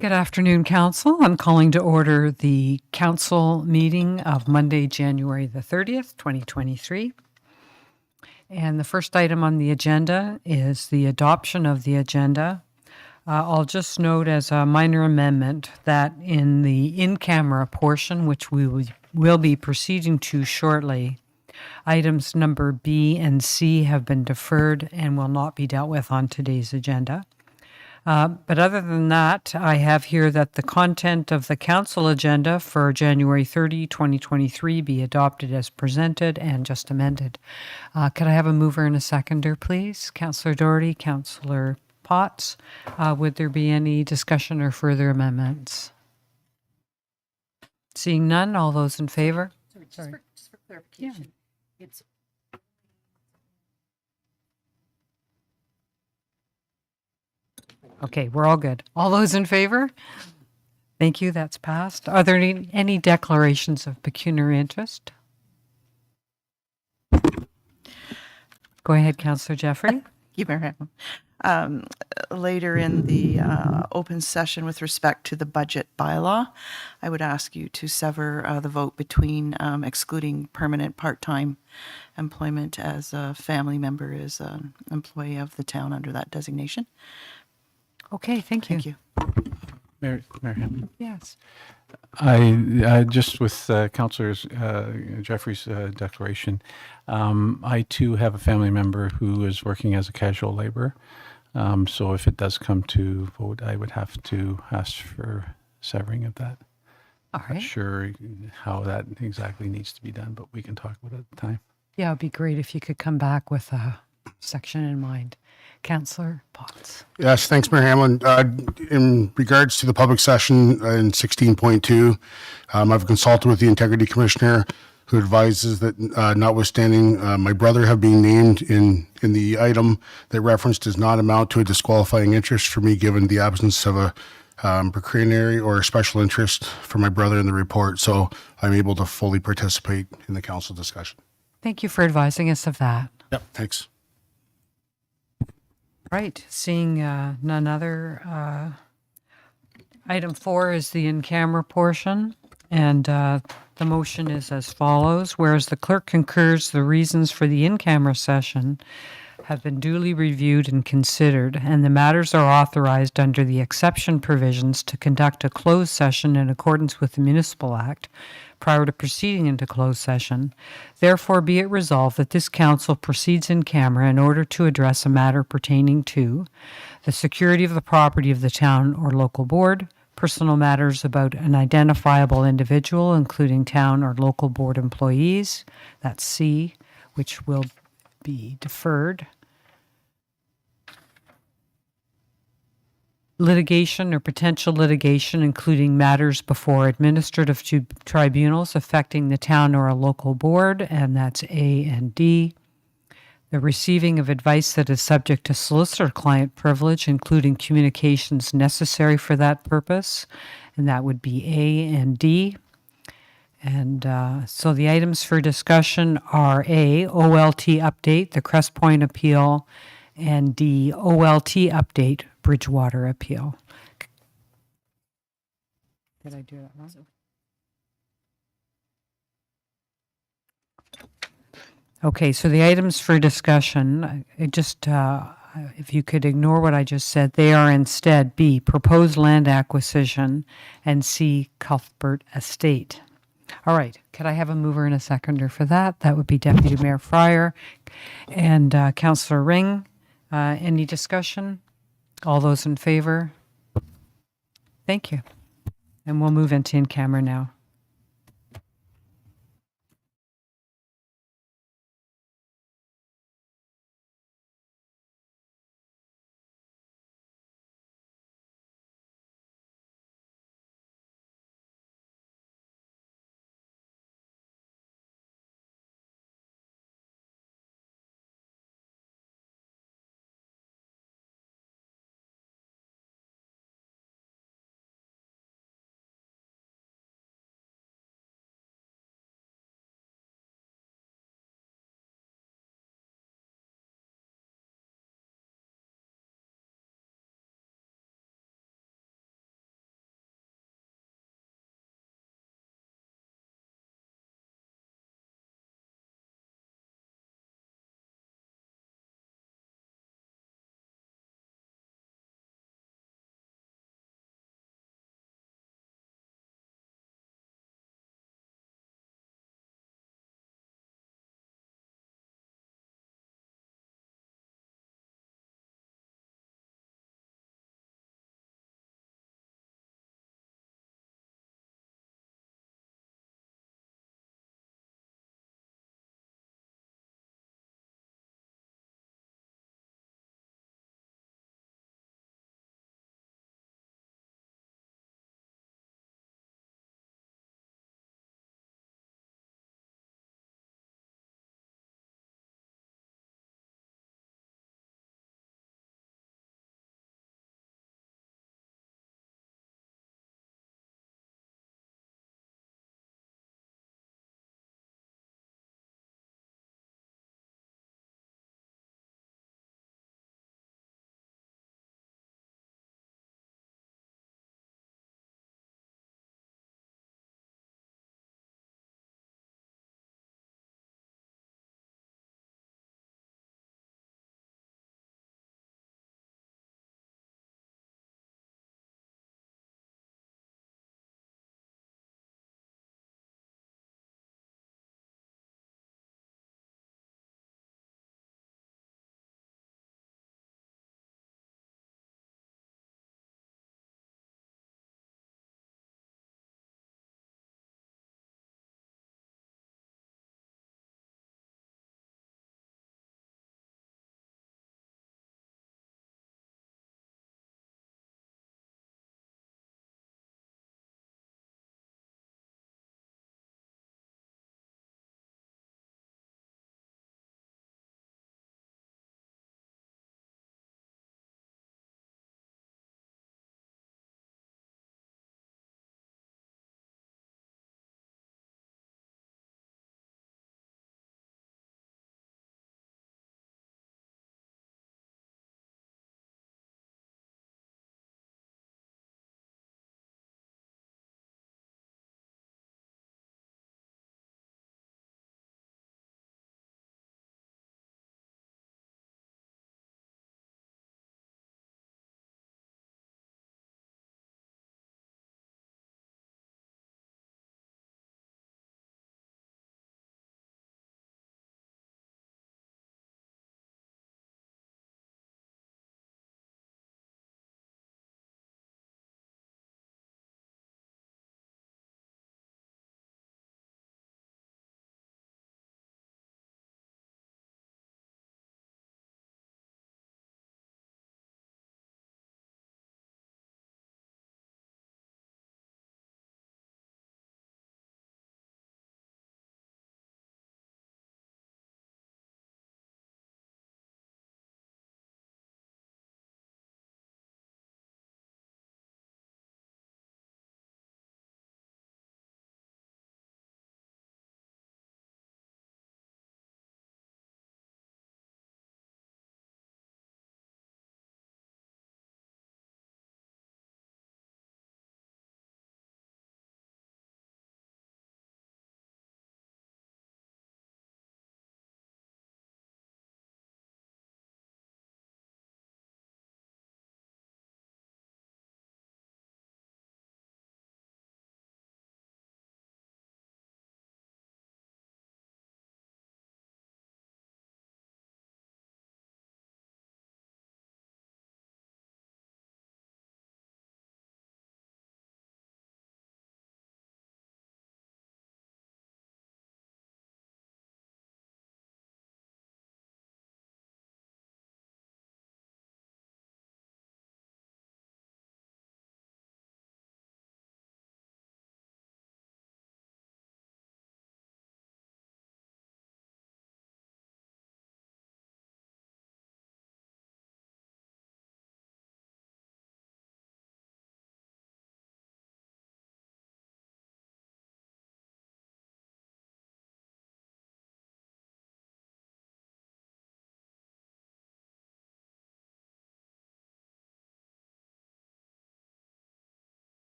Good afternoon, Council. I'm calling to order the Council meeting of Monday, January the 30th, 2023. And the first item on the agenda is the adoption of the agenda. I'll just note as a minor amendment that in the in-camera portion, which we will be proceeding to shortly, items number B and C have been deferred and will not be dealt with on today's agenda. But other than that, I have here that the content of the council agenda for January 30, 2023 be adopted as presented and just amended. Could I have a mover and a seconder, please? Councillor Doherty, Councillor Potts. Would there be any discussion or further amendments? Seeing none, all those in favor? Sorry, just for clarification, it's Okay, we're all good. All those in favor? Thank you, that's passed. Are there any declarations of pecuniary interest? Go ahead, Councillor Jeffery. Later in the open session with respect to the budget bylaw, I would ask you to sever the vote between excluding permanent part-time employment as a family member is an employee of the town under that designation. Okay, thank you. Thank you. Mayor Hammond. Yes. I just with Councillor Jeffrey's declaration, I too have a family member who is working as a casual laborer. So if it does come to vote, I would have to ask for severing of that. All right. Not sure how that exactly needs to be done, but we can talk about it at the time. Yeah, it'd be great if you could come back with a section in mind. Councillor Potts. Yes, thanks, Mayor Hamlin. In regards to the public session in 16.2, I've consulted with the Integrity Commissioner, who advises that notwithstanding my brother have been named in the item, that reference does not amount to a disqualifying interest for me, given the absence of a pecuniary or a special interest for my brother in the report. So I'm able to fully participate in the council discussion. Thank you for advising us of that. Yep, thanks. Right, seeing none other. Item 4 is the in-camera portion, and the motion is as follows. Whereas the clerk concurs the reasons for the in-camera session have been duly reviewed and considered, and the matters are authorized under the exception provisions to conduct a closed session in accordance with the Municipal Act prior to proceeding into closed session. Therefore, be it resolved that this council proceeds in camera in order to address a matter pertaining to the security of the property of the town or local board, personal matters about an identifiable individual, including town or local board employees, that's C, which will be deferred. Litigation or potential litigation, including matters before administrative tribunals affecting the town or a local board, and that's A and D. The receiving of advice that is subject to solicitor-client privilege, including communications necessary for that purpose, and that would be A and D. And so the items for discussion are A, OLT update, the Crest Point appeal, and D, OLT update, Bridgewater appeal. Did I do that wrong? Okay, so the items for discussion, if you could ignore what I just said, they are instead B, proposed land acquisition, and C, Cuthbert Estate. All right, could I have a mover and a seconder for that? That would be Deputy Mayor Fryer and Councillor Ring. Any discussion? All those in favor? Thank you. And we'll move into in-camera now.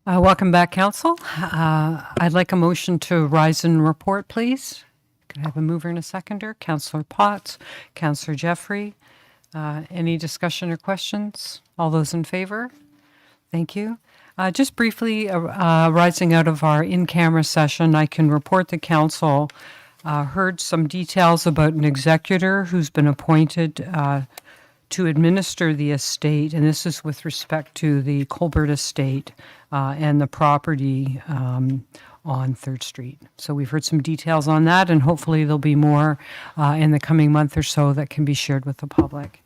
Welcome back, Council. I'd like a motion to rise and report, please. Could I have a mover and a seconder? Councillor Potts, Councillor Jeffery. Any discussion or questions? All those in favor? Thank you. Just briefly, rising out of our in-camera session, I can report the Council heard some details about an executor who's been appointed to administer the estate, and this is with respect to the Colbert estate and the property on 3rd Street. So we've heard some details on that, and hopefully there'll be more in the coming month or so that can be shared with the public.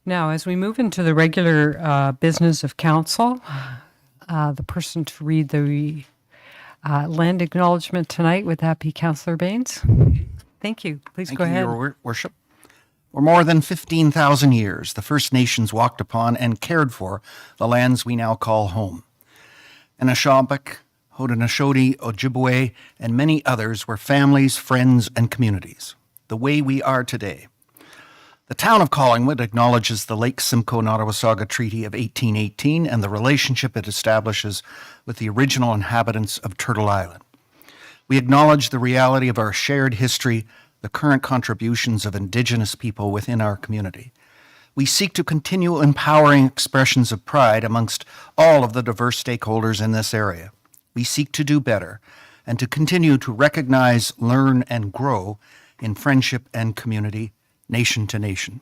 Now, as we move into the regular business of council, the person to read the land acknowledgement tonight, would that be Councillor Baines? Thank you. Please Thank go you, ahead. Your Worship. For more than 15,000 years, the First Nations walked upon and cared for the lands we now call home. Anishinaabeg, Haudenosaunee, Ojibwe, and many others were families, friends, and communities, the way we are today. The Town of Collingwood acknowledges the Lake Simcoe-Nottawasaga Treaty of 1818 and the relationship it establishes with the original inhabitants of Turtle Island. We acknowledge the reality of our shared history, the current contributions of Indigenous people within our community. We seek to continue empowering expressions of pride amongst all of the diverse stakeholders in this area. We seek to do better and to continue to recognize, learn, and grow in friendship and community, nation to nation.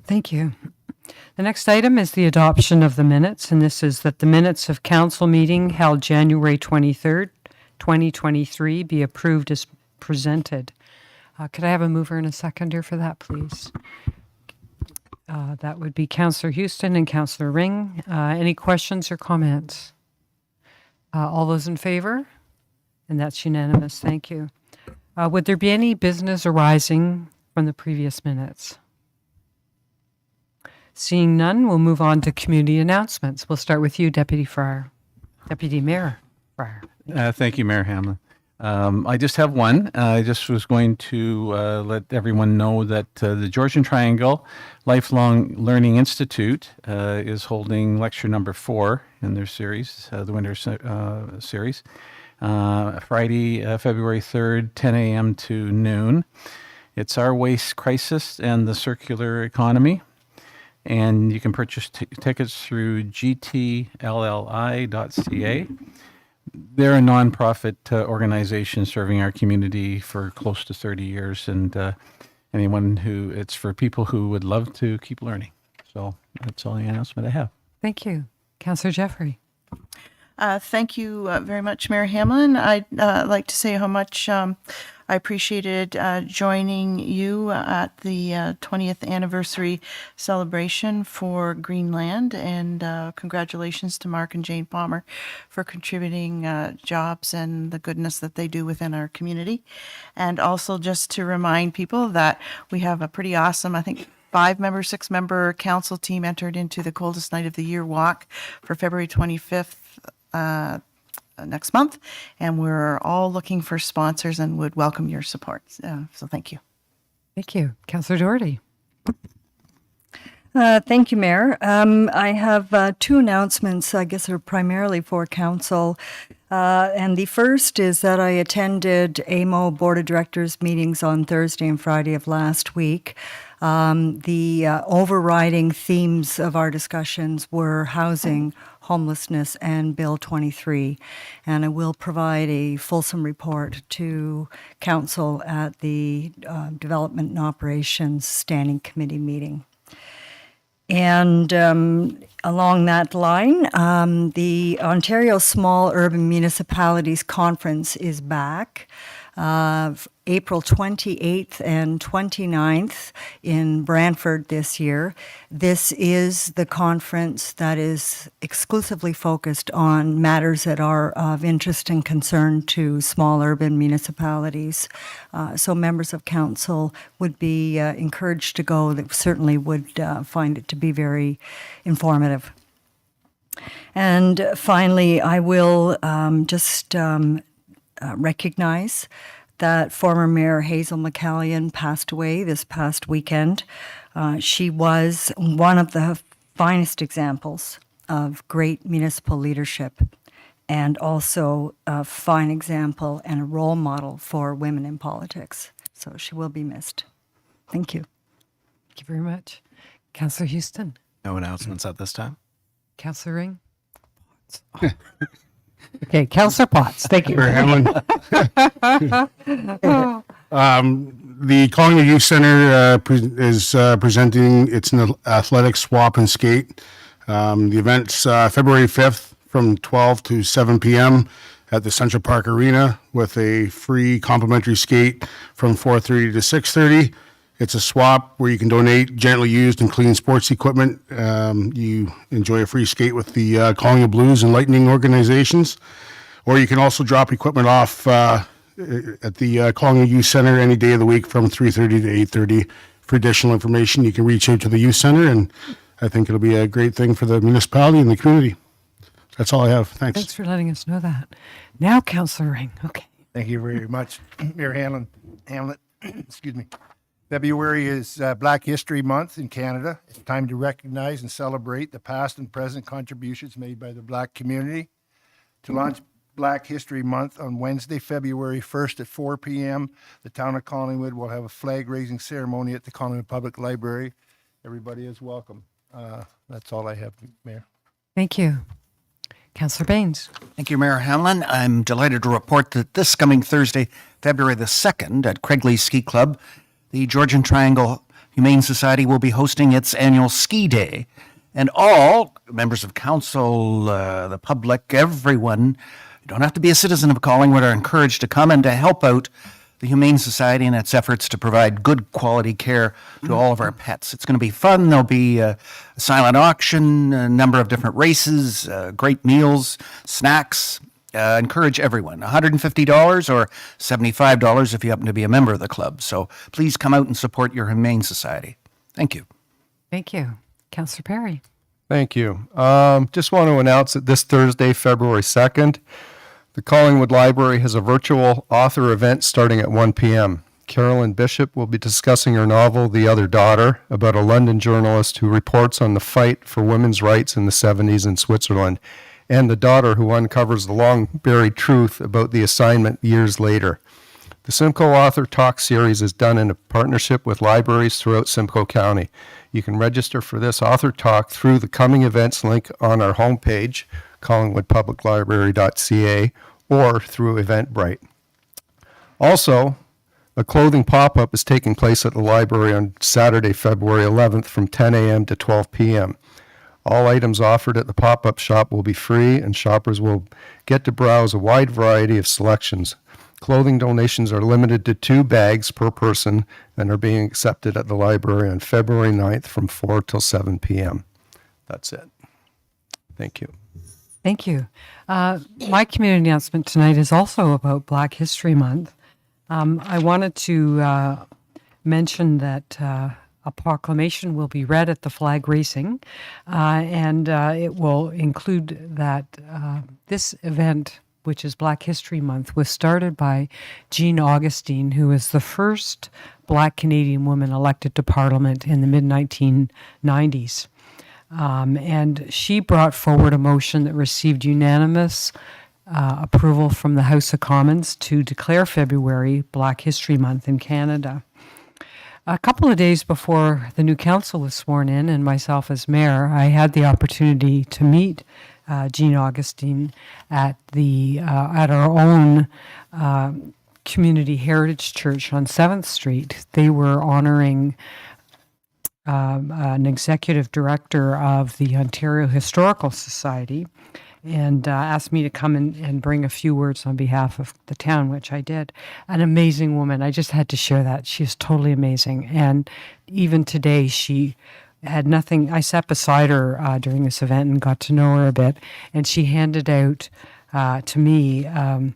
Thank you. The next item is the adoption of the minutes, and this is that the minutes of council meeting held January 23rd, 2023 be approved as presented. Could I have a mover and a seconder for that, please? That would be Councillor Houston and Councillor Ring. Any questions or comments? All those in favor? And that's unanimous. Thank you. Would there be any business arising from the previous minutes? Seeing none, we'll move on to community announcements. We'll start with you, Deputy Mayor Fryer. Thank you, Mayor Hamlin. I just have one. I just was going to let everyone know that the Georgian Triangle Lifelong Learning Institute is holding lecture number 4 in their series, the winter series, Friday, February 3rd, 10 a.m. to noon. It's Our Waste Crisis and the Circular Economy. And you can purchase tickets through gtlli.ca. They're a nonprofit organization serving our community for close to 30 years, and it's for people who would love to keep learning. So that's all the announcement I have. Thank you. Councillor Jeffery. Thank you very much, Mayor Hamlin. I'd like to say how much I appreciated joining you at the 20th anniversary celebration for Greenland, and congratulations to Mark and Jane Palmer for contributing jobs and the goodness that they do within our community. And also just to remind people that we have a pretty awesome, I think, 6-member council team entered into the Coldest Night of the Year walk for February 25th. Next month, and we're all looking for sponsors and would welcome your support. So thank you. Thank you. Councillor Doherty. Thank you, Mayor. I have 2 announcements, I guess are primarily for council. And the first is that I attended AMO Board of Directors meetings on Thursday and Friday of last week. The overriding themes of our discussions were housing, homelessness, and Bill 23. And I will provide a fulsome report to council at the Development and Operations Standing Committee meeting. And along that line, the Ontario Small Urban Municipalities Conference is back. April 28th and 29th in Brantford this year. This is the conference that is exclusively focused on matters that are of interest and concern to small urban municipalities. So members of council would be encouraged to go. They certainly would find it to be very informative. And finally, I will just recognize that former Mayor Hazel McCallion passed away this past weekend. She was one of the finest examples of great municipal leadership and also a fine example and a role model for women in politics. So she will be missed. Thank you. Thank you very much. Councillor Houston. No announcements at this time. Councillor Ring. Okay, Councillor Potts. Thank you. The Collingwood Youth Center is presenting its athletic swap and skate. The event's February 5th from 12 to 7 p.m. at the Central Park Arena with a free complimentary skate from 4:30 to 6:30. It's a swap where you can donate gently used and clean sports equipment. You enjoy a free skate with the Collingwood Blues and Lightning organizations. Or you can also drop equipment off at the Collingwood Youth Center any day of the week from 3:30 to 8:30. For additional information, you can reach out to the Youth Center, and I think it'll be a great thing for the municipality and the community. That's all I have. Thanks. Thanks for letting us know that. Now, Councillor Ring. Okay. Thank you very much, Mayor Hamlet. Excuse me. February is Black History Month in Canada. It's time to recognize and celebrate the past and present contributions made by the Black community. To launch Black History Month on Wednesday, February 1st at 4 p.m., the Town of Collingwood will have a flag-raising ceremony at the Collingwood Public Library. Everybody is welcome. That's all I have, Mayor. Thank you. Councillor Baines. Thank you, Mayor Hanlon. I'm delighted to report that this coming Thursday, February the 2nd, at Craigley Ski Club, the Georgian Triangle Humane Society will be hosting its annual ski day. And all members of council, the public, everyone, you don't have to be a citizen of Collingwood, are encouraged to come and to help out the Humane Society in its efforts to provide good quality care to all of our pets. It's going to be fun. There'll be a silent auction, a number of different races, great meals, snacks. Encourage everyone. $150 or $75 if you happen to be a member of the club. So please come out and support your Humane Society. Thank you. Thank you. Councillor Perry. Thank you. Just want to announce that this Thursday, February 2nd, the Collingwood Library has a virtual author event starting at 1 p.m. Carolyn Bishop will be discussing her novel, The Other Daughter, about a London journalist who reports on the fight for women's rights in the 70s in Switzerland, and the daughter who uncovers the long-buried truth about the assignment years later. The Simcoe Author Talk series is done in a partnership with libraries throughout Simcoe County. You can register for this author talk through the coming events link on our homepage, collingwoodpubliclibrary.ca, or through Eventbrite. Also, a clothing pop-up is taking place at the library on Saturday, February 11th from 10 a.m. to 12 p.m. All items offered at the pop-up shop will be free, and shoppers will get to browse a wide variety of selections. Clothing donations are limited to 2 bags per person and are being accepted at the library on February 9th from 4 till 7 p.m. That's it. Thank you. Thank you. My community announcement tonight is also about Black History Month. I wanted to mention that a proclamation will be read at the flag raising, and it will include that this event, which is Black History Month, was started by Jean Augustine, who was the first Black Canadian woman elected to Parliament in the mid-1990s. And she brought forward a motion that received unanimous approval from the House of Commons to declare February Black History Month in Canada. A couple of days before the new council was sworn in, and myself as mayor, I had the opportunity to meet Jean Augustine at our own community heritage church on 7th Street. They were honoring an executive director of the Ontario Historical Society, and asked me to come and bring a few words on behalf of the town, which I did. An amazing woman. I just had to share that. She is totally amazing. And even today, she had nothing. I sat beside her during this event and got to know her a bit, and she handed out to me a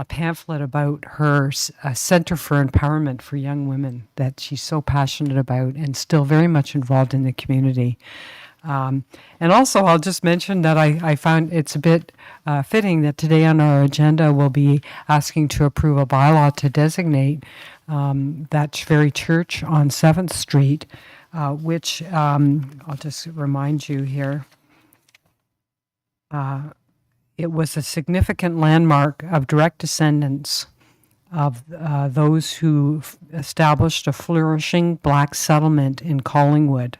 pamphlet about her Center for Empowerment for Young Women that she's so passionate about and still very much involved in the community. And also, I'll just mention that I found it's a bit fitting that today on our agenda we'll be asking to approve a bylaw to designate that very church on 7th Street, which I'll just remind you here. It was a significant landmark of direct descendants of those who established a flourishing black settlement in Collingwood.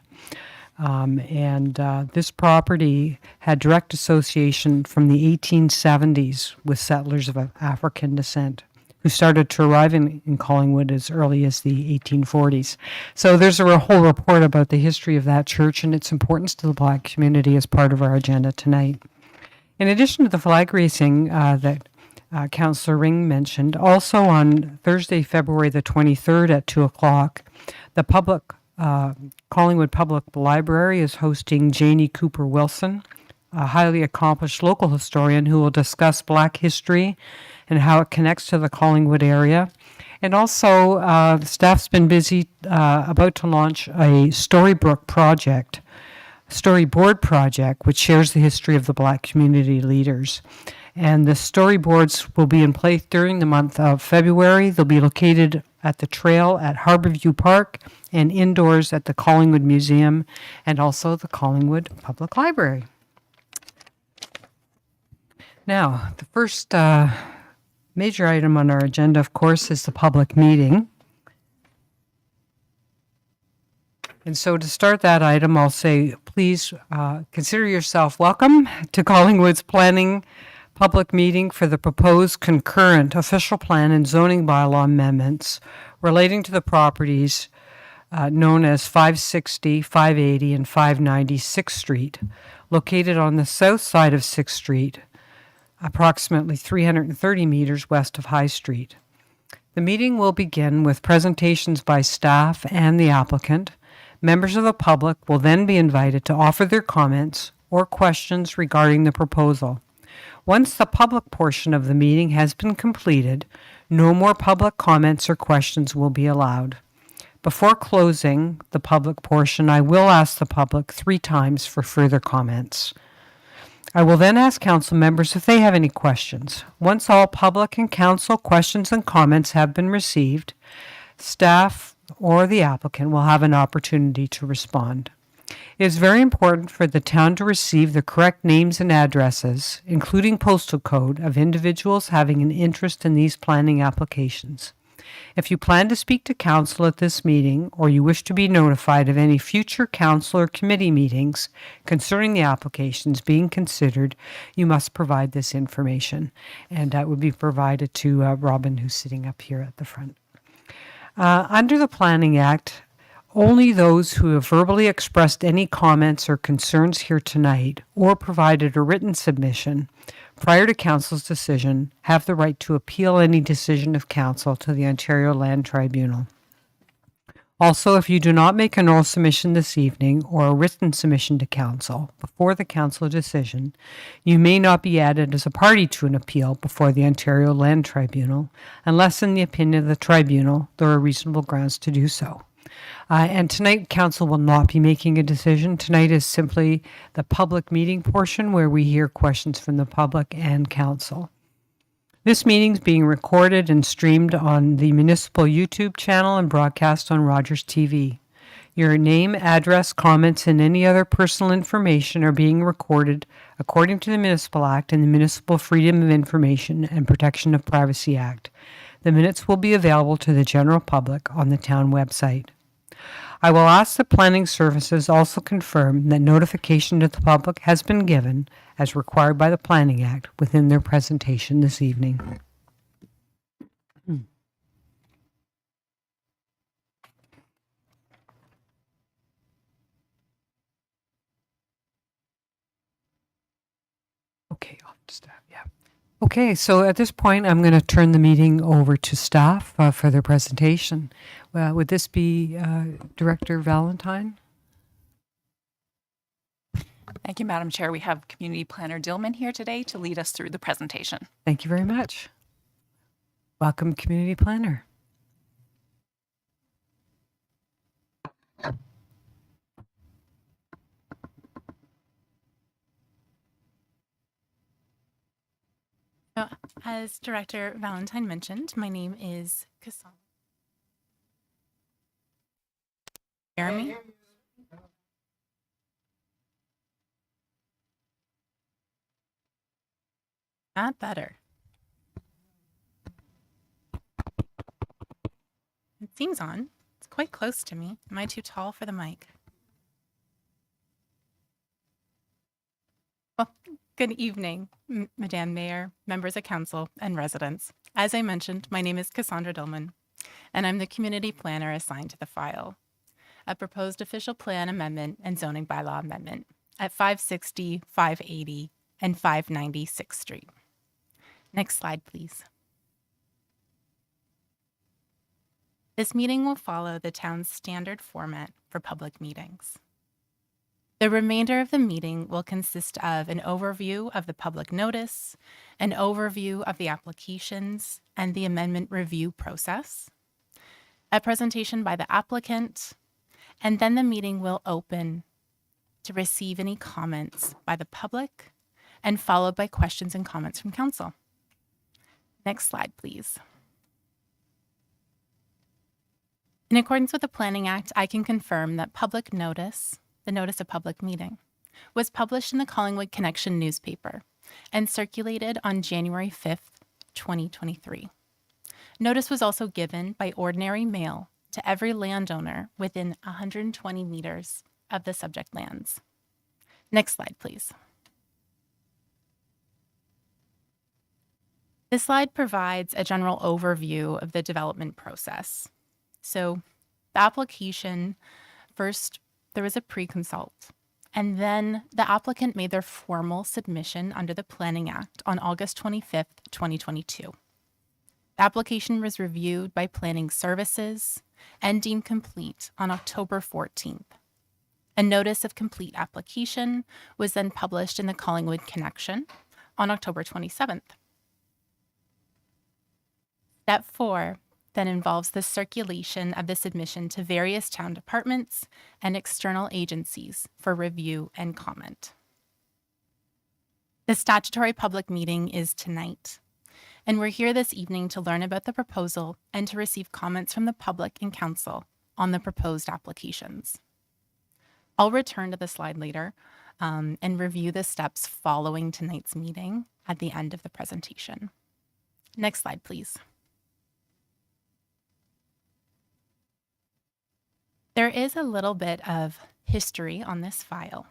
This property had direct association from the 1870s with settlers of African descent who started to arrive in Collingwood as early as the 1840s. So there's a whole report about the history of that church and its importance to the Black community as part of our agenda tonight. In addition to the flag raising that Councillor Ring mentioned, also on Thursday, February the 23rd at 2 o'clock, the Collingwood Public Library is hosting Janie Cooper Wilson, a highly accomplished local historian who will discuss Black history and how it connects to the Collingwood area. And also, the staff's been busy about to launch a storyboard project, which shares the history of the Black community leaders. And the storyboards will be in place during the month of February. They'll be located at the trail at Harborview Park and indoors at the Collingwood Museum and also the Collingwood Public Library. Now, the first major item on our agenda, of course, is the public meeting. And so to start that item, I'll say, please consider yourself welcome to Collingwood's planning public meeting for the proposed concurrent official plan and zoning bylaw amendments relating to the properties known as 560, 580, and 590 6th Street, located on the south side of 6th Street, approximately 330 meters west of High Street. The meeting will begin with presentations by staff and the applicant. Members of the public will then be invited to offer their comments or questions regarding the proposal. Once the public portion of the meeting has been completed, no more public comments or questions will be allowed. Before closing the public portion, I will ask the public 3 times for further comments. I will then ask council members if they have any questions. Once all public and council questions and comments have been received, staff or the applicant will have an opportunity to respond. It is very important for the town to receive the correct names and addresses, including postal code, of individuals having an interest in these planning applications. If you plan to speak to council at this meeting, or you wish to be notified of any future council or committee meetings concerning the applications being considered, you must provide this information. And that would be provided to Robin, who's sitting up here at the front. Under the Planning Act, only those who have verbally expressed any comments or concerns here tonight or provided a written submission prior to council's decision have the right to appeal any decision of council to the Ontario Land Tribunal. Also, if you do not make an oral submission this evening or a written submission to council before the council decision, you may not be added as a party to an appeal before the Ontario Land Tribunal unless, in the opinion of the tribunal, there are reasonable grounds to do so. And tonight, council will not be making a decision. Tonight is simply the public meeting portion where we hear questions from the public and council. This meeting is being recorded and streamed on the municipal YouTube channel and broadcast on Rogers TV. Your name, address, comments, and any other personal information are being recorded according to the Municipal Act and the Municipal Freedom of Information and Protection of Privacy Act. The minutes will be available to the general public on the town website. I will ask that planning services also confirm that notification to the public has been given, as required by the Planning Act, within their presentation this evening. Okay, off to staff, yeah. Okay, so at this point, I'm going to turn the meeting over to staff for their presentation. Would this be Director Valentine? Thank you, Madam Chair. We have Community Planner Dillman here today to lead us through the presentation. Thank you very much. Welcome, Community Planner. As Director Valentine mentioned, my name is Cassandra. Hear me? That better. It seems on. It's quite close to me. Am I too tall for the mic? Well, good evening, Madame Mayor, members of council, and residents. As I mentioned, my name is Cassandra Dillman, and I'm the community planner assigned to the file. A proposed official plan amendment and zoning bylaw amendment at 560, 580, and 590 6th Street. Next slide, please. This meeting will follow the town's standard format for public meetings. The remainder of the meeting will consist of an overview of the public notice, an overview of the applications and the amendment review process, a presentation by the applicant, and then the meeting will open to receive any comments by the public and followed by questions and comments from council. Next slide, please. In accordance with the Planning Act, I can confirm that public notice, the notice of public meeting, was published in the Collingwood Connection newspaper and circulated on January 5th, 2023. Notice was also given by ordinary mail to every landowner within 120 meters of the subject lands. Next slide, please. This slide provides a general overview of the development process. So the application, first there was a pre-consult, and then the applicant made their formal submission under the Planning Act on August 25th, 2022. The application was reviewed by Planning Services and deemed complete on October 14th. A notice of complete application was then published in the Collingwood Connection on October 27th. Step 4 then involves the circulation of the submission to various town departments and external agencies for review and comment. The statutory public meeting is tonight, and we're here this evening to learn about the proposal and to receive comments from the public and council on the proposed applications. I'll return to the slide later and review the steps following tonight's meeting at the end of the presentation. Next slide, please. There is a little bit of history on this file,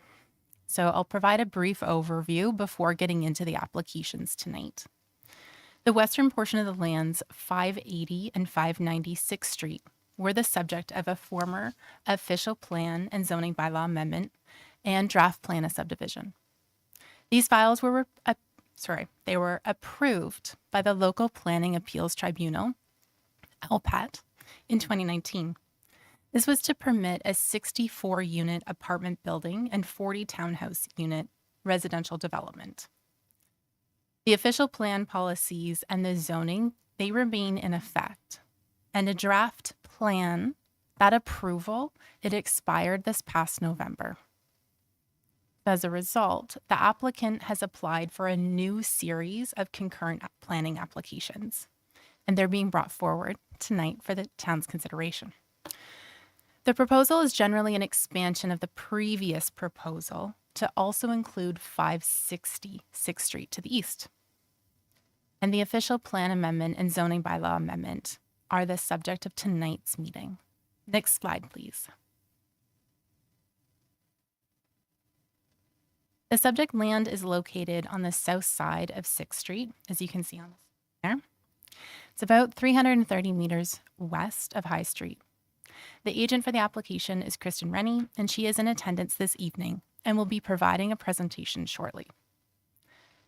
so I'll provide a brief overview before getting into the applications tonight. The western portion of the lands, 580 and 590 6th Street, were the subject of a former official plan and zoning bylaw amendment and draft plan of subdivision. These files were approved by the Local Planning Appeals Tribunal, LPAT, in 2019. This was to permit a 64-unit apartment building and 40 townhouse unit residential development. The official plan policies and the zoning, they remain in effect. And a draft plan, that approval, it expired this past November. As a result, the applicant has applied for a new series of concurrent planning applications, and they're being brought forward tonight for the town's consideration. The proposal is generally an expansion of the previous proposal to also include 560 6th Street to the east. And the official plan amendment and zoning bylaw amendment are the subject of tonight's meeting. Next slide, please. The subject land is located on the south side of 6th Street, as you can see on there. It's about 330 meters west of High Street. The agent for the application is Kristen Rennie, and she is in attendance this evening and will be providing a presentation shortly.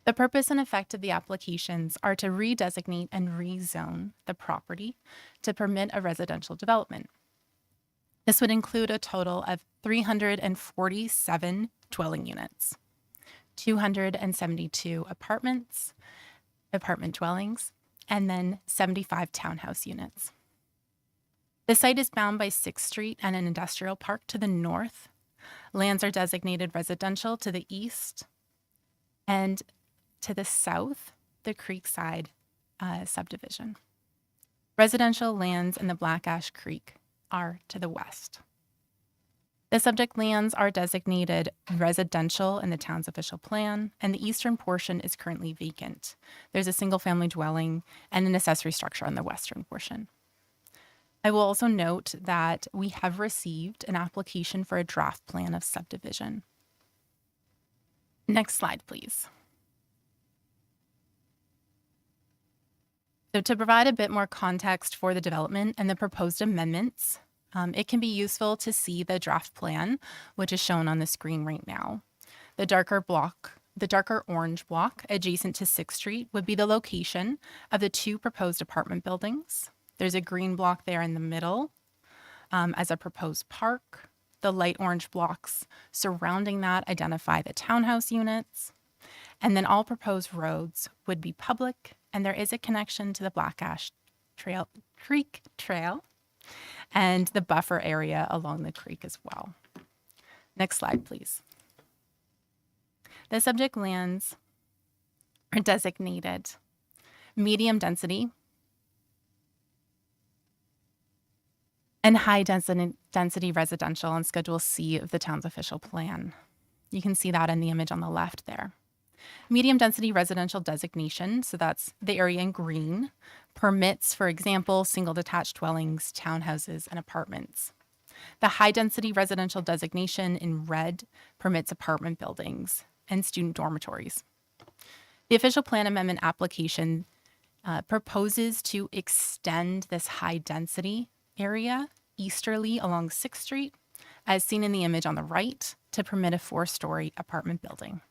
The purpose and effect of the applications are to redesignate and rezone the property to permit a residential development. This would include a total of 347 dwelling units, 272 apartment dwellings, and then 75 townhouse units. The site is bound by 6th Street and an industrial park to the north. Lands are designated residential to the east, and to the south, the Creekside subdivision. Residential lands in the Black Ash Creek are to the west. The subject lands are designated residential in the town's official plan, and the eastern portion is currently vacant. There's a single-family dwelling and an accessory structure on the western portion. I will also note that we have received an application for a draft plan of subdivision. Next slide, please. So to provide a bit more context for the development and the proposed amendments, it can be useful to see the draft plan, which is shown on the screen right now. The darker orange block adjacent to 6th Street would be the location of the 2 proposed apartment buildings. There's a green block there in the middle as a proposed park. The light orange blocks surrounding that identify the townhouse units. And then all proposed roads would be public, and there is a connection to the Black Ash Creek Trail and the buffer area along the creek as well. Next slide, please. The subject lands are designated medium density and high density residential on Schedule C of the town's official plan. You can see that in the image on the left there. Medium density residential designation, so that's the area in green, permits, for example, single detached dwellings, townhouses, and apartments. The high density residential designation in red permits apartment buildings and student dormitories. The official plan amendment application proposes to extend this high density area easterly along 6th Street, as seen in the image on the right, to permit a 4-story apartment building.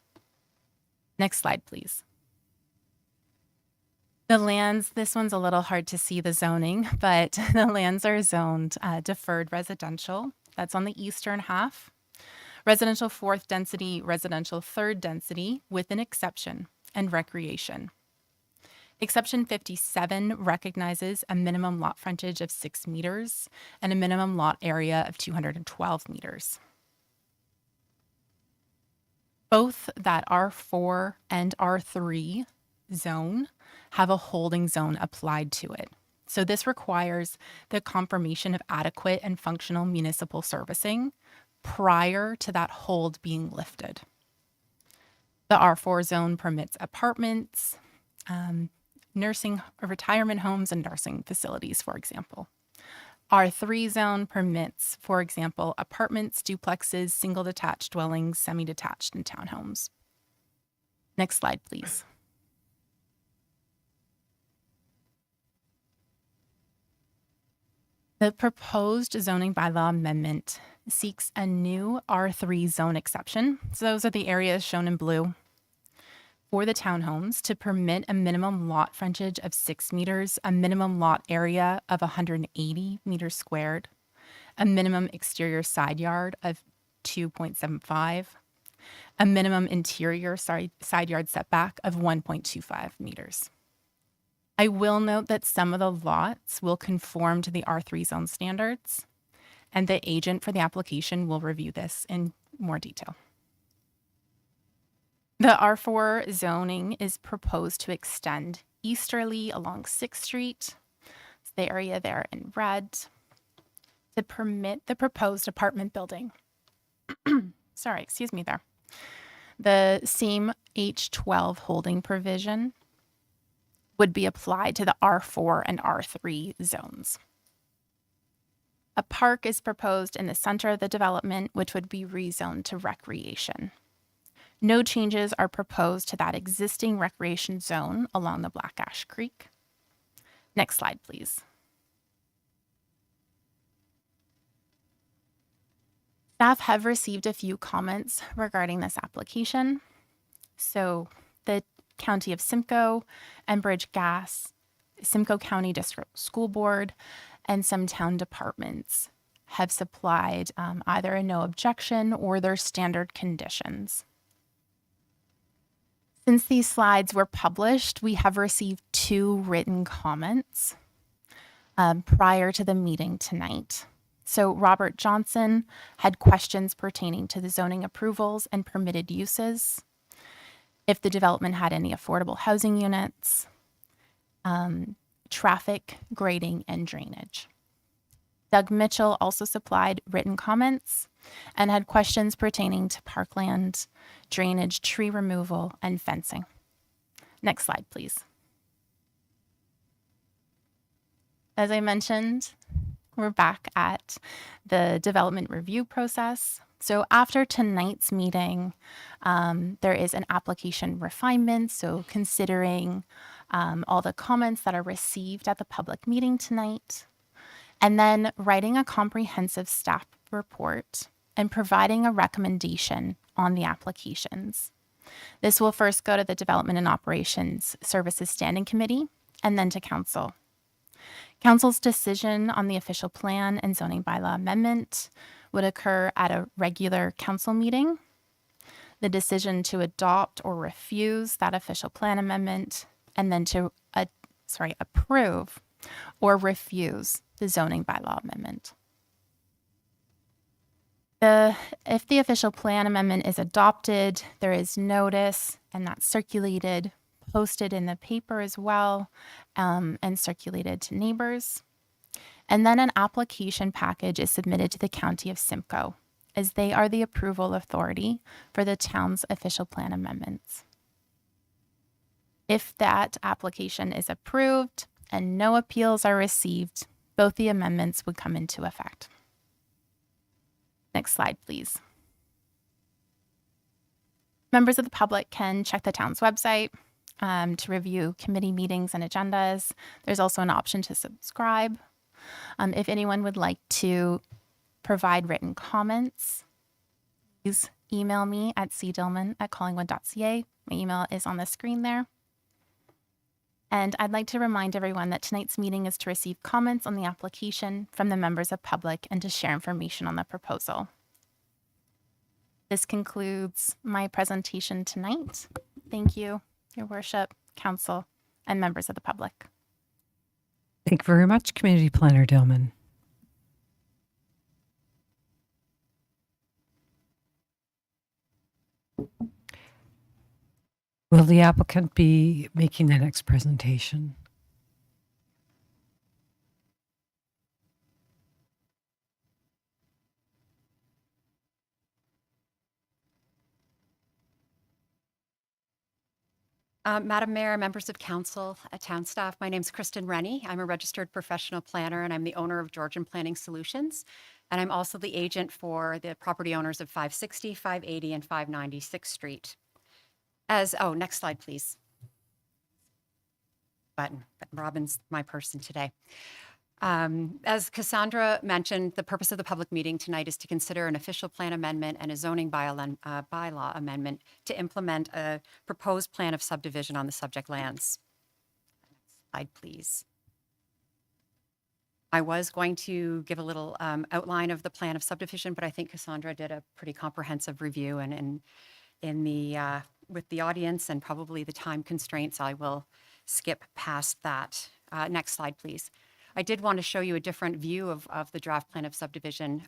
Next slide, please. The lands, this one's a little hard to see the zoning, but the lands are zoned deferred residential. That's on the eastern half. Residential 4th density, residential 3rd density with an exception, and recreation. Exception 57 recognizes a minimum lot frontage of 6 meters and a minimum lot area of 212 meters. Both that R4 and R3 zone have a holding zone applied to it. So this requires the confirmation of adequate and functional municipal servicing prior to that hold being lifted. The R4 zone permits apartments, nursing retirement homes, and nursing facilities, for example. R3 zone permits, for example, apartments, duplexes, single detached dwellings, semi-detached, and townhomes. Next slide, please. The proposed zoning bylaw amendment seeks a new R3 zone exception. So those are the areas shown in blue for the townhomes to permit a minimum lot frontage of 6 meters, a minimum lot area of 180 meters squared, a minimum exterior side yard of 2.75, a minimum interior side yard setback of 1.25 meters. I will note that some of the lots will conform to the R3 zone standards, and the agent for the application will review this in more detail. The R4 zoning is proposed to extend easterly along 6th Street, it's the area there in red, to permit the proposed apartment building. Sorry, excuse me there. The same H12 holding provision would be applied to the R4 and R3 zones. A park is proposed in the center of the development, which would be rezoned to recreation. No changes are proposed to that existing recreation zone along the Black Ash Creek. Next slide, please. Staff have received a few comments regarding this application. So the County of Simcoe, Enbridge Gas, Simcoe County District School Board, and some town departments have supplied either a no objection or their standard conditions. Since these slides were published, we have received 2 written comments prior to the meeting tonight. So Robert Johnson had questions pertaining to the zoning approvals and permitted uses, if the development had any affordable housing units, traffic, grading, and drainage. Doug Mitchell also supplied written comments and had questions pertaining to parkland, drainage, tree removal, and fencing. Next slide, please. As I mentioned, we're back at the development review process. So after tonight's meeting, there is an application refinement. So considering all the comments that are received at the public meeting tonight, and then writing a comprehensive staff report and providing a recommendation on the applications. This will first go to the Development and Operations Services Standing Committee and then to Council. Council's decision on the official plan and zoning bylaw amendment would occur at a regular council meeting. The decision to adopt or refuse that official plan amendment, and then to approve or refuse the zoning bylaw amendment. If the official plan amendment is adopted, there is notice, and that's circulated, posted in the paper as well, and circulated to neighbors. And then an application package is submitted to the County of Simcoe, as they are the approval authority for the town's official plan amendments. If that application is approved and no appeals are received, both the amendments would come into effect. Next slide, please. Members of the public can check the town's website to review committee meetings and agendas. There's also an option to subscribe. If anyone would like to provide written comments, please email me at cdillman@collingwood.ca. My email is on the screen there. And I'd like to remind everyone that tonight's meeting is to receive comments on the application from the members of public and to share information on the proposal. This concludes my presentation tonight. Thank you, Your Worship, Council, and members of the public. Thank you very much, Community Planner Dillman. Will the applicant be making the next presentation? Madam Mayor, members of council, town staff, my name is Kristen Rennie. I'm a registered professional planner and I'm the owner of Georgian Planning Solutions. And I'm also the agent for the property owners of 560, 580, and 596 Street. Next slide, please. But Robin's my person today. As Cassandra mentioned, the purpose of the public meeting tonight is to consider an official plan amendment and a zoning bylaw amendment to implement a proposed plan of subdivision on the subject lands. Next slide, please. I was going to give a little outline of the plan of subdivision, but I think Cassandra did a pretty comprehensive review, and with the audience and probably the time constraints, I will skip past that. Next slide, please. I did want to show you a different view of the draft plan of subdivision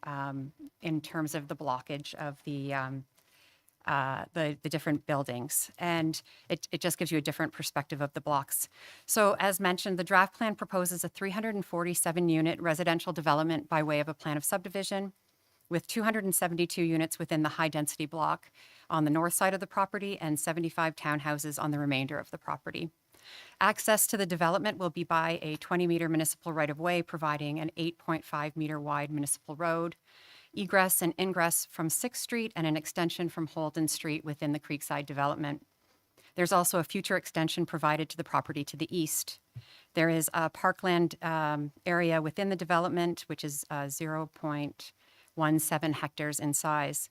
in terms of the blockage of the different buildings. And it just gives you a different perspective of the blocks. So as mentioned, the draft plan proposes a 347 unit residential development by way of a plan of subdivision with 272 units within the high density block on the north side of the property and 75 townhouses on the remainder of the property. Access to the development will be by a 20-meter municipal right-of-way, providing an 8.5-meter wide municipal road, egress and ingress from 6th Street, and an extension from Holden Street within the Creekside development. There's also a future extension provided to the property to the east. There is a parkland area within the development, which is 0.17 hectares in size.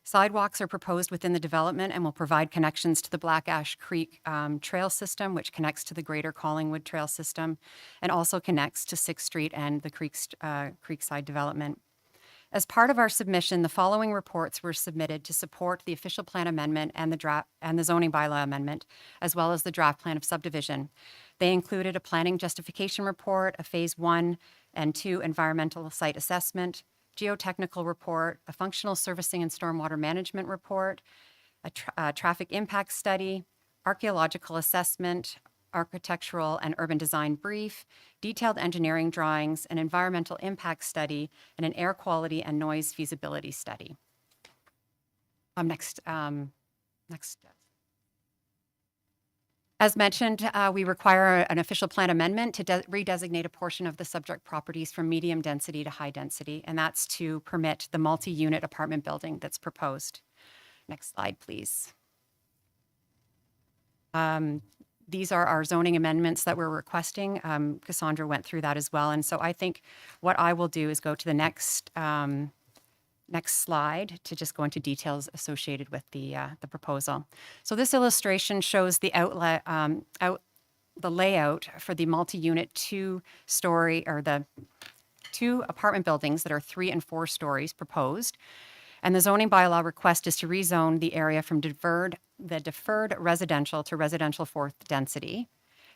Sidewalks are proposed within the development and will provide connections to the Black Ash Creek trail system, which connects to the Greater Collingwood trail system and also connects to 6th Street and the Creekside development. As part of our submission, the following reports were submitted to support the official plan amendment and the zoning bylaw amendment, as well as the draft plan of subdivision. They included a planning justification report, a phase 1 and 2 environmental site assessment, geotechnical report, a functional servicing and stormwater management report, a traffic impact study, archaeological assessment, architectural and urban design brief, detailed engineering drawings, an environmental impact study, and an air quality and noise feasibility study. Next. As mentioned, we require an official plan amendment to redesignate a portion of the subject properties from medium density to high density, and that's to permit the multi-unit apartment building that's proposed. Next slide, please. These are our zoning amendments that we're requesting. Cassandra went through that as well, and so I think what I will do is go to the next slide to just go into details associated with the proposal. So this illustration shows the the layout for the multi-unit two-story, or the two apartment buildings that are 3 and 4 stories proposed. And the zoning bylaw request is to rezone the area from deferred residential to residential 4th density.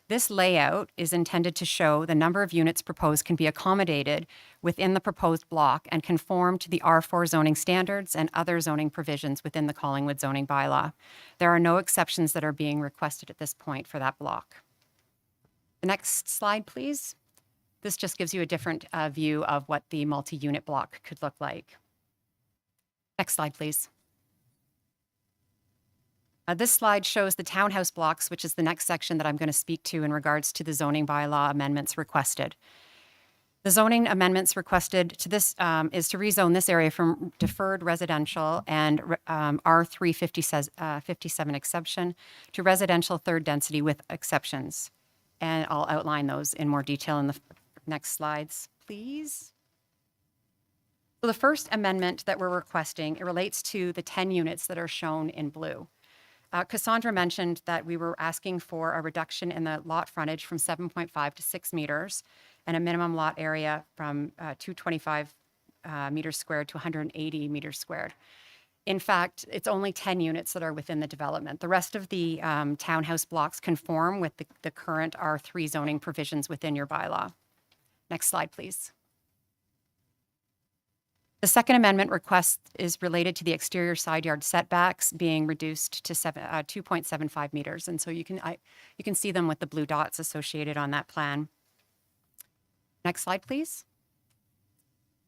This layout is intended to show the number of units proposed can be accommodated within the proposed block and conform to the R4 zoning standards and other zoning provisions within the Collingwood zoning bylaw. There are no exceptions that are being requested at this point for that block. The next slide, please. This just gives you a different view of what the multi-unit block could look like. Next slide, please. This slide shows the townhouse blocks, which is the next section that I'm going to speak to in regards to the zoning bylaw amendments requested. The zoning amendments requested to this is to rezone this area from deferred residential and R357 exception to residential 3rd density with exceptions. And I'll outline those in more detail in the next slides, please. So the first amendment that we're requesting, it relates to the 10 units that are shown in blue. Cassandra mentioned that we were asking for a reduction in the lot frontage from 7.5 to 6 meters and a minimum lot area from 225 meters squared to 180 meters squared. In fact, it's only 10 units that are within the development. The rest of the townhouse blocks conform with the current R3 zoning provisions within your bylaw. Next slide, please. The second amendment request is related to the exterior side yard setbacks being reduced to 2.75 meters. And so you can see them with the blue dots associated on that plan. Next slide, please.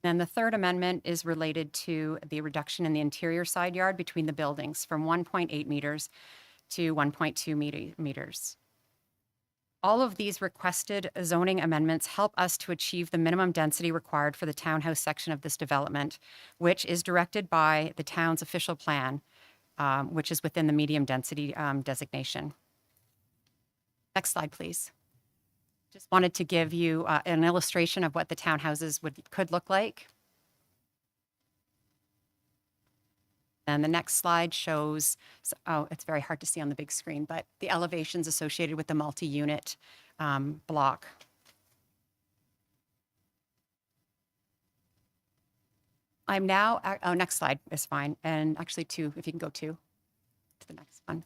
And the third amendment is related to the reduction in the interior side yard between the buildings from 1.8 meters to 1.2 meters. All of these requested zoning amendments help us to achieve the minimum density required for the townhouse section of this development, which is directed by the town's official plan, which is within the medium density designation. Next slide, please. Just wanted to give you an illustration of what the townhouses could look like. And the next slide shows, it's very hard to see on the big screen, but the elevations associated with the multi-unit block. I'm now, next slide is fine. And actually two, if you can go to the next one.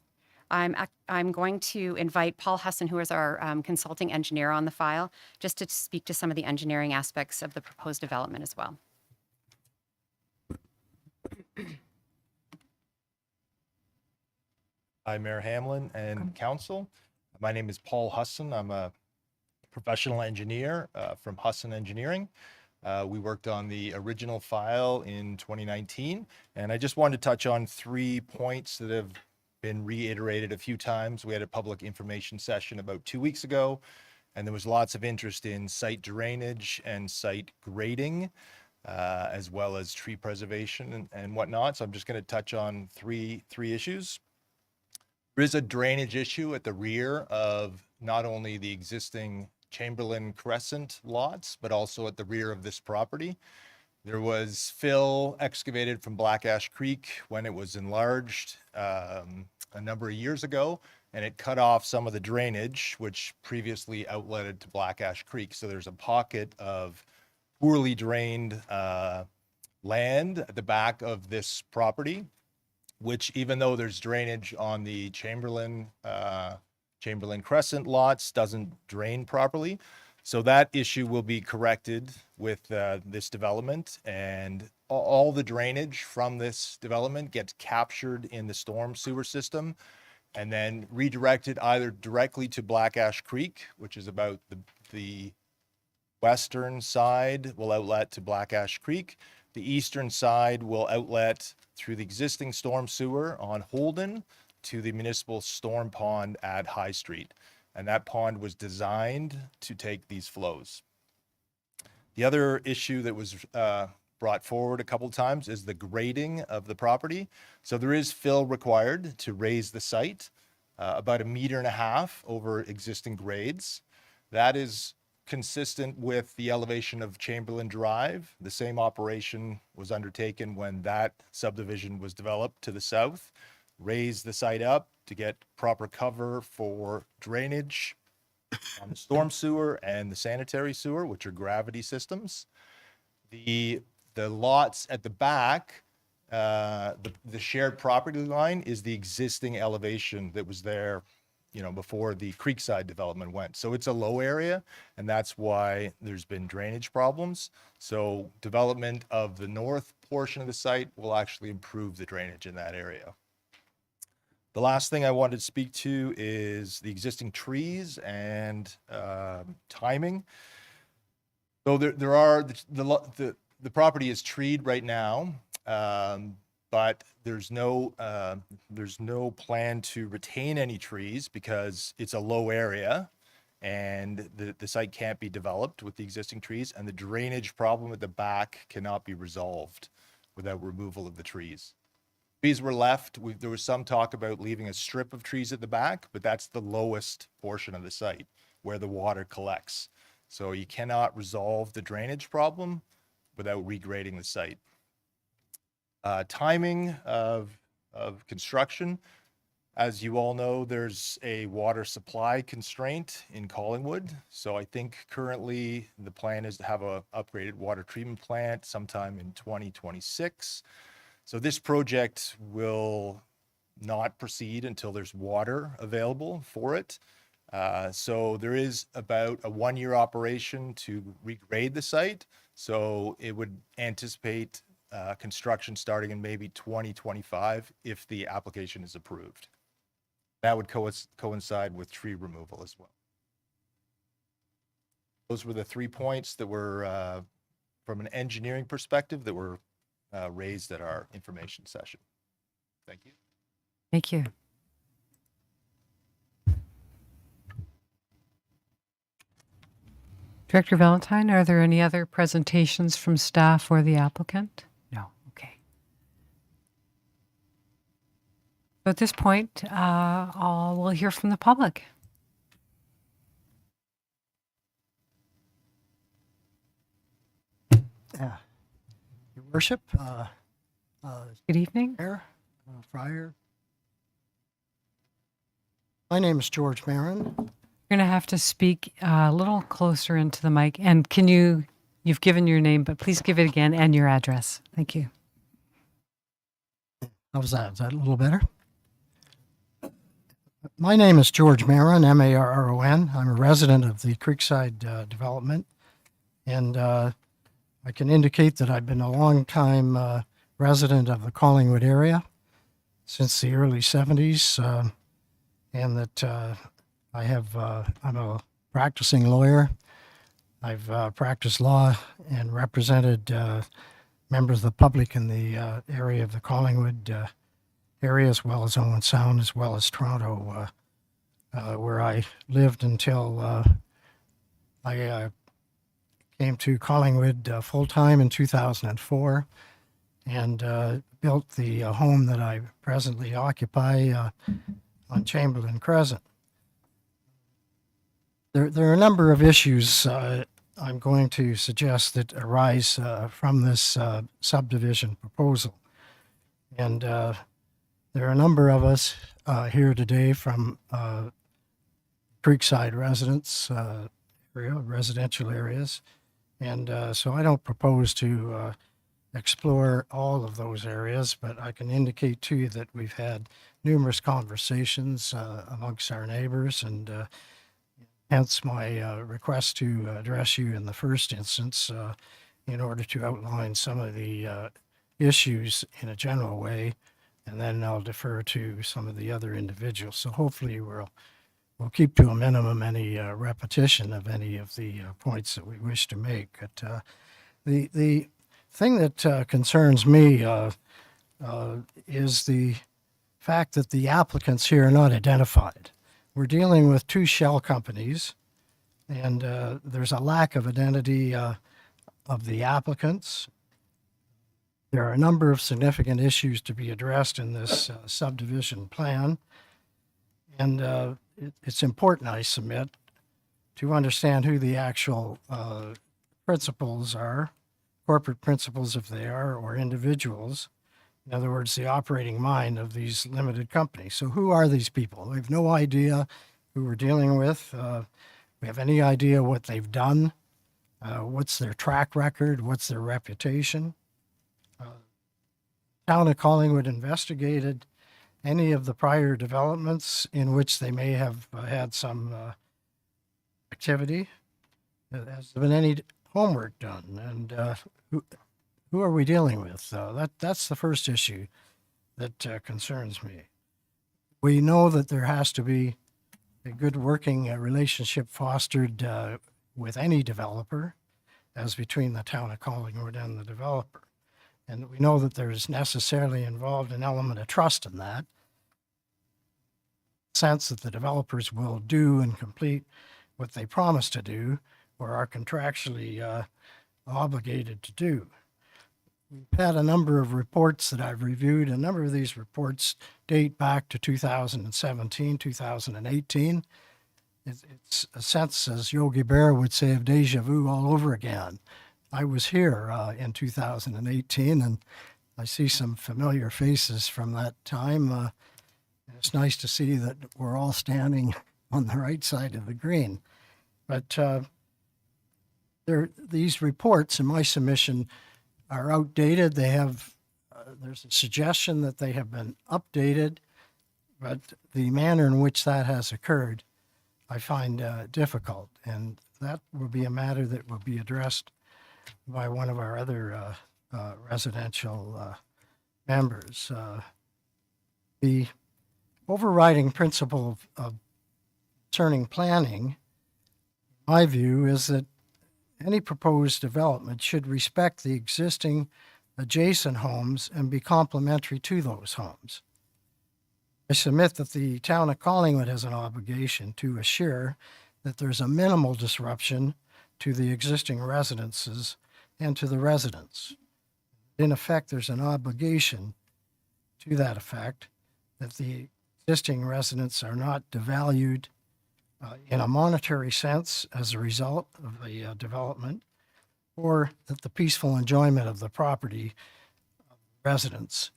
I'm going to invite Paul Husson, who is our consulting engineer on the file, just to speak to some of the engineering aspects of the proposed development as well. Hi, Mayor Hamlin and Council. My name is Paul Husson. I'm a professional engineer from Husson Engineering. We worked on the original file in 2019, and I just wanted to touch on 3 points that have been reiterated a few times. We had a public information session about 2 weeks ago, and there was lots of interest in site drainage and site grading, as well as tree preservation and whatnot. So I'm just going to touch on three issues. There is a drainage issue at the rear of not only the existing Chamberlain Crescent lots, but also at the rear of this property. There was fill excavated from Black Ash Creek when it was enlarged a number of years ago, and it cut off some of the drainage, which previously outletted to Black Ash Creek. So there's a pocket of poorly drained land at the back of this property, which, even though there's drainage on the Chamberlain Crescent lots, doesn't drain properly. So that issue will be corrected with this development, and all the drainage from this development gets captured in the storm sewer system and then redirected either directly to Black Ash Creek, which is about the western side will outlet to Black Ash Creek. The eastern side will outlet through the existing storm sewer on Holden to the municipal storm pond at High Street. And that pond was designed to take these flows. The other issue that was brought forward a couple times is the grading of the property. So there is fill required to raise the site about 1.5 meters over existing grades. That is consistent with the elevation of Chamberlain Drive. The same operation was undertaken when that subdivision was developed to the south. Raise the site up to get proper cover for drainage on the storm sewer and the sanitary sewer, which are gravity systems. The lots at the back, the shared property line is the existing elevation that was there, you know, before the Creekside development went. So it's a low area, and that's why there's been drainage problems. So development of the north portion of the site will actually improve the drainage in that area. The last thing I wanted to speak to is the existing trees and timing. So there are the property is treed right now, but there's no plan to retain any trees because it's a low area and the site can't be developed with the existing trees, and the drainage problem at the back cannot be resolved without removal of the trees. Trees were left. There was some talk about leaving a strip of trees at the back, but that's the lowest portion of the site where the water collects. So you cannot resolve the drainage problem without regrading the site. Timing of construction. As you all know, there's a water supply constraint in Collingwood. So I think currently the plan is to have a upgraded water treatment plant sometime in 2026. So this project will not proceed until there's water available for it. So there is about a 1-year operation to regrade the site. So it would anticipate construction starting in maybe 2025 if the application is approved. That would coincide with tree removal as well. Those were the 3 points that were, from an engineering perspective, that were raised at our information session. Thank you. Thank you. Director Valentine, are there any other presentations from staff or the applicant? No. Okay. So at this point, we'll hear from the public. Your Worship, Good evening. Mayor, Friar. My name is George Marin. You're going to have to speak a little closer into the mic. And you've given your name, but please give it again and your address. Thank you. How was that? Is that a little better? My name is George Marin, M-A-R-R-O-N. I'm a resident of the Creekside development. And I can indicate that I've been a long-time resident of the Collingwood area since the early 70s, and that I'm a practicing lawyer. I've practiced law and represented members of the public in the area of the Collingwood area, as well as Owen Sound, as well as Toronto, where I lived until I came to Collingwood full-time in 2004 and built the home that I presently occupy on Chamberlain Crescent. There are a number of issues I'm going to suggest that arise from this subdivision proposal. And there are a number of us here today from Creekside residents, residential areas. And so I don't propose to explore all of those areas, but I can indicate to you that we've had numerous conversations amongst our neighbors, and hence my request to address you in the first instance in order to outline some of the issues in a general way and then I'll defer to some of the other individuals. So hopefully we'll keep to a minimum any repetition of any of the points that we wish to make. But the thing that concerns me is the fact that the applicants here are not identified. We're dealing with two shell companies, and there's a lack of identity of the applicants. There are a number of significant issues to be addressed in this subdivision plan, and it's important, I submit, to understand who the actual principals are, corporate principals if they are, or individuals. In other words, the operating mind of these limited companies. So who are these people? We have no idea who we're dealing with. We have any idea what they've done, what's their track record, what's their reputation. Town of Collingwood investigated any of the prior developments in which they may have had some activity. Has there been any homework done? And who are we dealing with? That's the first issue that concerns me. We know that there has to be a good working relationship fostered with any developer, as between the Town of Collingwood and the developer. And we know that there's necessarily involved an element of trust in that, sense that the developers will do and complete what they promise to do or are contractually obligated to do. We've had a number of reports that I've reviewed. A number of these reports date back to 2017, 2018. It's a sense, as Yogi Berra would say, of deja vu all over again. I was here in 2018, and I see some familiar faces from that time. It's nice to see that we're all standing on the right side of the green. But these reports in my submission are outdated. They have, there's a suggestion that they have been updated, but the manner in which that has occurred, I find difficult. And that will be a matter that will be addressed by one of our other residential members. The overriding principle of concerning planning, in my view, is that any proposed development should respect the existing adjacent homes and be complementary to those homes. I submit that the Town of Collingwood has an obligation to assure that there's a minimal disruption to the existing residences and to the residents. In effect, there's an obligation to that effect that the existing residents are not devalued in a monetary sense as a result of the development, or that the peaceful enjoyment of the property residents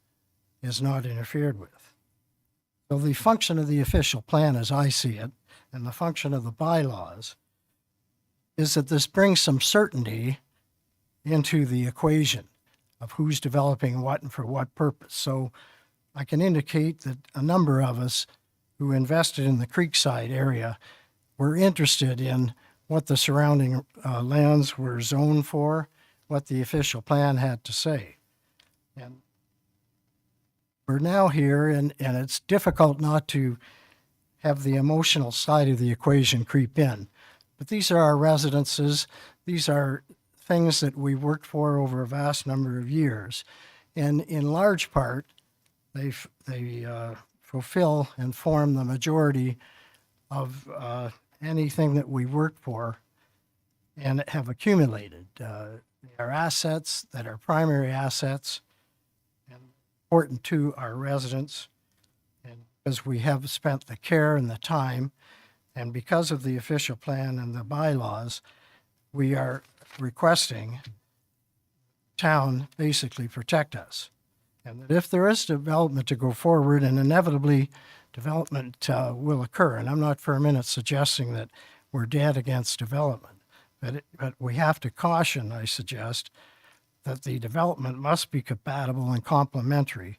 is not interfered with. So the function of the official plan, as I see it, and the function of the bylaws, is that this brings some certainty into the equation of who's developing what and for what purpose. So I can indicate that a number of us who invested in the Creekside area were interested in what the surrounding lands were zoned for, what the official plan had to say. And we're now here, and it's difficult not to have the emotional side of the equation creep in. But these are our residences. These are things that we worked for over a vast number of years. And in large part, they fulfill and form the majority of anything that we work for and have accumulated. They are assets that are primary assets and important to our residents. And because we have spent the care and the time, and because of the official plan and the bylaws, we are requesting town basically protect us. And that if there is development to go forward, and inevitably development will occur, and I'm not for a minute suggesting that we're dead against development, but we have to caution, I suggest, that the development must be compatible and complementary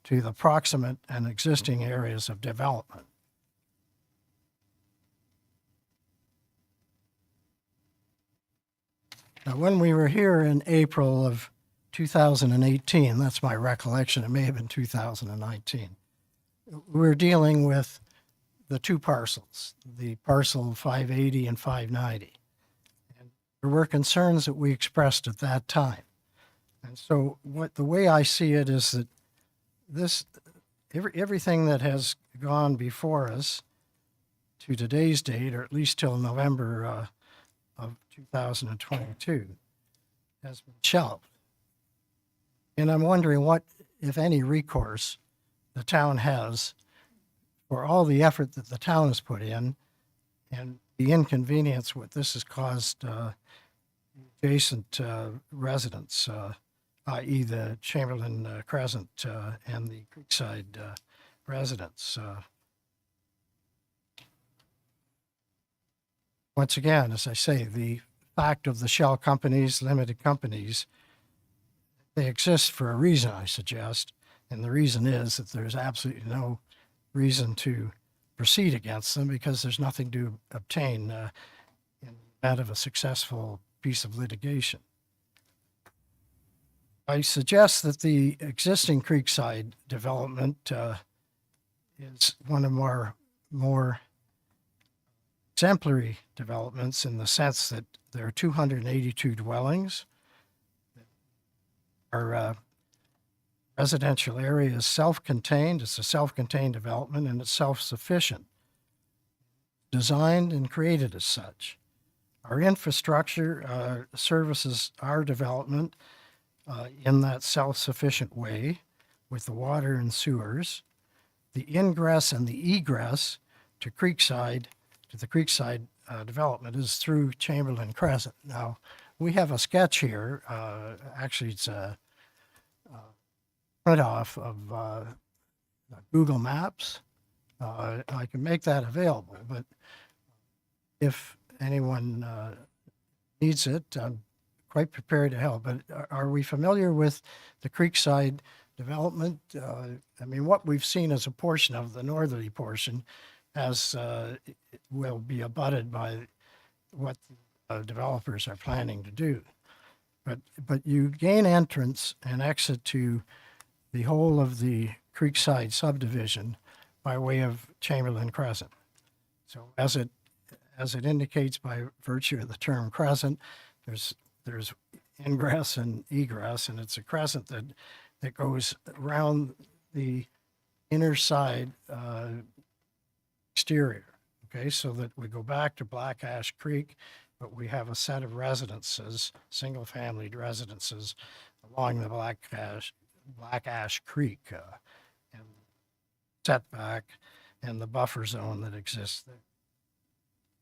to the proximate and existing areas of development. Now, when we were here in April of 2018, that's my recollection, it may have been 2019, we're dealing with the two parcels, the parcel 580 and 590. And there were concerns that we expressed at that time. And so the way I see it is that everything that has gone before us to today's date, or at least till November of 2022, has been shelved. And I'm wondering what, if any, recourse the town has for all the effort that the town has put in and the inconvenience what this has caused adjacent residents, i.e. the Chamberlain Crescent and the Creekside residents. Once again, as I say, the fact of the shell companies, limited companies, they exist for a reason, I suggest. And the reason is that there's absolutely no reason to proceed against them because there's nothing to obtain in the event of a successful piece of litigation. I suggest that the existing Creekside development is one of our more exemplary developments in the sense that there are 282 dwellings. Our residential area is self-contained. It's a self-contained development and it's self-sufficient, designed and created as such. Our infrastructure services our development in that self-sufficient way with the water and sewers. The ingress and the egress to the Creekside development is through Chamberlain Crescent. Now, we have a sketch here. Actually, it's a print off of Google Maps. I can make that available, but if anyone needs it, I'm quite prepared to help. But are we familiar with the Creekside development? I mean, what we've seen as a portion of the northerly portion as will be abutted by what developers are planning to do. But you gain entrance and exit to the whole of the Creekside subdivision by way of Chamberlain Crescent. So as it indicates by virtue of the term crescent, there's ingress and egress, and it's a crescent that goes around the inner side exterior. Okay, so that we go back to Black Ash Creek, but we have a set of residences, single-family residences along the Black Ash Creek and setback and the buffer zone that exists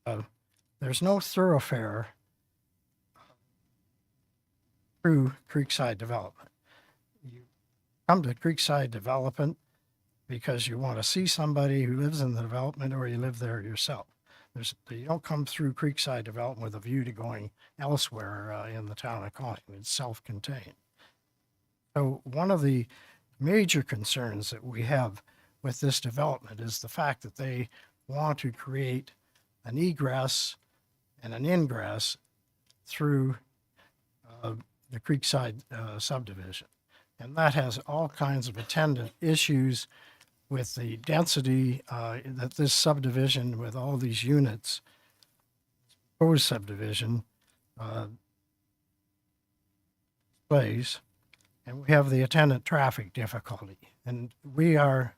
there. There's no thoroughfare through Creekside development. You come to Creekside development because you want to see somebody who lives in the development or you live there yourself. You don't come through Creekside development with a view to going elsewhere in the town of Collingwood. It's self-contained. So one of the major concerns that we have with this development is the fact that they want to create an egress and an ingress through the Creekside subdivision. And that has all kinds of attendant issues with the density that this subdivision with all these units, proposed subdivision, displays. And we have the attendant traffic difficulty. And we are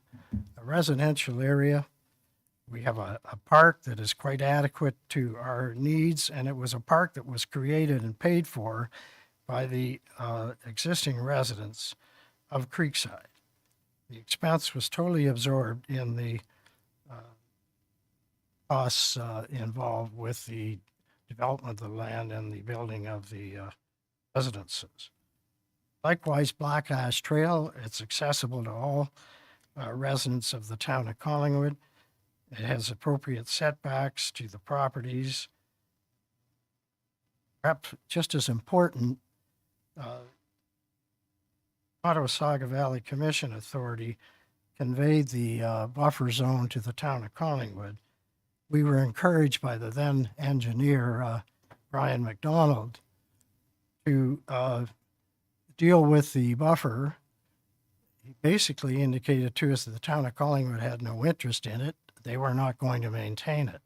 a residential area. We have a park that is quite adequate to our needs, and it was a park that was created and paid for by the existing residents of Creekside. The expense was totally absorbed in the costs involved with the development of the land and the building of the residences. Likewise, Black Ash Trail, it's accessible to all residents of the town of Collingwood. It has appropriate setbacks to the properties. Perhaps just as important, Ottawa-Saga Valley Commission Authority conveyed the buffer zone to the town of Collingwood. We were encouraged by the then engineer, Brian McDonald, to deal with the buffer, he basically indicated to us that the town of Collingwood had no interest in it. They were not going to maintain it.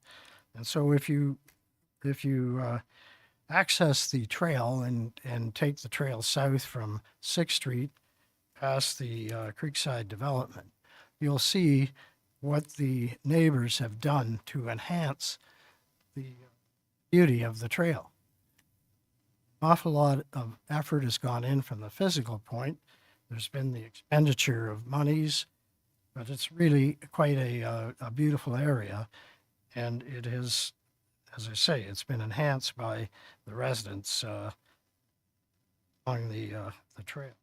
And so if you access the trail and take the trail south from 6th Street past the Creekside development, you'll see what the neighbors have done to enhance the beauty of the trail. An awful lot of effort has gone in from the physical point. There's been the expenditure of monies, but it's really quite a beautiful area. And it is, as I say, it's been enhanced by the residents along the trail.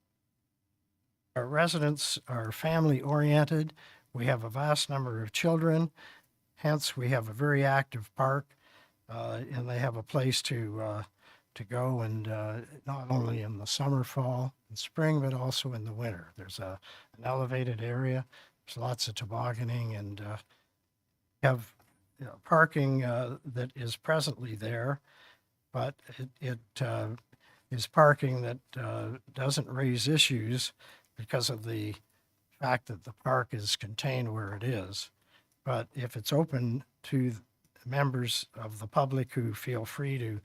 Our residents are family oriented. We have a vast number of children. Hence, we have a very active park, and they have a place to go, and not only in the summer, fall, and spring, but also in the winter. There's an elevated area. There's lots of tobogganing, and have parking that is presently there, but it is parking that doesn't raise issues because of the fact that the park is contained where it is. But if it's open to members of the public who feel free to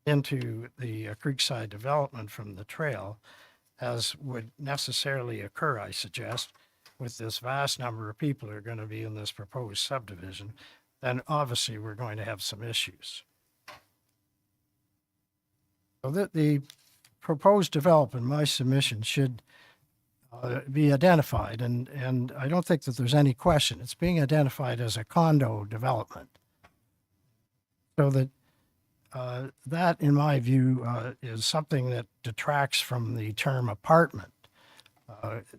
into the Creekside development from the trail, as would necessarily occur, I suggest, with this vast number of people who are going to be in this proposed subdivision, then obviously we're going to have some issues. So that the proposed development, my submission, should be identified, and I don't think that there's any question. It's being identified as a condo development. So that that, in my view, is something that detracts from the term apartment.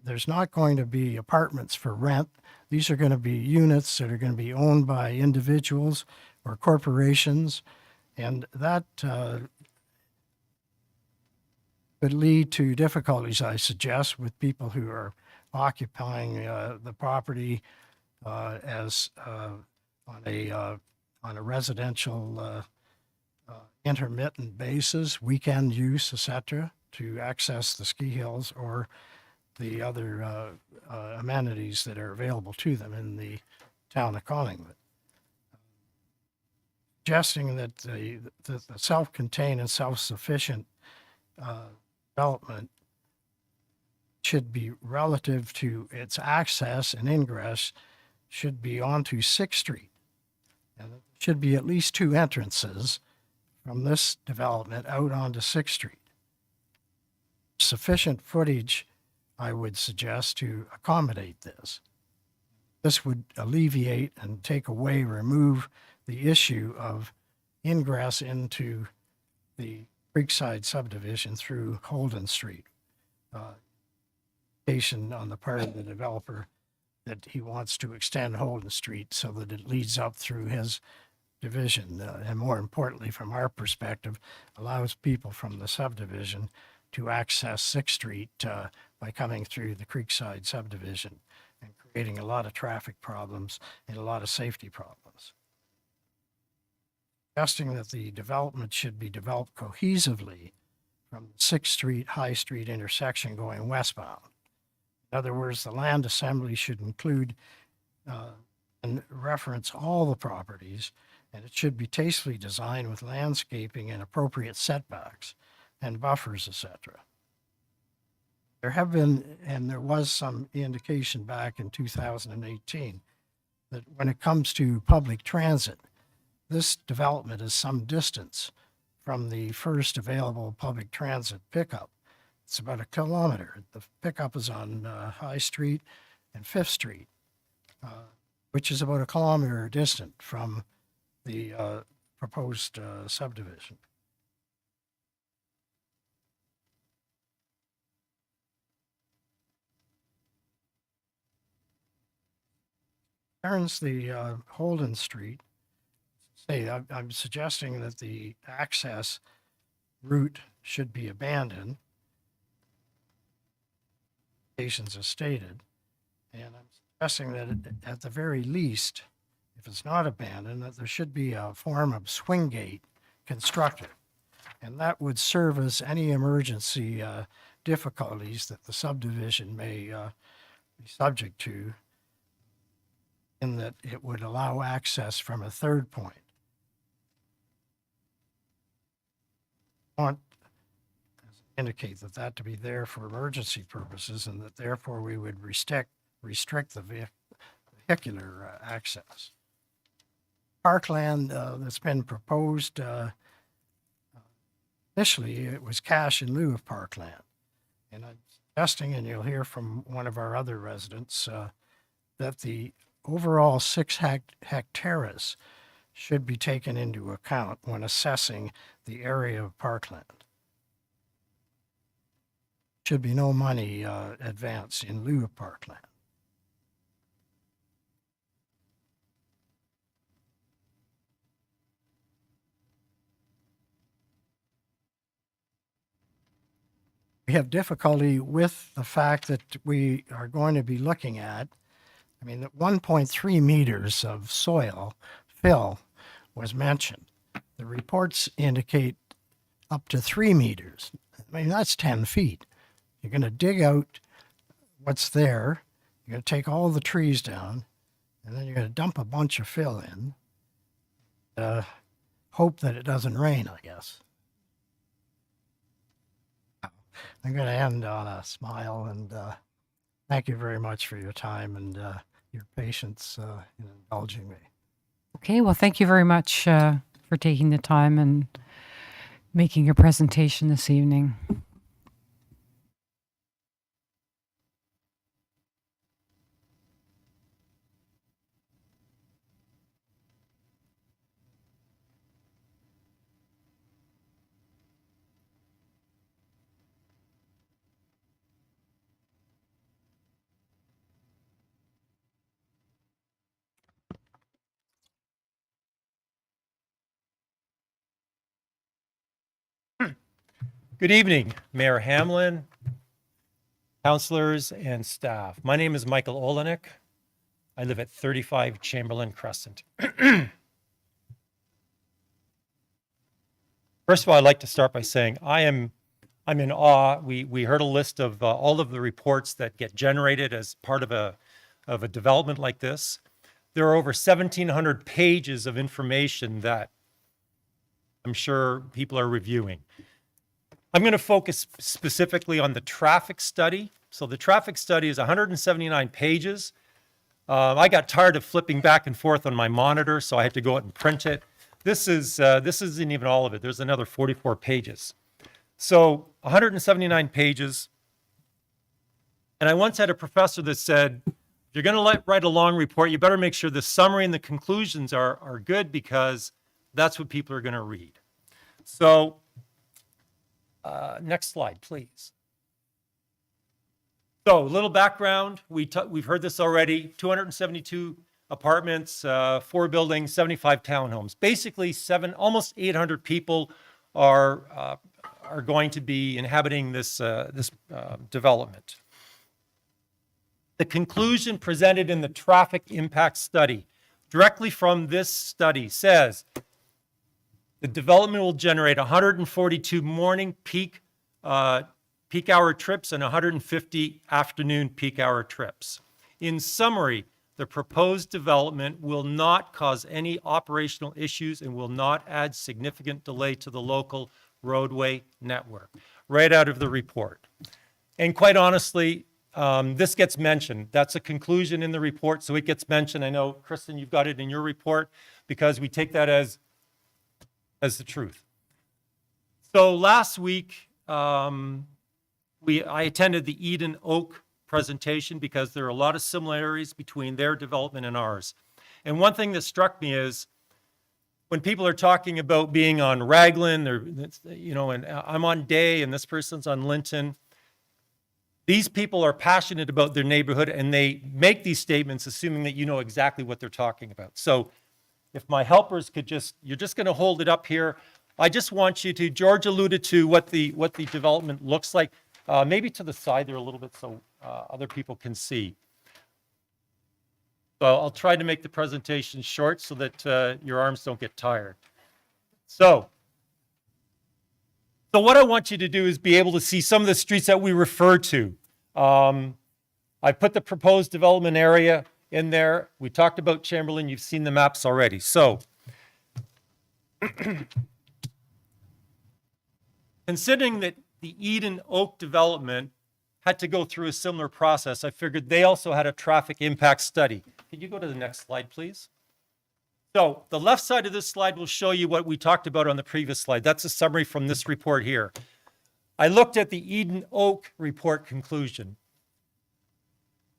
There's not going to be apartments for rent. These are going to be units that are going to be owned by individuals or corporations, and that could lead to difficulties, I suggest, with people who are occupying the property as on a residential intermittent basis, weekend use, etc., to access the ski hills or the other amenities that are available to them in the town of Collingwood. Suggesting that the self-contained and self-sufficient development should be relative to its access and ingress should be onto 6th Street. And there should be at least 2 entrances from this development out onto 6th Street. Sufficient footage, I would suggest, to accommodate this. This would alleviate and take away, remove the issue of ingress into the Creekside subdivision through Holden Street. On the part of the developer that he wants to extend Holden Street so that it leads up through his division, and more importantly, from our perspective, allows people from the subdivision to access 6th Street by coming through the Creekside subdivision and creating a lot of traffic problems and a lot of safety problems. Suggesting that the development should be developed cohesively from the 6th Street, High Street intersection going westbound. In other words, the land assembly should include and reference all the properties, and it should be tastefully designed with landscaping and appropriate setbacks and buffers, etc. There have been, and there was some indication back in 2018 that when it comes to public transit, this development is some distance from the first available public transit pickup. It's about 1 kilometer. The pickup is on High Street and 5th Street, which is about 1 kilometer distant from the proposed subdivision. Turns the Holden Street. I'm suggesting that the access route should be abandoned, stations as stated, and I'm suggesting that at the very least, if it's not abandoned, that there should be a form of swing gate constructed. and that would service any emergency difficulties that the subdivision may be subject to, in that it would allow access from a third point. Want indicate that to be there for emergency purposes, and that therefore we would restrict the vehicular access. Parkland that's been proposed, initially it was cash in lieu of parkland. And I'm suggesting, and you'll hear from one of our other residents, that the overall 6 hectares should be taken into account when assessing the area of parkland. Should be no money advanced in lieu of parkland. We have difficulty with the fact that we are going to be looking at, I mean, that 1.3 meters of soil fill was mentioned. The reports indicate up to 3 meters. I mean, that's 10 feet. You're going to dig out what's there. You're going to take all the trees down, and then you're going to dump a bunch of fill in. Hope that it doesn't rain, I guess. I'm going to end on a smile, and thank you very much for your time and your patience in indulging me. Okay, well, thank you very much for taking the time and making your presentation this evening. Good evening, Mayor Hamlin, councillors, and staff. My name is Michael Olenek. I live at 35 Chamberlain Crescent. First of all, I'd like to start by saying I'm in awe. We heard a list of all of the reports that get generated as part of a development like this. There are over 1,700 pages of information that I'm sure people are reviewing. I'm going to focus specifically on the traffic study. So the traffic study is 179 pages. I got tired of flipping back and forth on my monitor, so I had to go out and print it. This isn't even all of it. There's another 44 pages. So 179 pages. And I once had a professor that said, if you're going to write a long report, you better make sure the summary and the conclusions are good, because that's what people are going to read. So next slide, please. So a little background. We've heard this already. 272 apartments, 4 buildings, 75 townhomes. Basically, almost 800 people are going to be inhabiting this development. The conclusion presented in the traffic impact study, directly from this study, says the development will generate 142 morning peak hour trips and 150 afternoon peak hour trips. In summary, the proposed development will not cause any operational issues and will not add significant delay to the local roadway network. Right out of the report. And quite honestly, this gets mentioned. That's a conclusion in the report, so it gets mentioned. I know, Kristen, you've got it in your report, because we take that as the truth. So last week, I attended the Eden Oak presentation, because there are a lot of similarities between their development and ours. And one thing that struck me is when people are talking about being on Raglan, and I'm on Day and this person's on Linton, these people are passionate about their neighborhood, and they make these statements assuming that you know exactly what they're talking about. So if my helpers could you're just going to hold it up here. I just want you to, George alluded to what the development looks like. Maybe to the side there a little bit so other people can see. So I'll try to make the presentation short so that your arms don't get tired. So So what I want you to do is be able to see some of the streets that we refer to. I put the proposed development area in there. We talked about Chamberlain. You've seen the maps already. So considering that the Eden Oak development had to go through a similar process, I figured they also had a traffic impact study. Could you go to the next slide, please? So the left side of this slide will show you what we talked about on the previous slide. That's a summary from this report here. I looked at the Eden Oak report conclusion.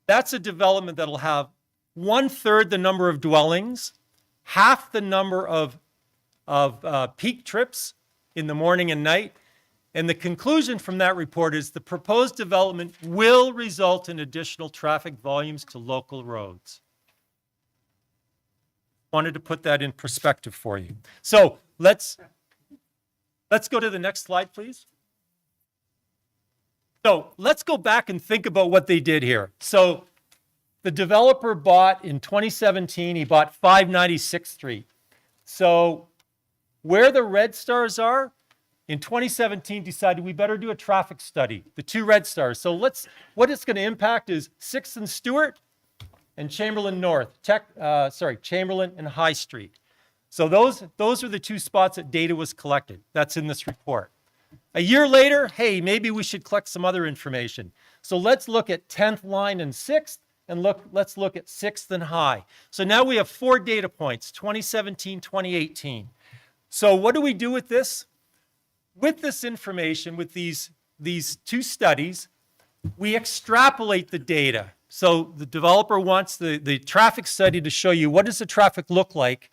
That's a development that'll have 1/3 the number of dwellings, half the number of peak trips in the morning and night. And the conclusion from that report is the proposed development will result in additional traffic volumes to local roads. Wanted to put that in perspective for you. So let's go to the next slide, please. So let's go back and think about what they did here. So the developer bought in 2017, he bought 596th Street. So where the red stars are, in 2017 decided we better do a traffic study, the 2 red stars. So what it's going to impact is 6th and Stewart and Chamberlain North, Chamberlain and High Street. So those are the 2 spots that data was collected. That's in this report. A year later, hey, maybe we should collect some other information. So let's look at 10th line and 6th, and let's look at 6th and High. So now we have 4 data points, 2017, 2018. So what do we do with this? With this information, with these 2 studies, we extrapolate the data. So the developer wants the traffic study to show you what does the traffic look like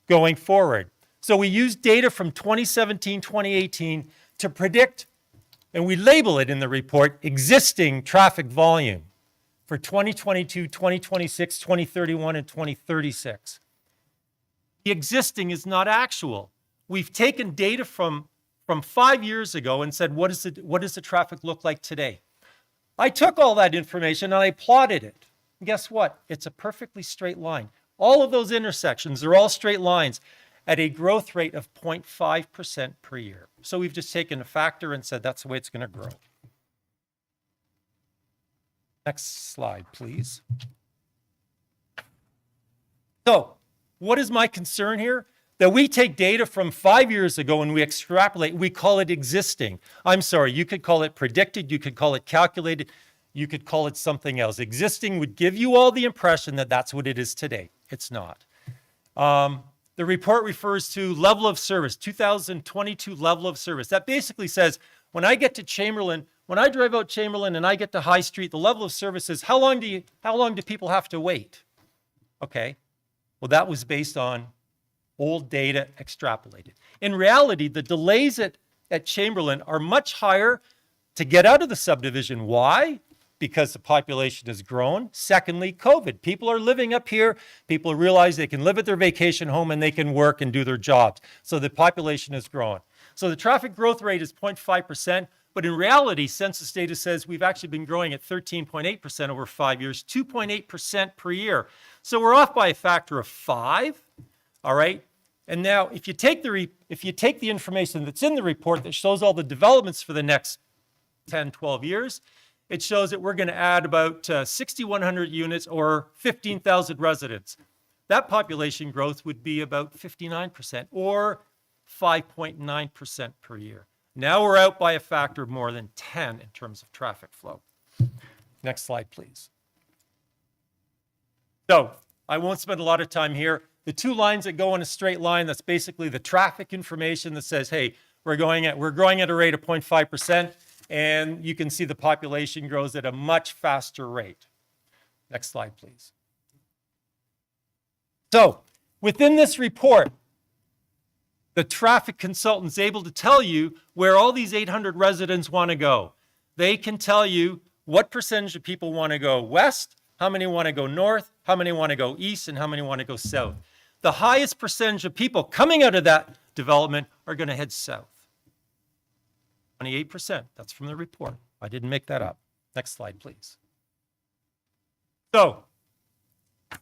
going forward. So we use data from 2017, 2018 to predict, and we label it in the report, existing traffic volume for 2022, 2026, 2031, and 2036. The existing is not actual. We've taken data from 5 years ago and said, what does the traffic look like today? I took all that information and I plotted it. And guess what? It's a perfectly straight line. All of those intersections are all straight lines at a growth rate of 0.5% per year. So we've just taken a factor and said that's the way it's going to grow. Next slide, please. So what is my concern here? That we take data from 5 years ago and we extrapolate, we call it existing. I'm sorry, you could call it predicted, you could call it calculated, you could call it something else. Existing would give you all the impression that that's what it is today. It's not. The report refers to level of service, 2022 level of service. That basically says, when I get to Chamberlain, when I drive out Chamberlain and I get to High Street, the level of service is how long do people have to wait? Okay, well that was based on old data extrapolated. In reality, the delays at Chamberlain are much higher to get out of the subdivision. Why? Because the population has grown. Secondly, COVID. People are living up here. People realize they can live at their vacation home and they can work and do their jobs. So the population has grown. So the traffic growth rate is 0.5%, but in reality, census data says we've actually been growing at 13.8% over 5 years, 2.8% per year. So we're off by a factor of 5. All right. And now if you take the information that's in the report that shows all the developments for the next 10, 12 years, it shows that we're going to add about 6,100 units or 15,000 residents. That population growth would be about 59% or 5.9% per year. Now we're out by a factor of more than 10 in terms of traffic flow. Next slide, please. So I won't spend a lot of time here. The 2 lines that go in a straight line, that's basically the traffic information that says, hey, we're growing at a rate of 0.5%, and you can see the population grows at a much faster rate. Next slide, please. So within this report, the traffic consultant's able to tell you where all these 800 residents want to go. They can tell you what percentage of people want to go west, how many want to go north, how many want to go east, and how many want to go south. The highest percentage of people coming out of that development are going to head south. 28%. That's from the report. I didn't make that up. Next slide, please. So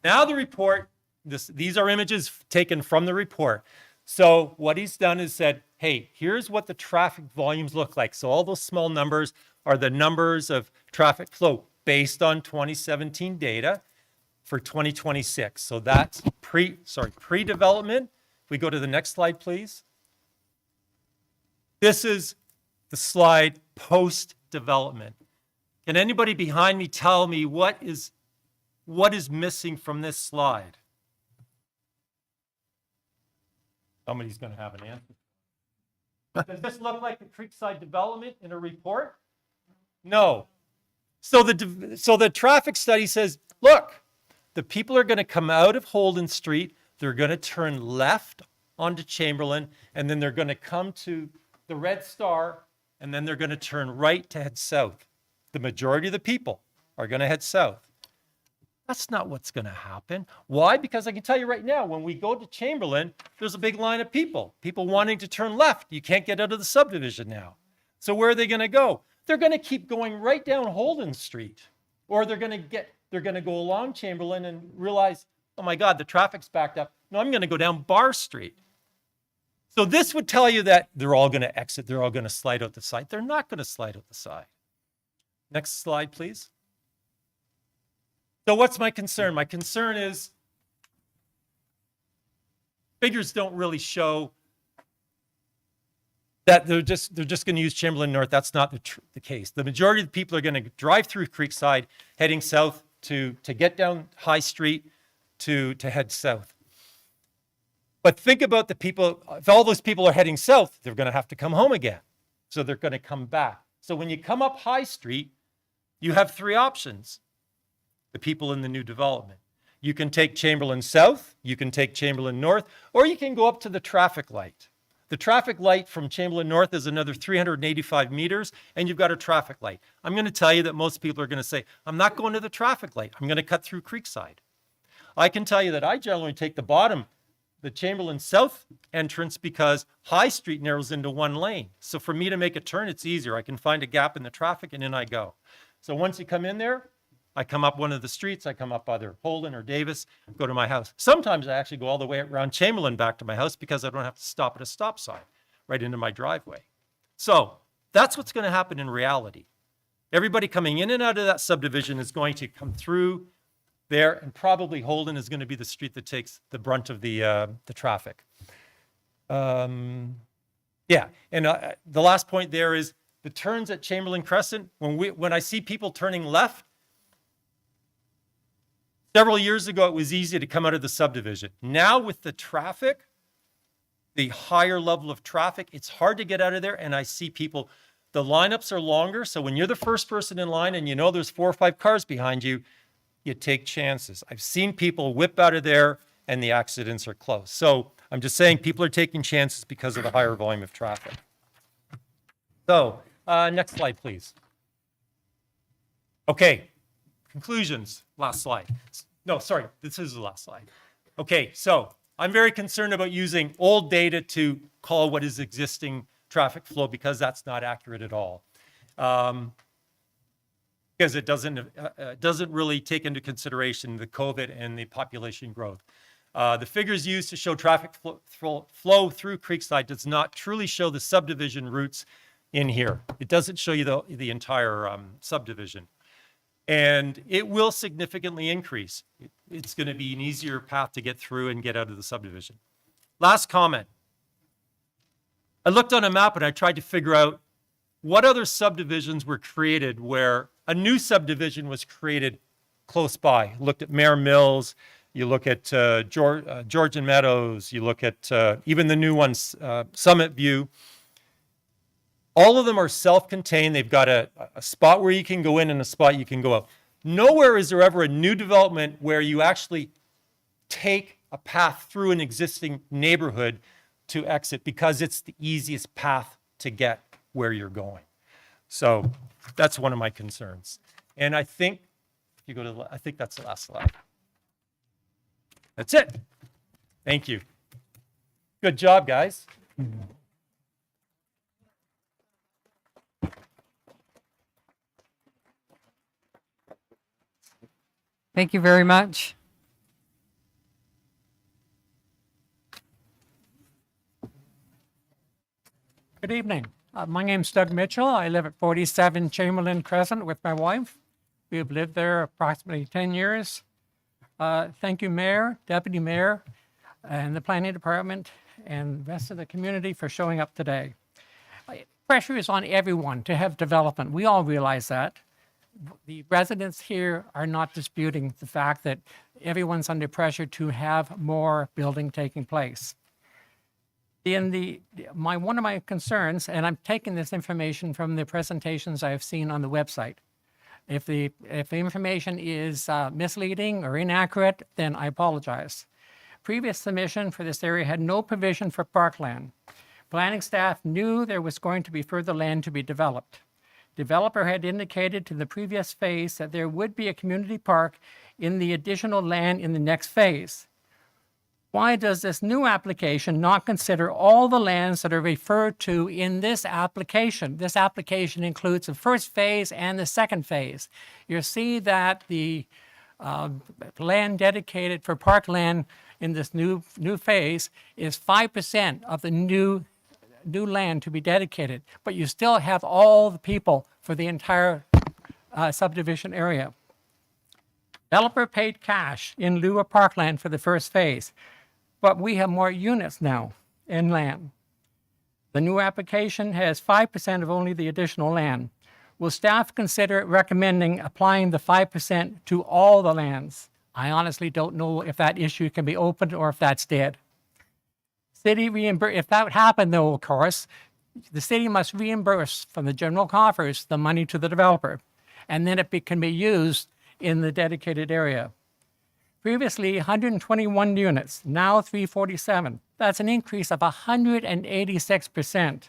now the report, these are images taken from the report. So what he's done is said, hey, here's what the traffic volumes look like. So all those small numbers are the numbers of traffic flow based on 2017 data for 2026. So that's pre-development. We go to the next slide, please. This is the slide post-development. Can anybody behind me tell me what is missing from this slide? Somebody's going to have an answer. Does this look like the Creekside development in a report? No. So the traffic study says, look, the people are going to come out of Holden Street, they're going to turn left onto Chamberlain, and then they're going to come to the Red Star, and then they're going to turn right to head south. The majority of the people are going to head south. That's not what's going to happen. Why? Because I can tell you right now, when we go to Chamberlain, there's a big line of people wanting to turn left. You can't get out of the subdivision now. So where are they going to go? They're going to keep going right down Holden Street, or they're going to go along Chamberlain and realize, oh my God, the traffic's backed up. No, I'm going to go down Bar Street. So this would tell you that they're all going to exit. They're all going to slide out the side. They're not going to slide out the side. Next slide, please. So what's my concern? My concern is figures don't really show that they're just going to use Chamberlain North. That's not the case. The majority of the people are going to drive through Creekside, heading south to get down High Street to head south. But think about the people. If all those people are heading south, they're going to have to come home again. So they're going to come back. So when you come up High Street, you have three options. The people in the new development. You can take Chamberlain South, you can take Chamberlain North, or you can go up to the traffic light. The traffic light from Chamberlain North is another 385 meters, and you've got a traffic light. I'm going to tell you that most people are going to say, I'm not going to the traffic light. I'm going to cut through Creekside. I can tell you that I generally take the Chamberlain South entrance, because High Street narrows into one lane. So for me to make a turn, it's easier. I can find a gap in the traffic and in I go. So once you come in there, I come up one of the streets, I come up either Holden or Davis, go to my house. Sometimes I actually go all the way around Chamberlain back to my house because I don't have to stop at a stop sign right into my driveway. So that's what's going to happen in reality. Everybody coming in and out of that subdivision is going to come through there, and probably Holden is going to be the street that takes the brunt of the traffic. Yeah, and the last point there is the turns at Chamberlain Crescent. When I see people turning left, several years ago, it was easy to come out of the subdivision. Now with the traffic, the higher level of traffic, it's hard to get out of there. And I see people, the lineups are longer. So when you're the first person in line and you know there's 4 or 5 cars behind you, you take chances. I've seen people whip out of there and the accidents are close. So I'm just saying people are taking chances because of the higher volume of traffic. So next slide, please. Okay. Conclusions, last slide. No, sorry, this is the last slide. Okay, so I'm very concerned about using old data to call what is existing traffic flow, because that's not accurate at all. Because it doesn't really take into consideration the COVID and the population growth. The figures used to show traffic flow through Creekside does not truly show the subdivision routes in here. It doesn't show you the entire subdivision. And it will significantly increase. It's going to be an easier path to get through and get out of the subdivision. Last comment. I looked on a map and I tried to figure out what other subdivisions were created where a new subdivision was created close by. Looked at Mare Mills, you look at Georgian Meadows, you look at even the new ones, Summit View. All of them are self-contained. They've got a spot where you can go in and a spot you can go out. Nowhere is there ever a new development where you actually take a path through an existing neighborhood to exit, because it's the easiest path to get where you're going. So that's one of my concerns. And I think, if you go to, I think that's the last slide. That's it. Thank you. Good job, guys. Thank you very much. Good evening. My name's Doug Mitchell. I live at 47 Chamberlain Crescent with my wife. We have lived there approximately 10 years. Thank you, Mayor, Deputy Mayor, and the Planning Department, and the rest of the community for showing up today. Pressure is on everyone to have development. We all realize that. The residents here are not disputing the fact that everyone's under pressure to have more building taking place. One of my concerns, and I'm taking this information from the presentations I have seen on the website. If the information is misleading or inaccurate, then I apologize. Previous submission for this area had no provision for parkland. Planning staff knew there was going to be further land to be developed. Developer had indicated to the previous phase that there would be a community park in the additional land in the next phase. Why does this new application not consider all the lands that are referred to in this application? This application includes the first phase and the second phase. You'll see that the land dedicated for parkland in this new phase is 5% of the new land to be dedicated, but you still have all the people for the entire subdivision area. Developer paid cash in lieu of parkland for the first phase, but we have more units now in land. The new application has 5% of only the additional land. Will staff consider recommending applying the 5% to all the lands? I honestly don't know if that issue can be opened or if that's dead. If that happened though, of course, the city must reimburse from the general coffers the money to the developer, and then it can be used in the dedicated area. Previously 121 units, now 347. That's an increase of 186%.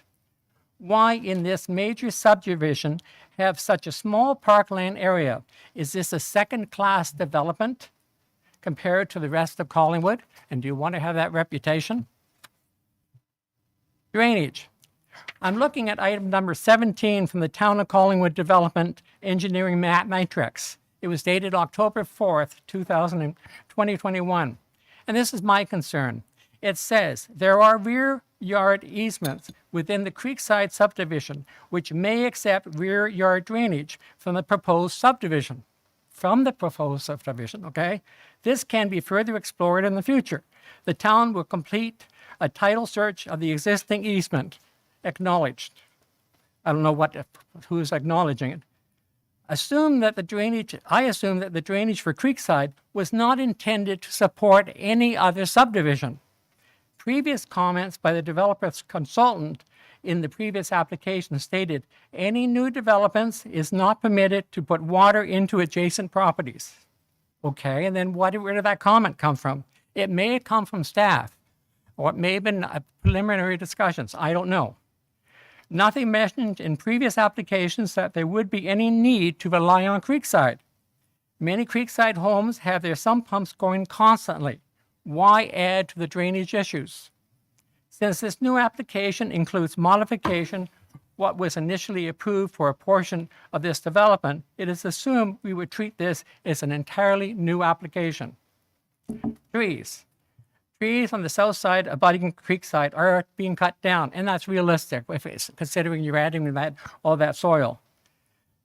Why in this major subdivision have such a small parkland area? Is this a second-class development compared to the rest of Collingwood? And do you want to have that reputation? Drainage. I'm looking at item number 17 from the Town of Collingwood Development Engineering Matrix. It was dated October 4th, 2021. And this is my concern. It says, there are rear yard easements within the Creekside subdivision which may accept rear yard drainage from the proposed subdivision. Okay? This can be further explored in the future. The town will complete a title search of the existing easement. Acknowledged. I don't know who's acknowledging it. I assume that the drainage for Creekside was not intended to support any other subdivision. Previous comments by the developer's consultant in the previous application stated any new developments is not permitted to put water into adjacent properties. Okay, and then where did that comment come from? It may have come from staff, or it may have been preliminary discussions. I don't know. Nothing mentioned in previous applications that there would be any need to rely on Creekside. Many Creekside homes have their sump pumps going constantly. Why add to the drainage issues? Since this new application includes modification, what was initially approved for a portion of this development, it is assumed we would treat this as an entirely new application. Trees. Trees on the south side abutting Creekside are being cut down, and that's realistic if it's considering you're adding all that soil.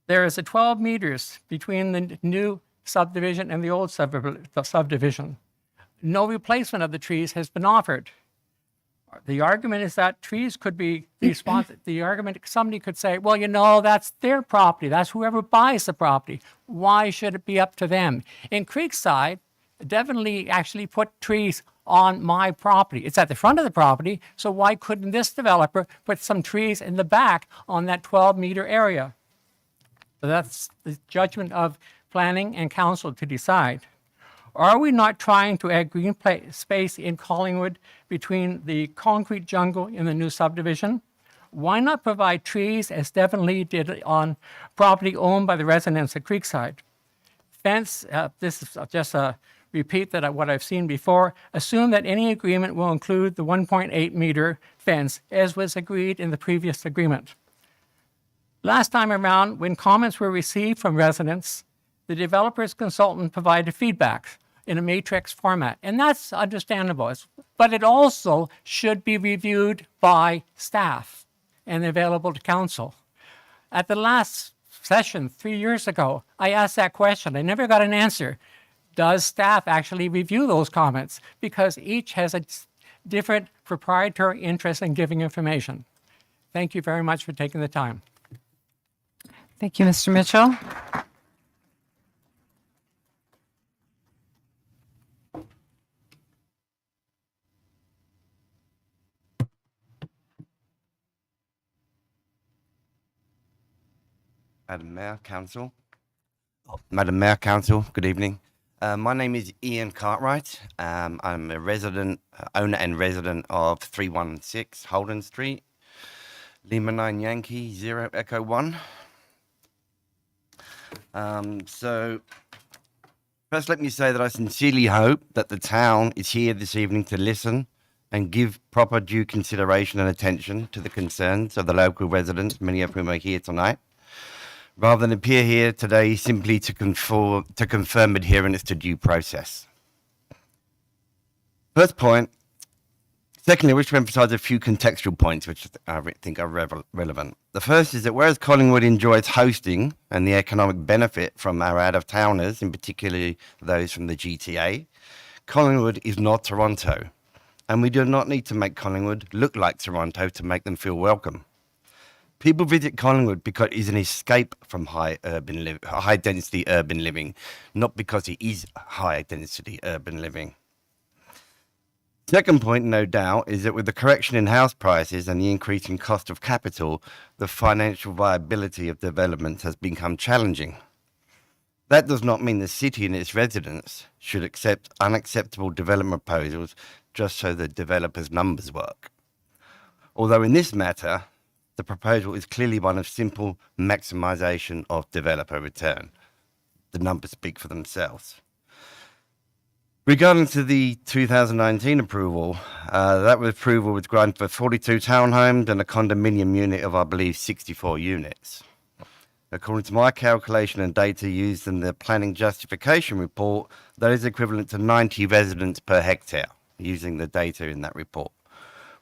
There is 12 meters between the new subdivision and the old subdivision. No replacement of the trees has been offered. The argument is that trees could be responsive. The argument, somebody could say, well, you know, that's their property. That's whoever buys the property. Why should it be up to them? In Creekside, definitely actually put trees on my property. It's at the front of the property, so why couldn't this developer put some trees in the back on that 12-meter area? So that's the judgment of planning and council to decide. Are we not trying to add green space in Collingwood between the concrete jungle in the new subdivision? Why not provide trees as Devon Lee did on property owned by the residents at Creekside? Fence, this is just a repeat what I've seen before. Assume that any agreement will include the 1.8-meter fence as was agreed in the previous agreement. Last time around, when comments were received from residents, the developer's consultant provided feedback in a matrix format, and that's understandable, but it also should be reviewed by staff. and available to council. At the last session 3 years ago, I asked that question. I never got an answer. Does staff actually review those comments? Because each has a different proprietary interest in giving information. Thank you very much for taking the time. Thank you, Mr. Mitchell. Madam Mayor, Council. Madam Mayor, Council, good evening. My name is Ian Cartwright. I'm a resident, owner and resident of 316 Holden Street, Lima 9 Yankee 0 Echo 1. So first let me say that I sincerely hope that the town is here this evening to listen and give proper due consideration and attention to the concerns of the local residents, many of whom are here tonight, rather than appear here today simply to confirm adherence to due process. First point. Secondly, I wish to emphasise a few contextual points which I think are relevant. The first is that whereas Collingwood enjoys hosting and the economic benefit from our out-of-towners, in particular those from the GTA, Collingwood is not Toronto, and we do not need to make Collingwood look like Toronto to make them feel welcome. People visit Collingwood because it is an escape from high-density urban living, not because it is high-density urban living. Second point, no doubt, is that with the correction in house prices and the increasing cost of capital, the financial viability of developments has become challenging. That does not mean the city and its residents should accept unacceptable development proposals just so the developers' numbers work. Although in this matter, the proposal is clearly one of simple maximisation of developer return. The numbers speak for themselves. Regarding to the 2019 approval, that approval was granted for 42 townhomes and a condominium unit of, I believe, 64 units. According to my calculation and data used in the planning justification report, that is equivalent to 90 residents per hectare, using the data in that report.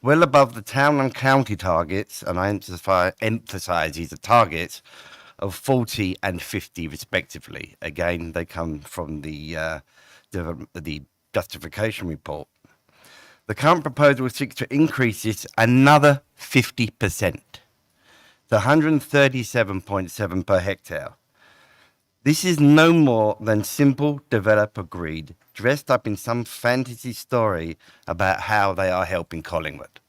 Well above the town and county targets, and I emphasise these are targets, of 40 and 50 respectively. Again, they come from the justification report. The current proposal seeks to increase this another 50% to 137.7 per hectare. This is no more than simple developer greed, dressed up in some fantasy story about how they are helping Collingwood.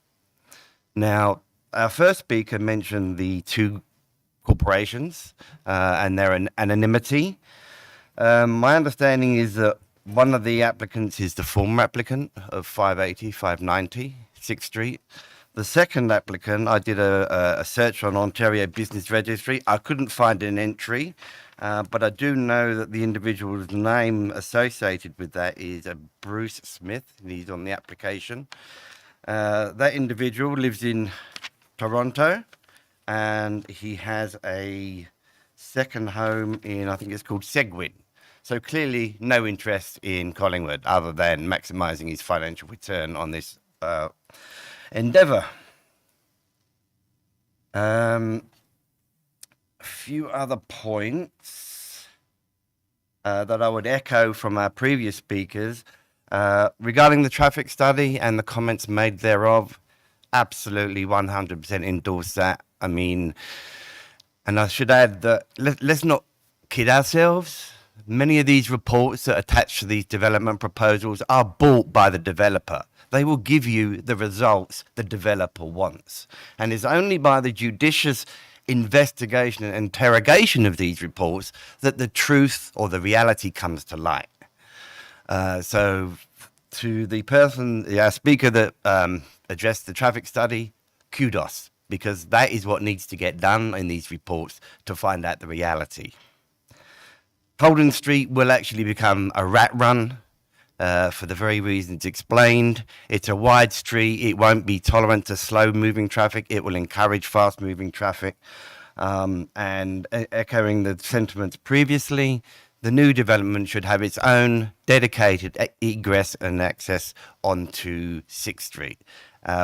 Now, our first speaker mentioned the two corporations and their anonymity. My understanding is that one of the applicants is the former applicant of 580, 590, 6th Street. The second applicant, I did a search on Ontario Business Registry. I couldn't find an entry, but I do know that the individual's name associated with that is Bruce Smith, and he's on the application. That individual lives in Toronto, and he has a second home in, I think it's called Seguin. So clearly no interest in Collingwood other than maximising his financial return on this endeavour. A few other points that I would echo from our previous speakers. Regarding the traffic study and the comments made thereof, absolutely 100% endorse that. I mean, and I should add that let's not kid ourselves. Many of these reports that attach to these development proposals are bought by the developer. They will give you the results the developer wants. And it's only by the judicious investigation and interrogation of these reports that the truth or the reality comes to light. So to the person, our speaker that addressed the traffic study, kudos, because that is what needs to get done in these reports to find out the reality. Holden Street will actually become a rat run for the very reasons explained. It's a wide street. It won't be tolerant to slow moving traffic. It will encourage fast moving traffic. And echoing the sentiments previously, the new development should have its own dedicated egress and access onto 6th Street.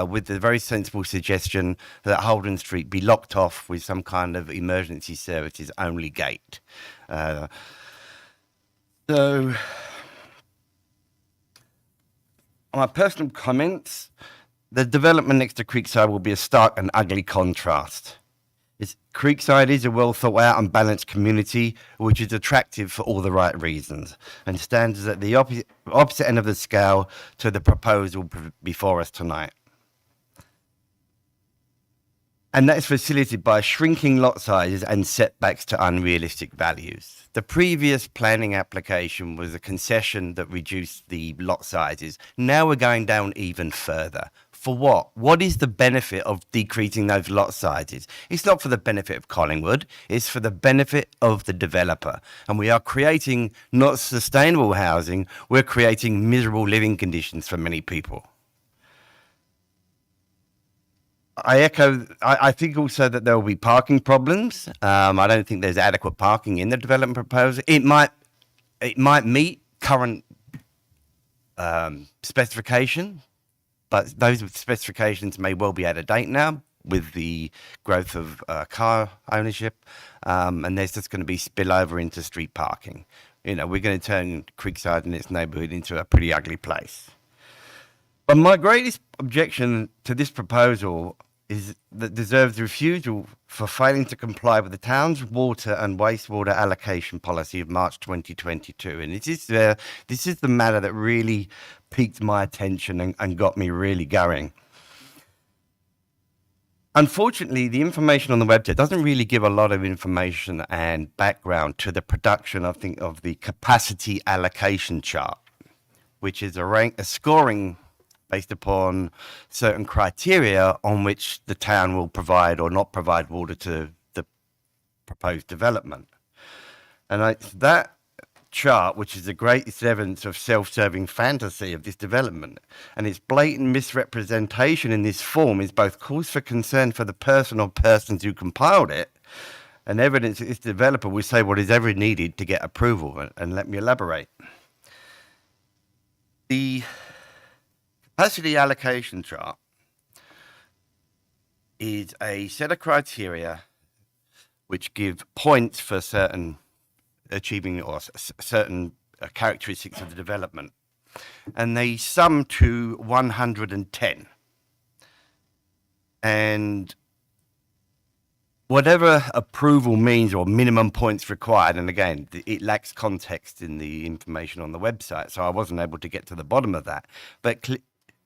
with the very sensible suggestion that Holden Street be locked off with some kind of emergency services only gate. So, my personal comments, the development next to Creekside will be a stark and ugly contrast. Creekside is a well thought out and balanced community which is attractive for all the right reasons and stands at the opposite end of the scale to the proposal before us tonight. And that is facilitated by shrinking lot sizes and setbacks to unrealistic values. The previous planning application was a concession that reduced the lot sizes. Now we're going down even further. For what? What is the benefit of decreasing those lot sizes? It's not for the benefit of Collingwood, it's for the benefit of the developer. And we are creating not sustainable housing, we're creating miserable living conditions for many people. I think also that there will be parking problems. I don't think there's adequate parking in the development proposal. It might meet current specification, but those specifications may well be out of date now with the growth of car ownership, and there's just going to be spillover into street parking. You know, we're going to turn Creekside and its neighbourhood into a pretty ugly place. But my greatest objection to this proposal is that deserves refusal for failing to comply with the town's water and wastewater allocation policy of March 2022. And this is the matter that really piqued my attention and got me really going. Unfortunately, the information on the website doesn't really give a lot of information and background to the production, I think, of the capacity allocation chart, which is a scoring based upon certain criteria on which the town will provide or not provide water to the proposed development. And that chart, which is the greatest evidence of self-serving fantasy of this development, and its blatant misrepresentation in this form is both cause for concern for the person or persons who compiled it, and evidence that this developer will say what is ever needed to get approval. And let me elaborate. The capacity allocation chart is a set of criteria which give points for certain achieving or certain characteristics of the development, and they sum to 110. And whatever approval means or minimum points required, and again, it lacks context in the information on the website, so I wasn't able to get to the bottom of that, but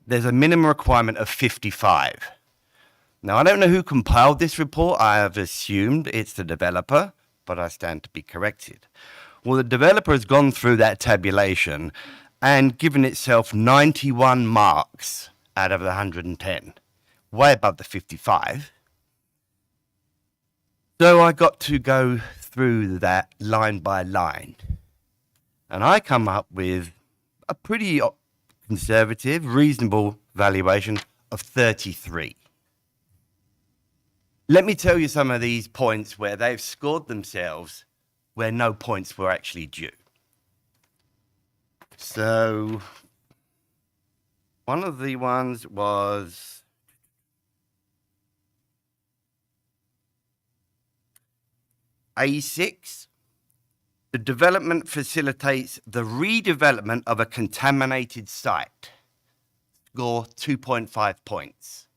there's a minimum requirement of 55. Now, I don't know who compiled this report. I have assumed it's the developer, but I stand to be corrected. Well, the developer has gone through that tabulation and given itself 91 marks out of the 110, way above the 55. So I got to go through that line by line, and I come up with a pretty conservative, reasonable valuation of 33. Let me tell you some of these points where they've scored themselves where no points were actually due. So one of the ones was A6. The development facilitates the redevelopment of a contaminated site. Score 2.5 points.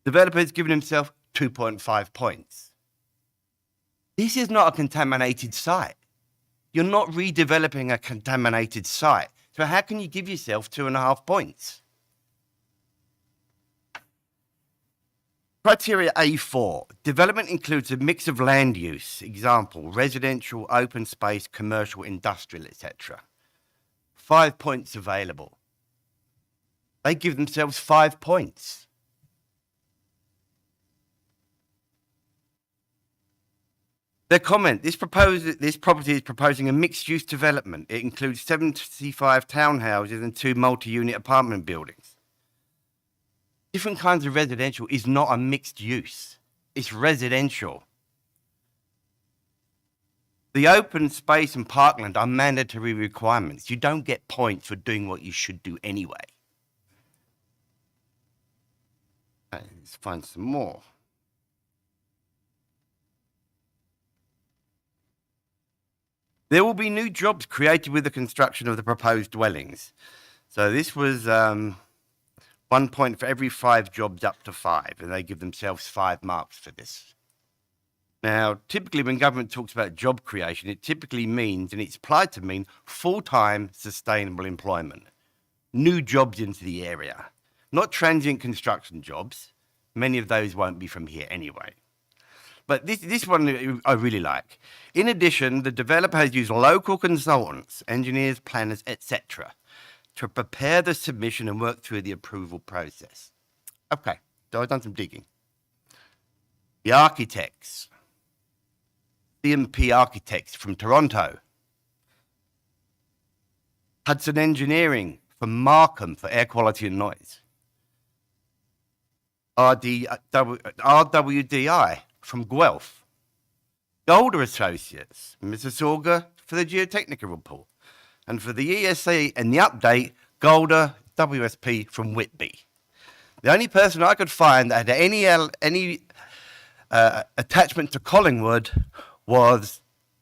Developer has given himself 2.5 points. This is not a contaminated site. You're not redeveloping a contaminated site. So how can you give yourself 2.5 points? Criteria A4. Development includes a mix of land use, example, residential, open space, commercial, industrial, etc. 5 points available. They give themselves 5 points. Their comment, this property is proposing a mixed-use development. It includes 75 townhouses and 2 multi-unit apartment buildings. Different kinds of residential is not a mixed use. It's residential. The open space and parkland are mandatory requirements. You don't get points for doing what you should do anyway. Okay, let's find some more. There will be new jobs created with the construction of the proposed dwellings. So this was 1 point for every 5 jobs up to 5, and they give themselves 5 marks for this. Now, typically when government talks about job creation, it typically means, and it's applied to mean, full-time sustainable employment. New jobs into the area, not transient construction jobs. Many of those won't be from here anyway. But this one I really like. In addition, the developer has used local consultants, engineers, planners, etc., to prepare the submission and work through the approval process. Okay, so I've done some digging. The architects, CMP Architects from Toronto, Hudson Engineering from Markham for air quality and noise, RWDI from Guelph, Golder Associates, Mississauga for the geotechnical report, and for the ESA and the update, Golder WSP from Whitby. The only person I could find that had any attachment to Collingwood was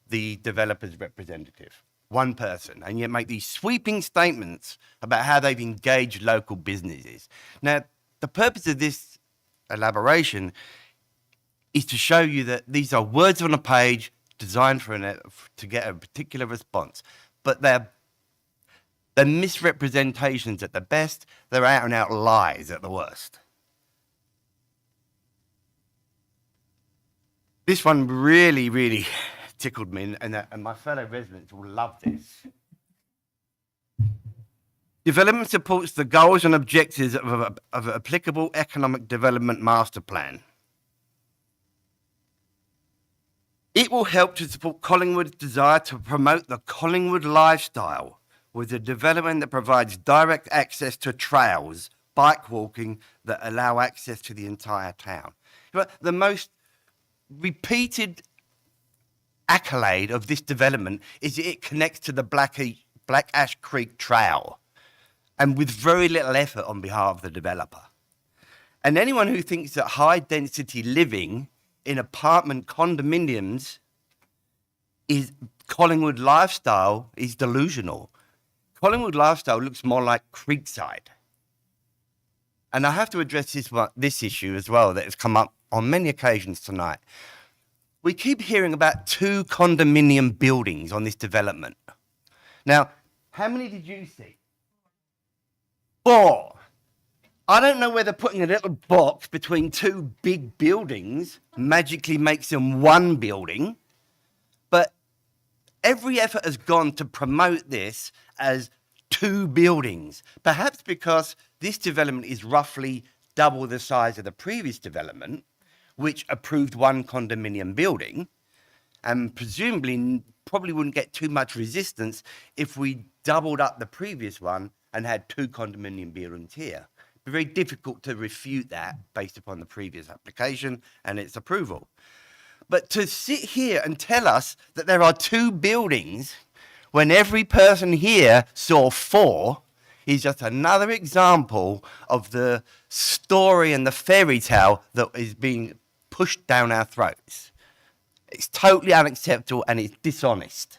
the developer's representative. One person, and yet make these sweeping statements about how they've engaged local businesses. Now, the purpose of this elaboration is to show you that these are words on a page designed to get a particular response, but they're misrepresentations at the best, they're out and out lies at the worst. This one really, really tickled me, and my fellow residents will love this. Development supports the goals and objectives of an applicable economic development master plan. It will help to support Collingwood's desire to promote the Collingwood lifestyle with a development that provides direct access to trails, bike walking that allow access to the entire town. But the most repeated accolade of this development is that it connects to the Black Ash Creek Trail, and with very little effort on behalf of the developer. And anyone who thinks that high density living in apartment condominiums is Collingwood lifestyle is delusional. Collingwood lifestyle looks more like Creekside. And I have to address this issue as well that has come up on many occasions tonight. We keep hearing about 2 condominium buildings on this development. Now, how many did you see? 4. I don't know whether putting a little box between 2 big buildings magically makes them 1 building, but every effort has gone to promote this as 2 buildings, perhaps because this development is roughly double the size of the previous development, which approved 1 condominium building, and presumably probably wouldn't get too much resistance if we doubled up the previous one and had 2 condominium buildings here. It'd be very difficult to refute that based upon the previous application and its approval. But to sit here and tell us that there are 2 buildings when every person here saw 4 is just another example of the story and the fairy tale that is being pushed down our throats. It's totally unacceptable and it's dishonest.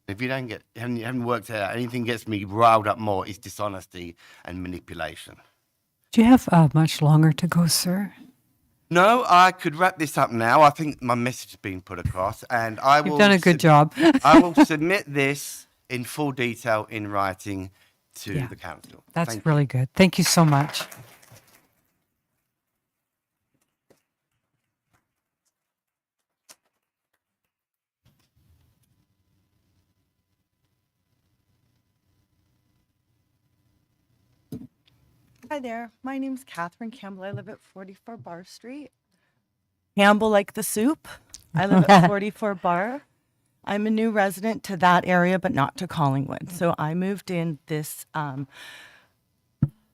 If you haven't worked it out, anything gets me riled up more is dishonesty and manipulation. Do you have much longer to go, sir? No, I could wrap this up now. I think my message has been put across, and I will. You've done a good job. I will submit this in full detail in writing to the council. That's really good. Thank you so much. Hi there, my name's Catherine Campbell. I live at 44 Bar Street. Campbell like the soup. I live at 44 Bar. I'm a new resident to that area, but not to Collingwood. So I moved in this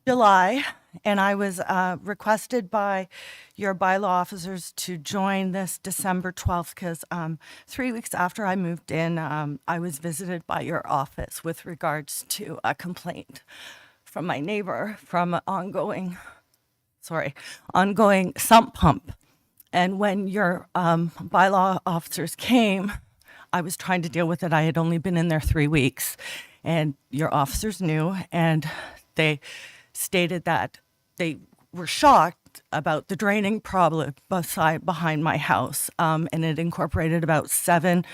July, and I was requested by your bylaw officers to join this December 12th because 3 weeks after I moved in, I was visited by your office with regards to a complaint from my neighbor from an ongoing sump pump. And when your bylaw officers came, I was trying to deal with it. I had only been in there 3 weeks, and your officers knew, and they stated that they were shocked about the draining problem behind my house, and it incorporated about 7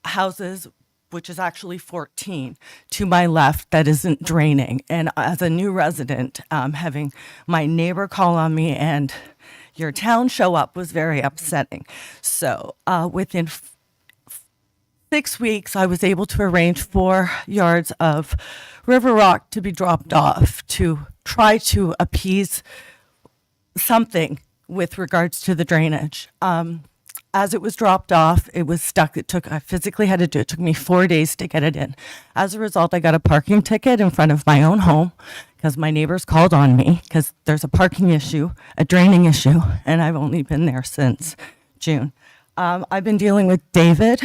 houses, which is actually 14 to my left, that isn't draining. And as a new resident, having my neighbor call on me and your town show up was very upsetting. So within 6 weeks, I was able to arrange 4 yards of river rock to be dropped off to try to appease something with regards to the drainage. As it was dropped off, it was stuck. I physically had to do it. It took me 4 days to get it in. As a result, I got a parking ticket in front of my own home because my neighbors called on me because there's a parking issue, a draining issue, and I've only been there since June. I've been dealing with David,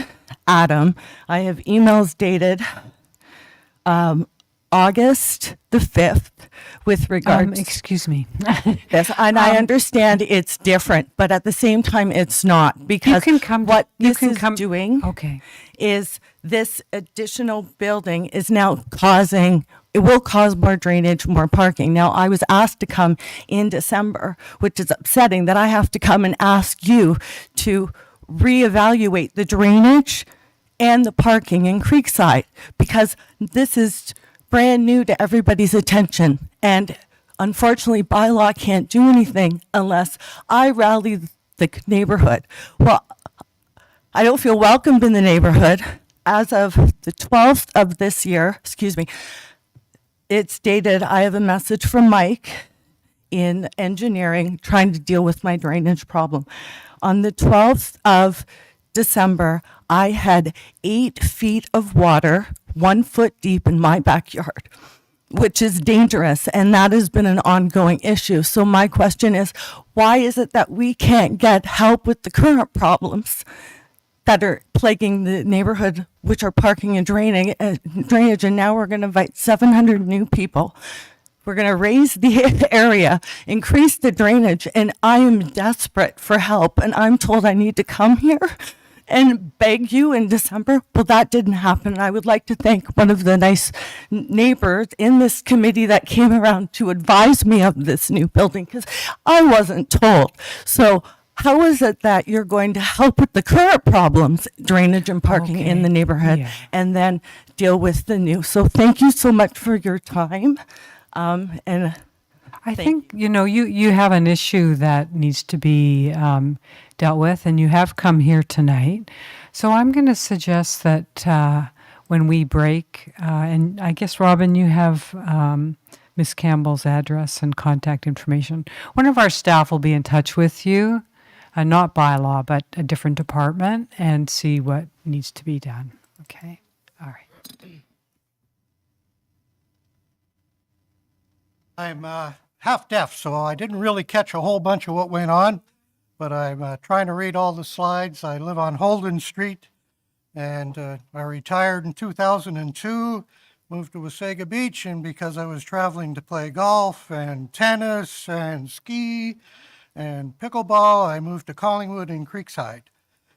Adam. I have emails dated August the 5th with regards. Excuse me. Yes, and I understand it's different, but at the same time, it's not, because what this is doing is this additional building is now it will cause more drainage, more parking. Now, I was asked to come in December, which is upsetting that I have to come and ask you to reevaluate the drainage and the parking in Creekside, because this is brand new to everybody's attention. And unfortunately, bylaw can't do anything unless I rally the neighborhood. Well, I don't feel welcomed in the neighborhood. As of the 12th of this year, it's stated, I have a message from Mike in engineering trying to deal with my drainage problem. On the 12th of December, I had 8 feet of water, 1 foot deep in my backyard, which is dangerous, and that has been an ongoing issue. So my question is, why is it that we can't get help with the current problems that are plaguing the neighborhood, which are parking and drainage, and now we're going to invite 700 new people. We're going to raise the area, increase the drainage, and I am desperate for help, and I'm told I need to come here and beg you in December. Well, that didn't happen. I would like to thank one of the nice neighbors in this committee that came around to advise me of this new building, because I wasn't told. So how is it that you're going to help with the current problems, drainage and parking in the neighborhood, and then deal with the new? So thank you so much for your time. And I think, you have an issue that needs to be dealt with, and you have come here tonight. So I'm going to suggest that when we break, and I guess, Robin, you have Ms. Campbell's address and contact information. One of our staff will be in touch with you, not bylaw, but a different department, and see what needs to be done. Okay? All right. I'm half deaf, so I didn't really catch a whole bunch of what went on, but I'm trying to read all the slides. I live on Holden Street, and I retired in 2002, moved to Wasaga Beach, and because I was traveling to play golf and tennis and ski and pickleball, I moved to Collingwood and Creekside.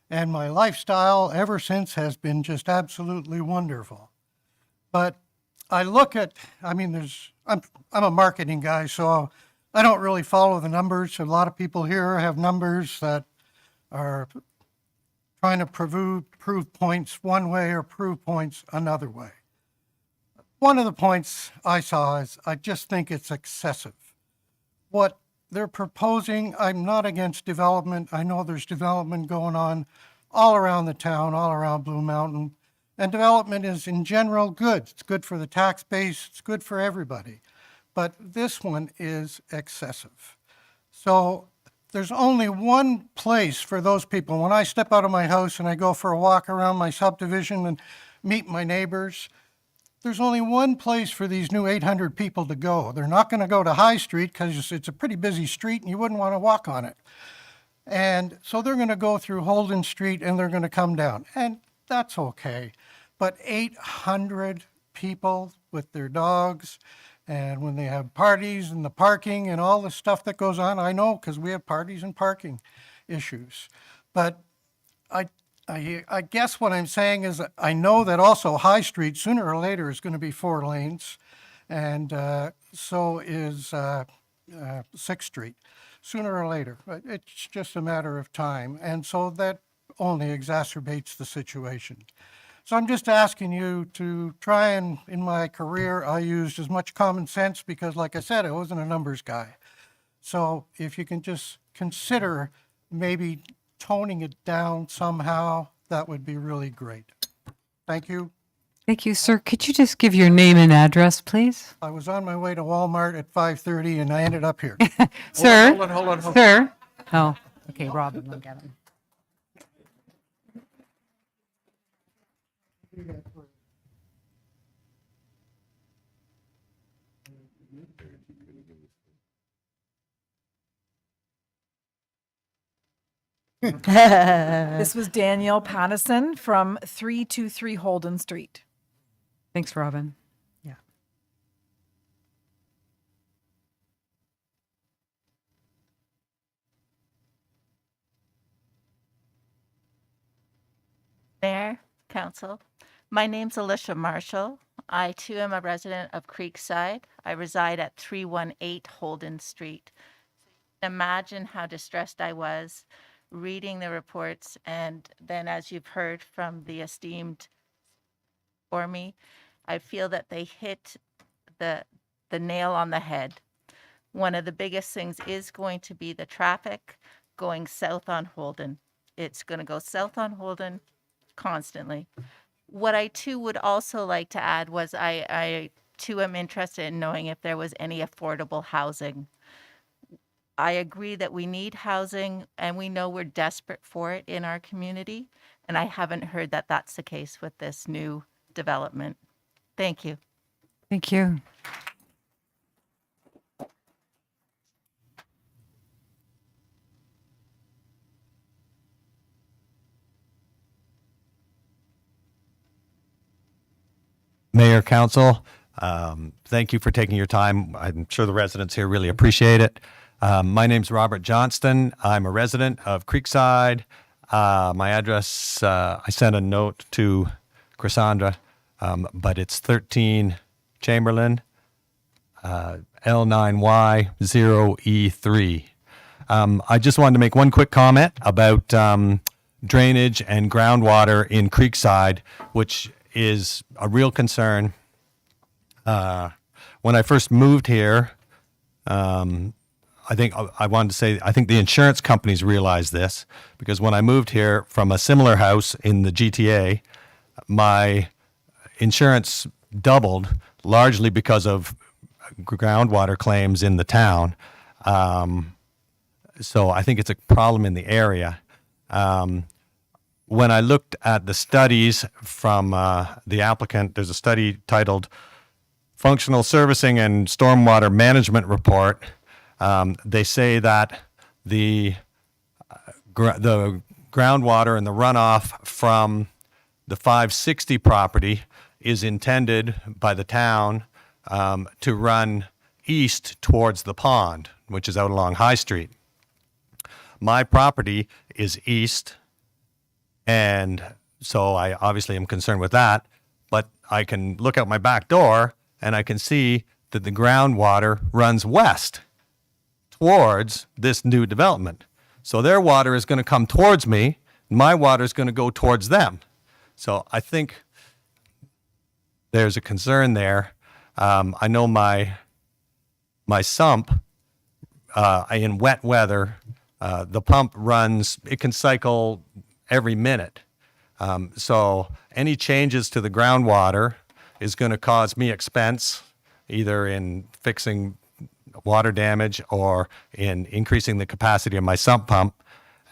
And my lifestyle ever since has been just absolutely wonderful. But I look at, I'm a marketing guy, so I don't really follow the numbers. A lot of people here have numbers that are trying to prove points one way or prove points another way. One of the points I saw is I just think it's excessive. What they're proposing, I'm not against development. I know there's development going on all around the town, all around Blue Mountain. And development is in general good. It's good for the tax base. It's good for everybody. But this one is excessive. So there's only one place for those people. When I step out of my house and I go for a walk around my subdivision and meet my neighbors, there's only one place for these new 800 people to go. They're not going to go to High Street because it's a pretty busy street and you wouldn't want to walk on it. And so they're going to go through Holden Street and they're going to come down. And that's okay. But 800 people with their dogs And when they have parties and the parking and all the stuff that goes on, I know because we have parties and parking issues. But I guess what I'm saying is that I know that also High Street sooner or later is going to be 4 lanes, and so is 6th Street sooner or later. But it's just a matter of time, and so that only exacerbates the situation. So I'm just asking you to try and, in my career, I used as much common sense because, like I said, I wasn't a numbers guy. So if you can just consider maybe toning it down somehow, that would be really great. Thank you. Thank you, sir. Could you just give your name and address, please? I was on my way to Walmart at 5:30 and I ended up here. Sir? Hold on. Sir? Oh, okay, Robin, look at him. This was Danielle Pattison from 323 Holden Street. Thanks, Robin. Yeah. Mayor, Council, my name's Alicia Marshall. I too am a resident of Creekside. I reside at 318 Holden Street. Imagine how distressed I was reading the reports, and then as you've heard from the esteemed for me, I feel that they hit the nail on the head. One of the biggest things is going to be the traffic going south on Holden. It's going to go south on Holden constantly. What I too would also like to add was I too am interested in knowing if there was any affordable housing. I agree that we need housing and we know we're desperate for it in our community. And I haven't heard that that's the case with this new development. Thank you. Thank you. Mayor, Council, thank you for taking your time. I'm sure the residents here really appreciate it. My name's Robert Johnston. I'm a resident of Creekside. My address, I sent a note to Cassandra, but it's 13 Chamberlain, L9Y0E3. I just wanted to make one quick comment about drainage and groundwater in Creekside, which is a real concern. When I first moved here, I think the insurance companies realized this, because when I moved here from a similar house in the GTA, my insurance doubled largely because of groundwater claims in the town. So I think it's a problem in the area. When I looked at the studies from the applicant, there's a study titled Functional Servicing and Stormwater Management Report. They say that the groundwater and the runoff from the 560 property is intended by the town to run east towards the pond, which is out along High Street. My property is east, and so I obviously am concerned with that, but I can look out my back door and I can see that the groundwater runs west towards this new development. So their water is going to come towards me, and my water is going to go towards them. So I think there's a concern there. I know my sump, in wet weather, the pump runs, it can cycle every minute. So any changes to the groundwater is going to cause me expense, either in fixing water damage or in increasing the capacity of my sump pump.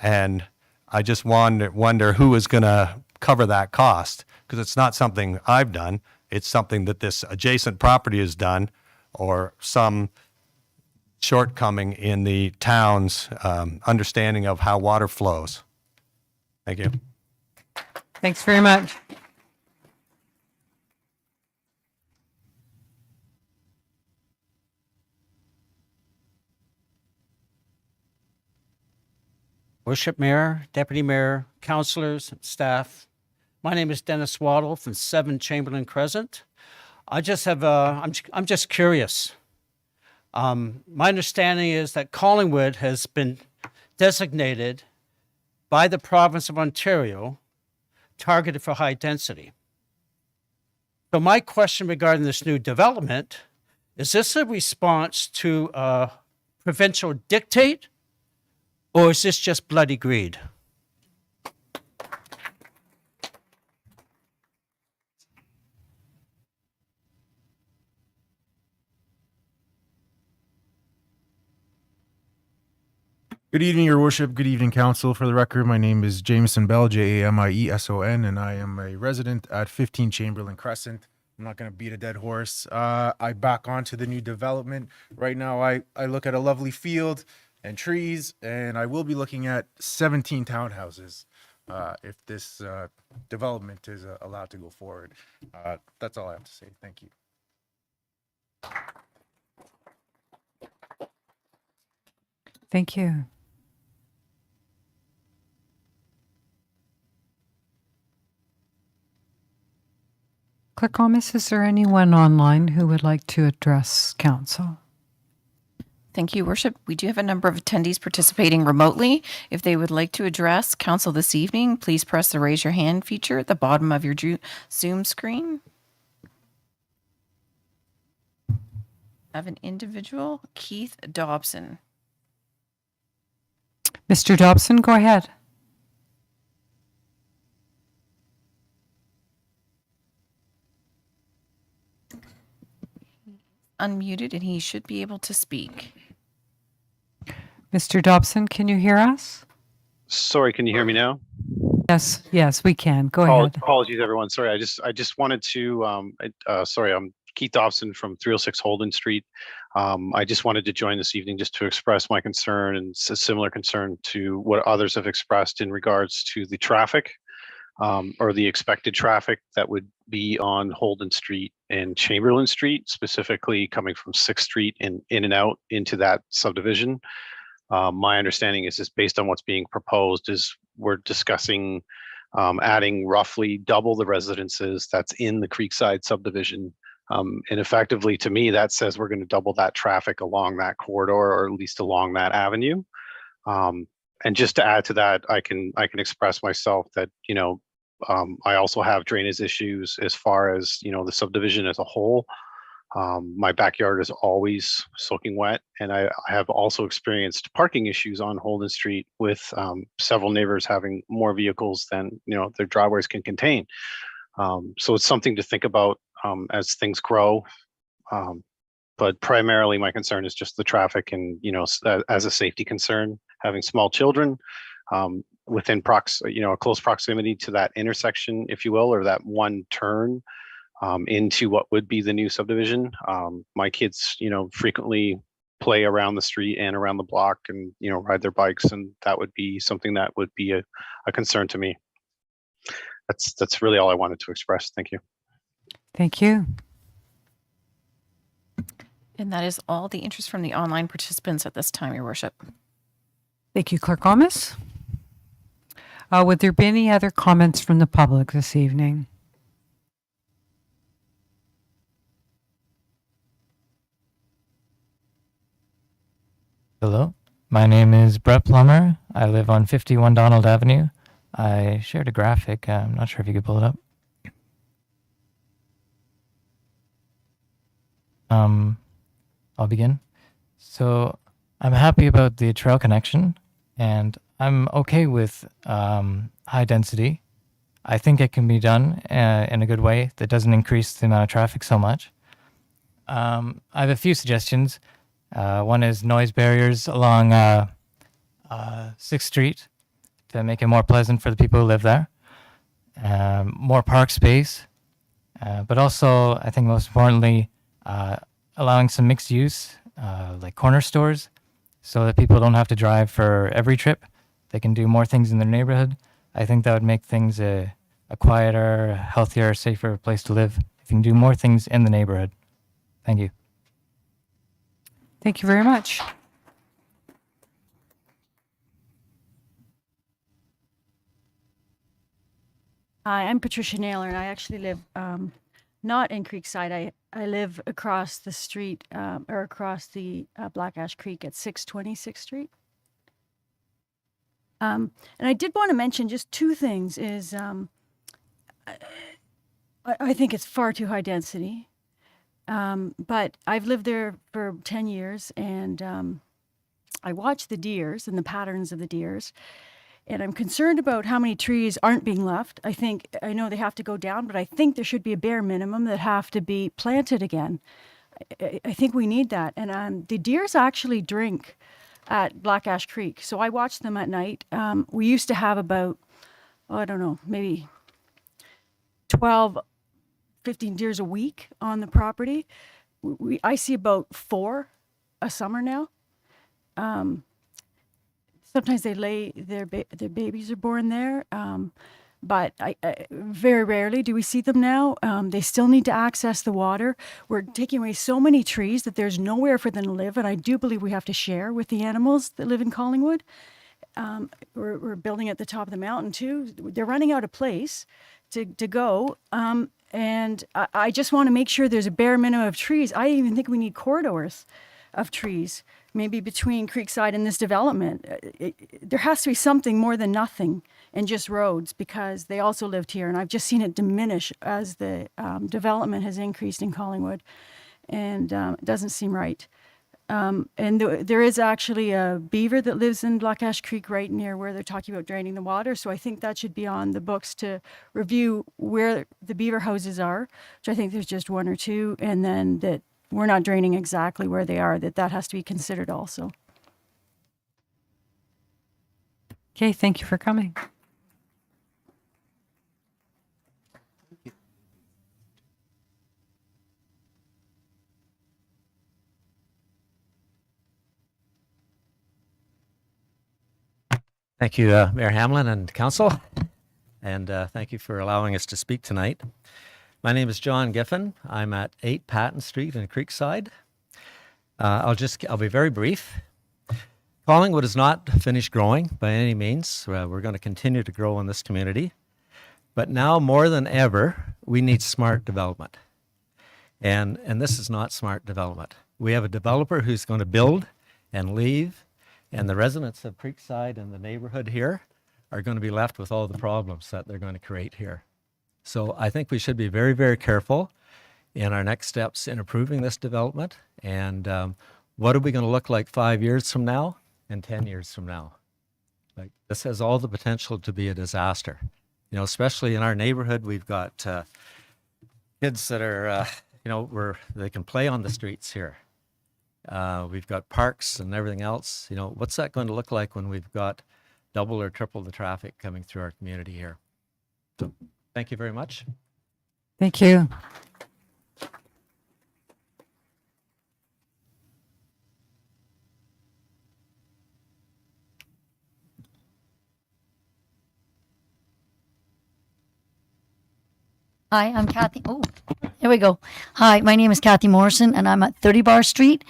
And I just wonder who is going to cover that cost, because it's not something I've done. It's something that this adjacent property has done, or some shortcoming in the town's understanding of how water flows. Thank you. Thanks very much. Worship Mayor, Deputy Mayor, councillors, staff. My name is Dennis Waddle from 7 Chamberlain Crescent. I just have I'm just curious. My understanding is that Collingwood has been designated by the province of Ontario targeted for high density. So my question regarding this new development, is this a response to a provincial dictate, or is this just bloody greed? Good evening, Your Worship. Good evening, Council. For the record, my name is Jameson Bell, Jamieson, and I am a resident at 15 Chamberlain Crescent. I'm not going to beat a dead horse. I back onto the new development. Right now, I look at a lovely field and trees, and I will be looking at 17 townhouses if this development is allowed to go forward. That's all I have to say. Thank you. Thank you. Clerk Thomas, is there anyone online who would like to address council? Thank you, Worship. We do have a number of attendees participating remotely. If they would like to address council this evening, please press the raise your hand feature at the bottom of your Zoom screen. I have an individual, Keith Dobson. Mr. Dobson, go ahead. Unmuted, and he should be able to speak. Mr. Dobson, can you hear us? Sorry, can you hear me now? Yes, we can. Go ahead. Apologies, everyone. Sorry, I just wanted to. Sorry, I'm Keith Dobson from 306 Holden Street. I just wanted to join this evening just to express my concern and a similar concern to what others have expressed in regards to the traffic or the expected traffic that would be on Holden Street and Chamberlain Street, specifically coming from 6th Street and in and out into that subdivision. My understanding is just based on what's being proposed is we're discussing adding roughly double the residences that's in the Creekside subdivision. And effectively, to me, that says we're going to double that traffic along that corridor, or at least along that avenue. And just to add to that, I can express myself that, I also have drainage issues as far as, the subdivision as a whole. My backyard is always soaking wet, and I have also experienced parking issues on Holden Street with several neighbors having more vehicles than their driveways can contain. So it's something to think about as things grow. But primarily, my concern is just the traffic, and as a safety concern, having small children within a close proximity to that intersection, if you will, or that one turn. Into what would be the new subdivision. My kids, frequently play around the street and around the block and, ride their bikes. And that would be something that would be a concern to me. That's really all I wanted to express. Thank you. Thank you. And that is all the interest from the online participants at this time, Your Worship. Thank you, Clerk Thomas. Would there be any other comments from the public this evening? Hello, my name is Brett Plummer. I live on 51 Donald Avenue. I shared a graphic. I'm not sure if you could pull it up. I'll begin. So I'm happy about the trail connection, and I'm okay with high density. I think it can be done in a good way that doesn't increase the amount of traffic so much. I have a few suggestions. One is noise barriers along 6th Street to make it more pleasant for the people who live there. More park space, but also, I think most importantly, allowing some mixed use, like corner stores, so that people don't have to drive for every trip. They can do more things in their neighborhood. I think that would make things a quieter, healthier, safer place to live if you can do more things in the neighborhood. Thank you. Thank you very much. Hi, I'm Patricia Naylor, and I actually live not in Creekside. I live across the street or across the Black Ash Creek at 626th Street. And I did want to mention just two things. Is I think it's far too high density, but I've lived there for 10 years, and I watch the deers and the patterns of the deers. And I'm concerned about how many trees aren't being left. I know they have to go down, but I think there should be a bare minimum that have to be planted again. I think we need that. And the deers actually drink at Black Ash Creek. So I watch them at night. We used to have about, I don't know, maybe 12, 15 deers a week on the property. I see about 4 a summer now. Sometimes they lay their babies are born there, but very rarely do we see them now. They still need to access the water. We're taking away so many trees that there's nowhere for them to live, and I do believe we have to share with the animals that live in Collingwood. We're building at the top of the mountain too. They're running out of place to go, and I just want to make sure there's a bare minimum of trees. I even think we need corridors of trees, maybe between Creekside and this development. There has to be something more than nothing and just roads, because they also lived here, and I've just seen it diminish as the development has increased in Collingwood, and it doesn't seem right. There is actually a beaver that lives in Black Ash Creek right near where they're talking about draining the water, so I think that should be on the books to review where the beaver houses are, which I think there's just 1 or 2, and then that we're not draining exactly where they are, that has to be considered also. Okay, thank you for coming. Thank you, Mayor Hamlin and Council, and thank you for allowing us to speak tonight. My name is John Giffen. I'm at 8 Patton Street in Creekside. I'll be very brief. Collingwood is not finished growing by any means. We're going to continue to grow in this community. But now more than ever, we need smart development. And this is not smart development. We have a developer who's going to build and leave, and the residents of Creekside and the neighborhood here are going to be left with all the problems that they're going to create here. So I think we should be very, very careful in our next steps in approving this development. And what are we going to look like 5 years from now and 10 years from now? Like, this has all the potential to be a disaster. You know, especially in our neighborhood, we've got kids that are, they can play on the streets here. We've got parks and everything else. You know, what's that going to look like when we've got double or triple the traffic coming through our community here? So, thank you very much. Thank you. Hi, I'm Kathy. Oh, here we go. Hi, my name is Kathy Morrison, and I'm at 30 Bar Street.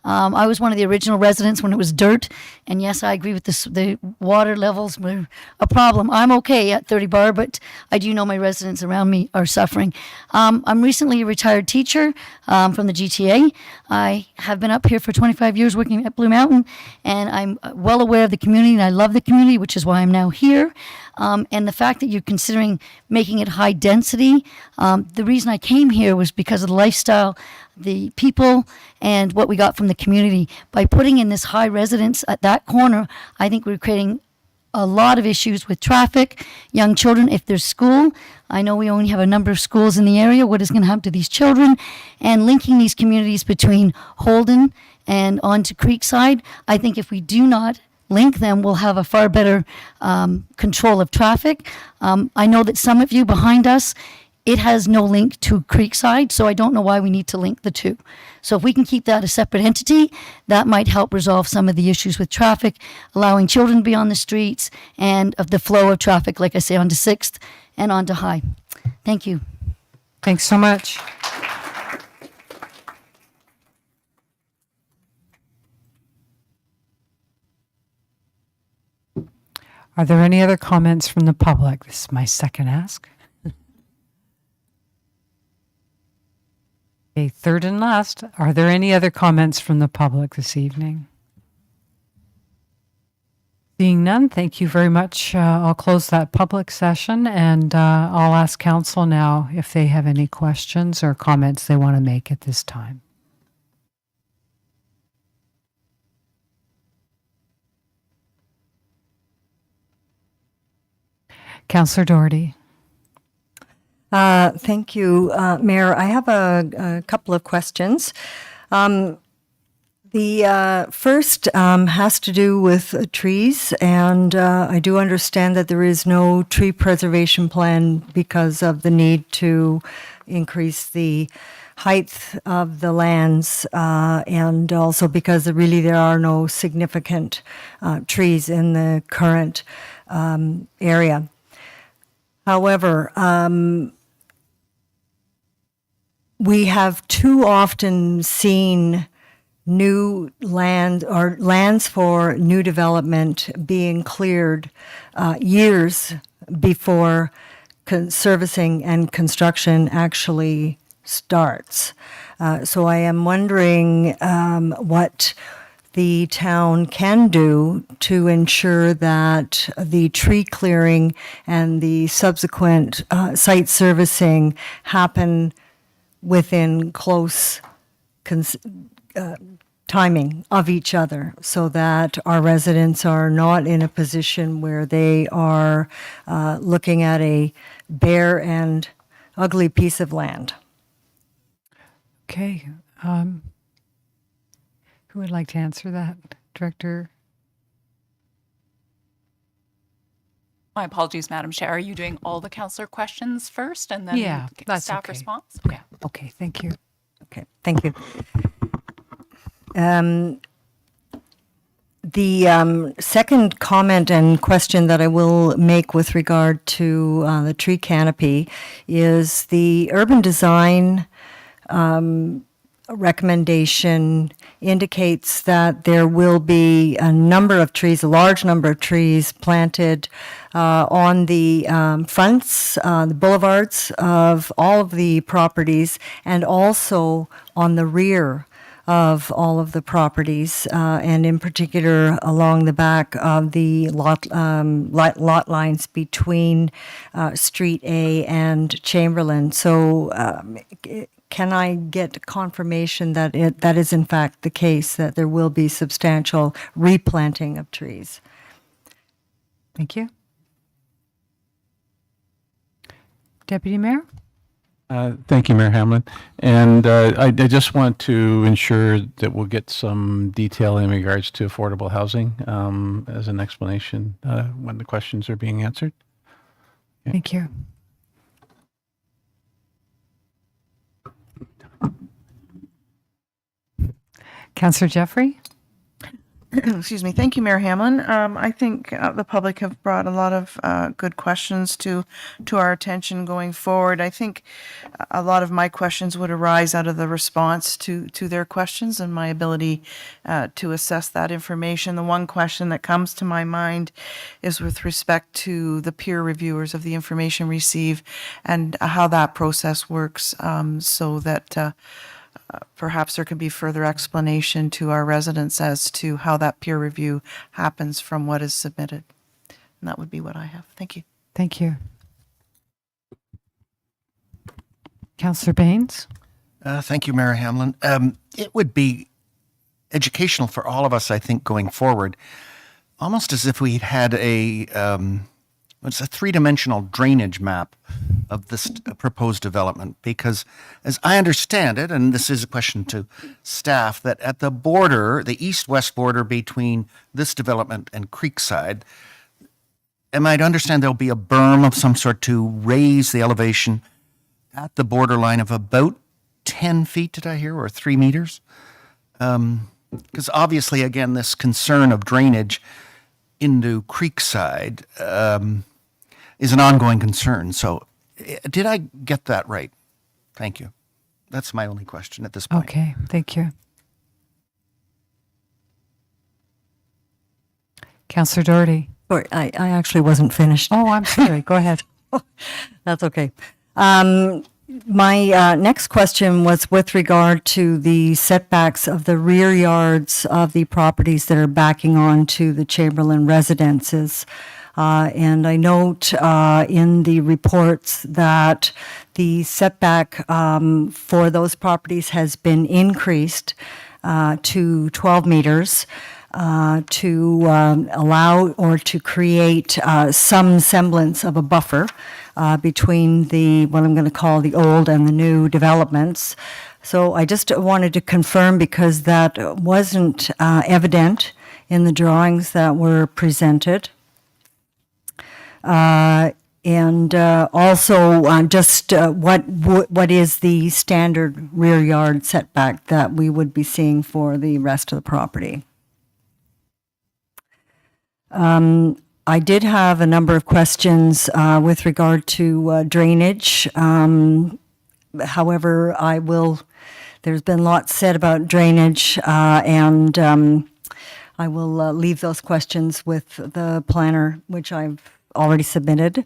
I was one of the original residents when it was dirt, and yes, I agree with this. The water levels were a problem. I'm okay at 30 Bar, but I do know my residents around me are suffering. I'm recently a retired teacher from the GTA. I have been up here for 25 years working at Blue Mountain, and I'm well aware of the community, and I love the community, which is why I'm now here. And the fact that you're considering making it high density, the reason I came here was because of the lifestyle, the people, and what we got from the community. By putting in this high residence at that corner, I think we're creating a lot of issues with traffic, young children, if there's school. I know we only have a number of schools in the area. What is going to happen to these children? And linking these communities between Holden and onto Creekside, I think if we do not link them, we'll have a far better control of traffic. I know that some of you behind us, it has no link to Creekside, so I don't know why we need to link the two. So if we can keep that a separate entity, that might help resolve some of the issues with traffic, allowing children to be on the streets, and of the flow of traffic, like I say, onto 6th and onto High. Thank you. Thanks so much. Are there any other comments from the public? This is my second ask. Okay, third and last, are there any other comments from the public this evening? Seeing none, thank you very much. I'll close that public session, and I'll ask council now if they have any questions or comments they want to make at this time. Councillor Doherty. Thank you, Mayor. I have a couple of questions. The first has to do with trees, and I do understand that there is no tree preservation plan because of the need to increase the height of the lands, and also because there are no significant trees in the current area. However, we have too often seen new land or lands for new development being cleared years before servicing and construction actually starts. So I am wondering what the town can do to ensure that the tree clearing and the subsequent site servicing happen within close timing of each other, so that our residents are not in a position where they are looking at a bare and ugly piece of land. Okay. Who would like to answer that, Director? My apologies, Madam Chair. Are you doing all the councillor questions first and then that's staff okay. response? Okay. Okay, thank you. Okay, thank you. The second comment and question that I will make with regard to the tree canopy is the urban design recommendation indicates that there will be a large number of trees planted on the fronts, the boulevards of all of the properties, and also on the rear of all of the properties, and in particular along the back of the lot lines between Street A and Chamberlain. So can I get confirmation that that is in fact the case, that there will be substantial replanting of trees? Thank you. Deputy Mayor? Thank you, Mayor Hamlin. And I just want to ensure that we'll get some detail in regards to affordable housing as an explanation when the questions are being answered. Okay. Thank you. Councillor Jeffery? Excuse me. Thank you, Mayor Hamlin. I think the public have brought a lot of good questions to our attention going forward. I think a lot of my questions would arise out of the response to their questions and my ability to assess that information. The one question that comes to my mind is with respect to the peer reviewers of the information received and how that process works, so that perhaps there can be further explanation to our residents as to how that peer review happens from what is submitted. And that would be what I have. Thank you. Thank you. Councillor Baines? Thank you, Mayor Hamlin. It would be educational for all of us, I think, going forward, almost as if we'd had it's a three-dimensional drainage map of this proposed development, because as I understand it, and this is a question to staff, that at the border, the east-west border between this development and Creekside, am I to understand there'll be a berm of some sort to raise the elevation at the borderline of about 10 feet, did I hear, or 3 meters? Because obviously, again, this concern of drainage into Creekside is an ongoing concern. So did I get that right? Thank you. That's my only question at this point. Okay, thank you. Councillor Doherty? Sorry, I actually wasn't finished. Oh, I'm sorry. Go ahead. That's okay. My next question was with regard to the setbacks of the rear yards of the properties that are backing onto the Chamberlain residences. And I note in the reports that the setback for those properties has been increased to 12 meters to allow or to create some semblance of a buffer between the, what I'm going to call the old and the new developments. So I just wanted to confirm, because that wasn't evident in the drawings that were presented. And also just what is the standard rear yard setback that we would be seeing for the rest of the property? I did have a number of questions with regard to drainage. However, there's been lots said about drainage, and I will leave those questions with the planner, which I've already submitted.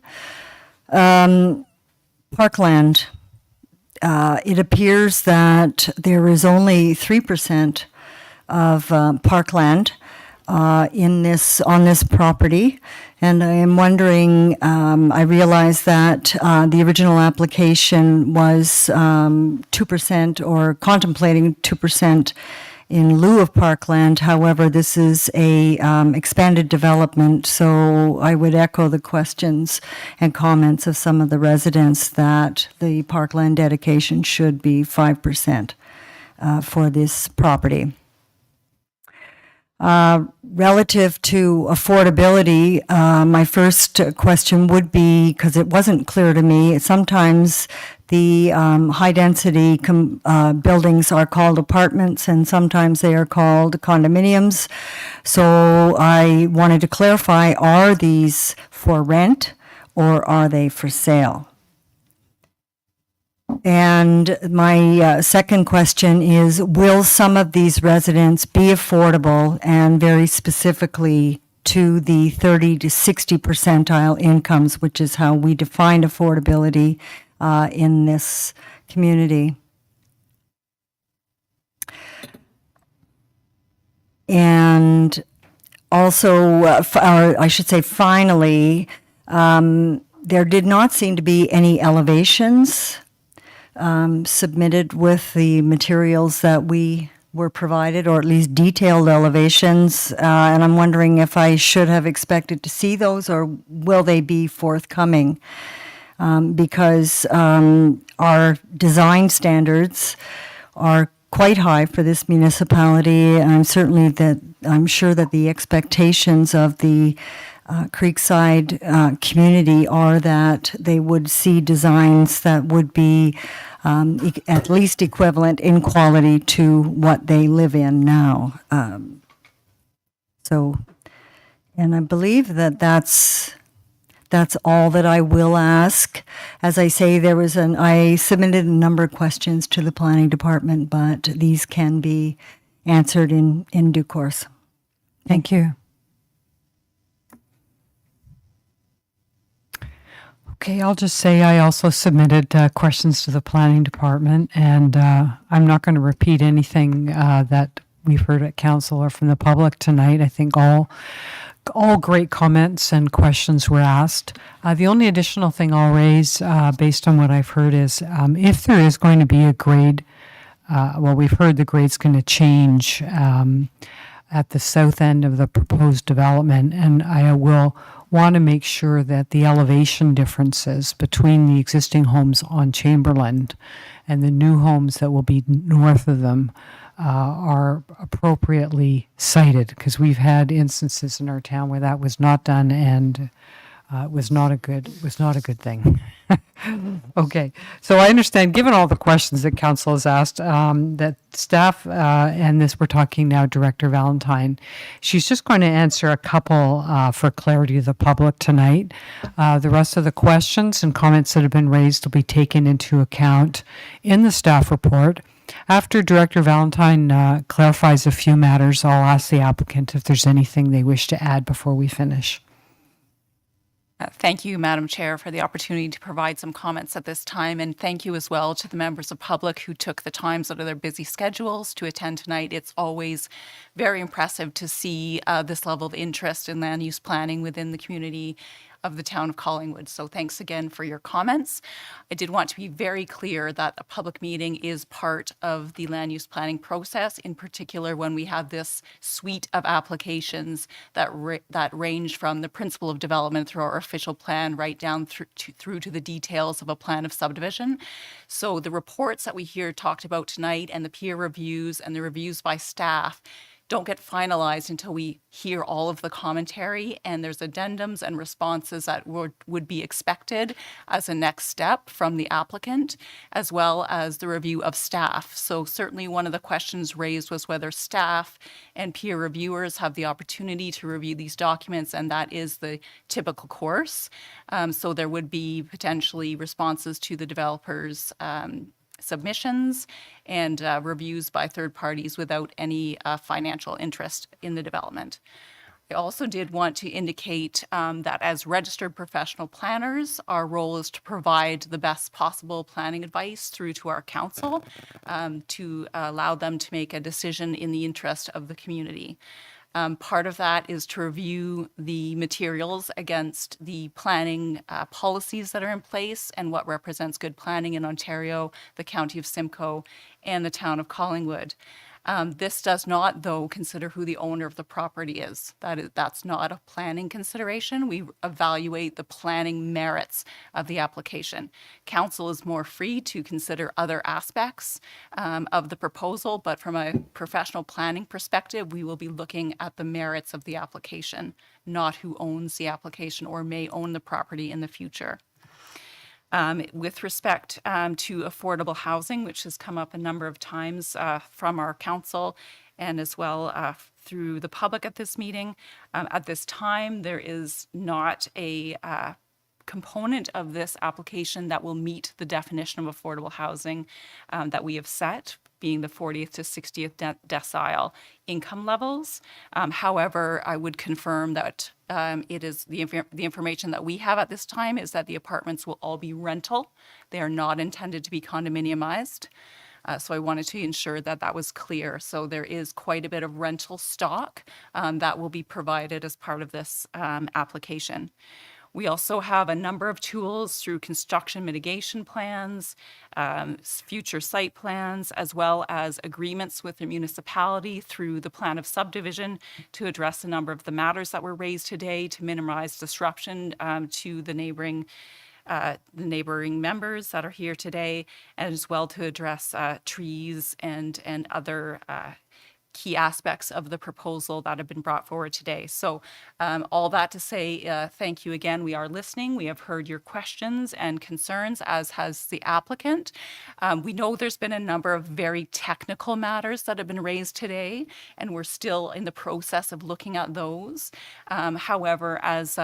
Parkland. It appears that there is only 3% of parkland on this property, and I am wondering, I realize that the original application was 2% or contemplating 2% in lieu of parkland. However, this is a expanded development, so I would echo the questions and comments of some of the residents that the parkland dedication should be 5% for this property. Relative to affordability, my first question would be, because it wasn't clear to me, sometimes the high-density buildings are called apartments, and sometimes they are called condominiums. So I wanted to clarify, are these for rent or are they for sale? And my second question is, will some of these residents be affordable, and very specifically to the 30 to 60 percentile incomes, which is how we define affordability in this community? And also, or I should say finally, there did not seem to be any elevations submitted with the materials that we were provided, or at least detailed elevations, and I'm wondering if I should have expected to see those, or will they be forthcoming? Because our design standards are quite high for this municipality, and I'm sure that the expectations of the Creekside community are that they would see designs that would be at least equivalent in quality to what they live in now. And I believe that that's all that I will ask. As I say, I submitted a number of questions to the planning department, but these can be answered in due course. Thank you. Okay, I'll just say I also submitted questions to the planning department, and I'm not going to repeat anything that we've heard at council or from the public tonight. I think all great comments and questions were asked. The only additional thing I'll raise based on what I've heard is if there is going to be a grade, we've heard the grade's going to change at the south end of the proposed development, and I will want to make sure that the elevation differences between the existing homes on Chamberlain and the new homes that will be north of them are appropriately cited, because we've had instances in our town where that was not done, and was not a good thing. Okay, so I understand, given all the questions that council has asked, that staff, and this we're talking now, Director Valentine, she's just going to answer a couple for clarity of the public tonight. The rest of the questions and comments that have been raised will be taken into account in the staff report. After Director Valentine clarifies a few matters, I'll ask the applicant if there's anything they wish to add before we finish. Thank you, Madam Chair, for the opportunity to provide some comments at this time. And thank you as well to the members of public who took the times out of their busy schedules to attend tonight. It's always very impressive to see this level of interest in land use planning within the community of the town of Collingwood. So thanks again for your comments. I did want to be very clear that a public meeting is part of the land use planning process, in particular when we have this suite of applications that range from the principle of development through our official plan right down through to the details of a plan of subdivision. So the reports that we hear talked about tonight and the peer reviews and the reviews by staff don't get finalized until we hear all of the commentary, and there's addendums and responses that would be expected as a next step from the applicant, as well as the review of staff. So certainly one of the questions raised was whether staff and peer reviewers have the opportunity to review these documents, and that is the typical course. So there would be potentially responses to the developers' submissions and reviews by third parties without any financial interest in the development. I also did want to indicate that as registered professional planners, our role is to provide the best possible planning advice through to our council to allow them to make a decision in the interest of the community. Part of that is to review the materials against the planning policies that are in place and what represents good planning in Ontario, the County of Simcoe, and the Town of Collingwood. This does not, though, consider who the owner of the property is. That's not a planning consideration. We evaluate the planning merits of the application. Council is more free to consider other aspects of the proposal, but from a professional planning perspective, we will be looking at the merits of the application, not who owns the application or may own the property in the future. With respect to affordable housing, which has come up a number of times from our council and as well through the public at this meeting, at this time, there is not a component of this application that will meet the definition of affordable housing that we have set, being the 40th to 60th decile income levels. However, I would confirm that it is the information that we have at this time is that the apartments will all be rental. They are not intended to be condominiumized. So I wanted to ensure that that was clear. So there is quite a bit of rental stock that will be provided as part of this application. We also have a number of tools through construction mitigation plans, future site plans, as well as agreements with the municipality through the plan of subdivision to address a number of the matters that were raised today to minimize disruption to the neighboring members that are here today, and as well to address trees and other key aspects of the proposal that have been brought forward today. So all that to say, thank you again. We are listening. We have heard your questions and concerns, as has the applicant. We know there's been a number of very technical matters that have been raised today, and we're still in the process of looking at those. However, as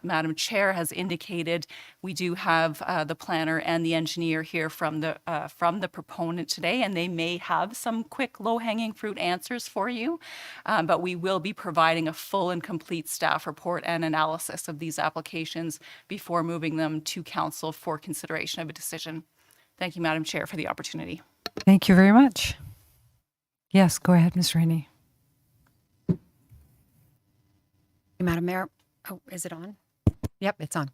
Madam Chair has indicated, we do have the planner and the engineer here from the proponent today, and they may have some quick low-hanging fruit answers for you, but we will be providing a full and complete staff report and analysis of these applications before moving them to council for consideration of a decision. Thank you, Madam Chair, for the opportunity. Thank you very much. Yes, go ahead, Ms. Rainey. Madam Mayor, oh, is it on? Yep, it's on.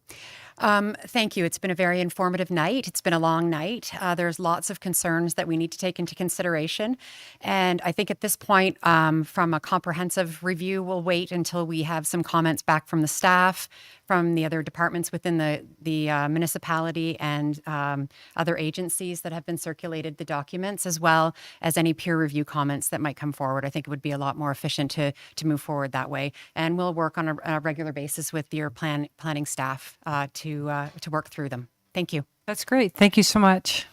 Thank you. It's been a very informative night. It's been a long night. There's lots of concerns that we need to take into consideration. And I think at this point, from a comprehensive review, we'll wait until we have some comments back from the staff, from the other departments within the municipality and other agencies that have been circulated the documents, as well as any peer review comments that might come forward. I think it would be a lot more efficient to move forward that way. And we'll work on a regular basis with your planning staff to work through them. Thank you. That's great. Thank you so much.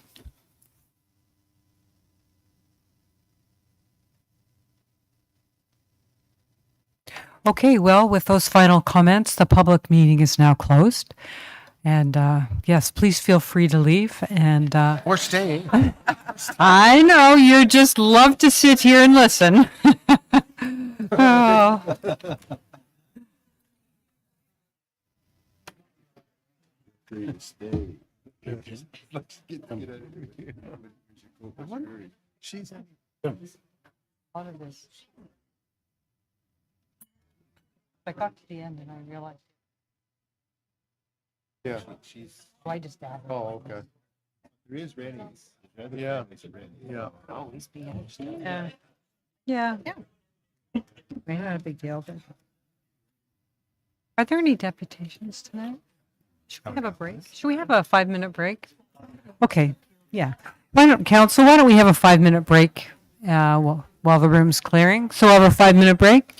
Okay, well, with those final comments, the public meeting is now closed. And yes, please feel free to leave. And or stay. I know you just love to sit here and listen. Oh. She's Out of this. I got to the end and I realized. yeah. So I just added. Oh, okay. There is Randy. Yeah. Yeah. Always be understood. Yeah. Yeah. Not a big deal. But... Are there any deputations tonight? Should we have a break? Should we have a 5-minute break? Okay. Yeah. Why don't we have a 5-minute break while the room's clearing? So we'll have a 5-minute break.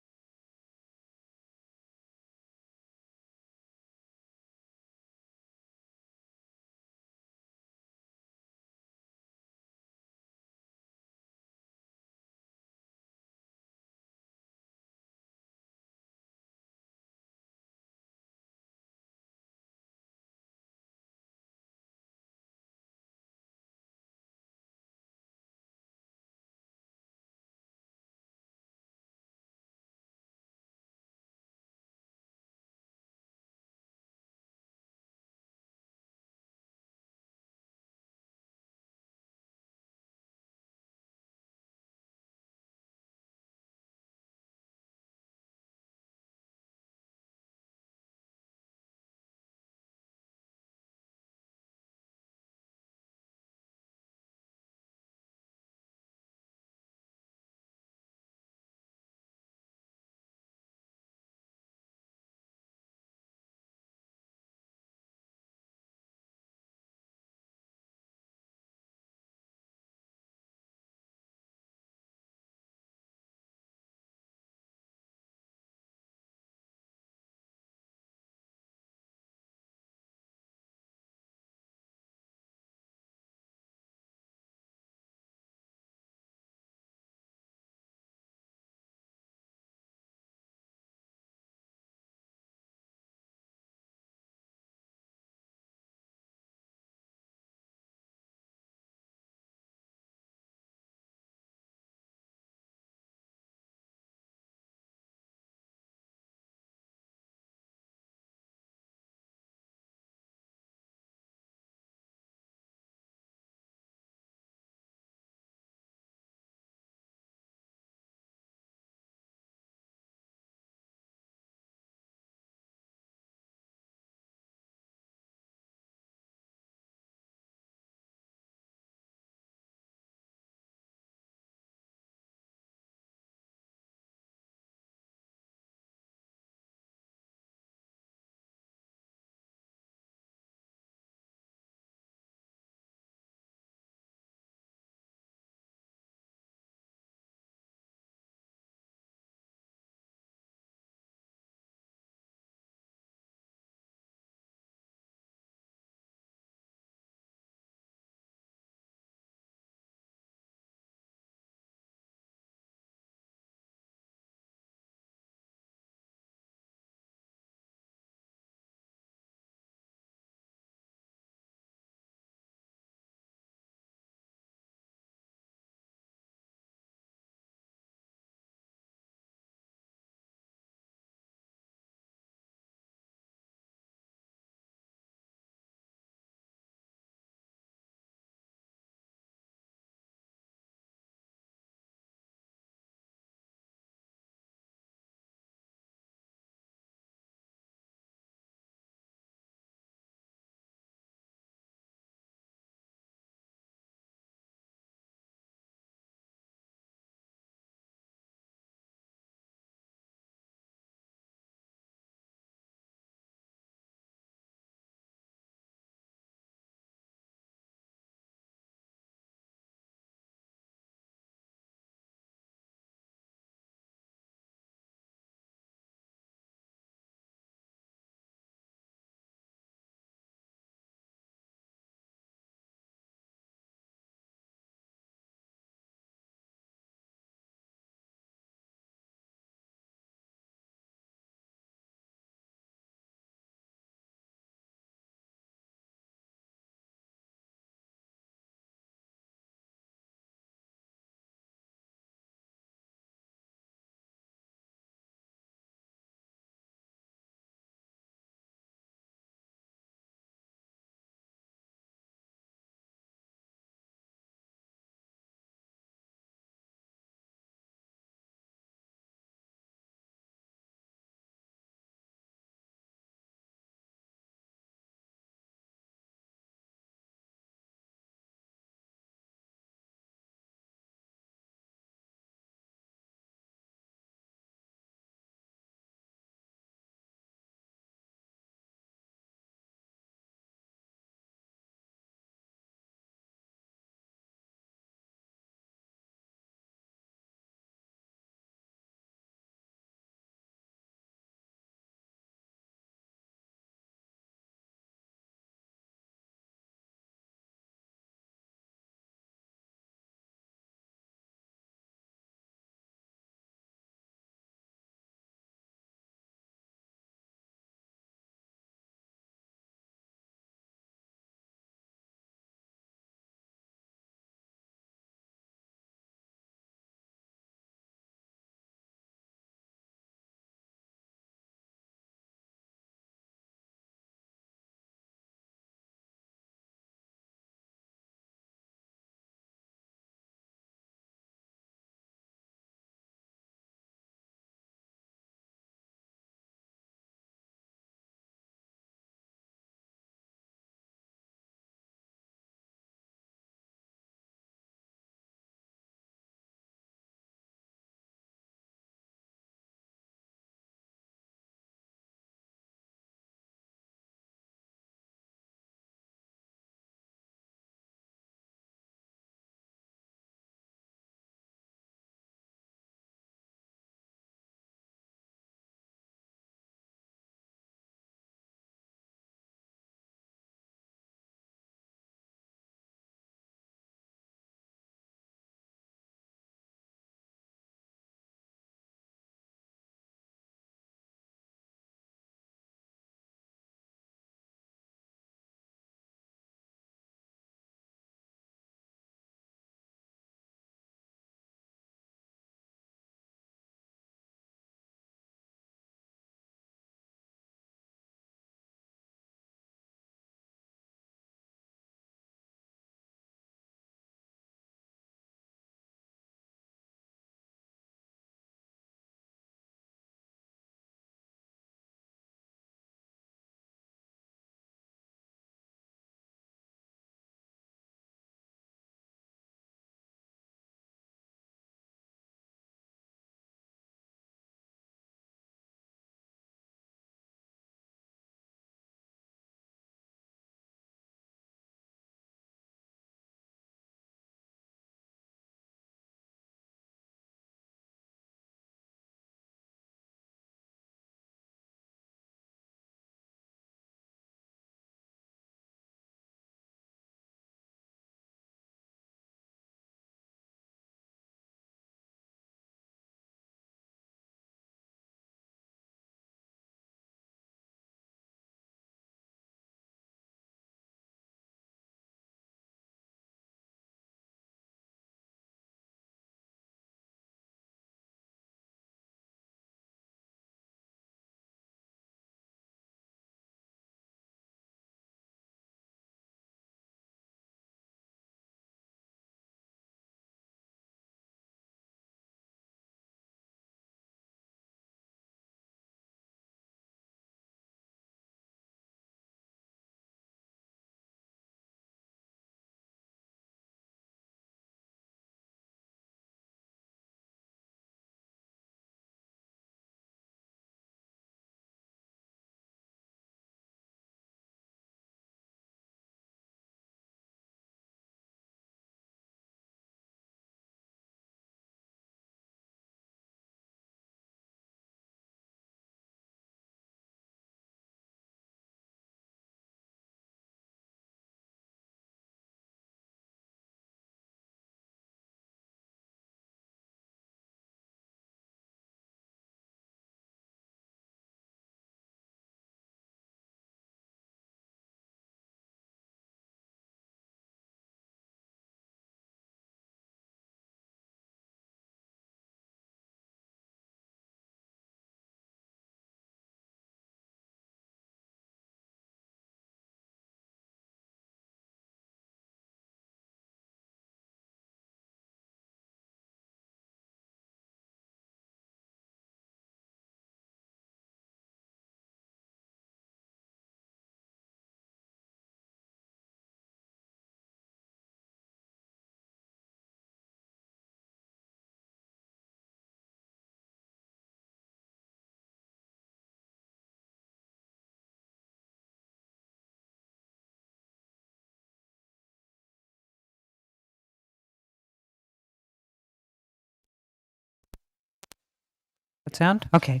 That sound? Okay.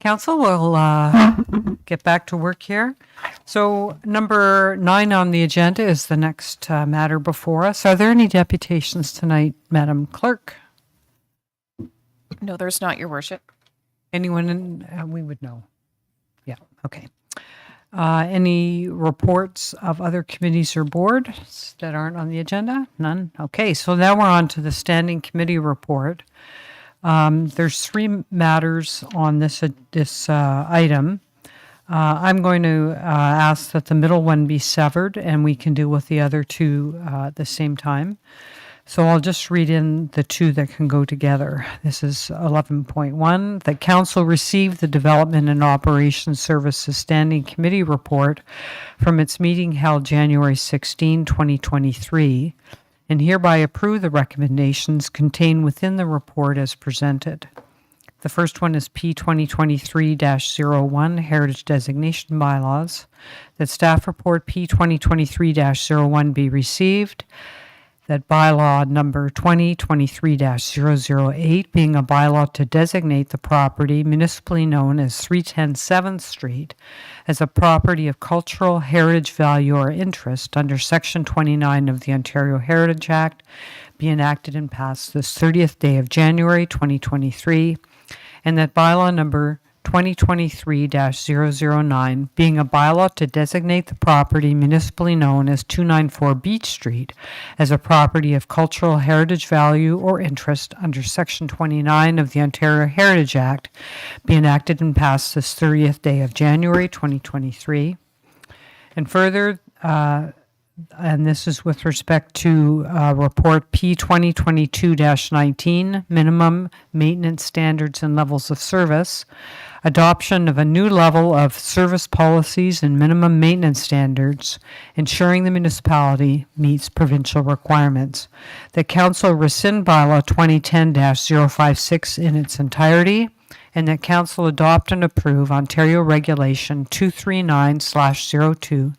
Council, we'll get back to work here. So number 9 on the agenda is the next matter before us. Are there any deputations tonight, Madam Clerk? No, there's not, Your Worship. Anyone we would know? Yeah, okay. Any reports of other committees or boards that aren't on the agenda? None? Okay, so now we're on to the standing committee report. There's 3 matters on this item. I'm going to ask that the middle one be severed, and we can deal with the other 2 at the same time. So I'll just read in the 2 that can go together. This is 11.1, that Council received the Development and Operations Services Standing Committee report from its meeting held January 16, 2023, and hereby approve the recommendations contained within the report as presented. The first one is P 2023-01, Heritage Designation Bylaws, that staff report P 2023-01 be received, that bylaw number 2023-008 being a bylaw to designate the property municipally known as 310 7th Street as a property of cultural heritage value or interest under Section 29 of the Ontario Heritage Act be enacted and passed this 30th day of January 2023, and that bylaw number 2023-009 being a bylaw to designate the property municipally known as 294 Beach Street as a property of cultural heritage value or interest under Section 29 of the Ontario Heritage Act be enacted and passed this 30th day of January 2023. And further, and this is with respect to report P 2022-19, minimum maintenance standards and levels of service, adoption of a new level of service policies and minimum maintenance standards, ensuring the municipality meets provincial requirements. The Council rescind bylaw 2010-056 in its entirety, and that Council adopt and approve Ontario Regulation 239/02,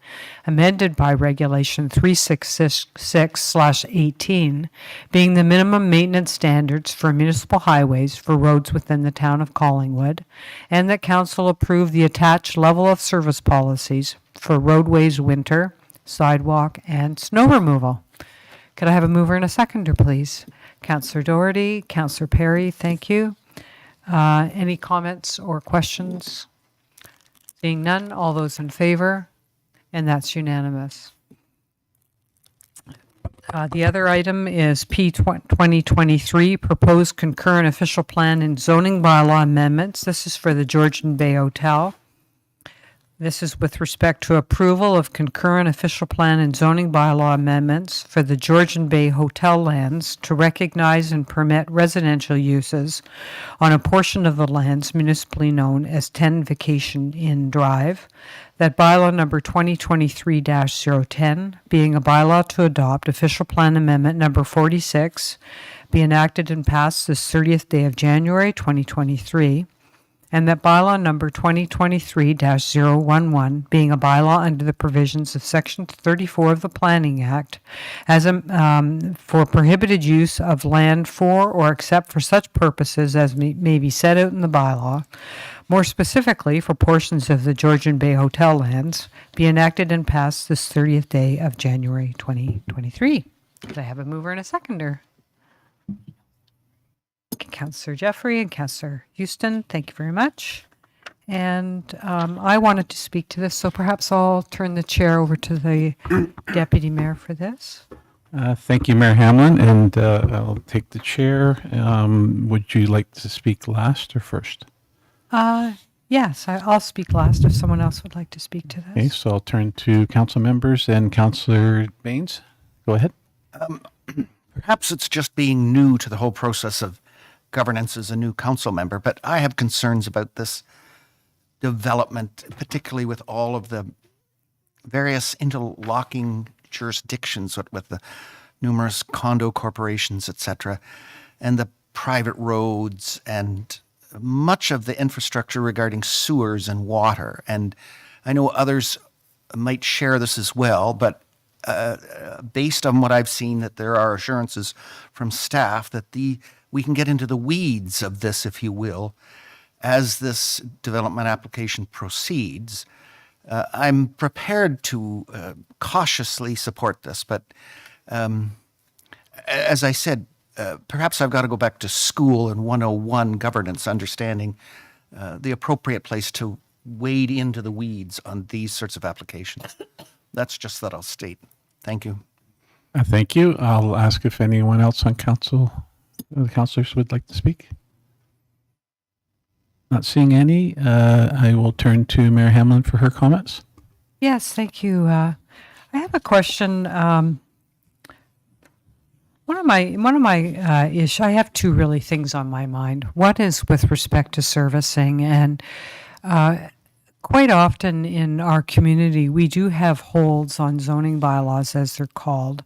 amended by Regulation 366/18, being the minimum maintenance standards for municipal highways for roads within the Town of Collingwood, and that Council approve the attached level of service policies for roadways, winter, sidewalk, and snow removal. Could I have a mover and a seconder, please? Councillor Doherty, Councillor Perry, thank you. Any comments or questions? Seeing none, all those in favor? And that's unanimous. The other item is P 2023, Proposed Concurrent Official Plan and Zoning Bylaw Amendments. This is for the Georgian Bay Hotel. This is with respect to approval of concurrent official plan and zoning bylaw amendments for the Georgian Bay Hotel lands to recognize and permit residential uses on a portion of the lands municipally known as 10 Vacation Inn Drive. That bylaw number 2023-010 being a bylaw to adopt official plan amendment number 46 be enacted and passed this 30th day of January 2023. And that bylaw number 2023-011 being a bylaw under the provisions of Section 34 of the Planning Act as for prohibited use of land for or except for such purposes as may be set out in the bylaw, more specifically for portions of the Georgian Bay Hotel lands, be enacted and passed this 30th day of January 2023. Could I have a mover and a seconder? Councillor Jeffery and Councillor Houston, thank you very much. And I wanted to speak to this, so perhaps I'll turn the chair over to the Deputy Mayor for this. Thank you, Mayor Hamlin, and I'll take the chair. Would you like to speak last or first? Yes, I'll speak last if someone else would like to speak to this. Okay, so I'll turn to council members and Councillor Baines. Go ahead. Perhaps it's just being new to the whole process of governance as a new council member, but I have concerns about this development, particularly with all of the various interlocking jurisdictions with the numerous condo corporations, etc., and the private roads and much of the infrastructure regarding sewers and water. And I know others might share this as well, but based on what I've seen, that there are assurances from staff that we can get into the weeds of this, if you will. as this development application proceeds, I'm prepared to cautiously support this, but as I said, perhaps I've got to go back to school and 101 governance, understanding the appropriate place to wade into the weeds on these sorts of applications. That's just that I'll state. Thank you. Thank you. I'll ask if anyone else on council, the councillors would like to speak. Not seeing any. I will turn to Mayor Hamlin for her comments. Yes, thank you. I have a question. One of my issues. I have two really things on my mind. One is with respect to servicing, and quite often in our community, we do have holds on zoning bylaws, as they're called,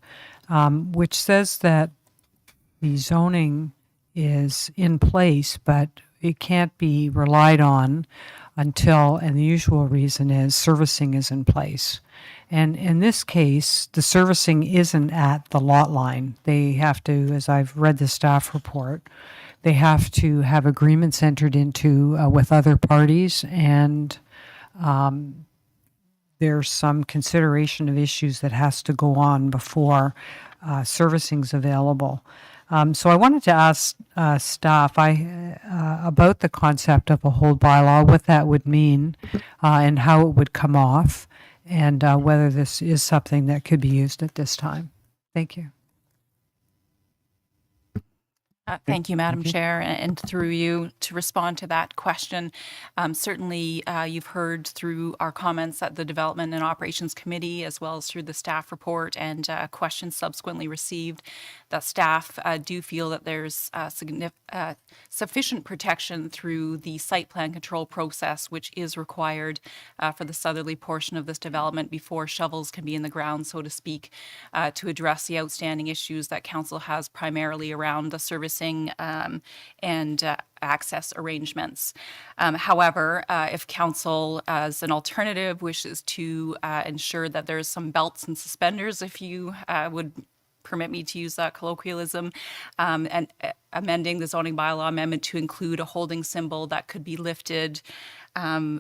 which says that the zoning is in place, but it can't be relied on until, and the usual reason is servicing is in place. And in this case, the servicing isn't at the lot line. They have to, as I've read the staff report, they have to have agreements entered into with other parties, and there's some consideration of issues that has to go on before servicing's available. So I wanted to ask staff about the concept of a hold bylaw, what that would mean, and how it would come off, and whether this is something that could be used at this time. Thank you. Thank you, Madam Chair, and through you to respond to that question. Certainly, you've heard through our comments at the Development and Operations Committee, as well as through the staff report and questions subsequently received, that staff do feel that there's sufficient protection through the site plan control process, which is required for the southerly portion of this development before shovels can be in the ground, so to speak, to address the outstanding issues that Council has primarily around the servicing and access arrangements. However, if Council, as an alternative, wishes to ensure that there's some belts and suspenders, if you would permit me to use that colloquialism, and amending the zoning bylaw amendment to include a holding symbol that could be lifted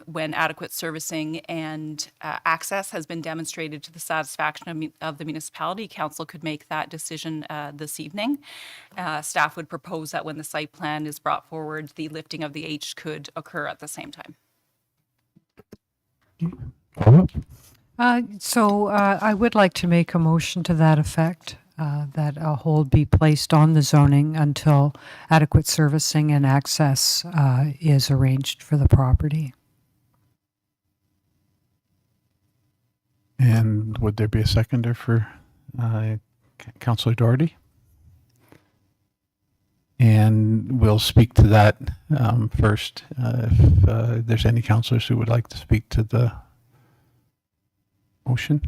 when adequate servicing and access has been demonstrated to the satisfaction of the municipality, Council could make that decision this evening. Staff would propose that when the site plan is brought forward, the lifting of the H could occur at the same time. So I would like to make a motion to that effect, that a hold be placed on the zoning until adequate servicing and access is arranged for the property. And would there be a seconder for Councillor Doherty? And we'll speak to that first. If there's any councillors who would like to speak to the motion.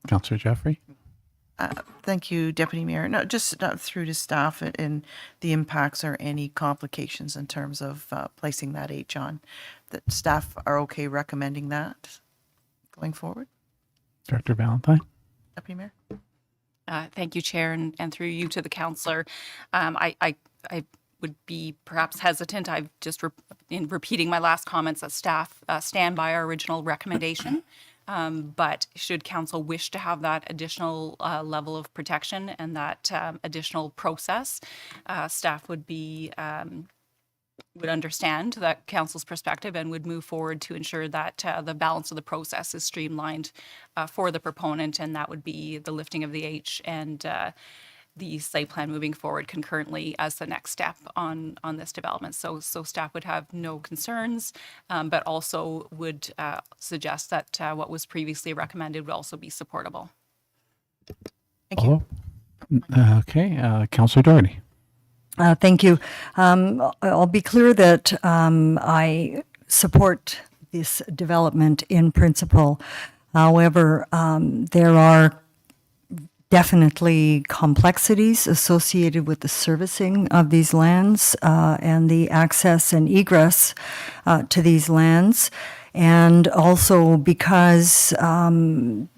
Councillor Jeffery. Thank you, Deputy Mayor. No, just through to staff and the impacts or any complications in terms of placing that H on. That staff are okay recommending that going forward? Director Valentine. Deputy Mayor. Thank you, Chair, and through you to the councillor. I would be perhaps hesitant. I've just in repeating my last comments that staff stand by our original recommendation. But should council wish to have that additional level of protection and that additional process, staff would be would understand that council's perspective and would move forward to ensure that the balance of the process is streamlined for the proponent, and that would be the lifting of the H and the site plan moving forward concurrently as the next step on this development. So staff would have no concerns, but also would suggest that what was previously recommended would also be supportable. Thank you. Okay, Councillor Doherty. Thank you. I'll be clear that I support this development in principle. However, there are definitely complexities associated with the servicing of these lands and the access and egress to these lands. And also because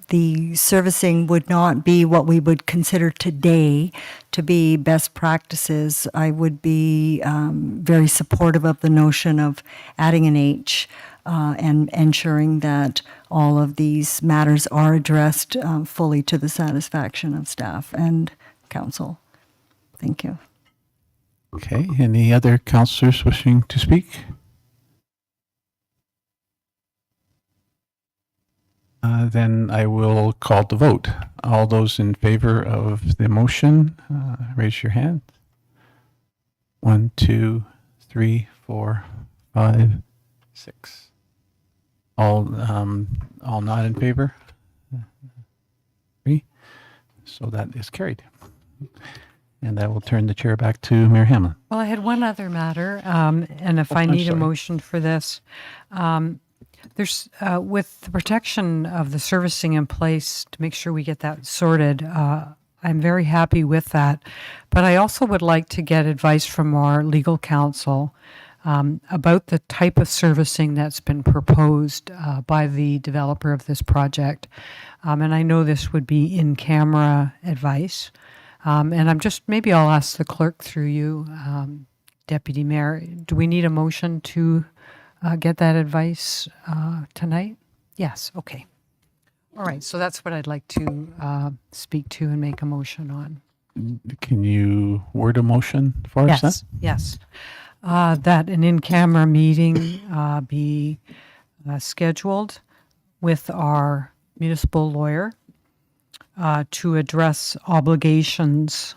the servicing would not be what we would consider today to be best practices, I would be very supportive of the notion of adding an H and ensuring that all of these matters are addressed fully to the satisfaction of staff and council. Thank you. Okay, any other councillors wishing to speak? Then I will call the vote. All those in favor of the motion, raise your hand. 1, 2, 3, 4, 5, 6. All not in favor? 3. So that is carried. And I will turn the chair back to Mayor Hamlin. Well, I had one other matter, and if I I'm need a sorry. motion for this, there's with the protection of the servicing in place to make sure we get that sorted. I'm very happy with that, but I also would like to get advice from our legal counsel about the type of servicing that's been proposed by the developer of this project. And I know this would be in-camera advice. And maybe I'll ask the clerk through you, Deputy Mayor, do we need a motion to get that advice tonight? Yes, okay. All right, so that's what I'd like to speak to and make a motion on. Can you word a motion for us then? Yes. That an in-camera meeting be scheduled with our municipal lawyer to address obligations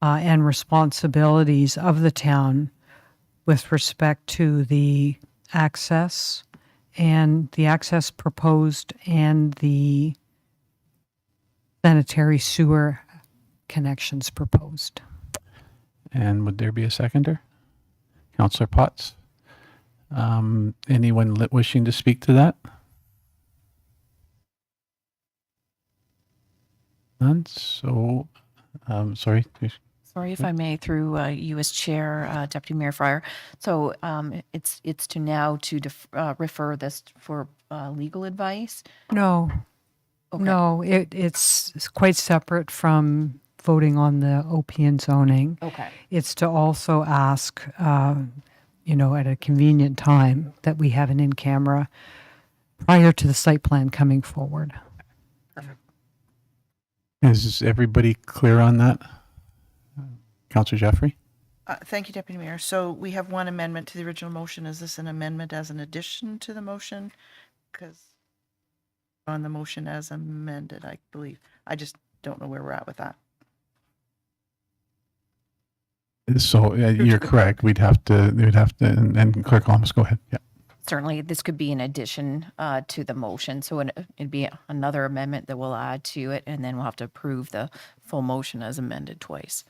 and responsibilities of the town with respect to the access proposed and the sanitary sewer connections proposed. And would there be a seconder? Councillor Potts? Anyone wishing to speak to that? None. So, sorry. Sorry if I may, through you as chair, Deputy Mayor Fryer. So it's to now to refer this for legal advice? No. Okay. No, it's quite separate from voting on the OP and zoning. Okay. It's to also ask, at a convenient time that we have an in-camera prior to the site plan coming forward. Is everybody clear on that? Councillor Jeffery? Thank you, Deputy Mayor. So we have one amendment to the original motion. Is this an amendment as an addition to the motion? Because on the motion as amended, I believe. I just don't know where we're at with that. So you're correct. We'd have to, and Clerk Holmes, go ahead. Yeah. Certainly, this could be an addition to the motion. So it'd be another amendment that we'll add to it, and then we'll have to approve the full motion as amended twice.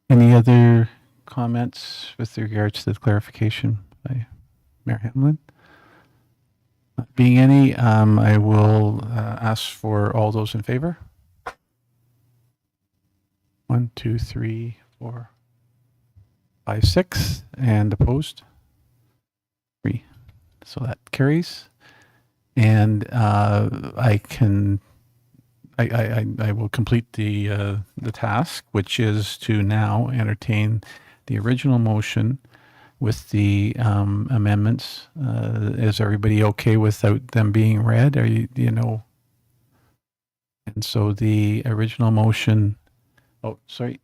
Any other comments with regards to the clarification by Mayor Hamlin? Not being any, I will ask for all those in favor. 1, 2, 3, 4, 5, 6, and opposed 3. So that carries. And I will complete the task, which is to now entertain the original motion with the amendments. Is everybody okay without them being read? Are you know? And so the original motion. Oh, sorry.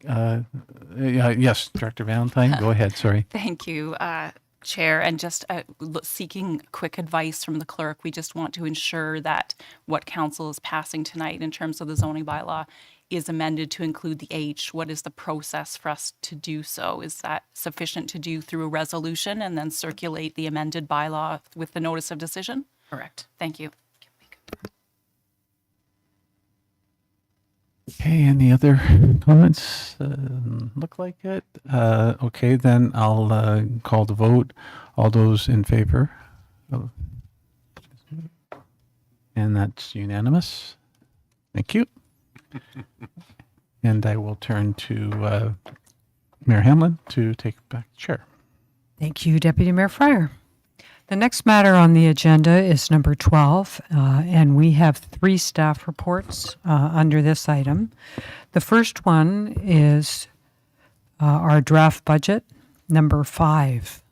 Yes, Director Valentine, go ahead. Sorry. Thank you, Chair. And just seeking quick advice from the clerk, we just want to ensure that what council is passing tonight in terms of the zoning bylaw is amended to include the H. What is the process for us to do so? Is that sufficient to do through a resolution and then circulate the amended bylaw with the notice of decision? Correct. Thank you. Okay, any other comments? Look like it. Okay, then I'll call the vote. All those in favor? And that's unanimous. Thank you. And I will turn to Mayor Hamlin to take back the chair. Thank you, Deputy Mayor Fryer. The next matter on the agenda is number 12, and we have 3 staff reports under this item. The first one is our draft budget, number 5.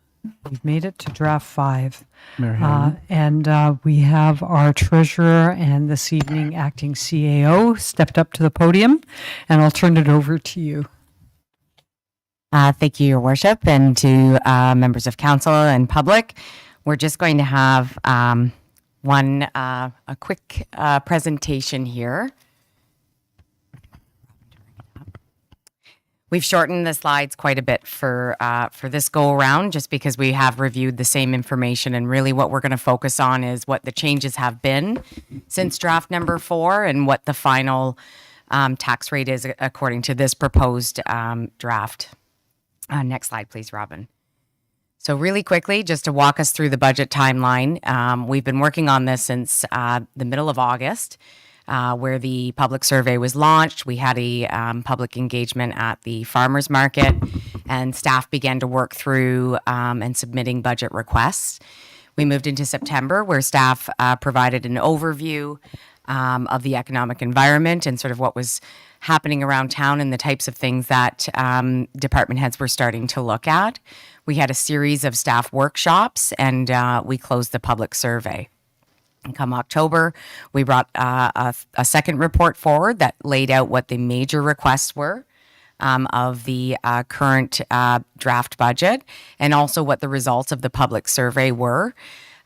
We've made it to draft 5. Mayor Hanlon. And we have our treasurer and this evening acting CAO stepped up to the podium, and I'll turn it over to you. Thank you, Your Worship, and to members of council and public. We're just going to have a quick presentation here. We've shortened the slides quite a bit for this go around, just because we have reviewed the same information, and really what we're going to focus on is what the changes have been since draft number 4 and what the final tax rate is according to this proposed draft. Next slide, please, Robin. So really quickly, just to walk us through the budget timeline, we've been working on this since the middle of August, where the public survey was launched. We had a public engagement at the farmers market, and staff began to work through and submitting budget requests. We moved into September, where staff provided an overview of the economic environment and sort of what was happening around town and the types of things that department heads were starting to look at. We had a series of staff workshops, and we closed the public survey. And come October, we brought a second report forward that laid out what the major requests were of the current draft budget, and also what the results of the public survey were.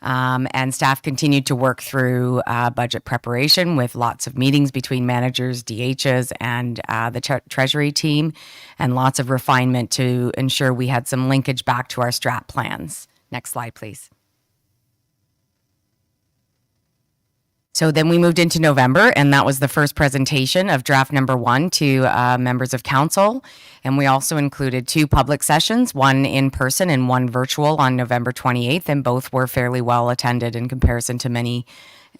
And staff continued to work through budget preparation with lots of meetings between managers, DHs, and the treasury team, and lots of refinement to ensure we had some linkage back to our strat plans. Next slide, please. So then we moved into November, and that was the first presentation of draft number 1 to members of council. And we also included 2 public sessions, one in person and one virtual on November 28th, and both were fairly well attended in comparison to many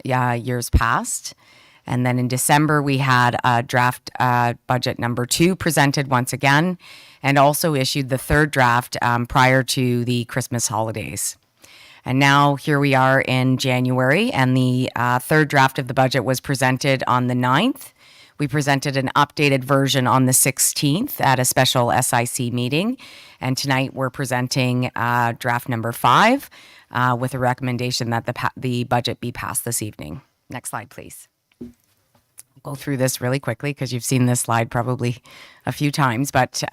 years past. And then in December, we had draft budget number 2 presented once again, and also issued the third draft prior to the Christmas holidays. And now here we are in January, and the third draft of the budget was presented on the 9th. We presented an updated version on the 16th at a special SIC meeting. And tonight we're presenting draft number 5 with a recommendation that the budget be passed this evening. Next slide, please. I'll go through this really quickly because you've seen this slide probably a few times, but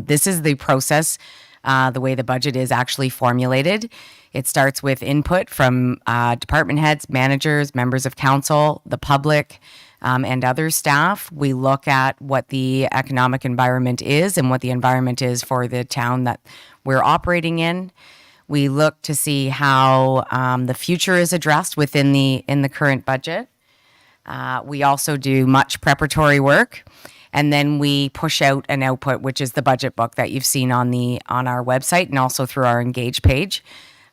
this is the process, the way the budget is actually formulated. It starts with input from department heads, managers, members of council, the public, and other staff. We look at what the economic environment is and what the environment is for the town that we're operating in. We look to see how the future is addressed in the current budget. We also do much preparatory work. And then we push out an output, which is the budget book that you've seen on our website and also through our Engage page.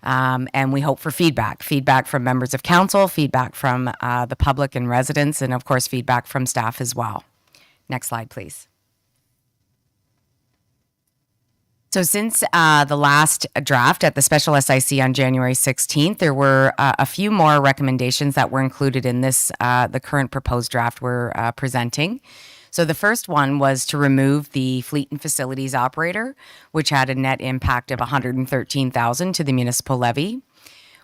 And we hope for feedback from members of council, feedback from the public and residents, and of course, feedback from staff as well. Next slide, please. So since the last draft at the special SIC on January 16th, there were a few more recommendations that were included in this, the current proposed draft we're presenting. So the first one was to remove the fleet and facilities operator, which had a net impact of $113,000 to the municipal levy.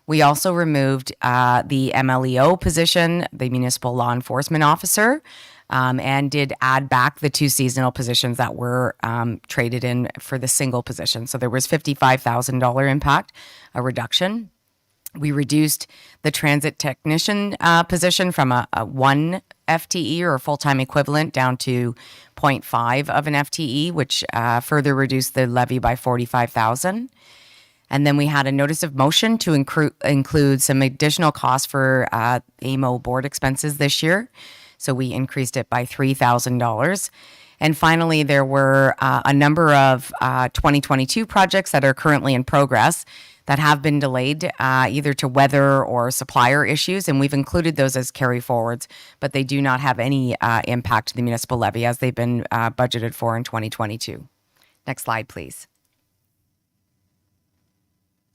We also removed the MLEO position, the municipal law enforcement officer, and did add back the 2 seasonal positions that were traded in for the single position. So there was $55,000 impact, a reduction. We reduced the transit technician position from a 1 FTE or a full-time equivalent down to 0.5 of an FTE, which further reduced the levy by $45,000. And then we had a notice of motion to include some additional costs for AMO board expenses this year. So we increased it by $3,000. And finally, there were a number of 2022 projects that are currently in progress that have been delayed either to weather or supplier issues, and we've included those as carry forwards, but they do not have any impact to the municipal levy as they've been budgeted for in 2022. Next slide, please.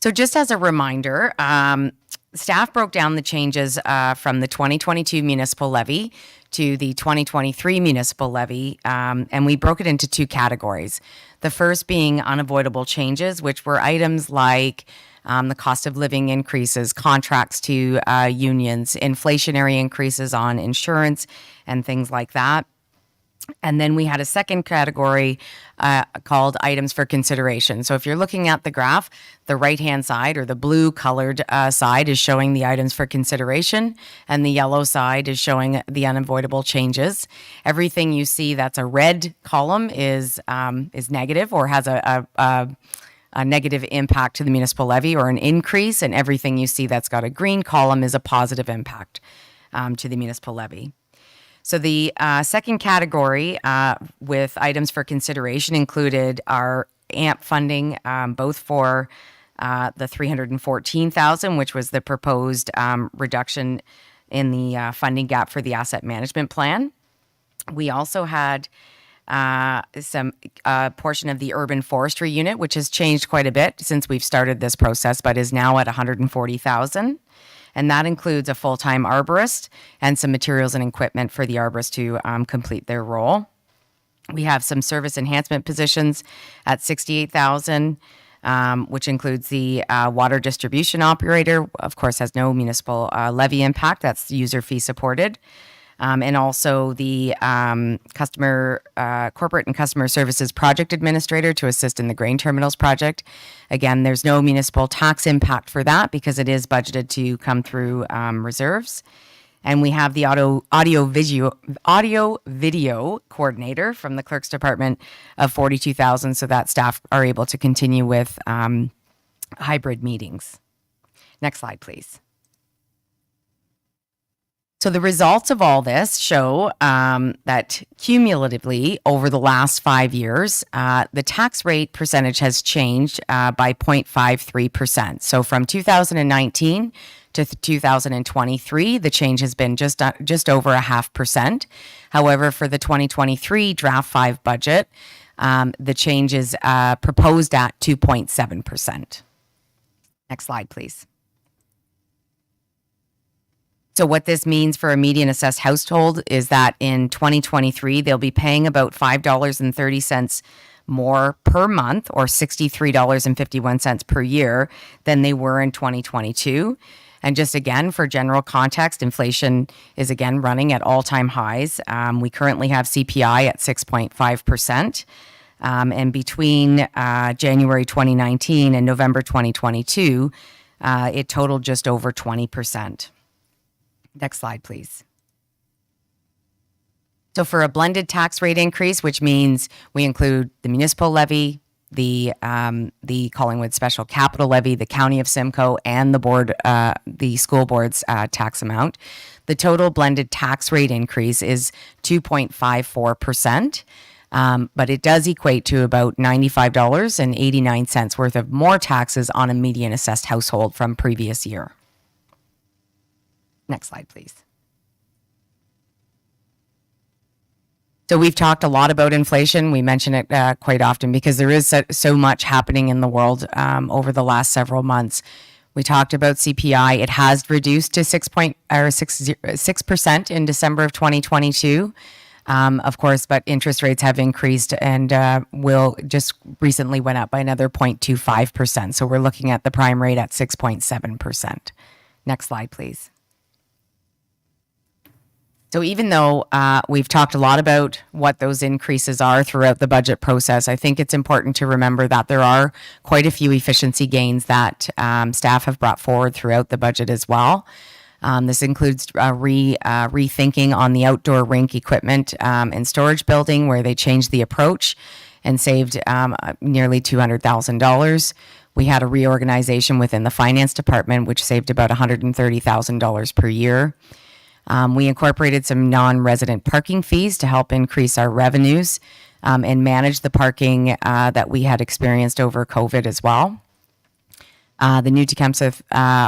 So just as a reminder, staff broke down the changes from the 2022 municipal levy to the 2023 municipal levy, and we broke it into two categories. The first being unavoidable changes, which were items like the cost of living increases, contracts to unions, inflationary increases on insurance, and things like that. And then we had a second category called items for consideration. So if you're looking at the graph, the right-hand side or the blue colored side is showing the items for consideration, and the yellow side is showing the unavoidable changes. Everything you see that's a red column is negative or has a negative impact to the municipal levy or an increase, and everything you see that's got a green column is a positive impact to the municipal levy. So the second category with items for consideration included our AMP funding, both for the $314,000, which was the proposed reduction in the funding gap for the asset management plan. We also had some portion of the urban forestry unit, which has changed quite a bit since we've started this process, but is now at $140,000. And that includes a full-time arborist and some materials and equipment for the arborist to complete their role. We have some service enhancement positions at $68,000, which includes the water distribution operator. Of course, has no municipal levy impact. That's user fee supported. And also the corporate and customer services project administrator to assist in the grain terminals project. Again, there's no municipal tax impact for that because it is budgeted to come through reserves. And we have the audio video coordinator from the clerk's department of $42,000, so that staff are able to continue with hybrid meetings. Next slide, please. So the results of all this show that cumulatively over the last 5 years, the tax rate percentage has changed by 0.53%. So from 2019 to 2023, the change has been just over 0.5%. However, for the 2023 draft 5 budget, the change is proposed at 2.7%. Next slide, please. So what this means for a median assessed household is that in 2023, they'll be paying about $5.30 more per month, or $63.51 per year, than they were in 2022. And just again, for general context, inflation is again running at all-time highs. We currently have CPI at 6.5%. And between January 2019 and November 2022, it totaled just over 20%. Next slide, please. So for a blended tax rate increase, which means we include the municipal levy, the Collingwood Special Capital Levy, the County of Simcoe, and the school board's tax amount, the total blended tax rate increase is 2.54%. But it does equate to about $95.89 worth of more taxes on a median assessed household from previous year. Next slide, please. So we've talked a lot about inflation. We mention it quite often because there is so much happening in the world over the last several months. We talked about CPI. It has reduced to 6% in December of 2022. Of course, but interest rates have increased and will just recently went up by another 0.25%. So we're looking at the prime rate at 6.7%. Next slide, please. So even though we've talked a lot about what those increases are throughout the budget process, I think it's important to remember that there are quite a few efficiency gains that staff have brought forward throughout the budget as well. This includes rethinking on the outdoor rink equipment and storage building, where they changed the approach and saved nearly $200,000. We had a reorganization within the finance department, which saved about $130,000 per year. We incorporated some non-resident parking fees to help increase our revenues and manage the parking that we had experienced over COVID as well. The new Tecumseh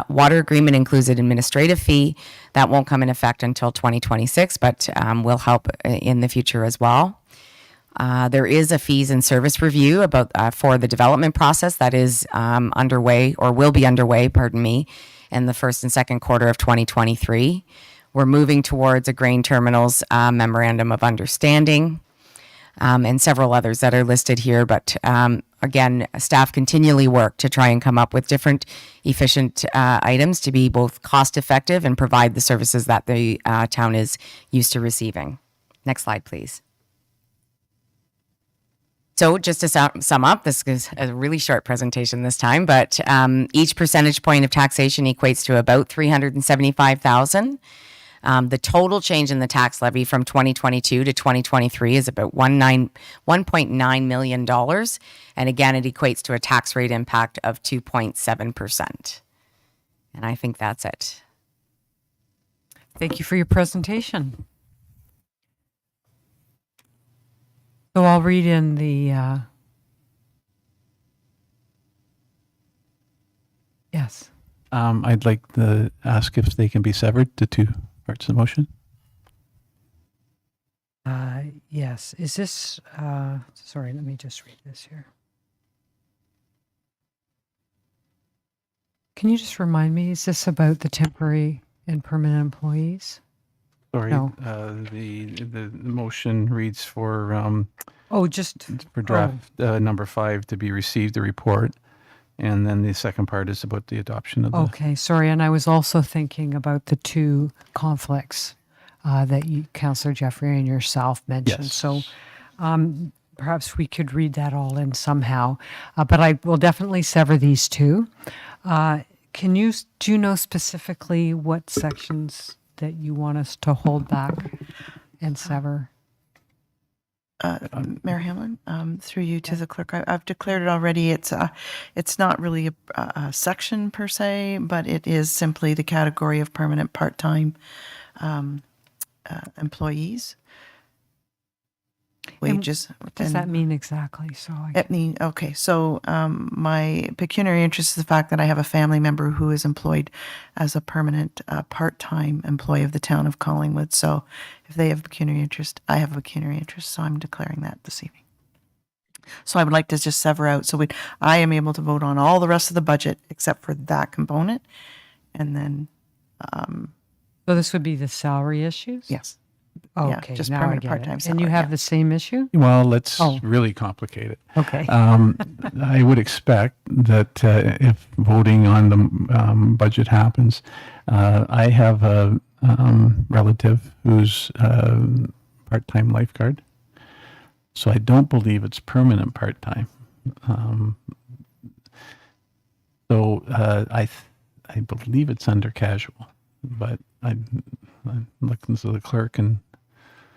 water agreement includes an administrative fee that won't come in effect until 2026, but will help in the future as well. There is a fees and service review about for the development process that is underway, or will be underway, pardon me, in the first and second quarter of 2023. We're moving towards a grain terminals memorandum of understanding, and several others that are listed here. But again, staff continually work to try and come up with different efficient items to be both cost effective and provide the services that the town is used to receiving. Next slide, please. So just to sum up, this is a really short presentation this time, but each percentage point of taxation equates to about $375,000. The total change in the tax levy from 2022 to 2023 is about $1.9 million. And again, it equates to a tax rate impact of 2.7%. And I think that's it. Thank you for your presentation. So I'll read in the, yes. I'd like to ask if they can be severed, the two parts of the motion. Yes. Is this, sorry, let me just read this here. Can you just remind me, is this about the temporary and permanent employees? Sorry, No. The motion reads for draft number 5 to be received the report, and then the second part is about the adoption of the. Okay, sorry, and I was also thinking about the two conflicts that you, Councillor Jeffery and yourself mentioned. Yes. So perhaps we could read that all in somehow, but I will definitely sever these two. Do you know specifically what sections that you want us to hold back and sever? Mayor Hamlin, through you to the clerk, I've declared it already. It's not really a section per se, but it is simply the category of permanent part-time employees. Wages. What does that mean exactly? So Okay, so my pecuniary interest is the fact that I have a family member who is employed as a permanent part-time employee of the town of Collingwood. So if they have pecuniary interest, I have a pecuniary interest. So I'm declaring that this evening. So I would like to just sever out so I am able to vote on all the rest of the budget except for that component, and then. So this would be the salary issues? Yes. Okay, just now I permanent get part-time it. And you salary, have the same issue? Well, let's really complicate it. Okay. I would expect that if voting on the budget happens, I have a relative who's a part-time lifeguard, so I don't believe it's permanent part-time. I believe it's under casual, but I'm looking to the clerk and.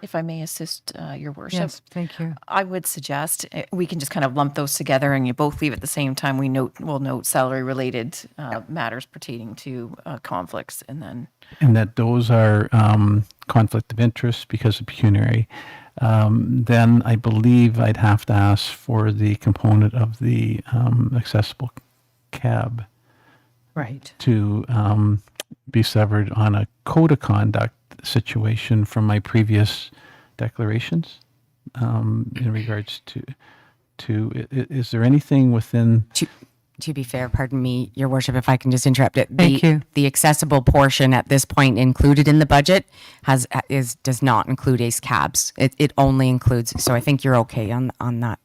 If I may assist, Your Worship. Yes, thank you. I would suggest we can just kind of lump those together and you both leave at the same time. We'll note salary-related matters pertaining to conflicts, and then. And that those are conflict of interest because of pecuniary. Then I believe I'd have to ask for the component of the accessible cab. Right. To be severed on a code of conduct situation from my previous declarations in regards to is there anything within to be fair, pardon me, Your Worship, if I can just interrupt it. Thank you. The accessible portion at this point included in the budget does not include ACE cabs. It only includes, so I think you're okay on that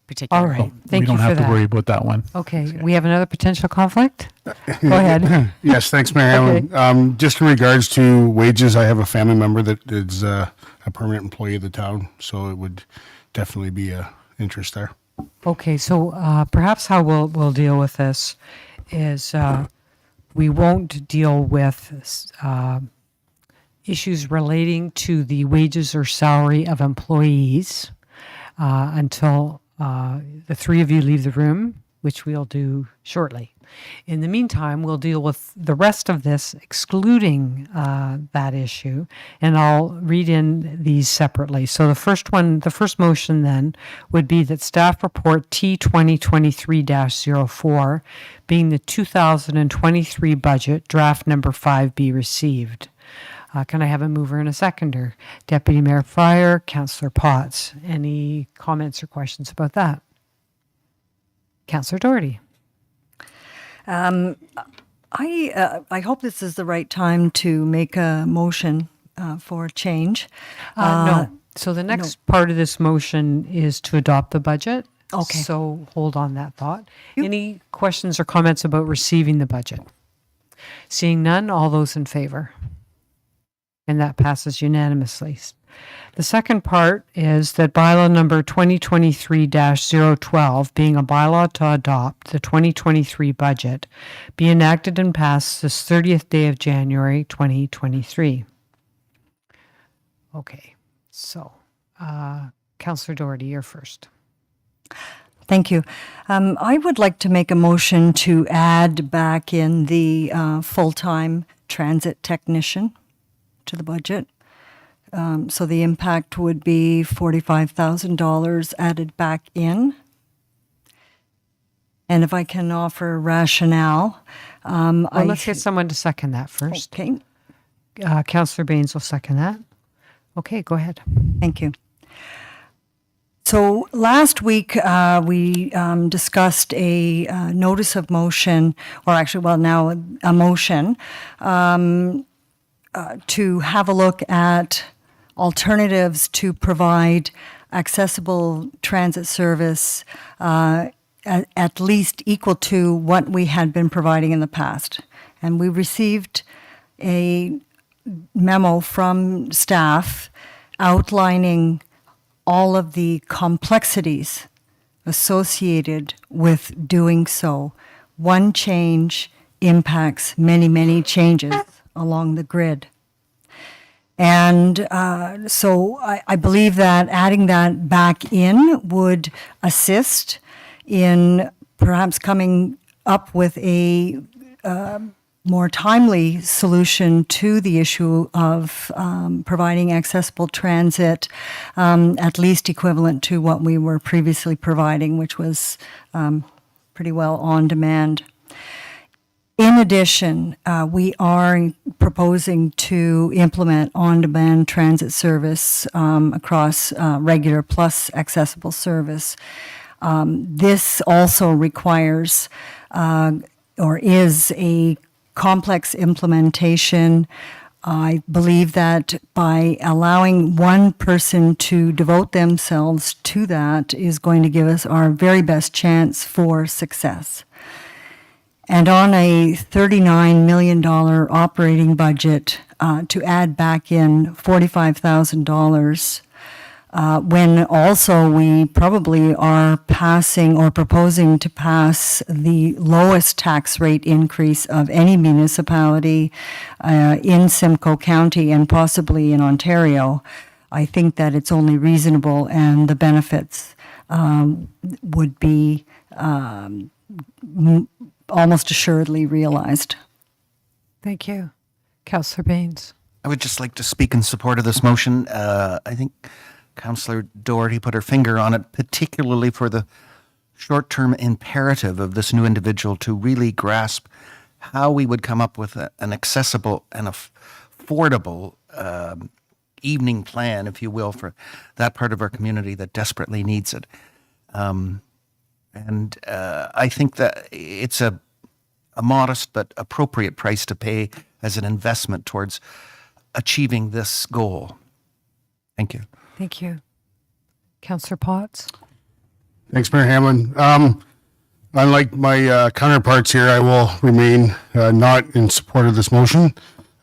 particular. All right, thank you we for don't have that. to worry about that one. Okay, we have another potential conflict? Go ahead. Yes, thanks, Mayor Hamlin. Just in regards to wages, I have a family member that is a permanent employee of the town, so it would definitely be a interest there. Okay, so perhaps how we'll deal with this is we won't deal with issues relating to the wages or salary of employees until the three of you leave the room, which we'll do shortly. In the meantime, we'll deal with the rest of this, excluding that issue, and I'll read in these separately. So the first motion then would be that staff report T 2023-04, being the 2023 budget, draft number 5, be received. Can I have a mover and a seconder? Deputy Mayor Fryer, Councillor Potts. Any comments or questions about that? Councillor Doherty. I hope this is the right time to make a motion for change. No. So the next part of this motion is to adopt the budget. Okay. So hold on that thought. Any questions or comments about receiving the budget? Seeing none, all those in favor? And that passes unanimously. The second part is that bylaw number 2023-012, being a bylaw to adopt the 2023 budget, be enacted and passed this 30th day of January 2023. Okay, so Councillor Doherty, you're first. Thank you. I would like to make a motion to add back in the full-time transit technician to the budget. So the impact would be $45,000 added back in. And if I can offer rationale. Let's get someone to second that first. Okay. Councillor Baines will second that. Okay, go ahead. Thank you. So last week we discussed a notice of motion, or actually, well, now a motion to have a look at alternatives to provide accessible transit service at least equal to what we had been providing in the past. And we received a memo from staff outlining all of the complexities associated with doing so. One change impacts many, many changes along the grid. And so I believe that adding that back in would assist in perhaps coming up with a more timely solution to the issue of providing accessible transit at least equivalent to what we were previously providing, which was pretty well on demand. In addition, we are proposing to implement on-demand transit service across regular plus accessible service. This also requires or is a complex implementation. I believe that by allowing one person to devote themselves to that is going to give us our very best chance for success. And on a $39 million operating budget, to add back in $45,000, when also we probably are passing or proposing to pass the lowest tax rate increase of any municipality in Simcoe County and possibly in Ontario, I think that it's only reasonable and the benefits would be almost assuredly realized. Thank you. Councillor Baines. I would just like to speak in support of this motion. I think Councillor Doherty put her finger on it, particularly for the short-term imperative of this new individual to really grasp how we would come up with an accessible and affordable evening plan, if you will, for that part of our community that desperately needs it. And I think that it's a modest but appropriate price to pay as an investment towards achieving this goal. Thank you. Thank you. Councillor Potts. Thanks, Mayor Hamlin. Unlike my counterparts here, I will remain not in support of this motion.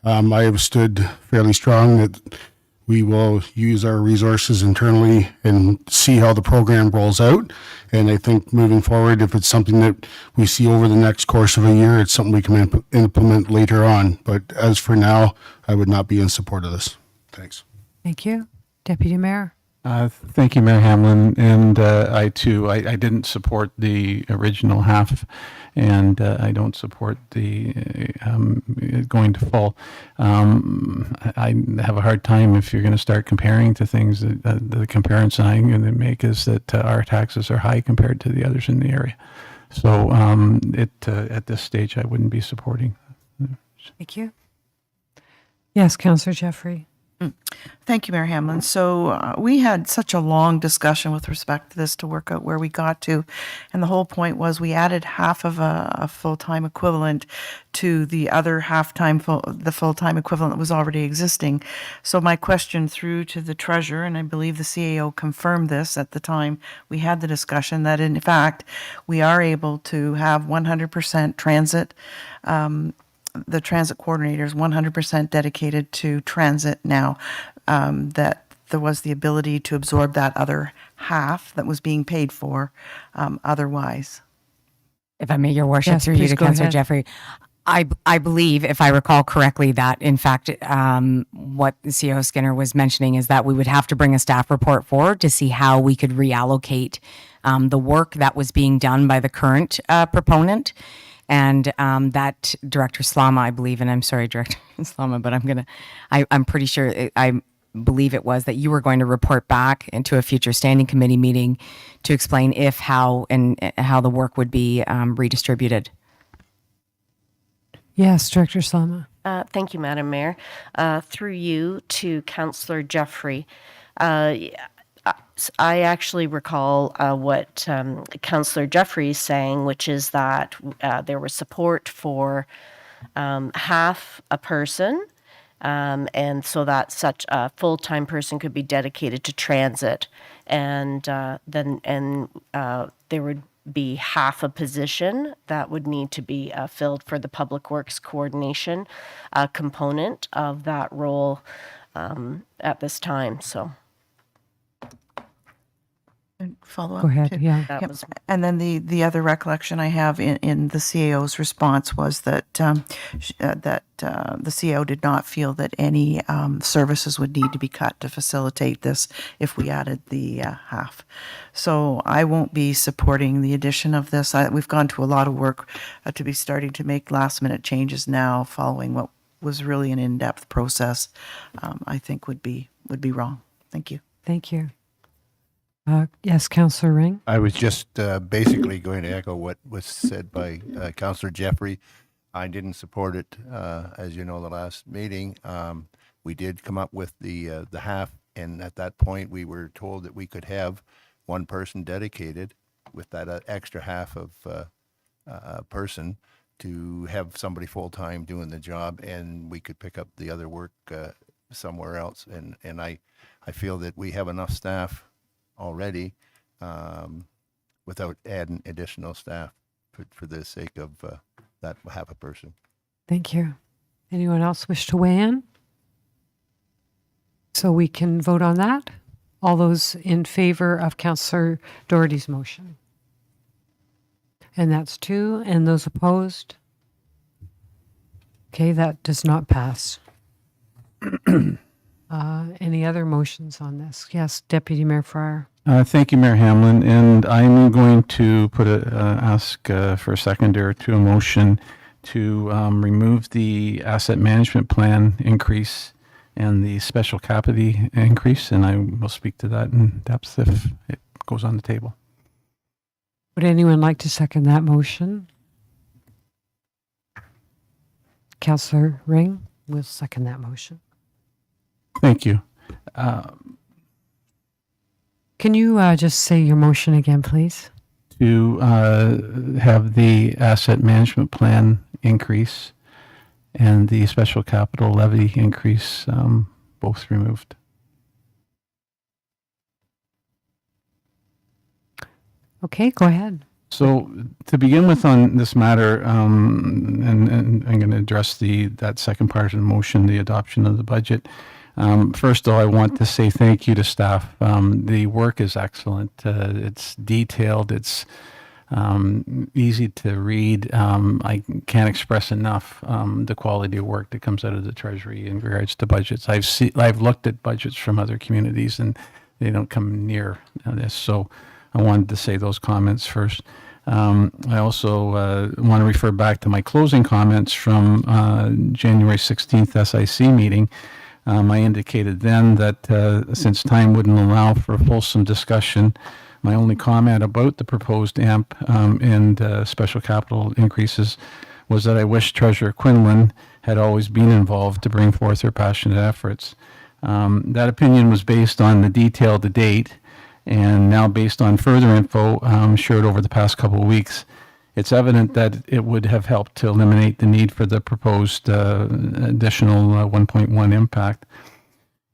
I have stood fairly strong that we will use our resources internally and see how the program rolls out. And I think moving forward, if it's something that we see over the next course of a year, it's something we can implement later on. But as for now, I would not be in support of this. Thanks. Thank you. Deputy Mayor. Thank you, Mayor Hamlin. And I too, I didn't support the original half, and I don't support the going to full. I have a hard time if you're going to start comparing to things. The comparison I'm going to make is that our taxes are high compared to the others in the area. So at this stage, I wouldn't be supporting. Thank you. Yes, Councillor Jeffery. Thank you, Mayor Hamlin. So we had such a long discussion with respect to this to work out where we got to. And the whole point was we added half of a full-time equivalent to the other the full-time equivalent that was already existing. So my question through to the treasurer, and I believe the CAO confirmed this at the time we had the discussion, that in fact, we are able to have 100% transit the transit coordinator is 100% dedicated to transit now, that there was the ability to absorb that other half that was being paid for otherwise. If I may, Your Worship, Yes, through you please to go Councillor ahead. Jeffery, I believe, if I recall correctly, that in fact, what the CEO Skinner was mentioning is that we would have to bring a staff report forward to see how we could reallocate the work that was being done by the current proponent. And that Director Slama, I believe, and I'm sorry, Director Slama, but I'm pretty sure, I believe it was that you were going to report back into a future standing committee meeting to explain how the work would be redistributed. Yes, Director Slama. Thank you, Madam Mayor. Through you to Councillor Jeffery. I actually recall what Councillor Jeffery is saying, which is that there was support for half a person, and so that such a full-time person could be dedicated to transit, and then there would be half a position that would need to be filled for the public works coordination component of that role at this time. So. Follow up. Go ahead, too. yeah. That Yep. was And then the other recollection I have in the CAO's response was that the CAO did not feel that any services would need to be cut to facilitate this if we added the half. So I won't be supporting the addition of this. We've gone to a lot of work to be starting to make last minute changes now, following what was really an in-depth process. I think would be wrong. Thank you. Thank you. Yes, Councillor Ring. I was just basically going to echo what was said by Councillor Jeffery. I didn't support it, as you know, the last meeting. We did come up with the half, and at that point, we were told that we could have one person dedicated with that extra half of person to have somebody full-time doing the job, and we could pick up the other work somewhere else. And I feel that we have enough staff already without adding additional staff for the sake of that half a person. Thank you. Anyone else wish to weigh in? So we can vote on that. All those in favor of Councillor Doherty's motion? And that's 2. And those opposed? Okay, that does not pass. Any other motions on this? Yes, Deputy Mayor Fryer. Thank you, Mayor Hamlin. And I'm going to ask for a seconder to a motion to remove the asset management plan increase and the special capacity increase. And I will speak to that in depth if it goes on the table. Would anyone like to second that motion? Councillor Ring will second that motion. Thank you. Can you just say your motion again, please? To have the asset management plan increase and the special capital levy increase both removed. Okay, go ahead. So to begin with on this matter, and I'm going to address that second part of the motion, the adoption of the budget. First, though, I want to say thank you to staff. The work is excellent. It's detailed. It's easy to read. I can't express enough the quality of work that comes out of the Treasury in regards to budgets. I've looked at budgets from other communities, and they don't come near this. So I wanted to say those comments first. I also want to refer back to my closing comments from January 16th SIC meeting. I indicated then that since time wouldn't allow for a fulsome discussion, my only comment about the proposed AMP and special capital increases was that I wish Treasurer Quinlan had always been involved to bring forth their passionate efforts. That opinion was based on the detail to date, and now based on further info shared over the past couple of weeks, it's evident that it would have helped to eliminate the need for the proposed additional 1.1 impact.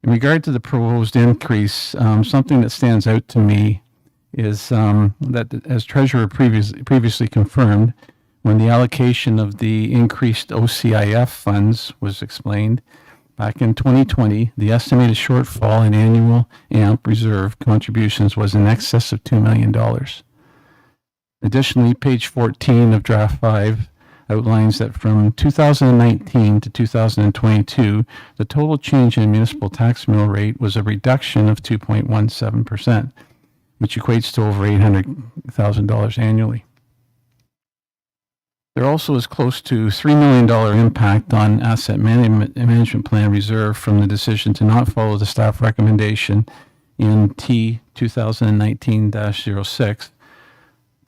In regard to the proposed increase, something that stands out to me is that, as Treasurer previously confirmed, when the allocation of the increased OCIF funds was explained, back in 2020, the estimated shortfall in annual AMP reserve contributions was in excess of $2 million. Additionally, page 14 of draft 5 outlines that from 2019 to 2022, the total change in municipal tax mill rate was a reduction of 2.17%, which equates to over $800,000 annually. There also is close to $3 million impact on asset management plan reserve from the decision to not follow the staff recommendation in T 2019-06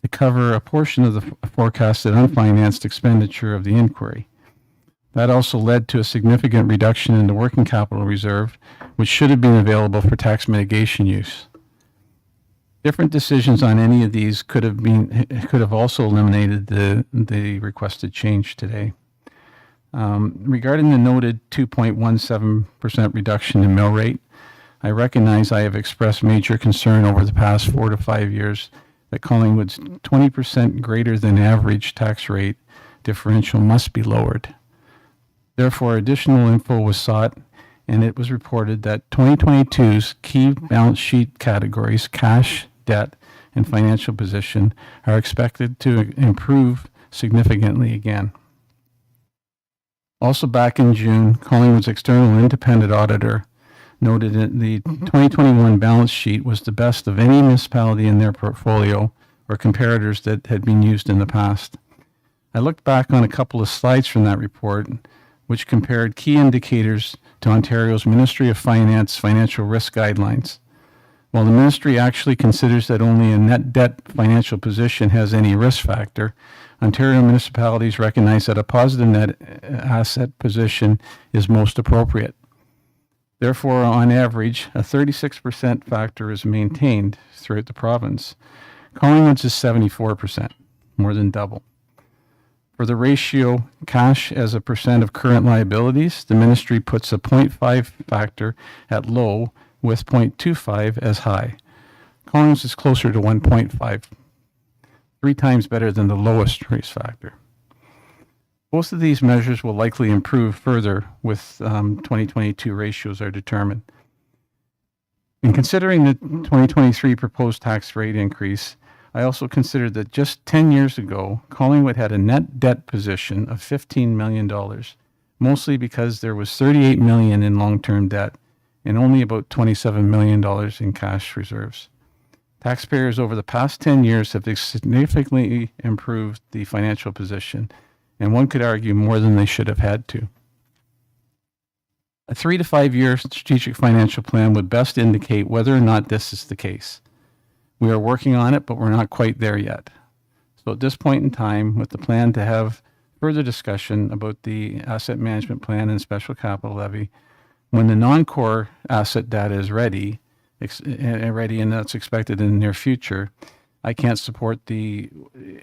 to cover a portion of the forecasted unfinanced expenditure of the inquiry. That also led to a significant reduction in the working capital reserve, which should have been available for tax mitigation use. Different decisions on any of these could have also eliminated the requested change today. Regarding the noted 2.17% reduction in mill rate, I recognize I have expressed major concern over the past 4 to 5 years that Collingwood's 20% greater than average tax rate differential must be lowered. Therefore, additional info was sought, and it was reported that 2022's key balance sheet categories, cash, debt, and financial position, are expected to improve significantly again. Also back in June, Collingwood's external independent auditor noted that the 2021 balance sheet was the best of any municipality in their portfolio or comparators that had been used in the past. I looked back on a couple of slides from that report, which compared key indicators to Ontario's Ministry of Finance financial risk guidelines. While the ministry actually considers that only a net debt financial position has any risk factor, Ontario municipalities recognize that a positive net asset position is most appropriate. Therefore, on average, a 36% factor is maintained throughout the province. Collingwood's is 74%, more than double. For the ratio cash as a percent of current liabilities, the ministry puts a 0.5 factor at low with 0.25 as high. Collingwood's is closer to 1.5, 3 times better than the lowest risk factor. Both of these measures will likely improve further with 2022 ratios are determined. In considering the 2023 proposed tax rate increase, I also considered that just 10 years ago, Collingwood had a net debt position of $15 million, mostly because there was $38 million in long-term debt and only about $27 million in cash reserves. Taxpayers over the past 10 years have significantly improved the financial position, and one could argue more than they should have had to. A 3 to 5 year strategic financial plan would best indicate whether or not this is the case. We are working on it, but we're not quite there yet. So at this point in time, with the plan to have further discussion about the asset management plan and special capital levy, when the non-core asset data is ready, and that's expected in the near future, I can't support the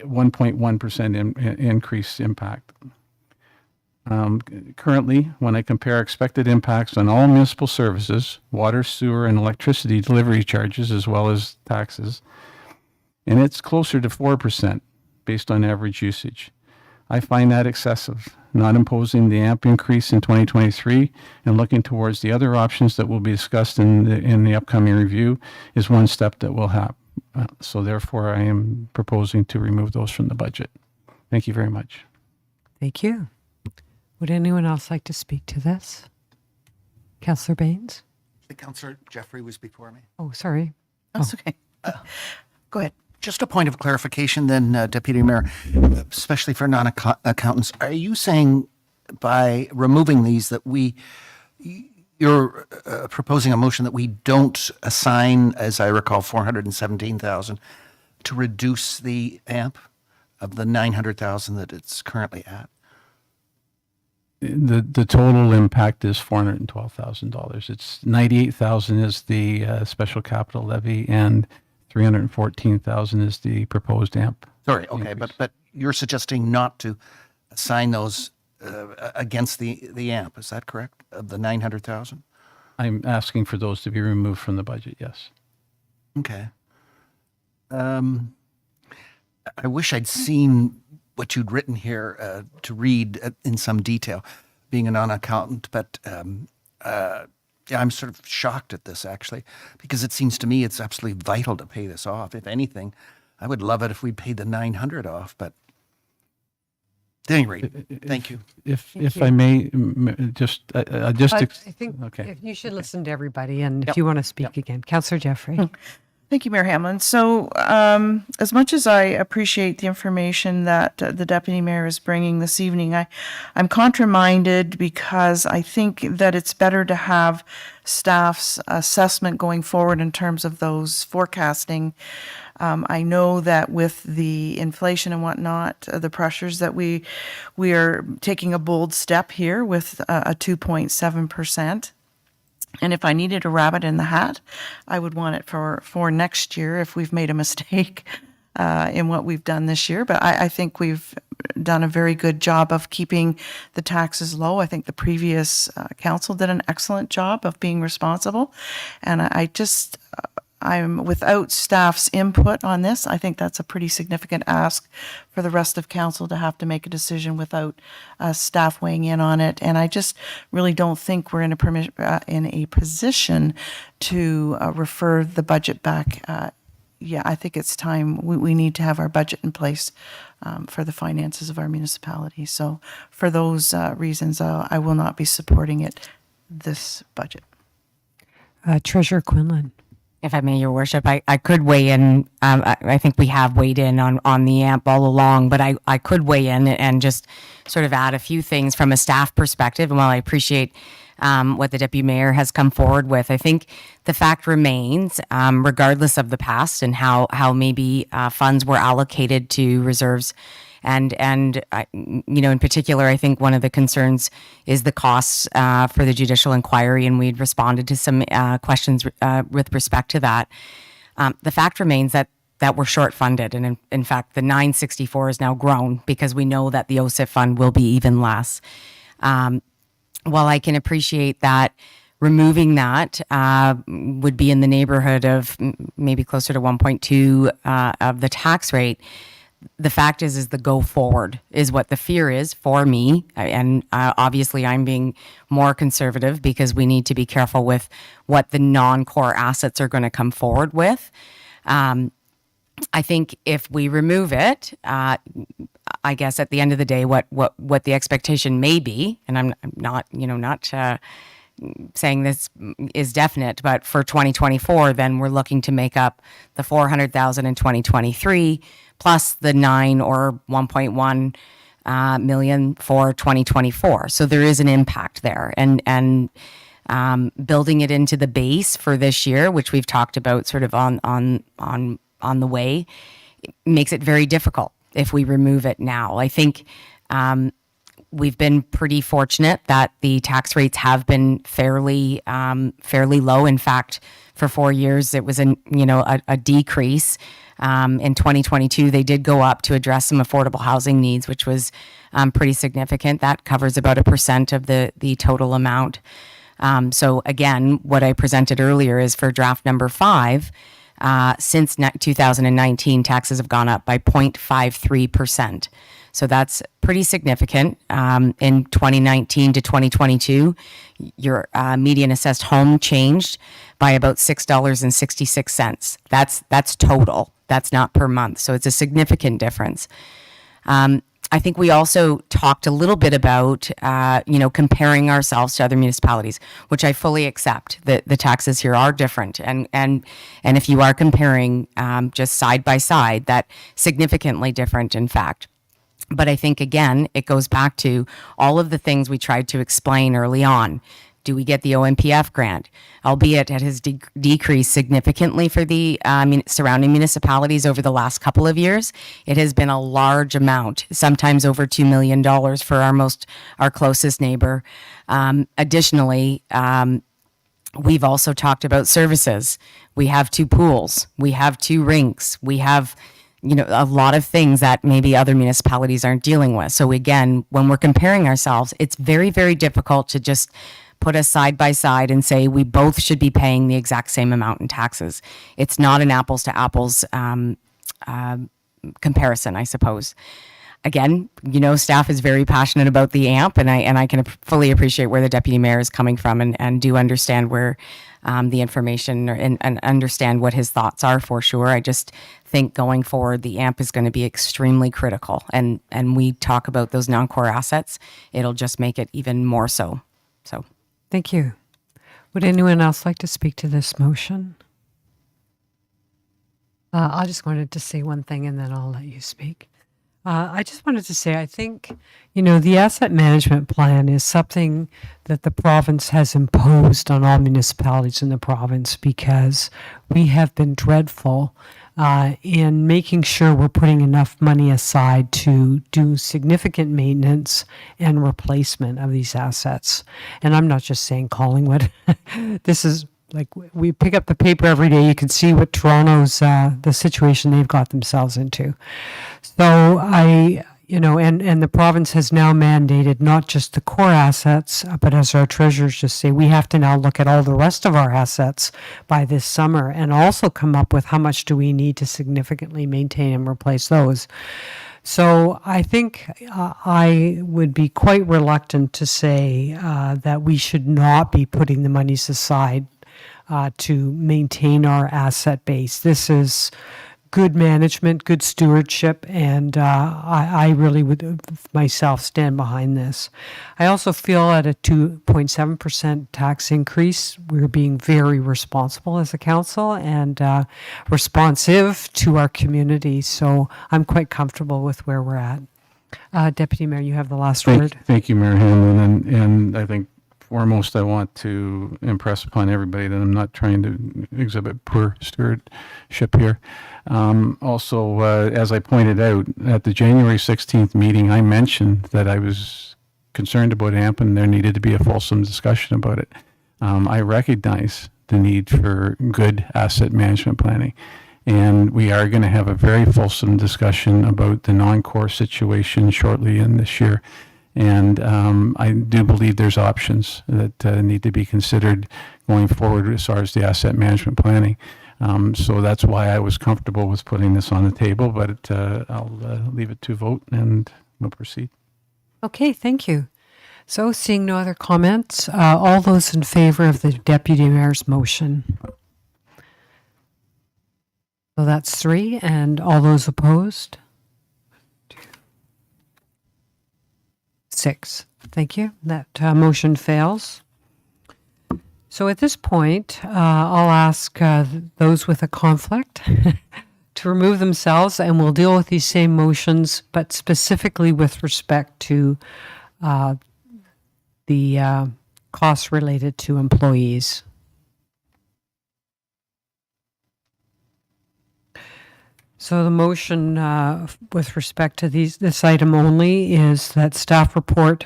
1.1% increase impact. Currently, when I compare expected impacts on all municipal services, water, sewer, and electricity delivery charges, as well as taxes, and it's closer to 4% based on average usage. I find that excessive. Not imposing the AMP increase in 2023 and looking towards the other options that will be discussed in the upcoming review is one step that will happen. So therefore, I am proposing to remove those from the budget. Thank you very much. Thank you. Would anyone else like to speak to this? Councillor Baines? The Councillor Jeffery was before me. Oh, sorry. That's okay. Go ahead. Just a point of clarification then, Deputy Mayor, especially for non-accountants. Are you saying by removing these that you're proposing a motion that we don't assign, as I recall, $417,000 to reduce the AMP of the $900,000 that it's currently at? The total impact is $412,000. It's 98,000 is the special capital levy, and 314,000 is the proposed AMP. Sorry, okay, but you're suggesting not to assign those against the AMP, is that correct? Of the 900,000? I'm asking for those to be removed from the budget, yes. Okay. I wish I'd seen what you'd written here to read in some detail, being a non-accountant, but yeah, I'm sort of shocked at this, actually, because it seems to me it's absolutely vital to pay this off. If anything, I would love it if we paid the 900 off, but at any rate, thank you. If I may, I think okay. you should listen to everybody, and if you want to speak again. Councillor Jeffery. Thank you, Mayor Hamlin. So, as much as I appreciate the information that the Deputy Mayor is bringing this evening, I'm contraminded because I think that it's better to have staff's assessment going forward in terms of those forecasting. I know that with the inflation and whatnot, the pressures that we are taking a bold step here with a 2.7%. And if I needed a rabbit in the hat, I would want it for next year if we've made a mistake in what we've done this year. But I think we've done a very good job of keeping the taxes low. I think the previous council did an excellent job of being responsible. And I'm without staff's input on this. I think that's a pretty significant ask for the rest of council to have to make a decision without staff weighing in on it. And I just really don't think we're in a position to refer the budget back. Yeah, I think it's time we need to have our budget in place for the finances of our municipality. So for those reasons, I will not be supporting this budget. Treasurer Quinlan. If I may, Your Worship, I could weigh in. I think we have weighed in on the AMP all along, but I could weigh in and just sort of add a few things from a staff perspective. And while I appreciate what the Deputy Mayor has come forward with, I think the fact remains, regardless of the past and how maybe funds were allocated to reserves. And in particular, I think one of the concerns is the costs for the judicial inquiry, and we'd responded to some questions with respect to that. The fact remains that we're short funded, and in fact, the 964 is now grown because we know that the OSIF fund will be even less. While I can appreciate that, removing that would be in the neighborhood of maybe closer to 1.2 of the tax rate. The fact is the go forward is what the fear is for me. And obviously I'm being more conservative because we need to be careful with what the non-core assets are going to come forward with. I think if we remove it, I guess at the end of the day, what the expectation may be, and I'm not saying this is definite, but for 2024, then we're looking to make up the 400,000 in 2023, plus the 9 or 1.1 million for 2024. So there is an impact there, and building it into the base for this year, which we've talked about sort of on the way, makes it very difficult if we remove it now. I think we've been pretty fortunate that the tax rates have been fairly low. In fact, for 4 years, it was a decrease. In 2022, they did go up to address some affordable housing needs, which was pretty significant. That covers about 1% of the total amount. So again, what I presented earlier is for draft number 5, since 2019, taxes have gone up by 0.53%. So that's pretty significant. In 2019 to 2022, your median assessed home changed by about $6.66. That's total. That's not per month. So it's a significant difference. I think we also talked a little bit about, comparing ourselves to other municipalities, which I fully accept. The taxes here are different, and if you are comparing just side by side, that significantly different, in fact. But I think, again, it goes back to all of the things we tried to explain early on. Do we get the OMPF grant? Albeit it has decreased significantly for the surrounding municipalities over the last couple of years. It has been a large amount, sometimes over $2 million for our closest neighbor. Additionally, we've also talked about services. We have 2 pools. We have 2 rinks. We have, a lot of things that maybe other municipalities aren't dealing with. So again, when we're comparing ourselves, it's very, very difficult to just put us side by side and say we both should be paying the exact same amount in taxes. It's not an apples to apples comparison, I suppose. Again, staff is very passionate about the AMP, and I can fully appreciate where the deputy mayor is coming from, and do understand where the information and understand what his thoughts are for sure. I just think going forward, the AMP is going to be extremely critical, and we talk about those non-core assets. It'll just make it even more so. So, Thank you. Would anyone else like to speak to this motion? I just wanted to say one thing, and then I'll let you speak. I just wanted to say, I think, the asset management plan is something that the province has imposed on all municipalities in the province, because we have been dreadful in making sure we're putting enough money aside to do significant maintenance and replacement of these assets. And I'm not just saying Collingwood. This is like, we pick up the paper every day, you can see what Toronto's, the situation they've got themselves into. So and the province has now mandated not just the core assets, but as our treasurers just say, we have to now look at all the rest of our assets by this summer, and also come up with how much do we need to significantly maintain and replace those. So I think I would be quite reluctant to say that we should not be putting the monies aside to maintain our asset base. This is good management, good stewardship, and I really would myself stand behind this. I also feel at a 2.7% tax increase, we're being very responsible as a council and responsive to our community. So I'm quite comfortable with where we're at. Deputy Mayor, you have the last word. Thank you, Mayor Hanlon, and I think foremost, I want to impress upon everybody that I'm not trying to exhibit poor stewardship here. Also, as I pointed out, at the January 16th meeting, I mentioned that I was concerned about AMP and there needed to be a fulsome discussion about it. I recognize the need for good asset management planning. And we are going to have a very fulsome discussion about the non-core situation shortly in this year. And I do believe there's options that need to be considered going forward as far as the asset management planning. So that's why I was comfortable with putting this on the table, but I'll leave it to vote and we'll proceed. Okay, thank you. So seeing no other comments, all those in favor of the Deputy Mayor's motion? So that's 3, and all those opposed? 6. Thank you. That motion fails. So at this point, I'll ask those with a conflict to remove themselves, and we'll deal with these same motions, but specifically with respect to the costs related to employees. So the motion with respect to this item only is that staff report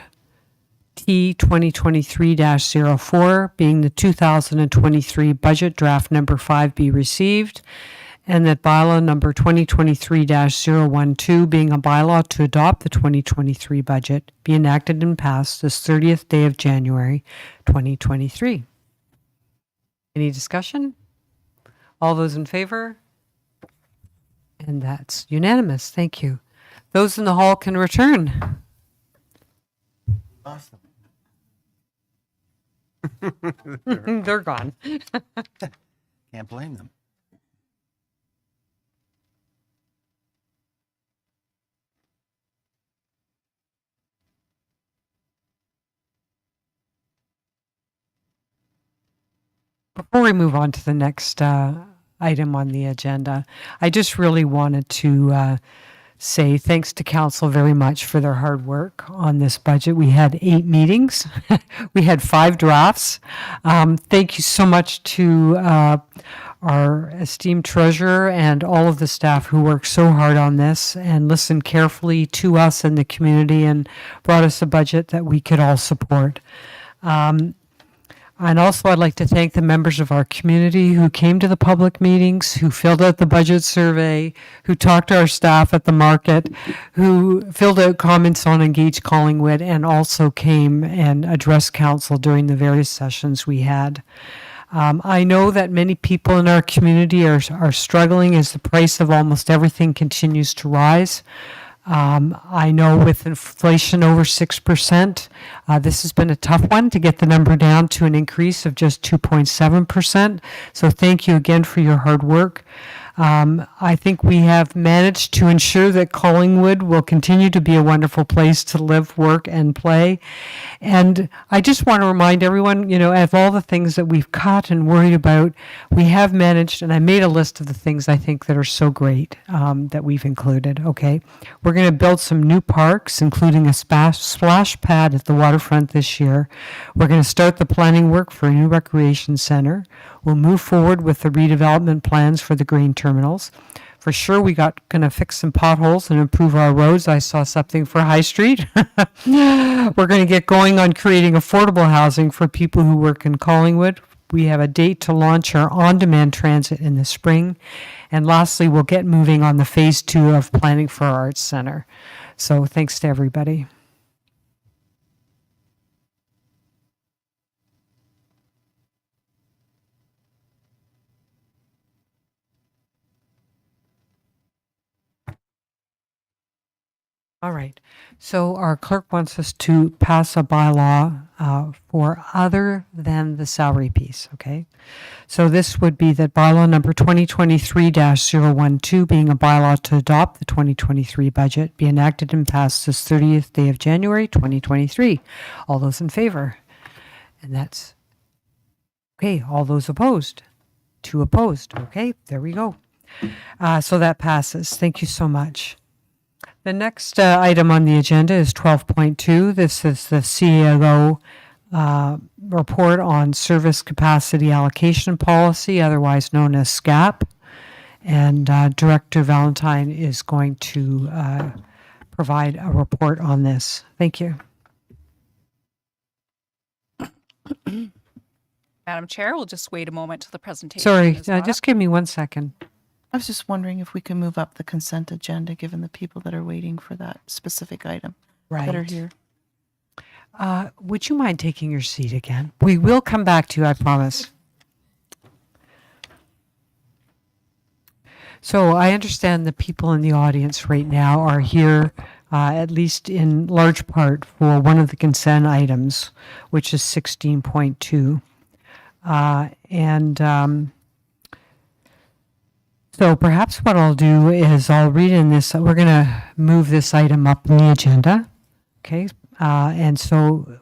T 2023-04, being the 2023 budget draft number 5, be received, and that bylaw number 2023-012, being a bylaw to adopt the 2023 budget, be enacted and passed this 30th day of January 2023. Any discussion? All those in favor? And that's unanimous. Thank you. Those in the hall can return. Awesome. They're gone. Can't blame them. Before we move on to the next item on the agenda, I just really wanted to say thanks to council very much for their hard work on this budget. We had 8 meetings. We had 5 drafts. Thank you so much to our esteemed treasurer and all of the staff who worked so hard on this and listened carefully to us and the community and brought us a budget that we could all support. And also, I'd like to thank the members of our community who came to the public meetings, who filled out the budget survey, who talked to our staff at the market, who filled out comments on Engage Collingwood, and also came and addressed council during the various sessions we had. I know that many people in our community are struggling as the price of almost everything continues to rise. I know with inflation over 6%, this has been a tough one to get the number down to an increase of just 2.7%. So thank you again for your hard work. I think we have managed to ensure that Collingwood will continue to be a wonderful place to live, work, and play. And I just want to remind everyone, of all the things that we've cut and worried about, we have managed, and I made a list of the things I think that are so great that we've included, okay? We're going to build some new parks, including a splash pad at the waterfront this year. We're going to start the planning work for a new recreation center. We'll move forward with the redevelopment plans for the grain terminals. For sure, we going to fix some potholes and improve our roads. I saw something for High Street. We're going to get going on creating affordable housing for people who work in Collingwood. We have a date to launch our on-demand transit in the spring. And lastly, we'll get moving on the phase 2 of planning for our arts center. So thanks to everybody. All right. So our clerk wants us to pass a bylaw for other than the salary piece, okay? So this would be that bylaw number 2023-012, being a bylaw to adopt the 2023 budget, be enacted and passed this 30th day of January, 2023. All those in favor? And that's, okay, all those opposed? 2 opposed. Okay, there we go. So that passes. Thank you so much. The next item on the agenda is 12.2. This is the CAO report on service capacity allocation policy, otherwise known as SCAP. And Director Valentine is going to provide a report on this. Thank you. Madam Chair, we'll just wait a moment till the presentation. Sorry, is brought just up. give me 1 second. I was just wondering if we can move up the consent agenda, given the people that are waiting for that specific item that are Right. here. Would you mind taking your seat again? We will come back to you, I promise. So I understand the people in the audience right now are here, at least in large part, for one of the consent items, which is 16.2. So perhaps what I'll do is I'll read in this, we're going to move this item up in the agenda, okay? And so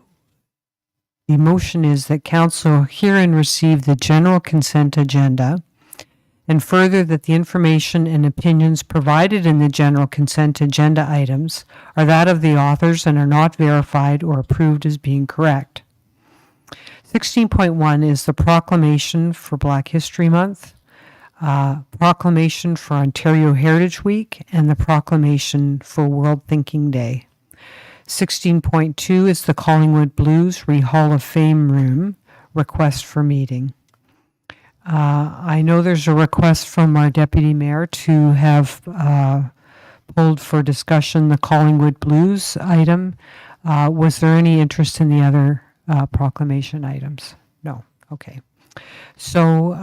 the motion is that council hear and receive the general consent agenda, and further that the information and opinions provided in the general consent agenda items are that of the authors and are not verified or approved as being correct. 16.1 is the proclamation for Black History Month, proclamation for Ontario Heritage Week, and the proclamation for World Thinking Day. 16.2 is the Collingwood Blues Hall of Fame Room request for meeting. I know there's a request from our Deputy Mayor to have pulled for discussion the Collingwood Blues item. Was there any interest in the other proclamation items? No. Okay. So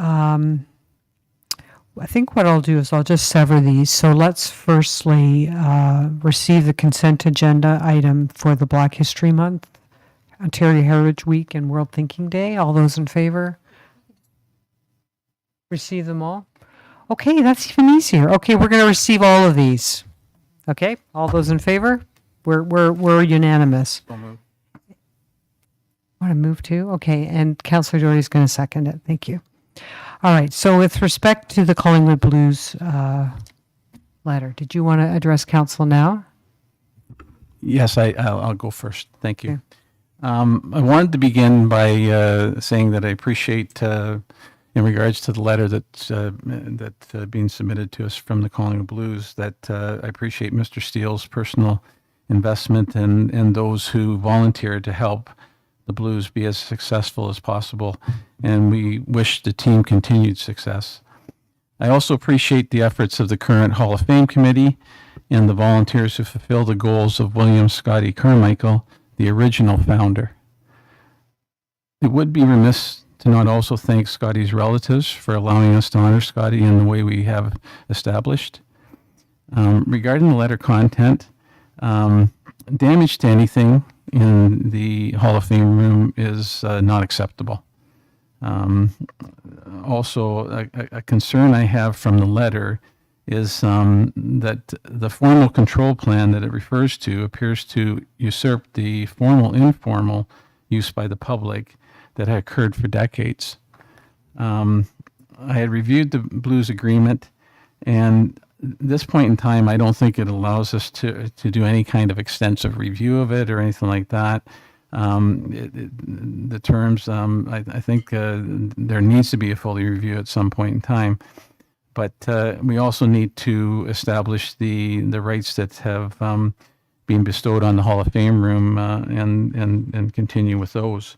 I think what I'll do is I'll just sever these. So let's firstly receive the consent agenda item for the Black History Month, Ontario Heritage Week, and World Thinking Day. All those in favor? Receive them all? Okay, that's even easier. Okay, we're going to receive all of these. Okay, all those in favor? We're unanimous. Want to move to? Okay, and Councillor Doherty is going to second it. Thank you. All right, so with respect to the Collingwood Blues letter. Did you want to address council now? Yes, I'll go first. Thank you. I wanted to begin by saying that I appreciate, in regards to the letter that's being submitted to us from the Collingwood Blues, that I appreciate Mr. Steele's personal investment and those who volunteered to help the Blues be as successful as possible. And we wish the team continued success. I also appreciate the efforts of the current Hall of Fame committee and the volunteers who fulfill the goals of William Scotty Carmichael, the original founder. It would be remiss to not also thank Scotty's relatives for allowing us to honor Scotty in the way we have established. Regarding the letter content, damage to anything in the Hall of Fame room is not acceptable. Also, a concern I have from the letter is that the formal control plan that it refers to appears to usurp the formal informal use by the public that had occurred for decades. I had reviewed the Blues agreement, and at this point in time, I don't think it allows us to do any kind of extensive review of it or anything like that. The terms, I think there needs to be a fully review at some point in time. But we also need to establish the rights that have been bestowed on the Hall of Fame room and continue with those.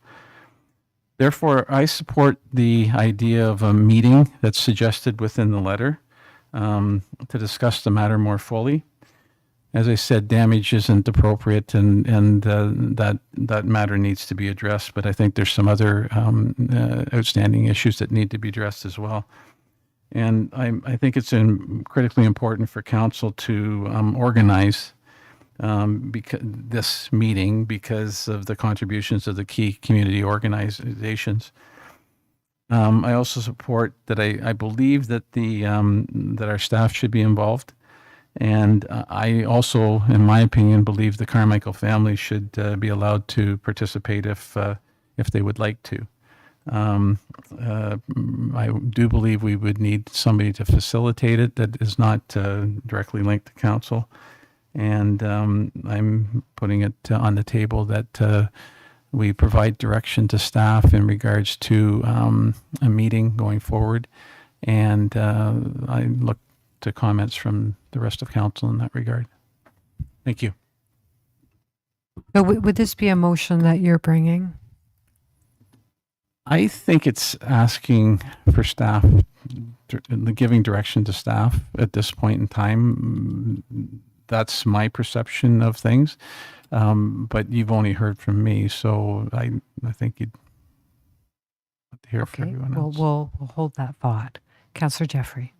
Therefore, I support the idea of a meeting that's suggested within the letter to discuss the matter more fully. As I said, damage isn't appropriate, and that matter needs to be addressed. But I think there's some other outstanding issues that need to be addressed as well. And I think it's critically important for council to organize this meeting because of the contributions of the key community organizations. I also support that I believe that that our staff should be involved. And I also, in my opinion, believe the Carmichael family should be allowed to participate if they would like to. I do believe we would need somebody to facilitate it that is not directly linked to council. And I'm putting it on the table that we provide direction to staff in regards to a meeting going forward. And I look to comments from the rest of council in that regard. Thank you. So would this be a motion that you're bringing? I think it's asking for staff, giving direction to staff at this point in time. That's my perception of things. But you've only heard from me, so I think you'd have to hear from everyone else. We'll hold that thought. Councillor Jeffery.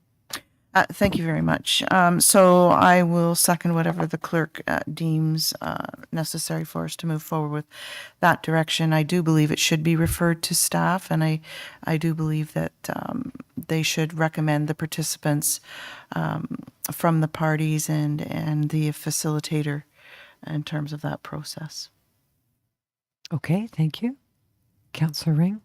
Thank you very much. So I will second whatever the clerk deems necessary for us to move forward with that direction. I do believe it should be referred to staff, and I do believe that they should recommend the participants from the parties and the facilitator in terms of that process. Okay, thank you. Councillor Ring.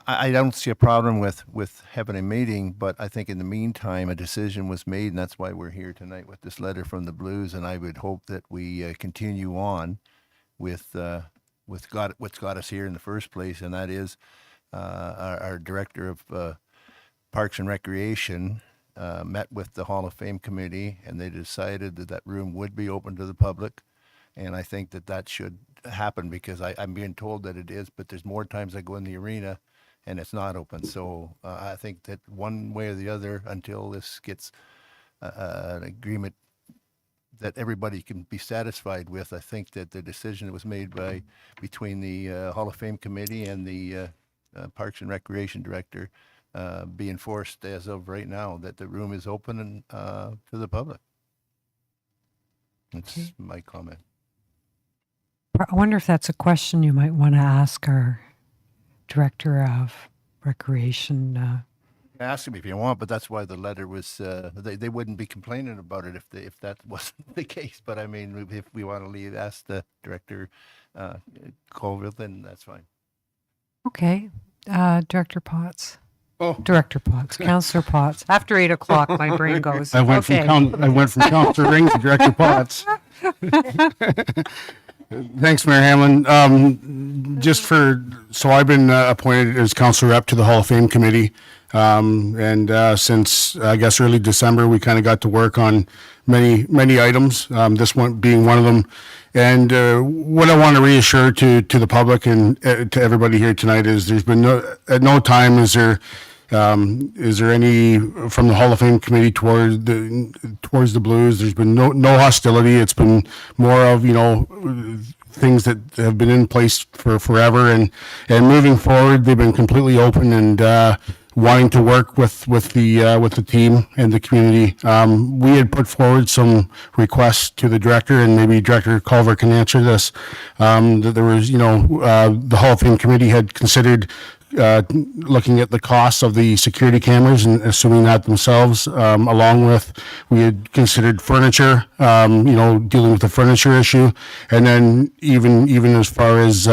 I don't see a problem with having a meeting, but I think in the meantime, a decision was made, and that's why we're here tonight with this letter from the Blues. And I would hope that we continue on with what's got us here in the first place, and that is our director of Parks and Recreation met with the Hall of Fame committee, and they decided that room would be open to the public. And I think that should happen because I'm being told that it is, but there's more times I go in the arena and it's not open. So I think that one way or the other, until this gets an agreement that everybody can be satisfied with, I think that the decision that was made between the Hall of Fame committee and the Parks and Recreation director be enforced as of right now, that the room is open and to the public. That's my comment. I wonder if that's a question you might want to ask our Director of Recreation. Ask him if you want, but that's why the letter was, they wouldn't be complaining about it if that wasn't the case. But I mean, if we want to ask the Director Colville, then that's fine. Okay. Director Potts. Director Potts, Councillor Potts. After 8 o'clock, my brain goes. I went okay. I went from Councillor Ring to Director Potts. Thanks, Mayor Hamlin. So I've been appointed as council rep to the Hall of Fame committee. Since I guess early December, we kind of got to work on many items, this one being one of them. And what I want to reassure to the public and to everybody here tonight is there's been at no time is there any from the Hall of Fame committee towards the Blues. There's been no hostility. It's been more of things that have been in place for forever, and moving forward, they've been completely open and wanting to work with the team and the community. We had put forward some requests to the director, and maybe Director Culver can answer this. That there was, the Hall of Fame committee had considered looking at the costs of the security cameras and assuming that themselves, along with we had considered furniture, dealing with the furniture issue, and then even as far as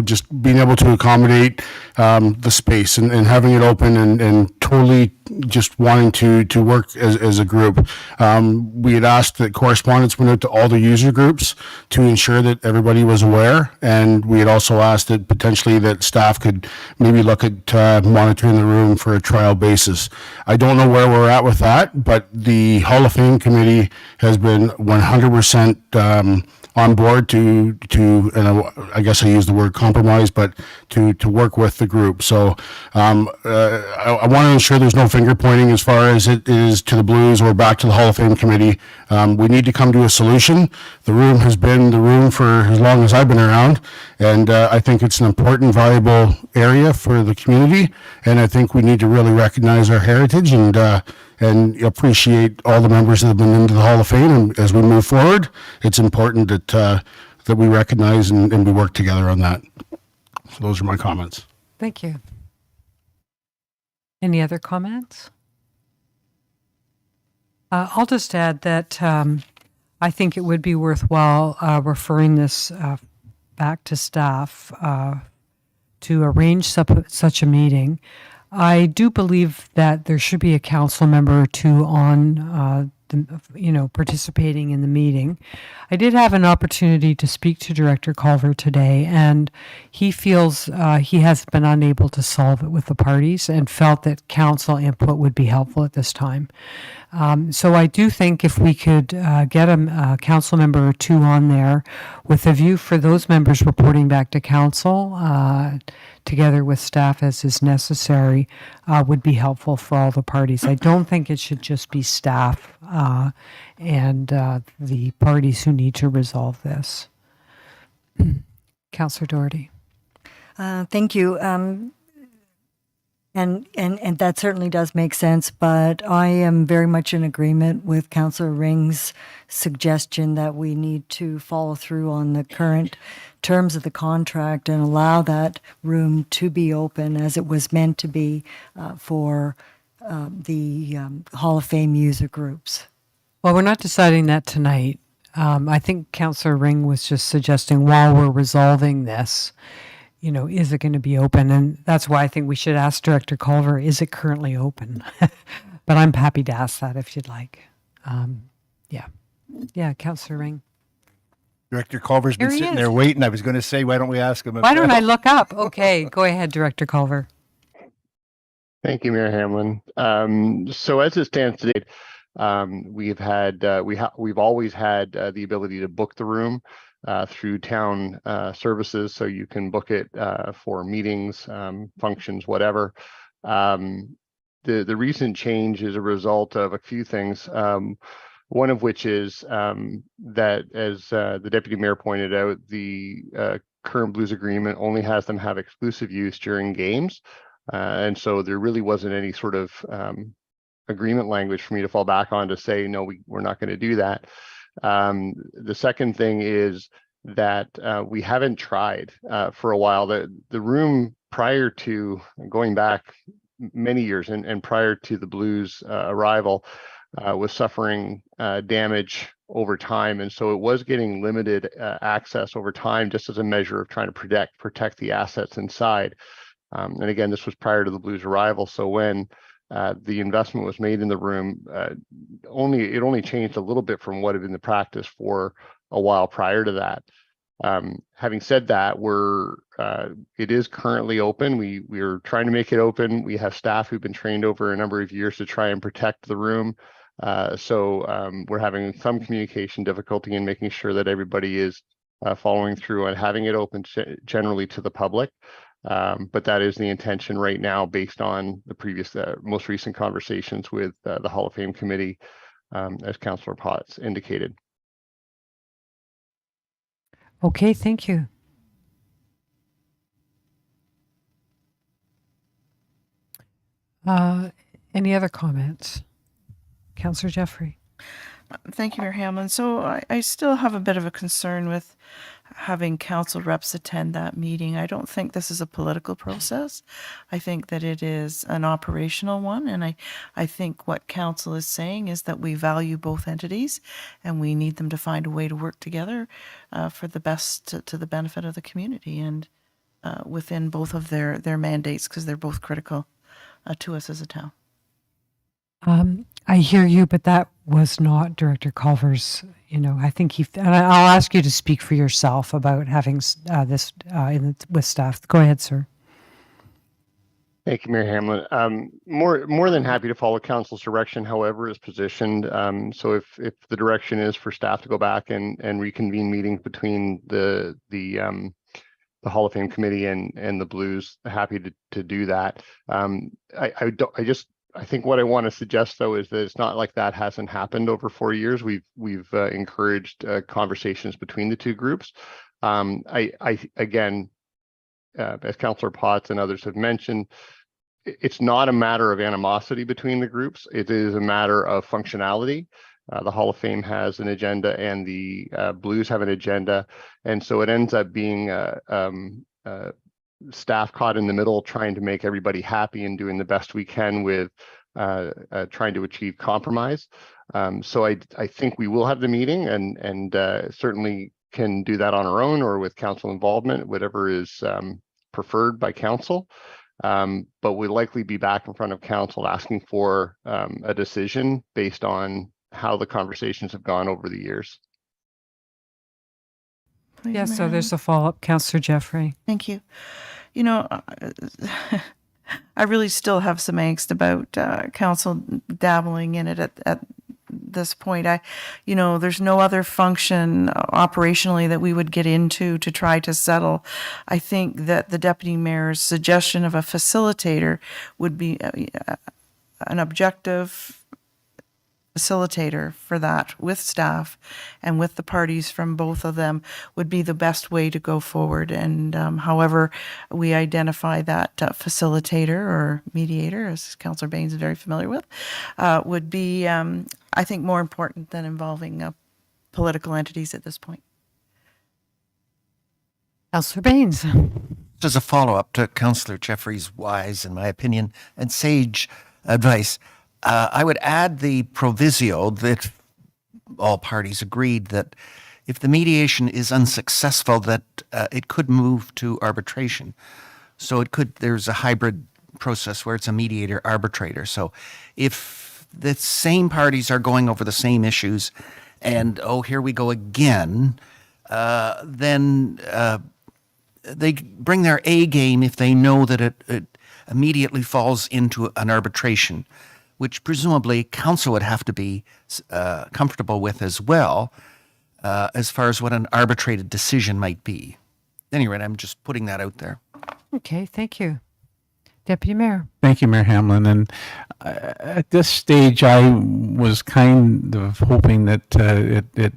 just being able to accommodate the space and having it open and totally just wanting to work as a group. We had asked that correspondence went out to all the user groups to ensure that everybody was aware, and we had also asked that potentially that staff could maybe look at monitoring the room for a trial basis. I don't know where we're at with that, but the Hall of Fame committee has been 100% on board to and I guess I use the word compromise, but to work with the group. So I want to ensure there's no finger pointing as far as it is to the Blues or back to the Hall of Fame committee. We need to come to a solution. The room has been the room for as long as I've been around, and I think it's an important, valuable area for the community, and I think we need to really recognize our heritage and appreciate all the members that have been into the Hall of Fame. And as we move forward, it's important that we recognize and we work together on that. So those are my comments. Thank you. Any other comments? I'll just add that I think it would be worthwhile referring this back to staff to arrange such a meeting. I do believe that there should be a council member or two on, participating in the meeting. I did have an opportunity to speak to Director Culver today, and he feels he has been unable to solve it with the parties and felt that council input would be helpful at this time. So I do think if we could get a council member or two on there with a view for those members reporting back to council, together with staff as is necessary, would be helpful for all the parties. I don't think it should just be staff and the parties who need to resolve this. Councillor Doherty. Thank you. And that certainly does make sense, but I am very much in agreement with Councillor Ring's suggestion that we need to follow through on the current terms of the contract and allow that room to be open as it was meant to be for the Hall of Fame user groups. Well, we're not deciding that tonight. I think Councillor Ring was just suggesting while we're resolving this, is it going to be open? And that's why I think we should ask Director Culver, is it currently open? But I'm happy to ask that if you'd like. Yeah, Councillor Ring. Director Culver's been sitting there waiting. I was going to say, why don't we ask him? Why don't I look up? Okay, go ahead, Director Culver. Thank you, Mayor Hamlin. So as it stands today, we've always had the ability to book the room through town services, so you can book it for meetings, functions, whatever. The recent change is a result of a few things. One of which is that, as the deputy mayor pointed out, the current Blues agreement only has them have exclusive use during games, and so there really wasn't any sort of agreement language for me to fall back on to say no, we're not going to do that. The second thing is that we haven't tried for a while. The room prior to going back many years and prior to the Blues arrival was suffering damage over time, and so it was getting limited access over time, just as a measure of trying to protect the assets inside. And again, this was prior to the Blues arrival. So when the investment was made in the room, it only changed a little bit from what had been the practice for a while prior to that. Having said that, it is currently open. We're trying to make it open. We have staff who've been trained over a number of years to try and protect the room. So we're having some communication difficulty in making sure that everybody is following through and having it open generally to the public. But that is the intention right now based on the most recent conversations with the Hall of Fame committee, as Councillor Potts indicated. Okay, thank you. Any other comments? Councillor Jeffery. Thank you, Mayor Hamlin. So I still have a bit of a concern with having council reps attend that meeting. I don't think this is a political process. I think that it is an operational one. And I think what council is saying is that we value both entities and we need them to find a way to work together for the best to the benefit of the community and within both of their mandates, because they're both critical to us as a town. I hear you, but that was not Director Culver's, I think and I'll ask you to speak for yourself about having this with staff. Go ahead, sir. Thank you, Mayor Hamlin. More than happy to follow council's direction, however is positioned. So if the direction is for staff to go back and reconvene meetings between the Hall of Fame committee and the Blues, happy to do that. I think what I want to suggest, though, is that it's not like that hasn't happened over 4 years. We've encouraged conversations between the two groups. Again, as Councillor Potts and others have mentioned, it's not a matter of animosity between the groups. It is a matter of functionality. The Hall of Fame has an agenda and the Blues have an agenda. And so it ends up being staff caught in the middle, trying to make everybody happy and doing the best we can with trying to achieve compromise. So I think we will have the meeting and certainly can do that on our own or with council involvement, whatever is preferred by council. But we'll likely be back in front of council asking for a decision based on how the conversations have gone over the years. Yes, so there's a follow-up. Councillor Jeffery. Thank you. I really still have some angst about council dabbling in it at this point. There's no other function operationally that we would get into to try to settle. I think that the deputy mayor's suggestion of a facilitator would be an objective facilitator for that with staff and with the parties from both of them would be the best way to go forward. And however we identify that facilitator or mediator, as Councillor Baines is very familiar with, would be, I think, more important than involving political entities at this point. Councillor Baines. As a follow-up to Councillor Jeffrey's wise, in my opinion, and sage advice, I would add the proviso that all parties agreed that if the mediation is unsuccessful, that it could move to arbitration. So there's a hybrid process where it's a mediator arbitrator. So if the same parties are going over the same issues and, here we go again, then they bring their A game if they know that it immediately falls into an arbitration, which presumably council would have to be comfortable with as well, as far as what an arbitrated decision might be. Anyway, I'm just putting that out there. Okay, thank you. Deputy Mayor. Thank you, Mayor Hamlin. And at this stage, I was kind of hoping that the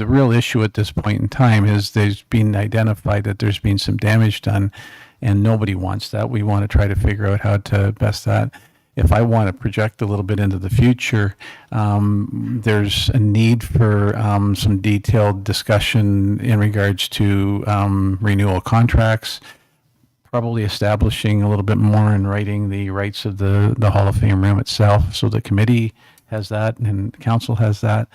real issue at this point in time is there's been identified that there's been some damage done, and nobody wants that. We want to try to figure out how to best that. If I want to project a little bit into the future, there's a need for some detailed discussion in regards to renewal contracts, probably establishing a little bit more in writing the rights of the Hall of Fame room itself. So the committee has that and council has that.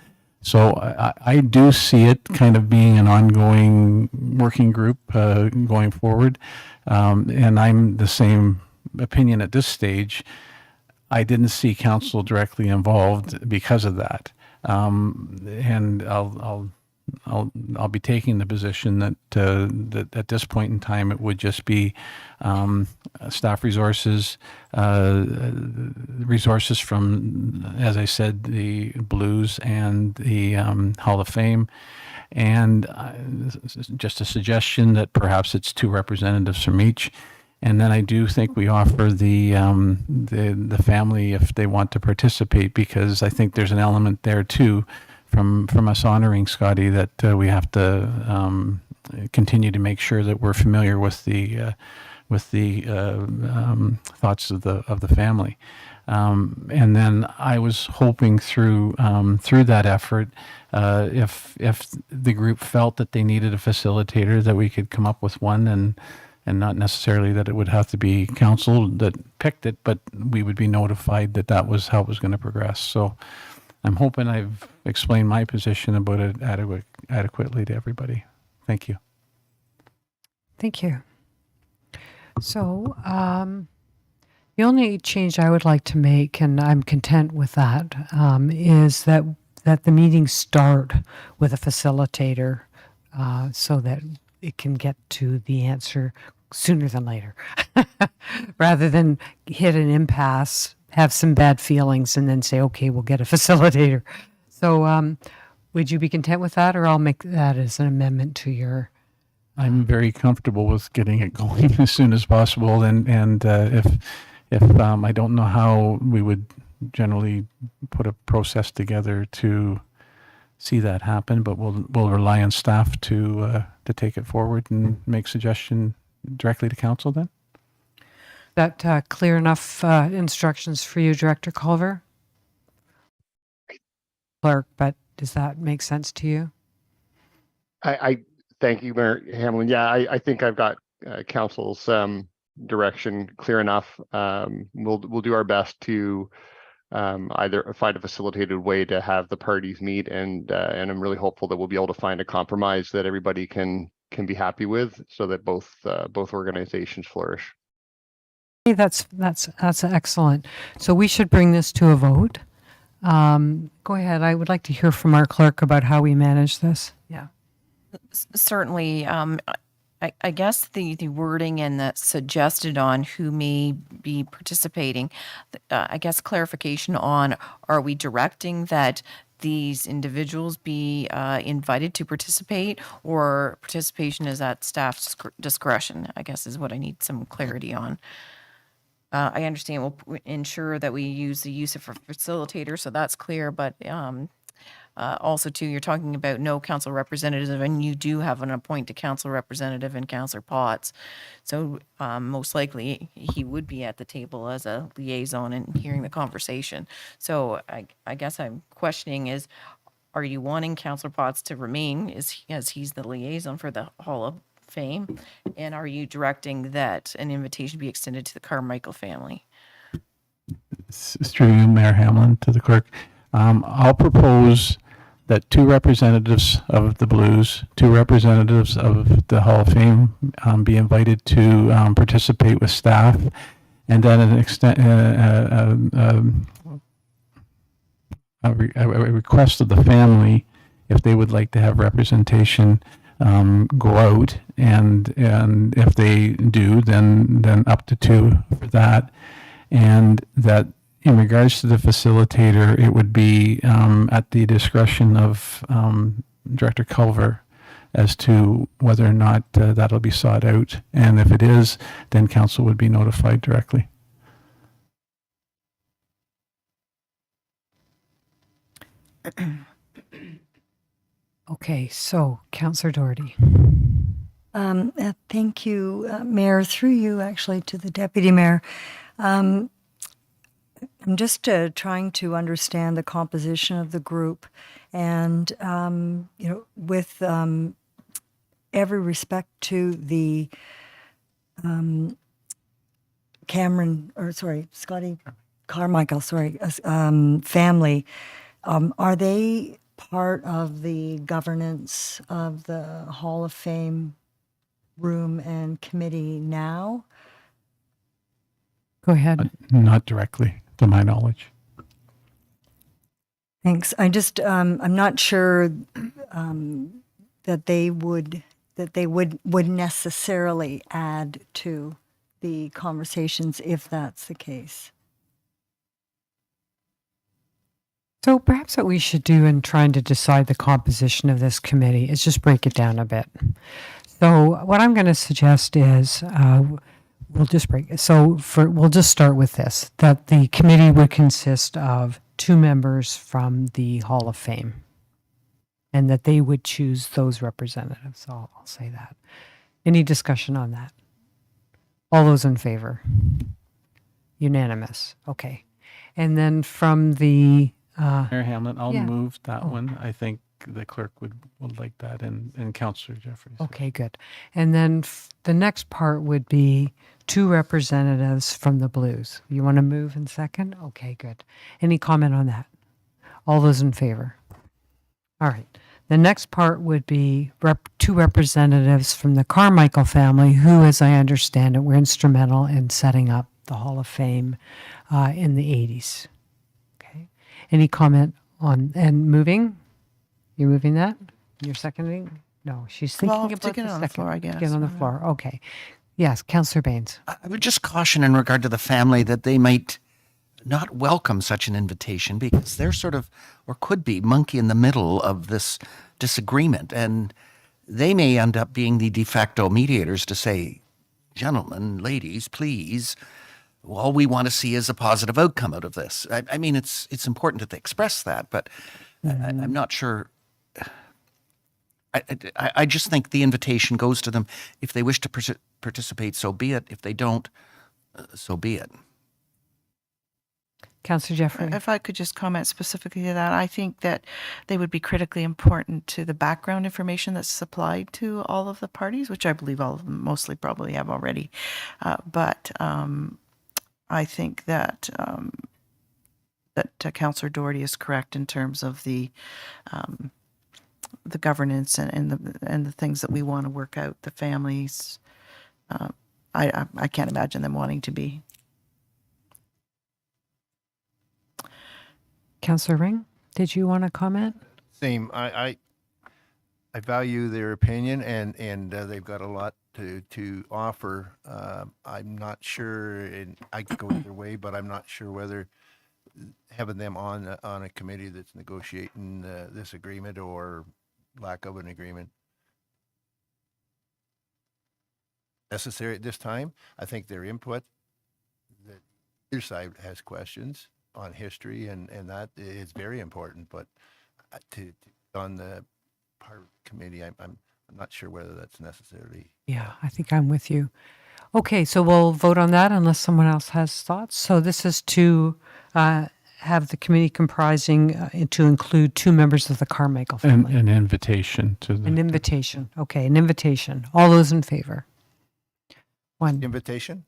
So I do see it kind of being an ongoing working group going forward. And I'm the same opinion at this stage. I didn't see council directly involved because of that. And I'll be taking the position that that at this point in time it would just be staff resources, resources from, as I said, the Blues and the Hall of Fame, and just a suggestion that perhaps it's 2 representatives from each. And then I do think we offer the family if they want to participate, because I think there's an element there too, from us honoring Scotty, that we have to continue to make sure that we're familiar with the thoughts of the family. And then I was hoping through that effort, if the group felt that they needed a facilitator, that we could come up with one, and not necessarily that it would have to be council that picked it, but we would be notified that that was how it was going to progress. So I'm hoping I've explained my position about it adequately to everybody. Thank you. Thank you. So the only change I would like to make, and I'm content with that, is that the meetings start with a facilitator, so that it can get to the answer sooner than later, rather than hit an impasse, have some bad feelings, and then say, okay, we'll get a facilitator. So would you be content with that, or I'll make that as an amendment to your... I'm very comfortable with getting it going as soon as possible, and if I don't know how we would generally put a process together to see that happen, but we'll rely on staff to take it forward and make suggestion directly to council then. That clear enough instructions for you, Director Culver? Clerk, but does that make sense to you? I thank you, Mayor Hamlin. Yeah, I think I've got council's direction clear enough. We'll do our best to either find a facilitated way to have the parties meet, and I'm really hopeful that we'll be able to find a compromise that everybody can be happy with, so that both organizations flourish. Hey, that's excellent. So we should bring this to a vote. Go ahead. I would like to hear from our clerk about how we manage this. Yeah. Certainly. I guess the wording and the suggested on who may be participating, I guess clarification on, are we directing that these individuals be invited to participate, or participation is at staff's discretion, I guess is what I need some clarity on. I understand we'll ensure that we use the use of a facilitator, so that's clear, but also too, you're talking about no council representative, and you do have an appointed council representative in Councillor Potts. So most likely he would be at the table as a liaison and hearing the conversation. So I guess I'm questioning is, are you wanting Councillor Potts to remain as he's the liaison for the Hall of Fame? And are you directing that an invitation be extended to the Carmichael family? It's through you, Mayor Hamlin, to the clerk. I'll propose that 2 representatives of the Blues, 2 representatives of the Hall of Fame be invited to participate with staff, and then a request of the family, if they would like to have representation, go out, and if they do, then up to 2 for that, and that in regards to the facilitator, it would be at the discretion of Director Culver as to whether or not that'll be sought out. And if it is, then council would be notified directly. Okay, so Councillor Doherty. Thank you, Mayor, through you actually to the Deputy Mayor. I'm just trying to understand the composition of the group, and with every respect to the Scotty Carmichael, family, are they part of the governance of the Hall of Fame room and committee now? Go ahead. Not directly, to my knowledge. Thanks. I just, I'm not sure that they would necessarily add to the conversations if that's the case. So perhaps what we should do in trying to decide the composition of this committee is just break it down a bit. So what I'm going to suggest is we'll just we'll just start with this, that the committee would consist of 2 members from the Hall of Fame, and that they would choose those representatives. So I'll say that. Any discussion on that? All those in favor? Unanimous. Okay. And then from the Mayor Hamlin, I'll yeah. move that one. I think the clerk would like that, and Councillor Jeffery. Okay, good. And then the next part would be 2 representatives from the Blues. You want to move in second? Okay, good. Any comment on that? All those in favor? All right. The next part would be 2 representatives from the Carmichael family, who, as I understand it, were instrumental in setting up the Hall of Fame in the 80s. Okay. Any comment on, and moving? You're moving that? You're seconding? No, she's thinking Well, about to get the on the second. floor, I guess. Get on the floor. Okay. Yes, Councillor Baines. I would just caution in regard to the family that they might not welcome such an invitation because they're sort of, or could be, monkey in the middle of this disagreement. And they may end up being the de facto mediators to say, gentlemen, ladies, please, all we want to see is a positive outcome out of this. I mean, it's important that they express that, but I'm not sure. I just think the invitation goes to them. If they wish to participate, so be it. If they don't, so be it. Councillor Jeffery. If I could just comment specifically to that, I think that they would be critically important to the background information that's supplied to all of the parties, which I believe all of them mostly probably have already. But I think that Councillor Doherty is correct in terms of the governance and the things that we want to work out. The families, I can't imagine them wanting to be. Councillor Ring, did you want to comment? Same. I value their opinion, and they've got a lot to offer. I'm not sure, and I could go either way, but I'm not sure whether having them on a committee that's negotiating this agreement or lack of an agreement necessary at this time. I think their input, that either side has questions on history, and that is very important, but to on the part of the committee, I'm not sure whether that's necessarily. Yeah, I think I'm with you. Okay, so we'll vote on that unless someone else has thoughts. So this is to have the committee comprising, to include 2 members of the Carmichael family. An invitation to the... An invitation. Okay, an invitation. All those in favor? 1. Invitation?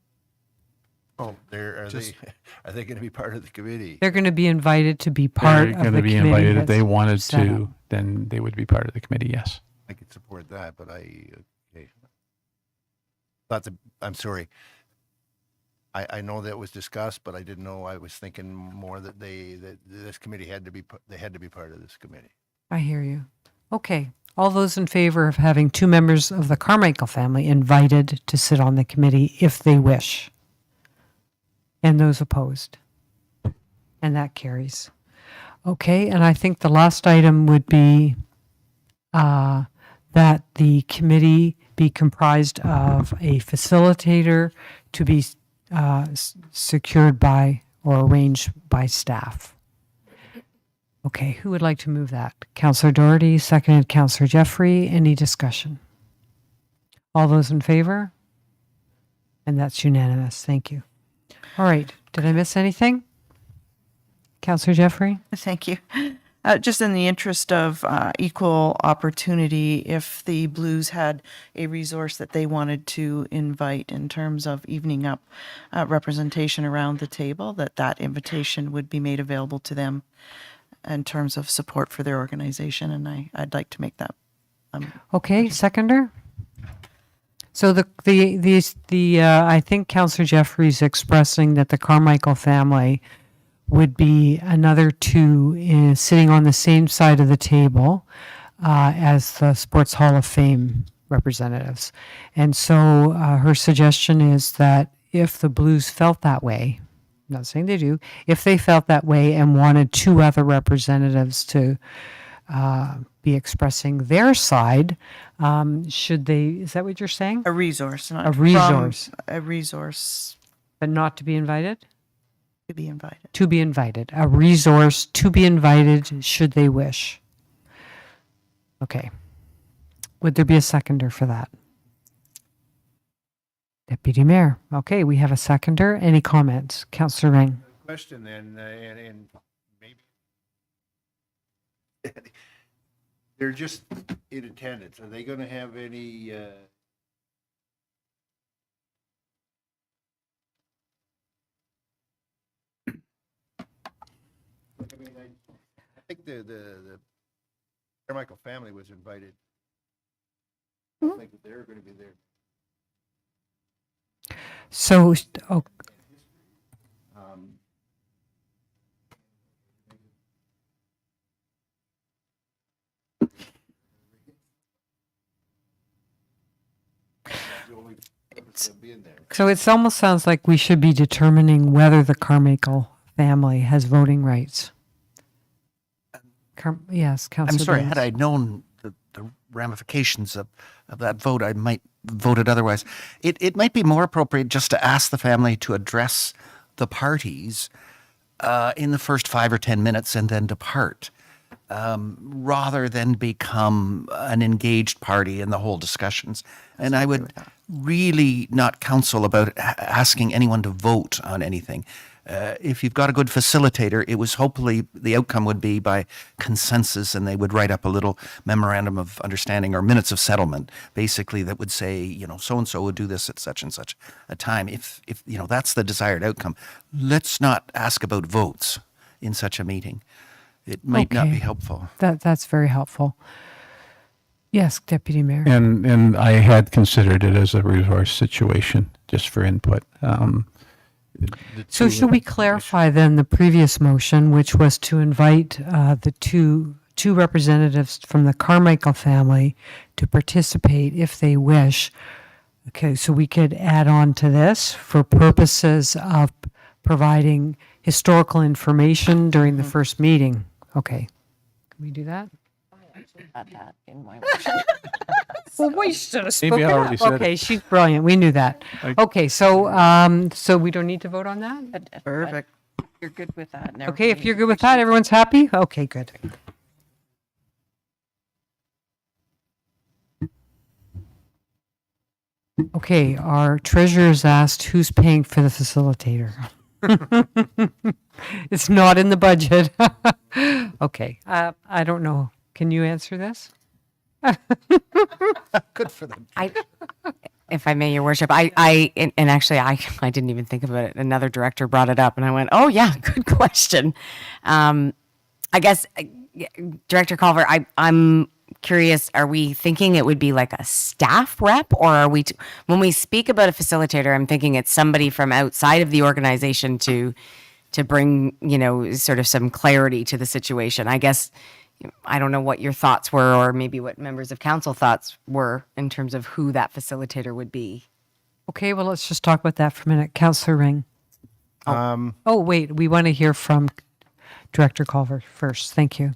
Oh, are they going to be part of the committee? They're going to be invited to be part of the committee. They're going to be invited. If they wanted set to, up. then they would be part of the committee, yes. I could support that, but I'm sorry. I know that was discussed, but I didn't know. I was thinking more that this committee had to be part of this committee. I hear you. Okay. All those in favor of having 2 members of the Carmichael family invited to sit on the committee if they wish? And those opposed? And that carries. Okay, and I think the last item would be that the committee be comprised of a facilitator to be secured by or arranged by staff. Okay, who would like to move that? Councillor Doherty, seconded Councillor Jeffery. Any discussion? All those in favor? And that's unanimous. Thank you. All right. Did I miss anything? Councillor Jeffery? Thank you. Just in the interest of equal opportunity, if the Blues had a resource that they wanted to invite in terms of evening up representation around the table, that invitation would be made available to them in terms of support for their organization, and I'd like to make that. Okay, seconder. So I think Councillor Jeffrey's expressing that the Carmichael family would be another two sitting on the same side of the table as the Sports Hall of Fame representatives. And so her suggestion is that if the Blues felt that way, I'm not saying they do, if they felt that way and wanted two other representatives to be expressing their side, should they, is that what you're saying? A resource, not A resource. a resource But not to be invited? to be invited. To be invited. A resource to be invited should they wish. Okay. Would there be a seconder for that? Deputy Mayor. Okay, we have a seconder. Any comments? Councillor Ring. Question then, and maybe they're just in attendance. Are they going to have any? I mean, I think the Carmichael family was invited. I think that they're going to be there. So, so it almost sounds like we should be determining whether the Carmichael family has voting rights. Yes, Councillor. I'm sorry, Baines. had I known the ramifications of that vote, I might vote it otherwise. It might be more appropriate just to ask the family to address the parties in the first 5 or 10 minutes and then depart, rather than become an engaged party in the whole discussions. And I would really not counsel about asking anyone to vote on anything. If you've got a good facilitator, it was hopefully the outcome would be by consensus, and they would write up a little memorandum of understanding or minutes of settlement, basically, that would say, you know, so-and-so would do this at such and such a time. If you know, that's the desired outcome. Let's not ask about votes in such a meeting. It might not be helpful. That's very helpful. Yes, Deputy Mayor. And I had considered it as a resource situation, just for input. So should we clarify then the previous motion, which was to invite the two representatives from the Carmichael family to participate if they wish? Okay, so we could add on to this for purposes of providing historical information during the first meeting. Okay, can we do that? Had that in my motion. Well, we should have Maybe spoken I already up. said Okay, it. she's brilliant. We knew that. Okay, so we don't need to vote on that? Perfect. You're good with that. Never Okay, if mind. you're good with that, everyone's happy? Okay, good. Okay, our treasurer's asked who's paying for the facilitator. It's not in the budget. Okay, I don't know. Can you answer this? Good for them. If I may, Your Worship, I didn't even think about it. Another director brought it up, and I went, "Oh yeah, good question." I guess, Director Culver, I'm curious. Are we thinking it would be like a staff rep, or are we? When we speak about a facilitator, I'm thinking it's somebody from outside of the organization to bring, you know, sort of some clarity to the situation. I guess. I don't know what your thoughts were, or maybe what members of council thoughts were in terms of who that facilitator would be. Okay, well, let's just talk about that for a minute. Councillor Ring. Oh, wait, we want to hear from Director Culver first. Thank you.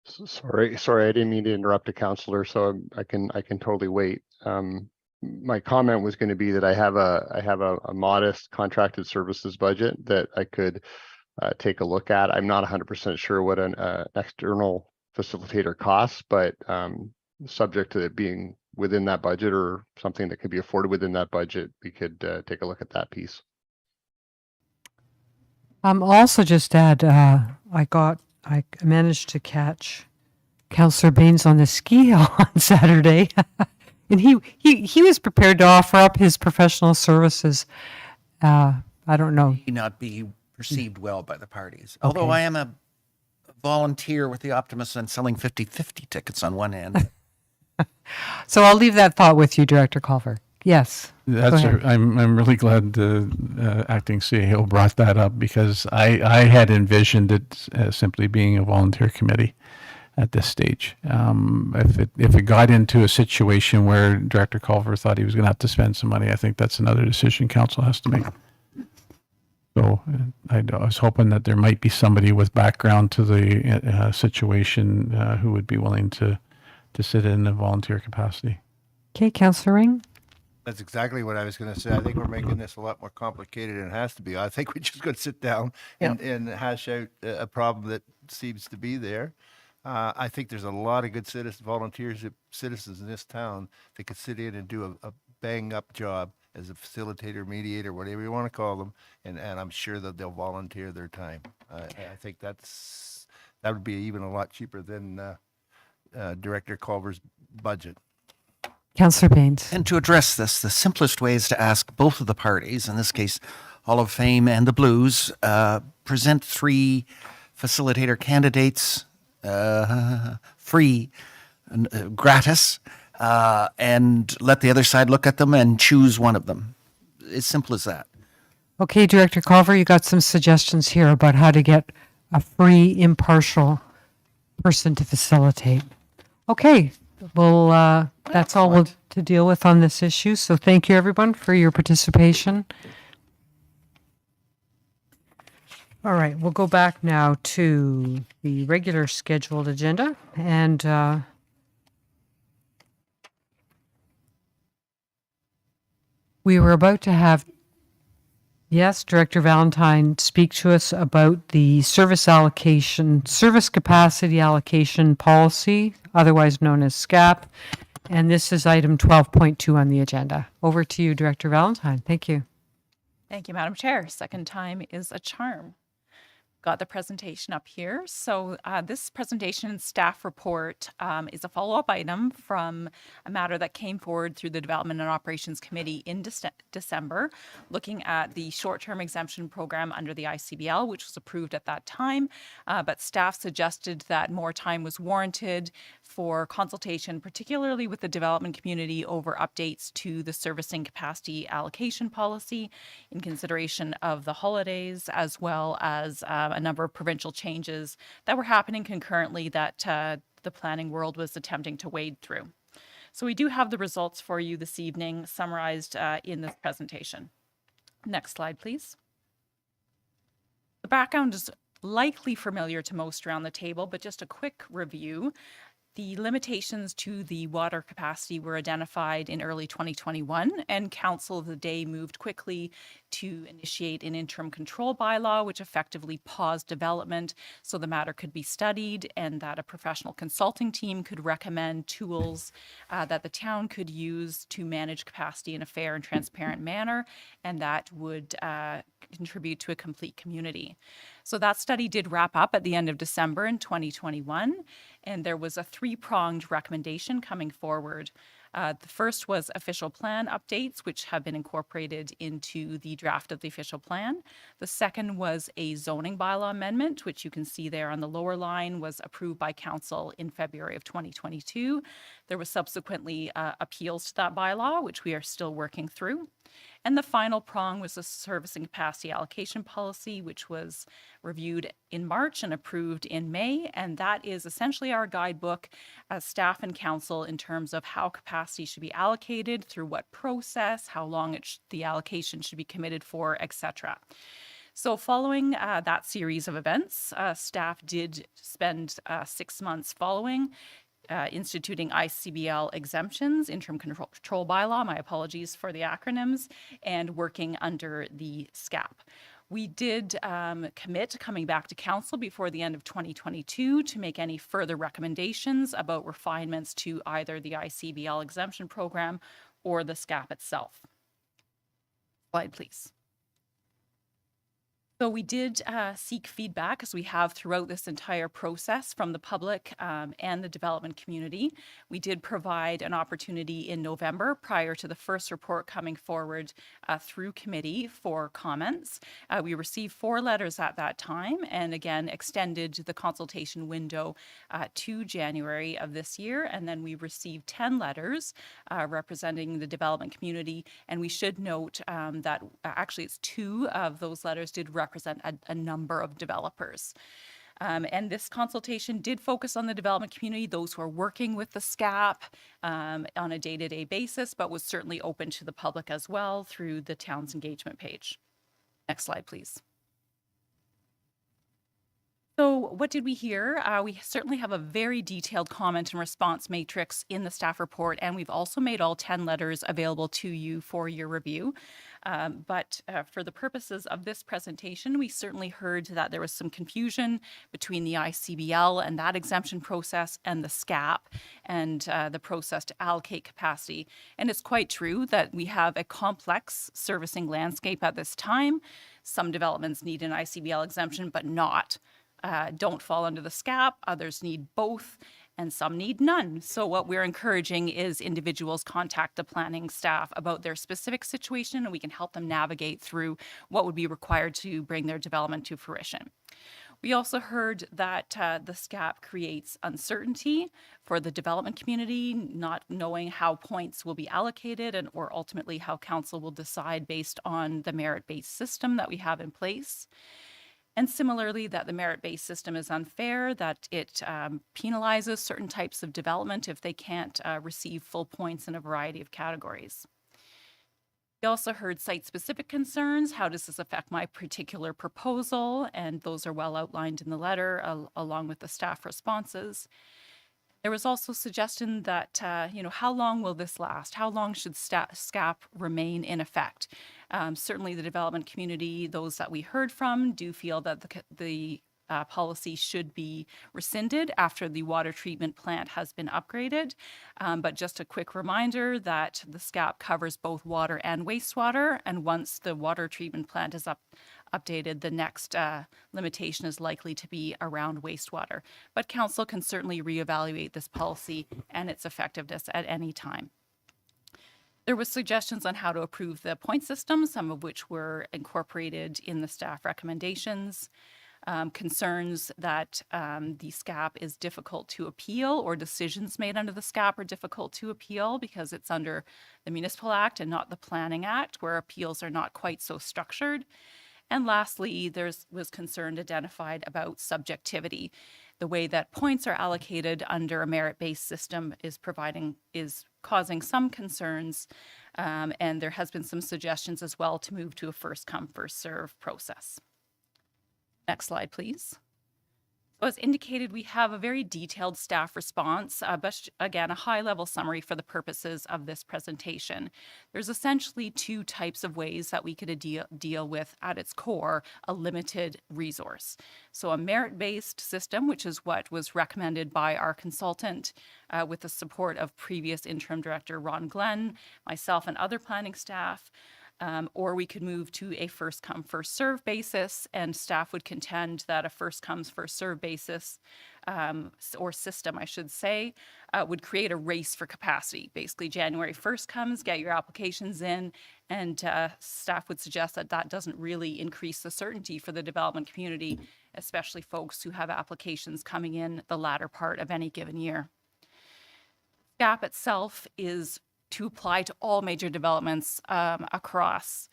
Sorry, I didn't mean to interrupt a councillor, so I can totally wait. My comment was going to be that I have a modest contracted services budget that I could take a look at. I'm not 100% sure what an external facilitator costs, but subject to it being within that budget or something that could be afforded within that budget, we could take a look at that piece. Also just add, I managed to catch Councillor Baines on the ski hill on Saturday, and he was prepared to offer up his professional services. I don't know. May not be perceived well by the parties. Although I am a volunteer with the optimist and selling 50-50 tickets on one hand. So I'll leave that thought with you, Director Culver. Yes. That's go ahead. I'm really glad acting CAO brought that up, because I had envisioned it simply being a volunteer committee at this stage. If it got into a situation where Director Culver thought he was going to have to spend some money, I think that's another decision council has to make. So I was hoping that there might be somebody with background to the situation who would be willing to sit in a volunteer capacity. Okay, Councillor Ring. That's exactly what I was going to say. I think we're making this a lot more complicated than it has to be. I think we're just going to sit down and hash out a problem that seems to be there. I think there's a lot of good volunteers, citizens in this town that could sit in and do a bang up job as a facilitator, mediator, whatever you want to call them, and I'm sure that they'll volunteer their time. I think that would be even a lot cheaper than Director Culver's budget. Councillor Baines. And to address this, the simplest way is to ask both of the parties, in this case, Hall of Fame and the Blues, present 3 facilitator candidates, free, gratis, and let the other side look at them and choose one of them. As simple as that. Okay, Director Culver, you got some suggestions here about how to get a free, impartial person to facilitate. Okay, well, that's all we'll to deal with on this issue. So thank you, everyone, for your participation. All right, we'll go back now to the regular scheduled agenda, and we were about to have, yes, Director Valentine speak to us about the service capacity allocation policy, otherwise known as SCAP, and this is item 12.2 on the agenda. Over to you, Director Valentine. Thank you. Thank you, Madam Chair. Second time is a charm. Got the presentation up here. So this presentation and staff report is a follow-up item from a matter that came forward through the Development and Operations Committee in December, looking at the short-term exemption program under the ICBL, which was approved at that time, but staff suggested that more time was warranted for consultation, particularly with the development community, over updates to the servicing capacity allocation policy in consideration of the holidays, as well as a number of provincial changes that were happening concurrently that the planning world was attempting to wade through. So we do have the results for you this evening summarized in this presentation. Next slide, please. The background is likely familiar to most around the table, but just a quick review. The limitations to the water capacity were identified in early 2021, and Council of the day moved quickly to initiate an interim control bylaw, which effectively paused development so the matter could be studied and that a professional consulting team could recommend tools that the town could use to manage capacity in a fair and transparent manner, and that would contribute to a complete community. So that study did wrap up at the end of December in 2021, and there was a 3-pronged recommendation coming forward. The first was official plan updates, which have been incorporated into the draft of the official plan. The second was a zoning bylaw amendment, which you can see there on the lower line, was approved by Council in February of 2022. There was subsequently appeals to that bylaw, which we are still working through. And the final prong was the service and capacity allocation policy, which was reviewed in March and approved in May. And that is essentially our guidebook as staff and council in terms of how capacity should be allocated, through what process, how long the allocation should be committed for, etc. So following that series of events, staff did spend 6 months following instituting ICBL exemptions, interim control bylaw, my apologies for the acronyms, and working under the SCAP. We did commit to coming back to council before the end of 2022 to make any further recommendations about refinements to either the ICBL exemption program or the SCAP itself. Slide, please. So we did seek feedback, as we have throughout this entire process, from the public and the development community. We did provide an opportunity in November prior to the first report coming forward through committee for comments. We received 4 letters at that time, and again extended the consultation window to January of this year. And then we received 10 letters representing the development community. And we should note that actually it's 2 of those letters did represent a number of developers. And this consultation did focus on the development community, those who are working with the SCAP on a day-to-day basis, but was certainly open to the public as well through the town's engagement page. Next slide, please. So what did we hear? We certainly have a very detailed comment and response matrix in the staff report, and we've also made all 10 letters available to you for your review. But for the purposes of this presentation, we certainly heard that there was some confusion between the ICBL and that exemption process and the SCAP and the process to allocate capacity. And it's quite true that we have a complex servicing landscape at this time. Some developments need an ICBL exemption, but don't fall under the SCAP, others need both, and some need none. So what we're encouraging is individuals contact the planning staff about their specific situation, and we can help them navigate through what would be required to bring their development to fruition. We also heard that the SCAP creates uncertainty for the development community, not knowing how points will be allocated or ultimately how council will decide based on the merit-based system that we have in place. And similarly, that the merit-based system is unfair, that it penalizes certain types of development if they can't receive full points in a variety of categories. We also heard site-specific concerns. How does this affect my particular proposal? And those are well outlined in the letter along with the staff responses. There was also suggestion that, how long will this last? How long should SCAP remain in effect? Certainly the development community, those that we heard from, do feel that the policy should be rescinded after the water treatment plant has been upgraded. But just a quick reminder that the SCAP covers both water and wastewater, and once the water treatment plant is updated, the next limitation is likely to be around wastewater. But council can certainly reevaluate this policy and its effectiveness at any time. There was suggestions on how to approve the point system, some of which were incorporated in the staff recommendations. Concerns that the SCAP is difficult to appeal, or decisions made under the SCAP are difficult to appeal because it's under the Municipal Act and not the Planning Act, where appeals are not quite so structured. And lastly, there was concern identified about subjectivity. The way that points are allocated under a merit-based system is causing some concerns, and there has been some suggestions as well to move to a first-come, first-serve process. Next slide, please. So as indicated, we have a very detailed staff response, but again, a high-level summary for the purposes of this presentation. There's essentially 2 types of ways that we could deal with, at its core, a limited resource. So a merit-based system, which is what was recommended by our consultant with the support of previous interim director Ron Glenn, myself, and other planning staff. Or we could move to a first-come, first-served basis, and staff would contend that a first-comes, first-served basis, or system, I should say, would create a race for capacity. Basically, January 1st comes, get your applications in, and staff would suggest that that doesn't really increase the certainty for the development community, especially folks who have applications coming in the latter part of any given year. SCAP itself is to apply to all major developments across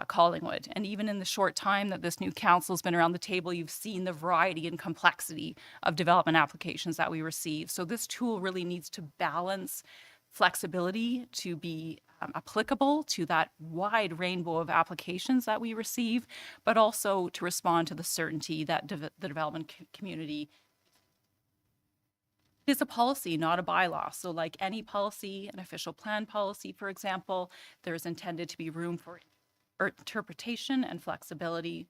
Collingwood. And even in the short time that this new council's been around the table, you've seen the variety and complexity of development applications that we receive. So this tool really needs to balance flexibility to be applicable to that wide rainbow of applications that we receive, but also to respond to the certainty that the development community is a policy, not a bylaw. So like any policy, an official plan policy, for example, there's intended to be room for interpretation and flexibility.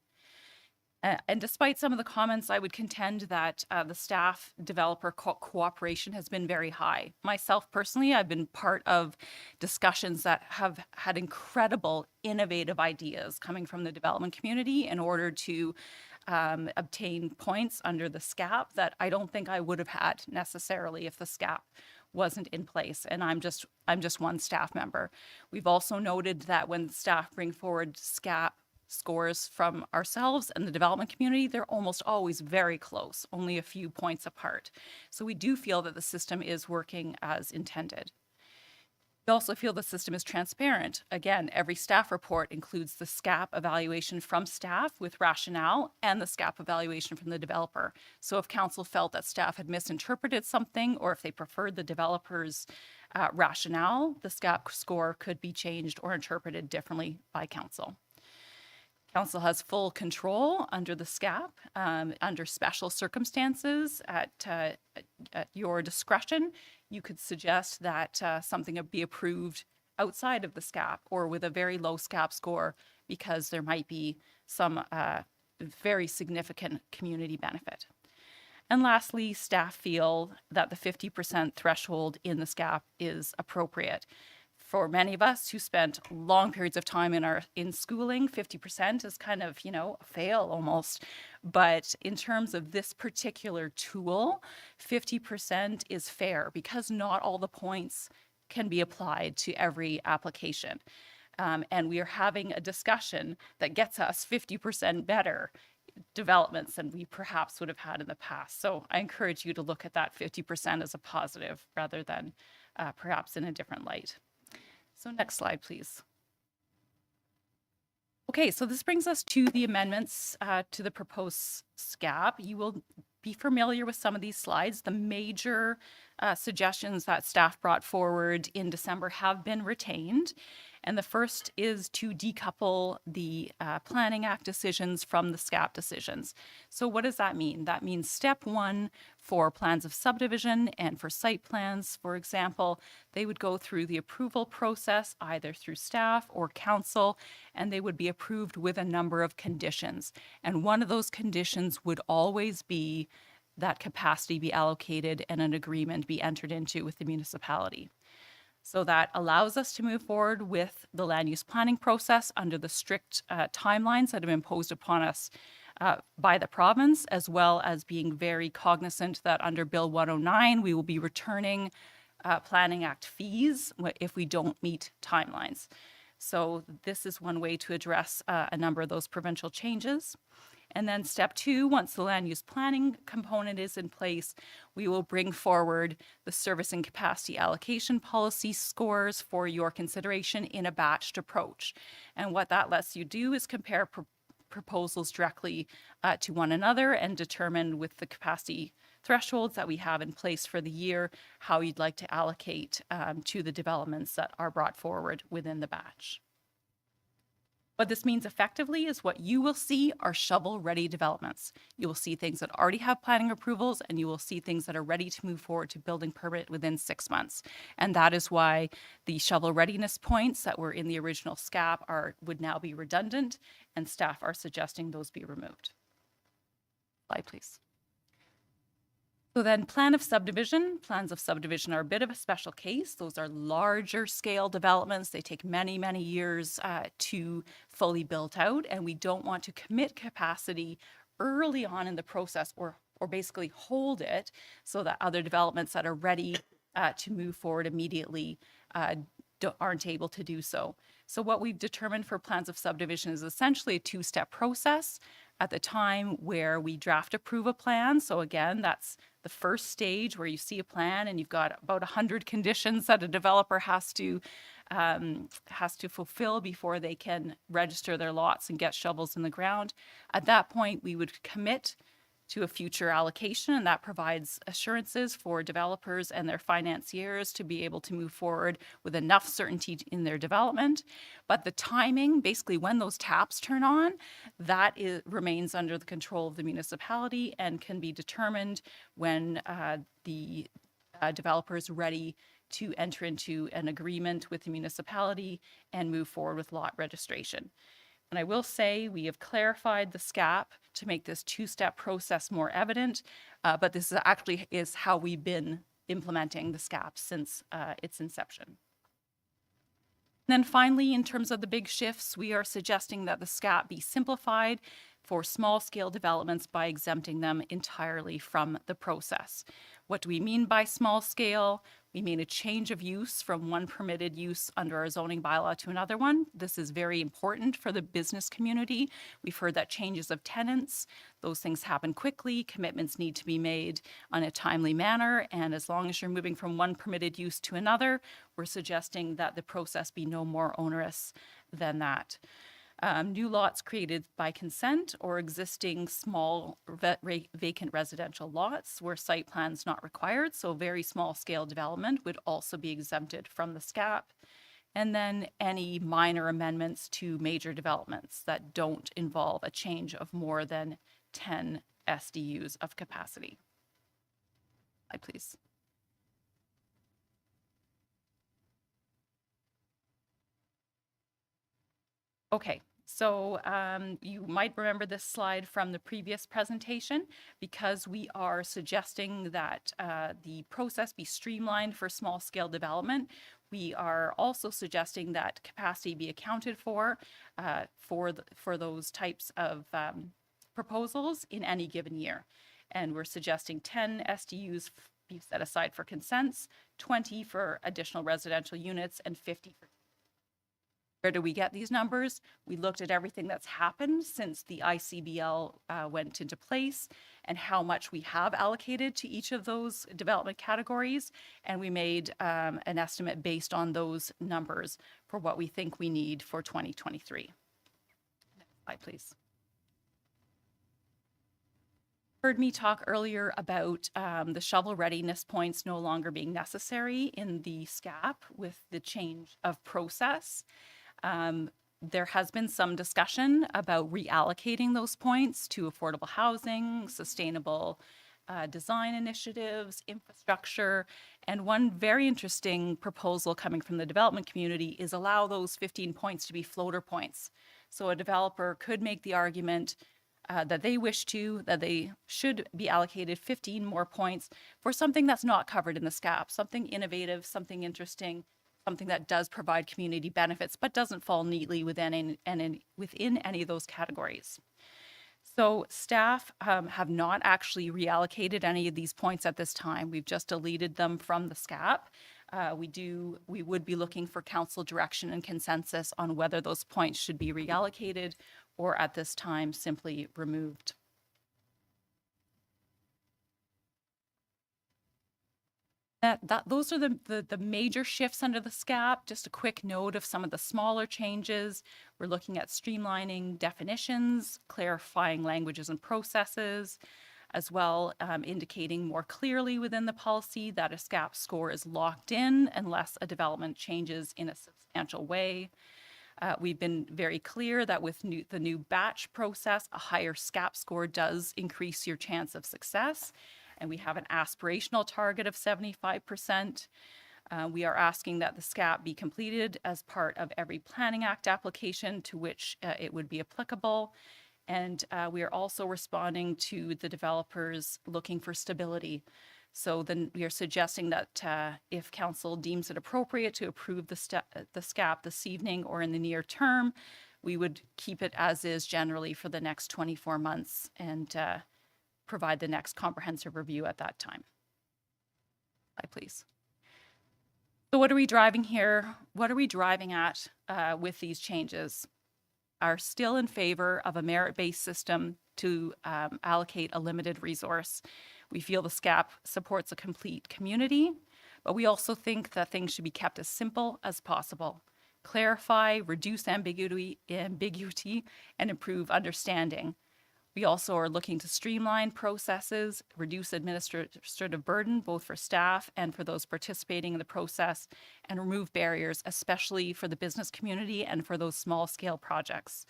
And despite some of the comments, I would contend that the staff developer cooperation has been very high. Myself personally, I've been part of discussions that have had incredible innovative ideas coming from the development community in order to obtain points under the SCAP that I don't think I would have had necessarily if the SCAP wasn't in place. And I'm just one staff member. We've also noted that when staff bring forward SCAP scores from ourselves and the development community, they're almost always very close, only a few points apart. So we do feel that the system is working as intended. We also feel the system is transparent. Again, every staff report includes the SCAP evaluation from staff with rationale and the SCAP evaluation from the developer. So if council felt that staff had misinterpreted something or if they preferred the developer's rationale, the SCAP score could be changed or interpreted differently by council. Council has full control under the SCAP, under special circumstances at your discretion. You could suggest that something be approved outside of the SCAP or with a very low SCAP score because there might be some very significant community benefit. And lastly, staff feel that the 50% threshold in the SCAP is appropriate. For many of us who spent long periods of time in schooling, 50% is kind of, a fail almost. But in terms of this particular tool, 50% is fair because not all the points can be applied to every application. And we are having a discussion that gets us 50% better developments than we perhaps would have had in the past. So I encourage you to look at that 50% as a positive rather than perhaps in a different light. So next slide, please. Okay, so this brings us to the amendments to the proposed SCAP. You will be familiar with some of these slides. The major suggestions that staff brought forward in December have been retained. And the first is to decouple the Planning Act decisions from the SCAP decisions. So what does that mean? That means step one for plans of subdivision and for site plans, for example, they would go through the approval process either through staff or council, and they would be approved with a number of conditions. And one of those conditions would always be that capacity be allocated and an agreement be entered into with the municipality. So that allows us to move forward with the land use planning process under the strict timelines that have been imposed upon us by the province, as well as being very cognizant that under Bill 109, we will be returning Planning Act fees if we don't meet timelines. So this is one way to address a number of those provincial changes. And then step two, once the land use planning component is in place, we will bring forward the service and capacity allocation policy scores for your consideration in a batched approach. And what that lets you do is compare proposals directly to one another and determine with the capacity thresholds that we have in place for the year, how you'd like to allocate to the developments that are brought forward within the batch. What this means effectively is what you will see are shovel-ready developments. You will see things that already have planning approvals, and you will see things that are ready to move forward to building permit within 6 months. And that is why the shovel readiness points that were in the original SCAP would now be redundant, and staff are suggesting those be removed. Slide, please. So then plans of subdivision are a bit of a special case. Those are larger scale developments. They take many, many years to fully build out, and we don't want to commit capacity early on in the process or basically hold it so that other developments that are ready to move forward immediately aren't able to do so. So what we've determined for plans of subdivision is essentially a two-step process. At the time where we draft approve a plan, so again, that's the first stage where you see a plan and you've got about 100 conditions that a developer has to fulfill before they can register their lots and get shovels in the ground. At that point, we would commit to a future allocation, and that provides assurances for developers and their financiers to be able to move forward with enough certainty in their development. But the timing, basically when those taps turn on, that remains under the control of the municipality and can be determined when the developer is ready to enter into an agreement with the municipality and move forward with lot registration. And I will say we have clarified the SCAP to make this two-step process more evident, but this is how we've been implementing the SCAP since its inception. And then finally, in terms of the big shifts, we are suggesting that the SCAP be simplified for small-scale developments by exempting them entirely from the process. What do we mean by small scale? We mean a change of use from one permitted use under our zoning bylaw to another one. This is very important for the business community. We've heard that changes of tenants, those things happen quickly, commitments need to be made on a timely manner, and as long as you're moving from one permitted use to another, we're suggesting that the process be no more onerous than that. New lots created by consent or existing small vacant residential lots where site plans not required, so very small scale development would also be exempted from the SCAP. And then any minor amendments to major developments that don't involve a change of more than 10 SDUs of capacity. Slide, please. Okay. So you might remember this slide from the previous presentation because we are suggesting that the process be streamlined for small scale development. We are also suggesting that capacity be accounted for those types of proposals in any given year. And we're suggesting 10 SDUs be set aside for consents, 20 for additional residential units, and 50 for. Where do we get these numbers? We looked at everything that's happened since the ICBL went into place and how much we have allocated to each of those development categories. And we made an estimate based on those numbers for what we think we need for 2023. Next slide, please. Heard me talk earlier about the shovel readiness points no longer being necessary in the SCAP with the change of process. There has been some discussion about reallocating those points to affordable housing, sustainable design initiatives, infrastructure, and one very interesting proposal coming from the development community is allow those 15 points to be floater points. So a developer could make the argument that they wish to, that they should be allocated 15 more points for something that's not covered in the SCAP, something innovative, something interesting, something that does provide community benefits, but doesn't fall neatly within any of those categories. So staff have not actually reallocated any of these points at this time. We've just deleted them from the SCAP. We would be looking for council direction and consensus on whether those points should be reallocated or at this time simply removed. Those are the major shifts under the SCAP. Just a quick note of some of the smaller changes. We're looking at streamlining definitions, clarifying languages and processes, as well indicating more clearly within the policy that a SCAP score is locked in unless a development changes in a substantial way. We've been very clear that with the new batch process, a higher SCAP score does increase your chance of success. And we have an aspirational target of 75%. We are asking that the SCAP be completed as part of every Planning Act application to which it would be applicable. And we are also responding to the developers looking for stability. So then we are suggesting that if council deems it appropriate to approve the SCAP this evening or in the near term, we would keep it as is generally for the next 24 months and provide the next comprehensive review at that time. Slide, please. So what are we driving here? What are we driving at with these changes? Are still in favor of a merit-based system to allocate a limited resource. We feel the SCAP supports a complete community, but we also think that things should be kept as simple as possible. Clarify, reduce ambiguity, and improve understanding. We also are looking to streamline processes, reduce administrative burden, both for staff and for those participating in the process, and remove barriers, especially for the business community and for those small scale projects.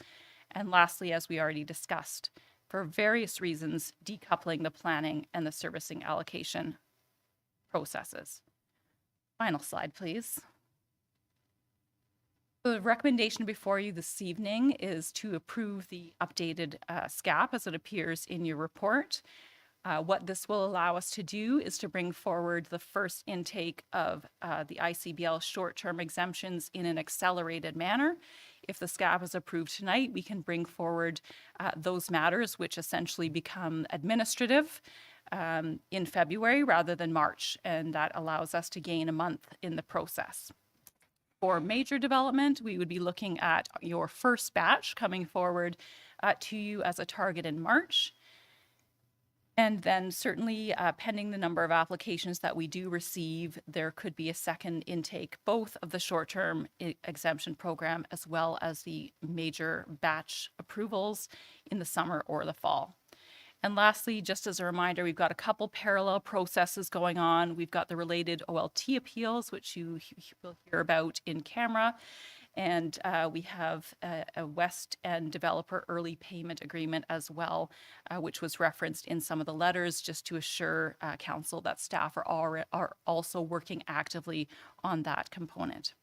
And lastly, as we already discussed, for various reasons, decoupling the planning and the servicing allocation processes. Final slide, please. The recommendation before you this evening is to approve the updated SCAP as it appears in your report. What this will allow us to do is to bring forward the first intake of the ICBL short-term exemptions in an accelerated manner. If the SCAP is approved tonight, we can bring forward those matters, which essentially become administrative, in February rather than March, and that allows us to gain a month in the process. For major development, we would be looking at your first batch coming forward to you as a target in March. And then certainly pending the number of applications that we do receive, there could be a second intake, both of the short-term exemption program as well as the major batch approvals in the summer or the fall. And lastly, just as a reminder, we've got a couple parallel processes going on. We've got the related OLT appeals, which you will hear about in camera. And we have a West End developer early payment agreement as well, which was referenced in some of the letters, just to assure council that staff are also working actively on that component.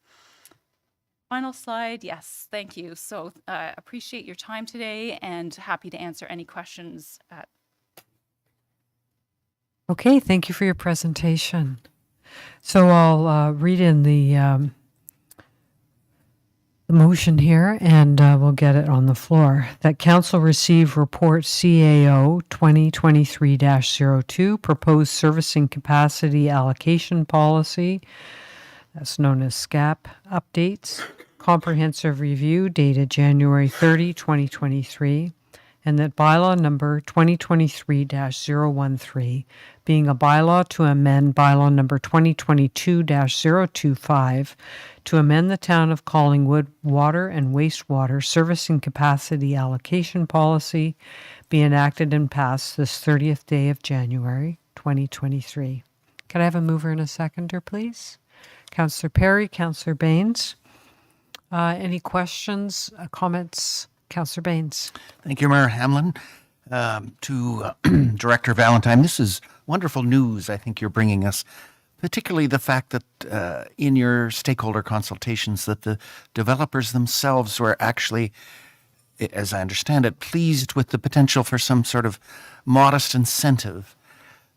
Final slide. Yes, thank you. So appreciate your time today and happy to answer any questions. Okay, thank you for your presentation. So I'll read in the motion here and we'll get it on the floor. That council receive report CAO 2023-02, proposed servicing capacity allocation policy, that's known as SCAP updates, comprehensive review dated January 30, 2023, and that bylaw number 2023-013, being a bylaw to amend bylaw number 2022-025 to amend the Town of Collingwood water and wastewater servicing capacity allocation policy, be enacted and passed this 30th day of January 2023. Could I have a mover and a seconder, please? Councillor Perry, Councillor Baines. Any questions, comments? Councillor Baines. Thank you, Mayor Hamlin. To Director Valentine, this is wonderful news I think you're bringing us, particularly the fact that in your stakeholder consultations that the developers themselves were actually, as I understand it, pleased with the potential for some sort of modest incentive,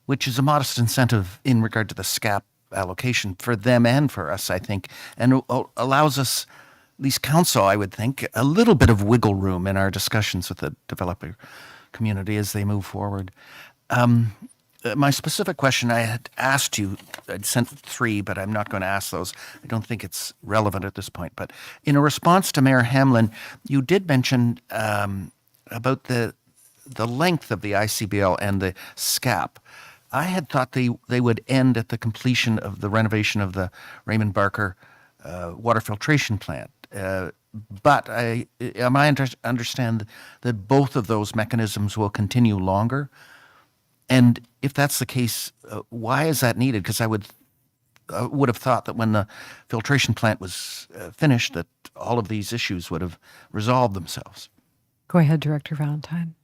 which is a modest incentive in regard to the SCAP allocation for them and for us, I think, and allows us, at least council, I would think, a little bit of wiggle room in our discussions with the developer community as they move forward. My specific question, I had asked you, I'd sent 3, but I'm not going to ask those. I don't think it's relevant at this point. But in a response to Mayor Hamlin, you did mention about the length of the ICBL and the SCAP. I had thought they would end at the completion of the renovation of the Raymond Barker water filtration plant. But I understand that both of those mechanisms will continue longer. And if that's the case, why is that needed? Because I would have thought that when the filtration plant was finished, that all of these issues would have resolved themselves. Go ahead, Director Valentine.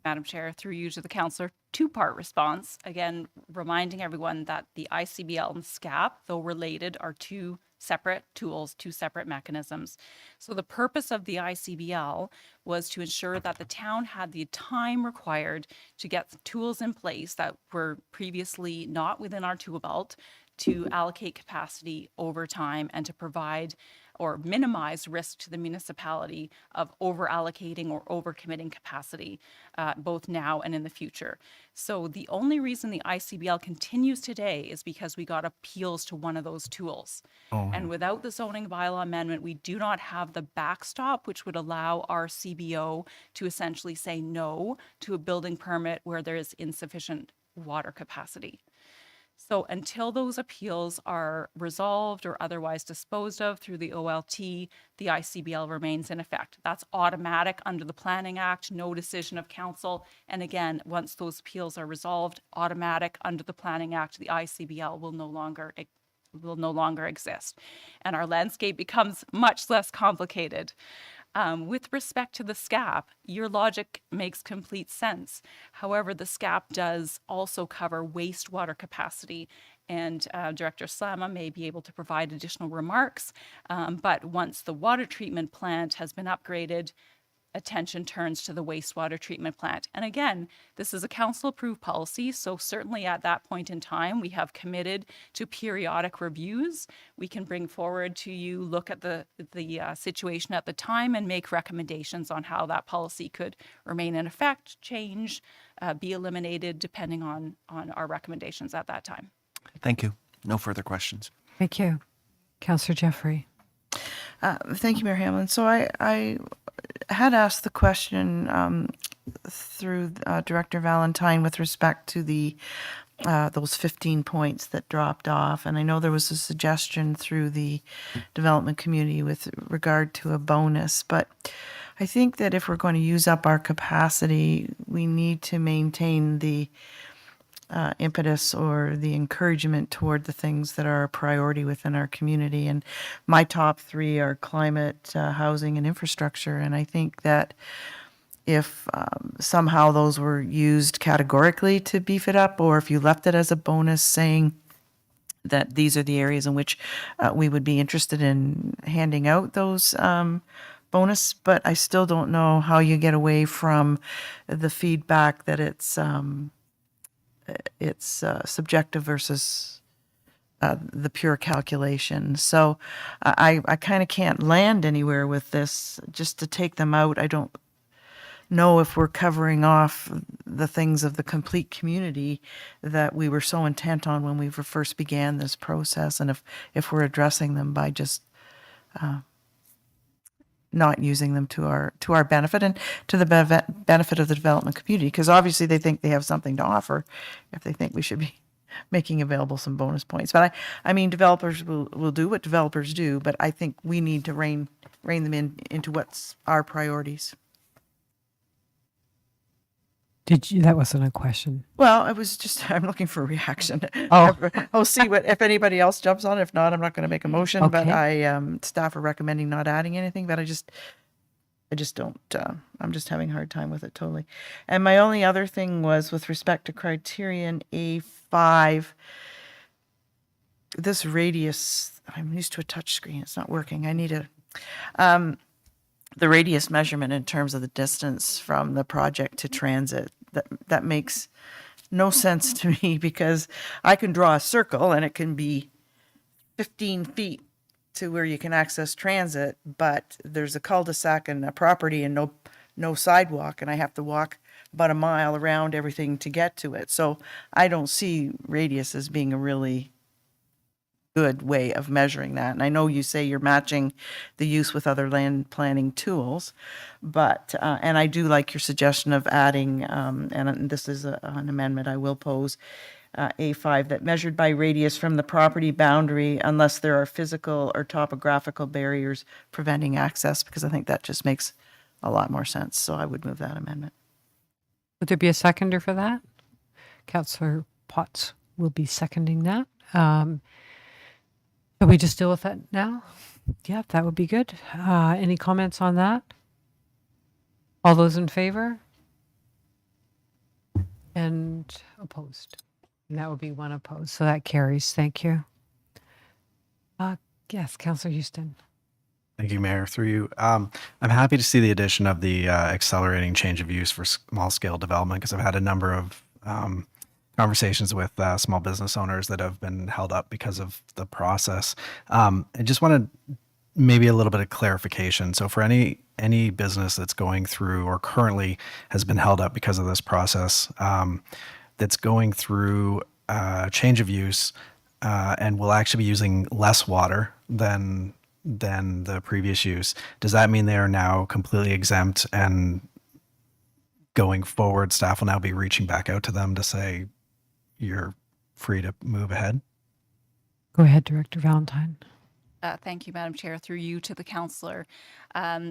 Madam Chair, through you to the councillor, 2-part response. Again, reminding everyone that the ICBL and SCAP, though related, are 2 separate tools, 2 separate mechanisms. So the purpose of the ICBL was to ensure that the town had the time required to get tools in place that were previously not within our tool belt to allocate capacity over time and to provide or minimize risk to the municipality of over-allocating or over-committing capacity, both now and in the future. So the only reason the ICBL continues today is because we got appeals to one of those tools. Oh. And without the zoning bylaw amendment, we do not have the backstop, which would allow our CBO to essentially say no to a building permit where there is insufficient water capacity. So until those appeals are resolved or otherwise disposed of through the OLT, the ICBL remains in effect. That's automatic under the Planning Act, no decision of council. And again, once those appeals are resolved, automatic under the Planning Act, the ICBL will no longer exist. And our landscape becomes much less complicated. With respect to the SCAP, your logic makes complete sense. However, the SCAP does also cover wastewater capacity. and Director Slama may be able to provide additional remarks. But once the water treatment plant has been upgraded, attention turns to the wastewater treatment plant. And again, this is a council-approved policy, so certainly at that point in time, we have committed to periodic reviews. We can bring forward to you, look at the situation at the time, and make recommendations on how that policy could remain in effect, change, be eliminated, depending on our recommendations at that time. Thank you. No further questions. Thank you. Councillor Jeffery. Thank you, Mayor Hamlin. So I had asked the question through Director Valentine with respect to the those 15 points that dropped off. And I know there was a suggestion through the development community with regard to a bonus, but I think that if we're going to use up our capacity, we need to maintain the impetus or the encouragement toward the things that are a priority within our community. And my top three are climate, housing, and infrastructure. And I think that if somehow those were used categorically to beef it up, or if you left it as a bonus saying that these are the areas in which we would be interested in handing out those bonus, but I still don't know how you get away from the feedback that it's subjective versus the pure calculation. So I kind of can't land anywhere with this. Just to take them out, I don't know if we're covering off the things of the complete community that we were so intent on when we first began this process, and if we're addressing them by just not using them to our benefit and to the benefit of the development community, because obviously they think they have something to offer if they think we should be making available some bonus points. But I mean, developers will do what developers do, but I think we need to rein them into what's our priorities. That wasn't a question. Well, I'm looking for a reaction. Oh. I'll see if anybody else jumps on it. If not, I'm not going to make a motion, but Okay. staff are recommending not adding anything, but I just don't, I'm just having a hard time with it totally. And my only other thing was with respect to criterion A5, this radius, I'm used to a touch screen. It's not working. I need the radius measurement in terms of the distance from the project to transit. That makes no sense to me, because I can draw a circle and it can be 15 feet to where you can access transit, but there's a cul-de-sac and a property and no sidewalk, and I have to walk about a mile around everything to get to it. So I don't see radius as being a really good way of measuring that. And I know you say you're matching the use with other land planning tools, but, and I do like your suggestion of adding, and this is an amendment I will pose, A5, that measured by radius from the property boundary unless there are physical or topographical barriers preventing access, because I think that just makes a lot more sense. So I would move that amendment. Would there be a seconder for that? Councillor Potts will be seconding that. Shall we just deal with that now? Yeah, that would be good. Any comments on that? All those in favor? And opposed? And that would be one opposed. So that carries. Thank you. Yes, Councillor Houston. Thank you, Mayor. Through you. I'm happy to see the addition of the accelerating change of use for small scale development, because I've had a number of conversations with small business owners that have been held up because of the process. I just wanted maybe a little bit of clarification. So for any business that's going through or currently has been held up because of this process, that's going through change of use and will actually be using less water than the previous use, does that mean they are now completely exempt, and going forward staff will now be reaching back out to them to say you're free to move ahead? Go ahead, Director Valentine. Thank you, Madam Chair, through you to the councillor.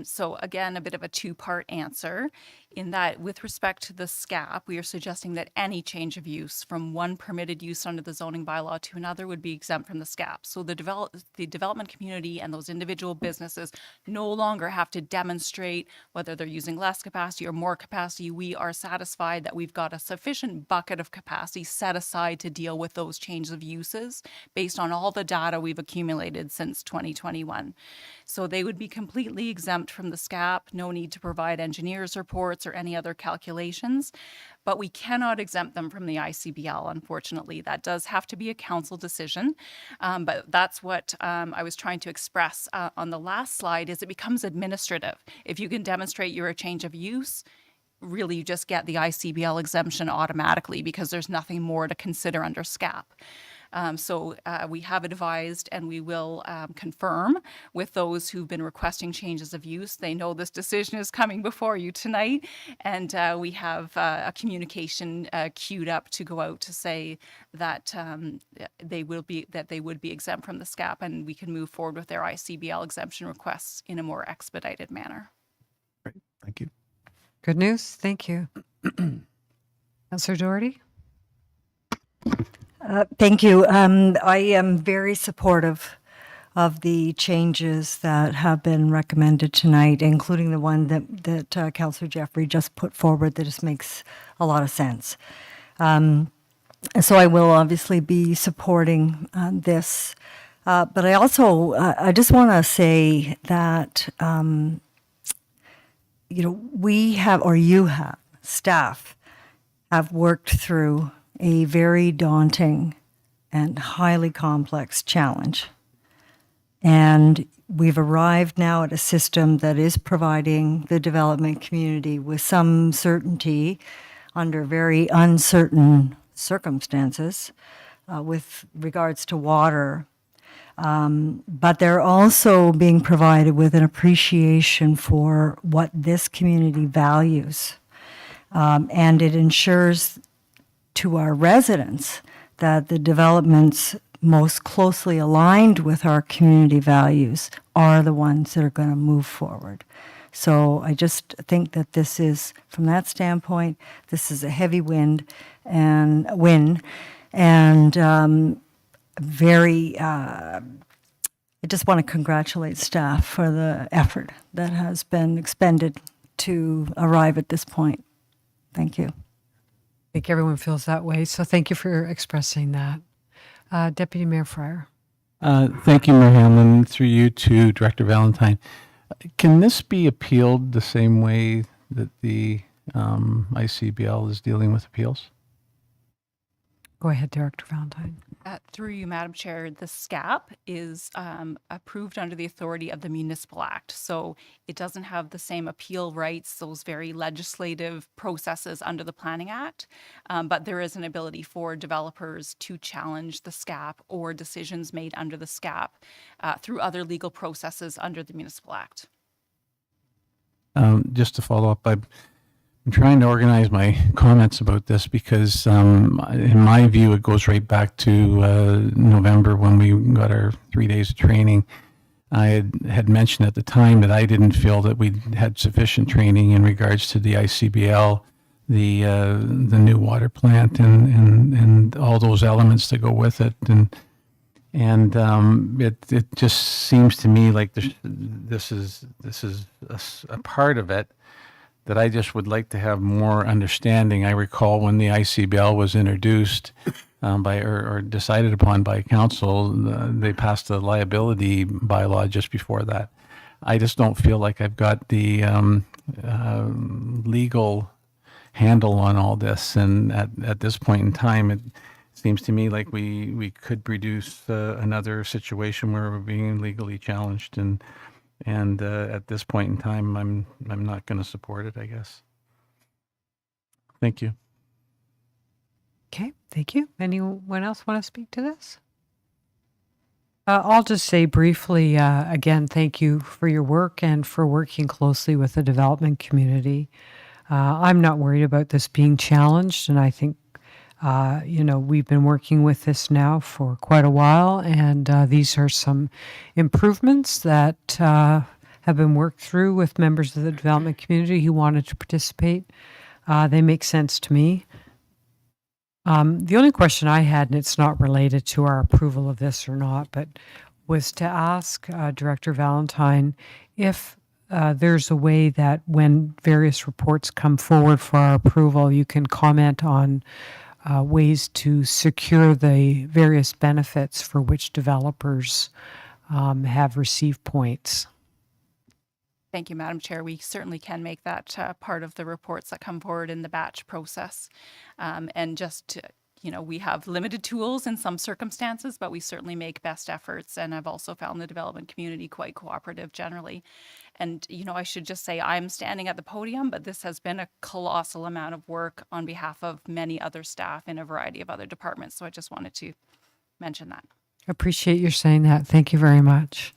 So again, a bit of a two-part answer in that with respect to the SCAP, we are suggesting that any change of use from one permitted use under the zoning bylaw to another would be exempt from the SCAP. So the development community and those individual businesses no longer have to demonstrate whether they're using less capacity or more capacity. We are satisfied that we've got a sufficient bucket of capacity set aside to deal with those changes of uses based on all the data we've accumulated since 2021. So they would be completely exempt from the SCAP, no need to provide engineers' reports or any other calculations, but we cannot exempt them from the ICBL, unfortunately. That does have to be a council decision, but that's what I was trying to express on the last slide, is it becomes administrative. If you can demonstrate you're a change of use, really you just get the ICBL exemption automatically because there's nothing more to consider under SCAP. So we have advised and we will confirm with those who've been requesting changes of use. They know this decision is coming before you tonight, and we have a communication queued up to go out to say that they would be exempt from the SCAP, and we can move forward with their ICBL exemption requests in a more expedited manner. Great. Thank you. Good news. Thank you. Councillor Doherty? Thank you. I am very supportive of the changes that have been recommended tonight, including the one that Councillor Jeffery just put forward that just makes a lot of sense. So I will obviously be supporting this. But I also, I just want to say that, we have, or you have, staff have worked through a very daunting and highly complex challenge. And we've arrived now at a system that is providing the development community with some certainty under very uncertain circumstances with regards to water. But they're also being provided with an appreciation for what this community values. And it ensures to our residents that the developments most closely aligned with our community values are the ones that are going to move forward. So I just think that this is, from that standpoint, this is a heavy win, and very, I just want to congratulate staff for the effort that has been expended to arrive at this point. Thank you. I think everyone feels that way, so thank you for expressing that. Deputy Mayor Fryer. Thank you, Mayor Hamlin. Through you to Director Valentine. Can this be appealed the same way that the ICBL is dealing with appeals? Go ahead, Director Valentine. Through you, Madam Chair, the SCAP is approved under the authority of the Municipal Act. So it doesn't have the same appeal rights, those very legislative processes under the Planning Act. But there is an ability for developers to challenge the SCAP or decisions made under the SCAP through other legal processes under the Municipal Act. Just to follow up, I'm trying to organize my comments about this because, in my view, it goes right back to November when we got our 3 days of training. I had mentioned at the time that I didn't feel that we had sufficient training in regards to the ICBL, the new water plant, and all those elements that go with it, and it just seems to me like this is a part of it that I just would like to have more understanding. I recall when the ICBL was introduced or decided upon by council, they passed the liability bylaw just before that. I just don't feel like I've got the legal handle on all this. And at this point in time, it seems to me like we could produce another situation where we're being legally challenged. And at this point in time, I'm not going to support it, I guess. Thank you. Okay, thank you. Anyone else want to speak to this? I'll just say briefly, again, thank you for your work and for working closely with the development community. I'm not worried about this being challenged, and I think We've been working with this now for quite a while, and these are some improvements that have been worked through with members of the development community who wanted to participate. They make sense to me. The only question I had, and it's not related to our approval of this or not, but was to ask Director Valentine if there's a way that when various reports come forward for our approval, you can comment on ways to secure the various benefits for which developers have received points. Thank you, Madam Chair. We certainly can make that part of the reports that come forward in the batch process. And just to, we have limited tools in some circumstances, but we certainly make best efforts. And I've also found the development community quite cooperative generally. And, I should just say I'm standing at the podium, but this has been a colossal amount of work on behalf of many other staff in a variety of other departments. So I just wanted to mention that. Appreciate your saying that. Thank you very much.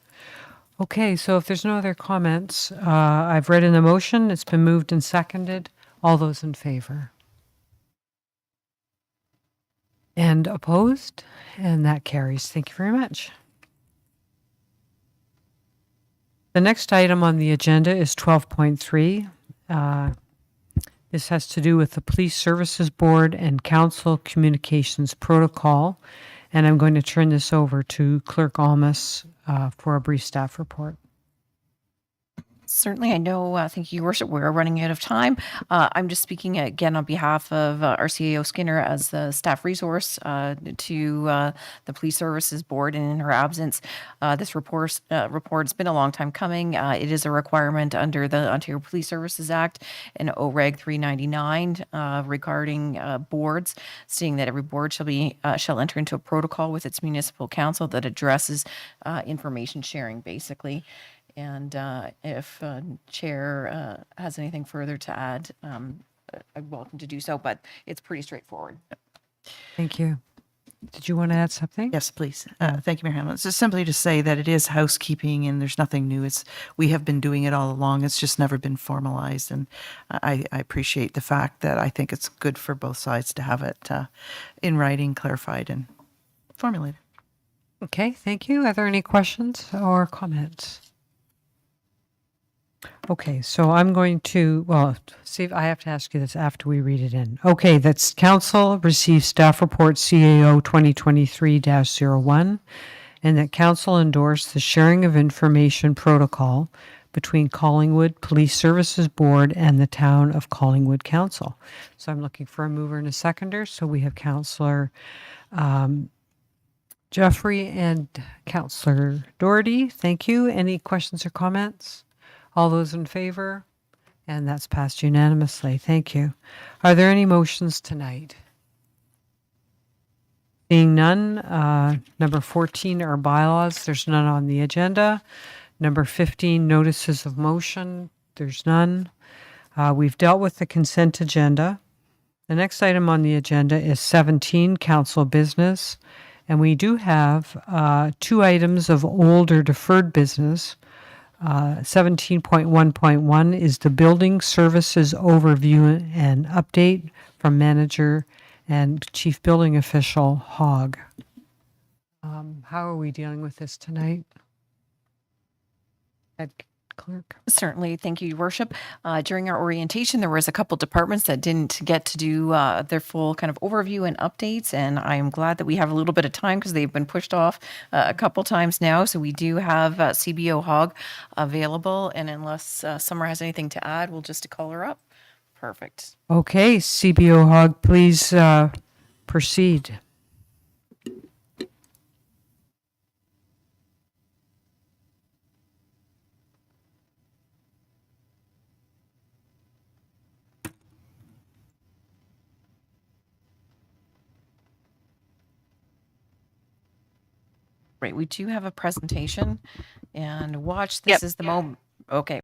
Okay, so if there's no other comments, I've read in the motion. It's been moved and seconded. All those in favor? And opposed? And that carries. Thank you very much. The next item on the agenda is 12.3. This has to do with the Police Services Board and Council Communications Protocol. And I'm going to turn this over to Clerk Almas for a brief staff report. Certainly, I know, thank you, Your Worship, we're running out of time. I'm just speaking again on behalf of our CAO Skinner as the staff resource to the Police Services Board, and in her absence, this report's been a long time coming. It is a requirement under the Ontario Police Services Act and OREG 399 regarding boards, stating that every board shall enter into a protocol with its municipal council that addresses information sharing, basically. And if Chair has anything further to add, I'm welcome to do so, but it's pretty straightforward. Thank you. Did you want to add something? Yes, please. Thank you, Mayor Hamlin. So simply to say that it is housekeeping and there's nothing new. We have been doing it all along. It's just never been formalized. And I appreciate the fact that I think it's good for both sides to have it in writing, clarified, and formulated. Okay, thank you. Are there any questions or comments? Okay, so I'm going to, see if I have to ask you this after we read it in. Okay, that's Council received staff report CAO 2023-01, and that Council endorsed the sharing of information protocol between Collingwood Police Services Board and the Town of Collingwood Council. So I'm looking for a mover and a seconder. So we have Councillor Jeffery and Councillor Doherty. Thank you. Any questions or comments? All those in favor? And that's passed unanimously. Thank you. Are there any motions tonight? Seeing none, number 14 are bylaws. There's none on the agenda. Number 15, notices of motion. There's none. We've dealt with the consent agenda. The next item on the agenda is 17, council business. And we do have 2 items of old or deferred business. 17.1.1 is the building services overview and update from manager and chief building official Hogg. How are we dealing with this tonight? Head Clerk. Certainly. Thank you, Your Worship. During our orientation, there was a couple departments that didn't get to do their full kind of overview and updates, and I am glad that we have a little bit of time because they've been pushed off a couple times now. So we do have CBO Hogg available, and unless Summer has anything to add, we'll just call her up. Perfect. Okay, CBO Hogg, please proceed. Right, we do have a presentation, and watch, this is the moment. Okay.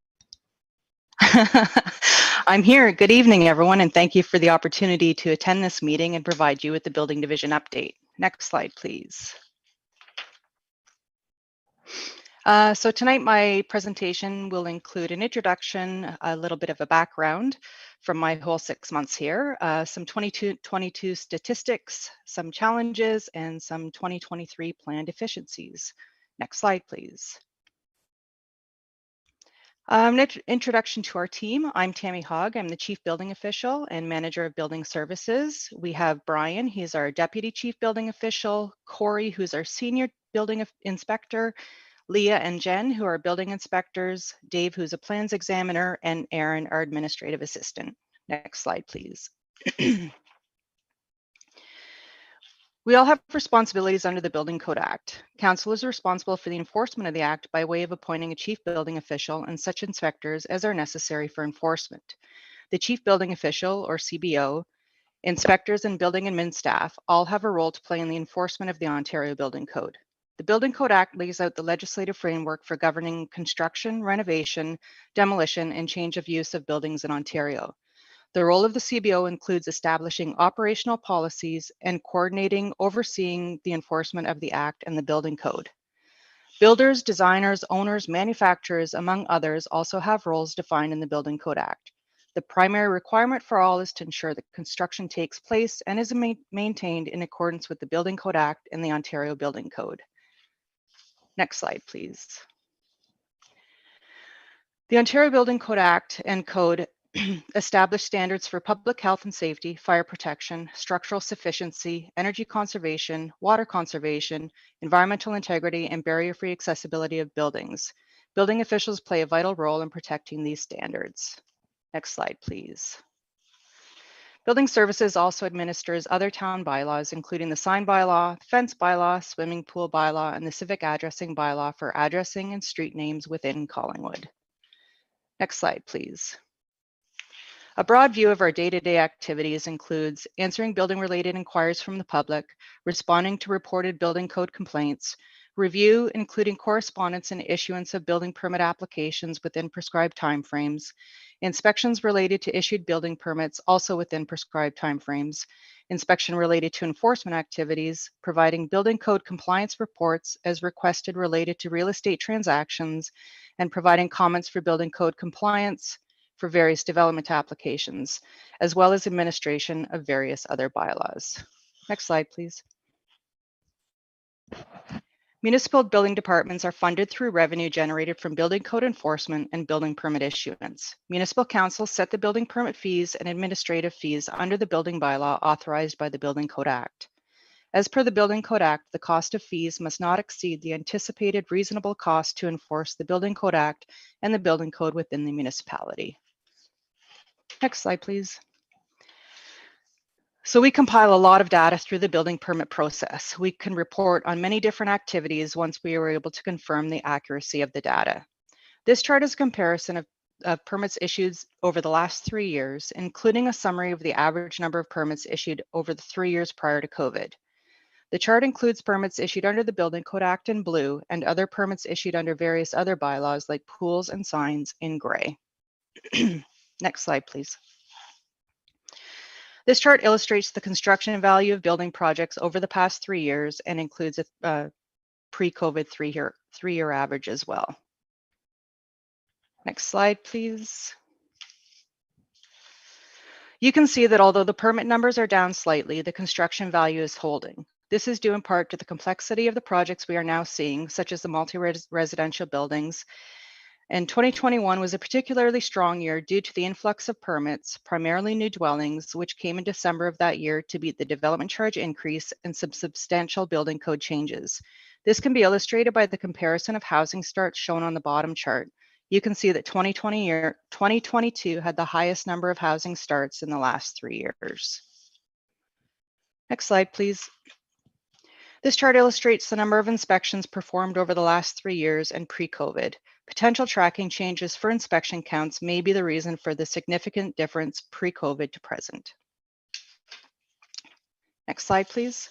I'm here. Good evening, everyone, and thank you for the opportunity to attend this meeting and provide you with the building division update. Next slide, please. So tonight my presentation will include an introduction, a little bit of a background from my whole 6 months here, some 2022 statistics, some challenges, and some 2023 planned efficiencies. Next slide, please. An introduction to our team. I'm Tammy Hogg. I'm the Chief Building Official and Manager of Building Services. We have Brian, he's our Deputy Chief Building Official, Corey, who's our Senior Building Inspector, Leah and Jen, who are building inspectors, Dave, who's a plans examiner, and Aaron, our administrative assistant. Next slide, please. We all have responsibilities under the Building Code Act. Council is responsible for the enforcement of the Act by way of appointing a chief building official and such inspectors as are necessary for enforcement. The chief building official, or CBO, inspectors, and building admin staff all have a role to play in the enforcement of the Ontario Building Code. The Building Code Act lays out the legislative framework for governing construction, renovation, demolition, and change of use of buildings in Ontario. The role of the CBO includes establishing operational policies and coordinating, overseeing the enforcement of the Act and the Building Code. Builders, designers, owners, manufacturers, among others, also have roles defined in the Building Code Act. The primary requirement for all is to ensure that construction takes place and is maintained in accordance with the Building Code Act and the Ontario Building Code. Next slide, please. The Ontario Building Code Act and Code establish standards for public health and safety, fire protection, structural sufficiency, energy conservation, water conservation, environmental integrity, and barrier-free accessibility of buildings. Building officials play a vital role in protecting these standards. Next slide, please. Building Services also administers other town bylaws, including the sign bylaw, fence bylaw, swimming pool bylaw, and the civic addressing bylaw for addressing and street names within Collingwood. Next slide, please. A broad view of our day-to-day activities includes answering building-related inquiries from the public, responding to reported building code complaints, review, including correspondence and issuance of building permit applications within prescribed timeframes, inspections related to issued building permits also within prescribed timeframes, inspection related to enforcement activities, providing building code compliance reports as requested related to real estate transactions, and providing comments for building code compliance for various development applications, as well as administration of various other bylaws. Next slide, please. Municipal building departments are funded through revenue generated from building code enforcement and building permit issuance. Municipal councils set the building permit fees and administrative fees under the building bylaw authorized by the Building Code Act. As per the Building Code Act, the cost of fees must not exceed the anticipated reasonable cost to enforce the Building Code Act and the building code within the municipality. Next slide, please. So we compile a lot of data through the building permit process. We can report on many different activities once we are able to confirm the accuracy of the data. This chart is a comparison of permits issued over the last 3 years, including a summary of the average number of permits issued over the 3 years prior to COVID. The chart includes permits issued under the Building Code Act in blue and other permits issued under various other bylaws like pools and signs in gray. Next slide, please. This chart illustrates the construction value of building projects over the past 3 years and includes a pre-COVID three-year average as well. Next slide, please. You can see that although the permit numbers are down slightly, the construction value is holding. This is due in part to the complexity of the projects we are now seeing, such as the multi-residential buildings. And 2021 was a particularly strong year due to the influx of permits, primarily new dwellings, which came in December of that year to beat the development charge increase and some substantial building code changes. This can be illustrated by the comparison of housing starts shown on the bottom chart. You can see that 2022 had the highest number of housing starts in the last 3 years. Next slide, please. This chart illustrates the number of inspections performed over the last 3 years and pre-COVID. Potential tracking changes for inspection counts may be the reason for the significant difference pre-COVID to present. Next slide, please.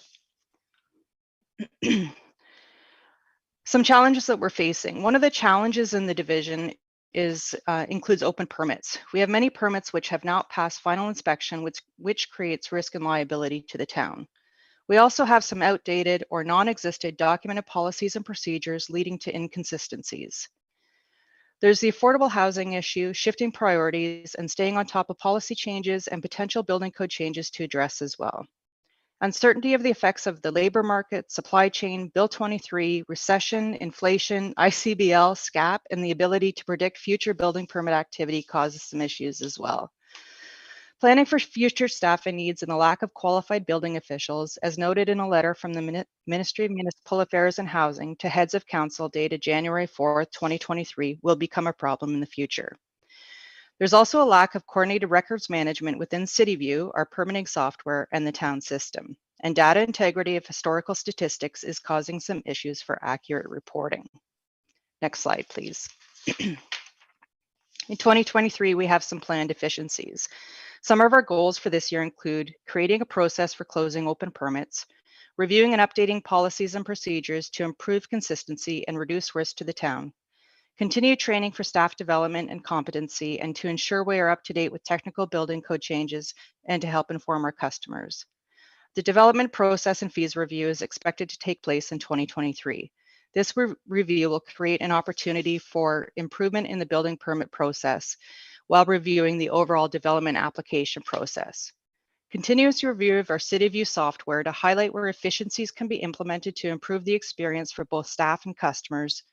Some challenges that we're facing. One of the challenges in the division includes open permits. We have many permits which have not passed final inspection, which creates risk and liability to the town. We also have some outdated or non-existent documented policies and procedures leading to inconsistencies. There's the affordable housing issue, shifting priorities, and staying on top of policy changes and potential building code changes to address as well. Uncertainty of the effects of the labor market, supply chain, Bill 23, recession, inflation, ICBL, SCAP, and the ability to predict future building permit activity causes some issues as well. Planning for future staffing needs and the lack of qualified building officials, as noted in a letter from the Ministry of Municipal Affairs and Housing to heads of council dated January 4th, 2023, will become a problem in the future. There's also a lack of coordinated records management within CityView, our permitting software, and the town system. And data integrity of historical statistics is causing some issues for accurate reporting. Next slide, please. In 2023, we have some planned efficiencies. Some of our goals for this year include creating a process for closing open permits, reviewing and updating policies and procedures to improve consistency and reduce risk to the town, continue training for staff development and competency, and to ensure we are up to date with technical building code changes and to help inform our customers. The development process and fees review is expected to take place in 2023. This review will create an opportunity for improvement in the building permit process while reviewing the overall development application process. Continuous review of our CityView software to highlight where efficiencies can be implemented to improve the experience for both staff and customers.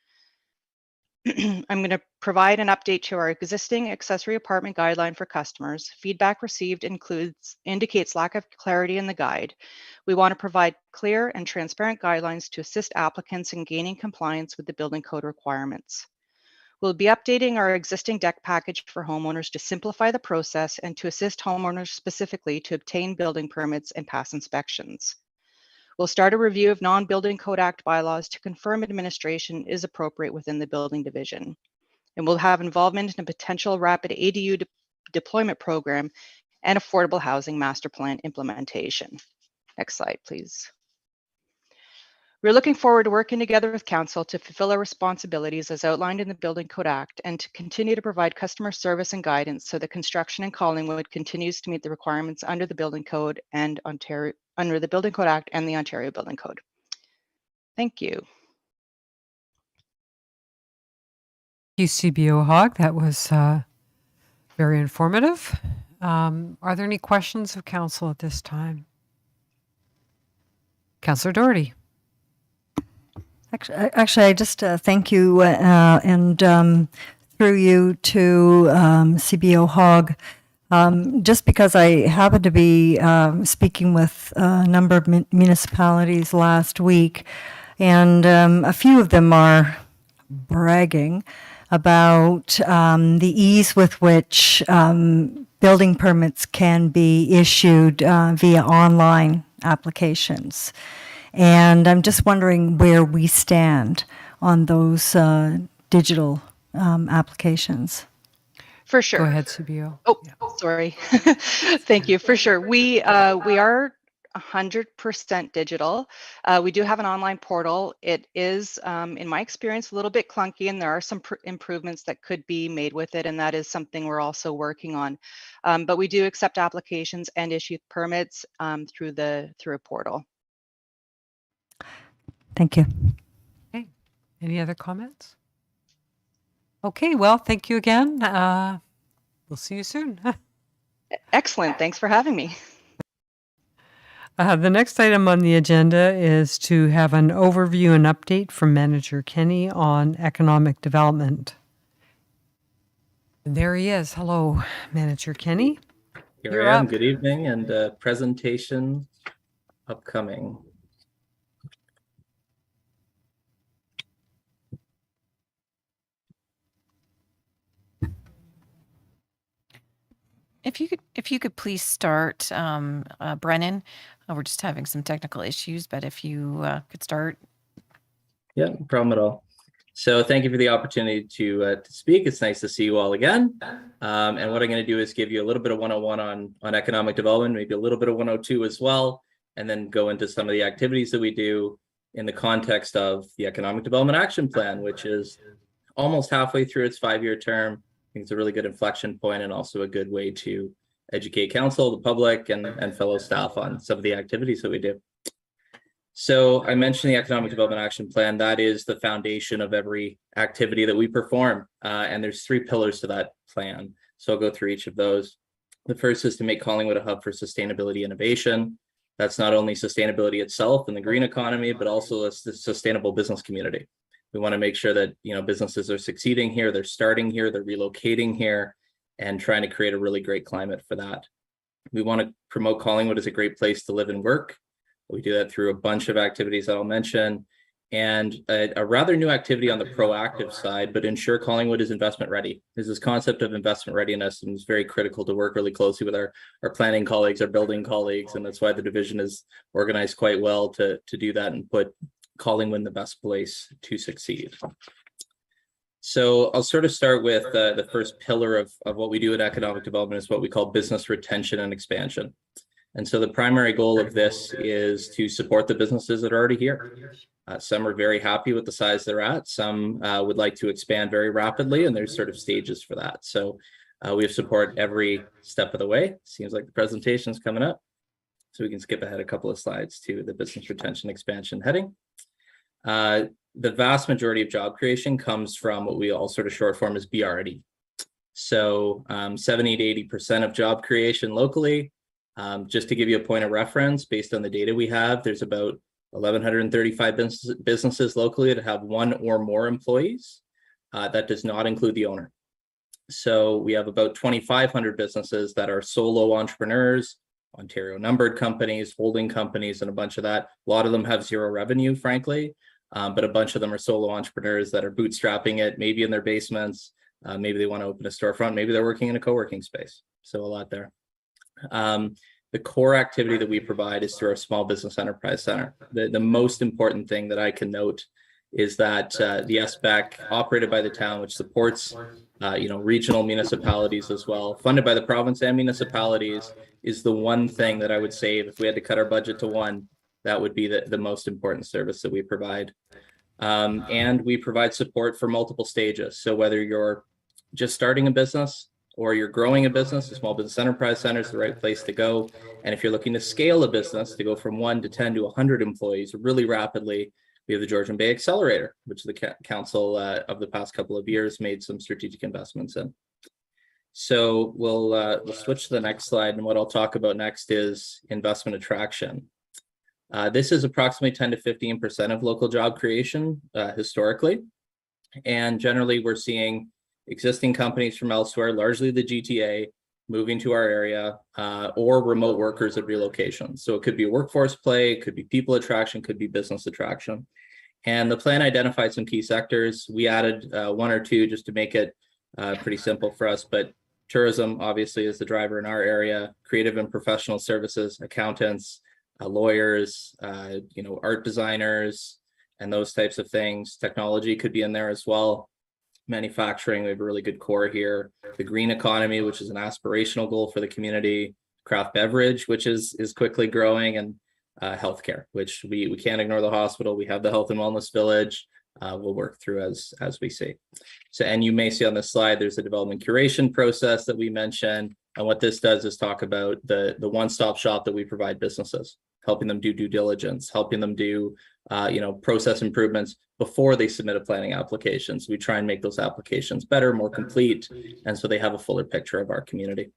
I'm going to provide an update to our existing accessory apartment guideline for customers. Feedback received indicates lack of clarity in the guide. We want to provide clear and transparent guidelines to assist applicants in gaining compliance with the building code requirements. We'll be updating our existing deck package for homeowners to simplify the process and to assist homeowners specifically to obtain building permits and pass inspections. We'll start a review of non-Building Code Act bylaws to confirm administration is appropriate within the building division. And we'll have involvement in a potential rapid ADU deployment program and affordable housing master plan implementation. Next slide, please. We're looking forward to working together with Council to fulfill our responsibilities as outlined in the Building Code Act and to continue to provide customer service and guidance so that construction in Collingwood continues to meet the requirements under the Building Code and under the Building Code Act and the Ontario Building Code. Thank you. CBO Hogg, that was very informative. Are there any questions of Council at this time? Councillor Doherty. Actually, I just thank you and through you to CBO Hogg. Just because I happened to be speaking with a number of municipalities last week, and a few of them are bragging about the ease with which building permits can be issued via online applications. And I'm just wondering where we stand on those digital applications. For sure. Go ahead, CBO. Oh, sorry. Thank you. For sure. We are 100% digital. We do have an online portal. It is, in my experience, a little bit clunky, and there are some improvements that could be made with it, and that is something we're also working on. But we do accept applications and issue permits through a portal. Thank you. Okay. Any other comments? Okay, well, thank you again. We'll see you soon. Excellent. Thanks for having me. The next item on the agenda is to have an overview and update from Manager Kenny on economic development. There he is. Hello, Manager Kenny. Here I am. Good evening, and presentation upcoming. If you could please start, Brennan. We're just having some technical issues, but if you could start. Yeah, no problem at all. So thank you for the opportunity to speak. It's nice to see you all again. And what I'm going to do is give you a little bit of 101 on economic development, maybe a little bit of 102 as well, and then go into some of the activities that we do in the context of the Economic Development Action Plan, which is almost halfway through its 5-year term. I think it's a really good inflection point and also a good way to educate council, the public, and fellow staff on some of the activities that we do. So I mentioned the Economic Development Action Plan. That is the foundation of every activity that we perform. And there's 3 pillars to that plan. So I'll go through each of those. The first is to make Collingwood a hub for sustainability innovation. That's not only sustainability itself and the green economy, but also a sustainable business community. We want to make sure that, you know, businesses are succeeding here, they're starting here, they're relocating here, and trying to create a really great climate for that. We want to promote Collingwood as a great place to live and work. We do that through a bunch of activities that I'll mention, and a rather new activity on the proactive side, but ensure Collingwood is investment ready. There's this concept of investment readiness, and it's very critical to work really closely with our planning colleagues, our building colleagues, and that's why the division is organized quite well to do that and put Collingwood in the best place to succeed. So I'll sort of start with the first pillar of what we do at economic development is what we call business retention and expansion. And so the primary goal of this is to support the businesses that are already here. Some are very happy with the size they're at. Some would like to expand very rapidly, and there's sort of stages for that. So we have support every step of the way. Seems like the presentation is coming up. So we can skip ahead a couple of slides to the business retention expansion heading. The vast majority of job creation comes from what we all sort of short form as BR&E. So 70 to 80% of job creation locally. Just to give you a point of reference, based on the data we have, there's about 1,135 businesses locally that have 1 or more employees. That does not include the owner. So we have about 2,500 businesses that are solo entrepreneurs, Ontario numbered companies, holding companies, and a bunch of that. A lot of them have 0 revenue, frankly, but a bunch of them are solo entrepreneurs that are bootstrapping it, maybe in their basements. Maybe they want to open a storefront. Maybe they're working in a co-working space. So a lot there. The core activity that we provide is through our Small Business Enterprise Center. The most important thing that I can note is that the SBEC, operated by the town, which supports regional municipalities as well, funded by the province and municipalities, is the one thing that I would say, if we had to cut our budget to one, that would be the most important service that we provide. And we provide support for multiple stages. So whether you're just starting a business, or you're growing a business, the Small Business Enterprise Center is the right place to go. And if you're looking to scale a business to go from 1 to 10 to 100 employees really rapidly, we have the Georgian Bay Accelerator, which the council of the past couple of years made some strategic investments in. So we'll switch to the next slide. And what I'll talk about next is investment attraction. This is approximately 10 to 15% of local job creation historically. And generally we're seeing existing companies from elsewhere, largely the GTA, moving to our area, or remote workers at relocation. So it could be a workforce play, it could be people attraction, could be business attraction. And the plan identified some key sectors. We added 1 or 2 just to make it pretty simple for us, but tourism obviously is the driver in our area, creative and professional services, accountants, lawyers, art designers, and those types of things. Technology could be in there as well. Manufacturing, we have a really good core here. The green economy, which is an aspirational goal for the community. Craft beverage, which is quickly growing, and healthcare, which we can't ignore the hospital. We have the health and wellness village. We'll work through as we see. So, and you may see on this slide, there's a development curation process that we mentioned. And what this does is talk about the one-stop shop that we provide businesses, helping them do due diligence, helping them do process improvements before they submit a planning application. So we try and make those applications better, more complete, and so they have a fuller picture of our community.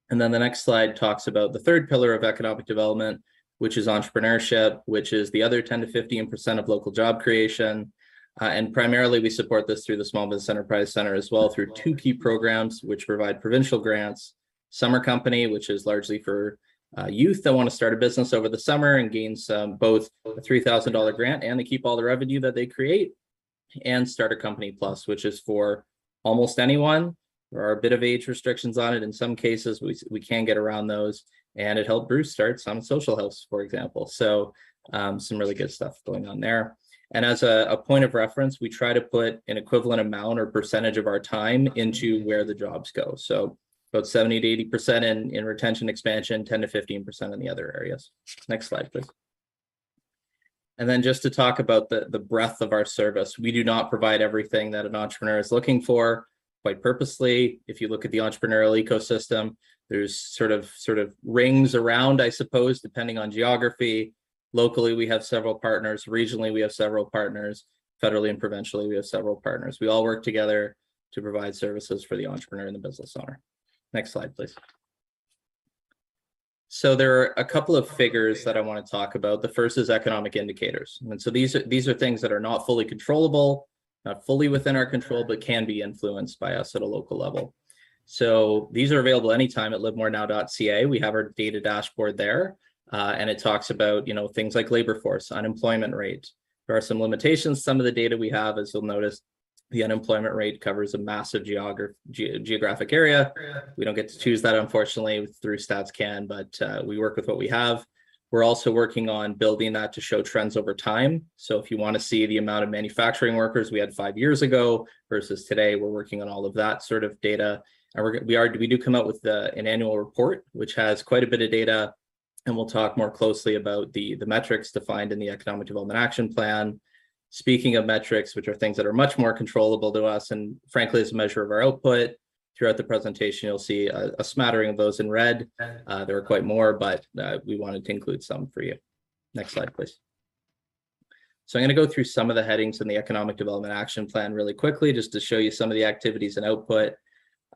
And then the next slide talks about the third pillar of economic development, which is entrepreneurship, which is the other 10 to 15% of local job creation. And primarily we support this through the Small Business Enterprise Center as well, through 2 key programs, which provide provincial grants. Summer Company, which is largely for youth that want to start a business over the summer and gain both a $3,000 grant and to keep all the revenue that they create, and Start a Company Plus, which is for almost anyone. There are a bit of age restrictions on it. In some cases, we can get around those, and it helped Bruce start some social house, for example. So some really good stuff going on there. And as a point of reference, we try to put an equivalent amount or percentage of our time into where the jobs go. So about 70 to 80% in retention expansion, 10 to 15% in the other areas. Next slide, please. And then just to talk about the breadth of our service, we do not provide everything that an entrepreneur is looking for quite purposely. If you look at the entrepreneurial ecosystem, there's sort of rings around, I suppose, depending on geography. Locally, we have several partners. Regionally, we have several partners. Federally and provincially, we have several partners. We all work together to provide services for the entrepreneur and the business owner. Next slide, please. So there are a couple of figures that I want to talk about. The first is economic indicators. And so these are things that are not fully controllable, not fully within our control, but can be influenced by us at a local level. So these are available anytime at livemorenow.ca. We have our data dashboard there, and it talks about, you know, things like labor force, unemployment rate. There are some limitations. Some of the data we have, as you'll notice, the unemployment rate covers a massive geographic area. We don't get to choose that, unfortunately, through StatsCan, but we work with what we have. We're also working on building that to show trends over time. So if you want to see the amount of manufacturing workers we had 5 years ago versus today, we're working on all of that sort of data. And we do come out with an annual report, which has quite a bit of data. And we'll talk more closely about the metrics defined in the Economic Development Action Plan. Speaking of metrics, which are things that are much more controllable to us, and frankly, as a measure of our output, throughout the presentation, you'll see a smattering of those in red. There are quite more, but we wanted to include some for you. Next slide, please. So I'm going to go through some of the headings in the Economic Development Action Plan really quickly, just to show you some of the activities and output.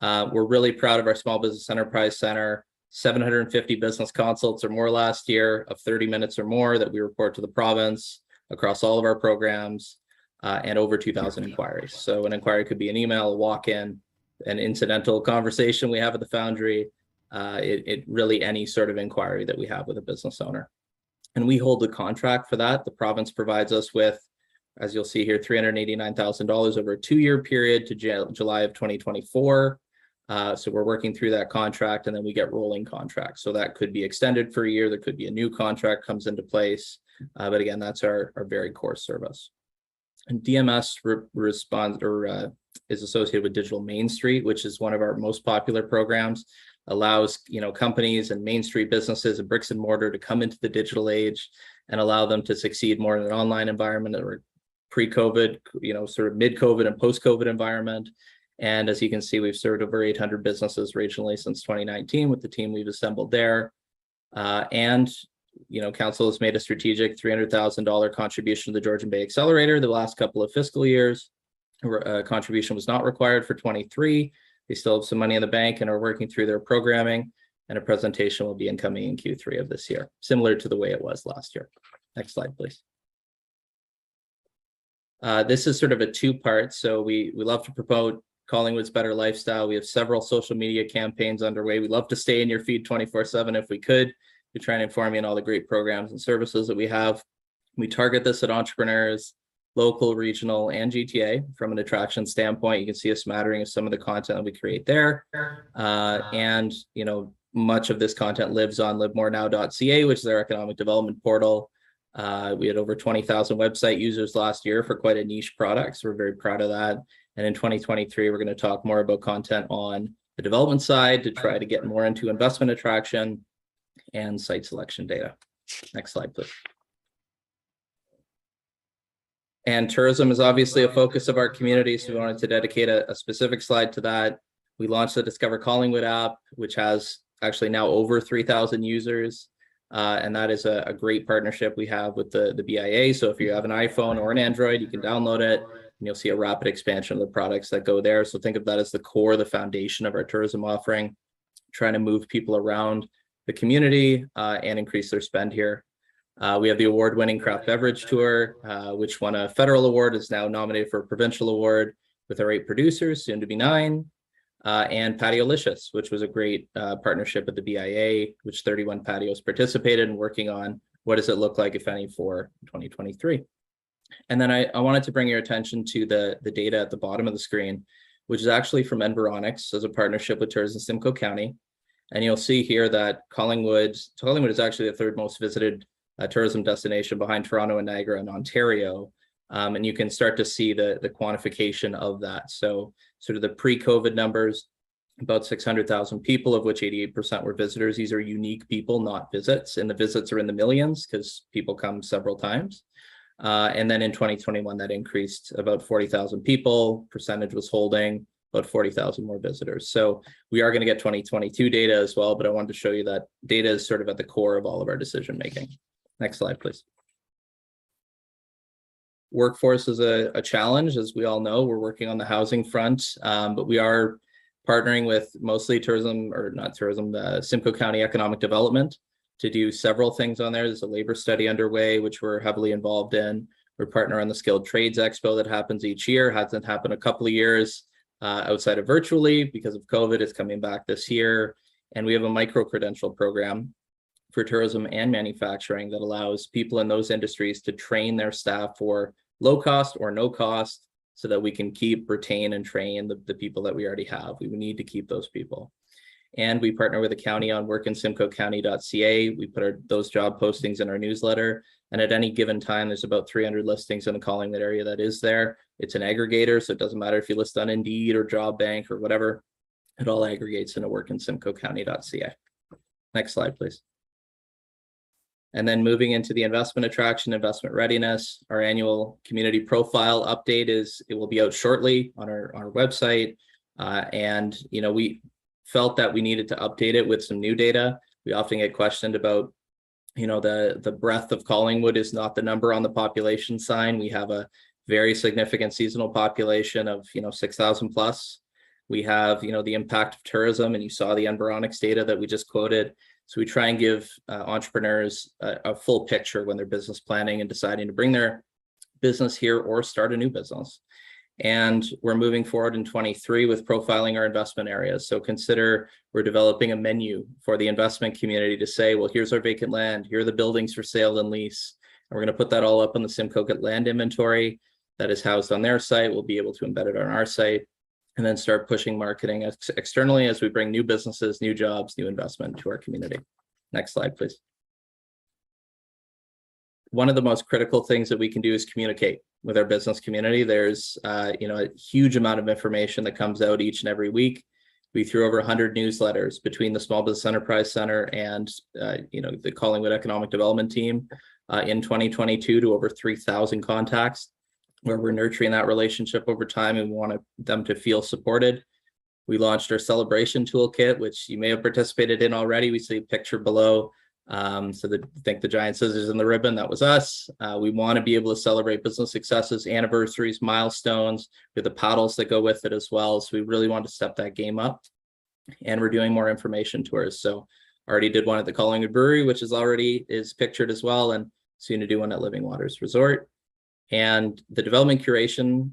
We're really proud of our Small Business Enterprise Center. 750 business consults or more last year of 30 minutes or more that we report to the province across all of our programs, and over 2,000 inquiries. So an inquiry could be an email, a walk-in, an incidental conversation we have at the Foundry, it really any sort of inquiry that we have with a business owner. And we hold the contract for that. The province provides us with, as you'll see here, $389,000 over a 2-year period to July of 2024. So we're working through that contract, and then we get rolling contracts. So that could be extended for a year. There could be a new contract comes into place. But again, that's our very core service. And DMS is associated with Digital Main Street, which is one of our most popular programs. Allows, you know, companies and Main Street businesses and bricks and mortar to come into the digital age and allow them to succeed more in an online environment or pre-COVID, you know, sort of mid-COVID and post-COVID environment. And as you can see, we've served over 800 businesses regionally since 2019 with the team we've assembled there. And you know, Council has made a strategic $300,000 contribution to the Georgian Bay Accelerator the last couple of fiscal years. Contribution was not required for 23. They still have some money in the bank and are working through their programming, and a presentation will be incoming in Q3 of this year, similar to the way it was last year. Next slide, please. This is sort of a two-part. So we love to promote Collingwood's better lifestyle. We have several social media campaigns underway. We love to stay in your feed 24/7 if we could. We try and inform you on all the great programs and services that we have. We target this at entrepreneurs, local, regional, and GTA. From an attraction standpoint, you can see a smattering of some of the content that we create there. And, you know, much of this content lives on livemorenow.ca, which is our economic development portal. We had over 20,000 website users last year for quite a niche product, so we're very proud of that. And in 2023, we're going to talk more about content on the development side to try to get more into investment attraction and site selection data. Next slide, please. And tourism is obviously a focus of our community, so we wanted to dedicate a specific slide to that. We launched the Discover Collingwood app, which has actually now over 3,000 users. And that is a great partnership we have with the BIA. So if you have an iPhone or an Android, you can download it, and you'll see a rapid expansion of the products that go there. So think of that as the core, the foundation of our tourism offering, trying to move people around the community and increase their spend here. We have the award-winning craft beverage tour, which won a federal award, is now nominated for a provincial award with our 8 producers, soon to be 9. And Patiolicious, which was a great partnership with the BIA, which 31 patios participated in working on what does it look like, if any, for 2023. And then I wanted to bring your attention to the data at the bottom of the screen, which is actually from Environics as a partnership with Tourism Simcoe County. And you'll see here that Collingwood is actually the 3rd most visited tourism destination behind Toronto and Niagara in Ontario. And you can start to see the quantification of that. So sort of the pre-COVID numbers, about 600,000 people, of which 88% were visitors. These are unique people, not visits. And the visits are in the millions because people come several times. And then in 2021, that increased about 40,000 people. Percentage was holding about 40,000 more visitors. So we are going to get 2022 data as well, but I wanted to show you that data is sort of at the core of all of our decision making. Next slide, please. Workforce is a challenge, as we all know. We're working on the housing front, but we are partnering with mostly Simcoe County Economic Development to do several things on there. There's a labor study underway, which we're heavily involved in. We're partnering on the Skilled Trades Expo that happens each year. Hasn't happened a couple of years outside of virtually because of COVID. It's coming back this year. And we have a micro-credential program for tourism and manufacturing that allows people in those industries to train their staff for low cost or no cost so that we can keep, retain, and train the people that we already have. We need to keep those people. And we partner with the county on workinsimcoecounty.ca. We put those job postings in our newsletter. And at any given time, there's about 300 listings in the Collingwood area that is there. It's an aggregator, so it doesn't matter if you list on Indeed or Job Bank or whatever. It all aggregates into workinsimcoecounty.ca. Next slide, please. And then moving into the investment attraction, investment readiness, our annual community profile update it will be out shortly on our website. And we felt that we needed to update it with some new data. We often get questioned about, the breadth of Collingwood is not the number on the population sign. We have a very significant seasonal population of 6,000 plus. We have the impact of tourism, and you saw the Environics data that we just quoted. So we try and give entrepreneurs a full picture when they're business planning and deciding to bring their business here or start a new business. And we're moving forward in 23 with profiling our investment areas. So consider we're developing a menu for the investment community to say, well, here's our vacant land, here are the buildings for sale and lease. And we're going to put that all up on the Simcoe land inventory that is housed on their site. We'll be able to embed it on our site and then start pushing marketing externally as we bring new businesses, new jobs, new investment to our community. Next slide, please. One of the most critical things that we can do is communicate with our business community. There's a huge amount of information that comes out each and every week. We threw over 100 newsletters between the Small Business Enterprise Center and the Collingwood Economic Development team in 2022 to over 3,000 contacts, where we're nurturing that relationship over time and we want them to feel supported. We launched our celebration toolkit, which you may have participated in already. We see a picture below. Think the giant scissors and the ribbon, that was us. We want to be able to celebrate business successes, anniversaries, milestones, with the paddles that go with it as well. So we really want to step that game up. And we're doing more information tours. So already did one at the Collingwood Brewery, which is pictured as well, and soon to do one at Living Waters Resort. And the development curation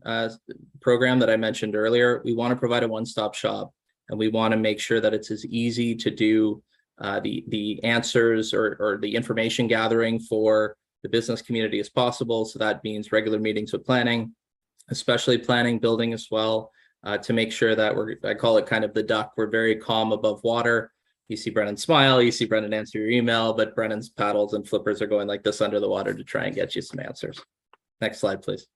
program that I mentioned earlier, we want to provide a one-stop shop, and we want to make sure that it's as easy to do the answers or the information gathering for the business community as possible. So that means regular meetings with planning, especially planning, building as well, to make sure that I call it kind of the duck. We're very calm above water. You see Brennan smile, you see Brennan answer your email, but Brennan's paddles and flippers are going like this under the water to try and get you some answers. Next slide, please.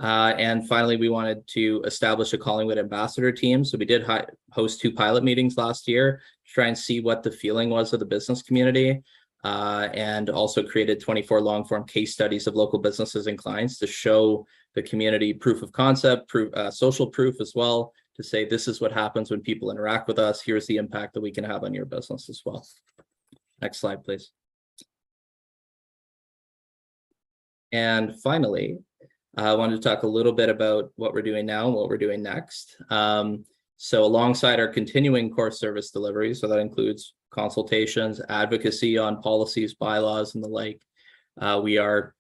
And finally, we wanted to establish a Collingwood ambassador team. So we did host 2 pilot meetings last year to try and see what the feeling was of the business community, and also created 24 long-form case studies of local businesses and clients to show the community proof of concept, social proof as well, to say this is what happens when people interact with us. Here's the impact that we can have on your business as well. Next slide, please. And finally, I wanted to talk a little bit about what we're doing now and what we're doing next. So alongside our continuing core service delivery, so that includes consultations, advocacy on policies, bylaws, and the like, we are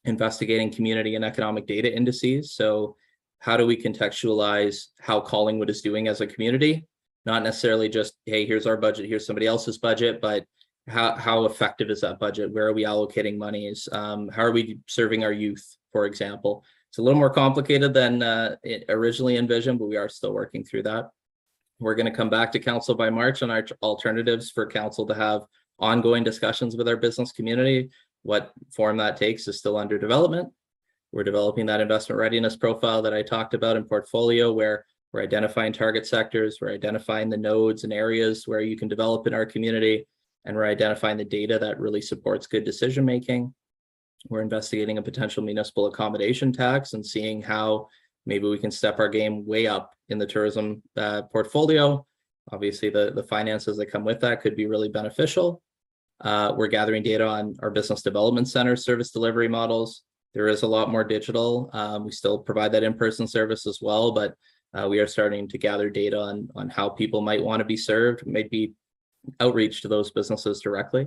investigating community and economic data indices. So how do we contextualize how Collingwood is doing as a community? Not necessarily just, hey, here's our budget, here's somebody else's budget, but how effective is that budget? Where are we allocating monies? How are we serving our youth, for example? It's a little more complicated than it originally envisioned, but we are still working through that. We're going to come back to council by March on our alternatives for council to have ongoing discussions with our business community. What form that takes is still under development. We're developing that investment readiness profile that I talked about in portfolio, where we're identifying target sectors, we're identifying the nodes and areas where you can develop in our community, and we're identifying the data that really supports good decision making. We're investigating a potential municipal accommodation tax and seeing how maybe we can step our game way up in the tourism portfolio. Obviously, the finances that come with that could be really beneficial. We're gathering data on our business development center service delivery models. There is a lot more digital. We still provide that in-person service as well, but we are starting to gather data on how people might want to be served, maybe outreach to those businesses directly.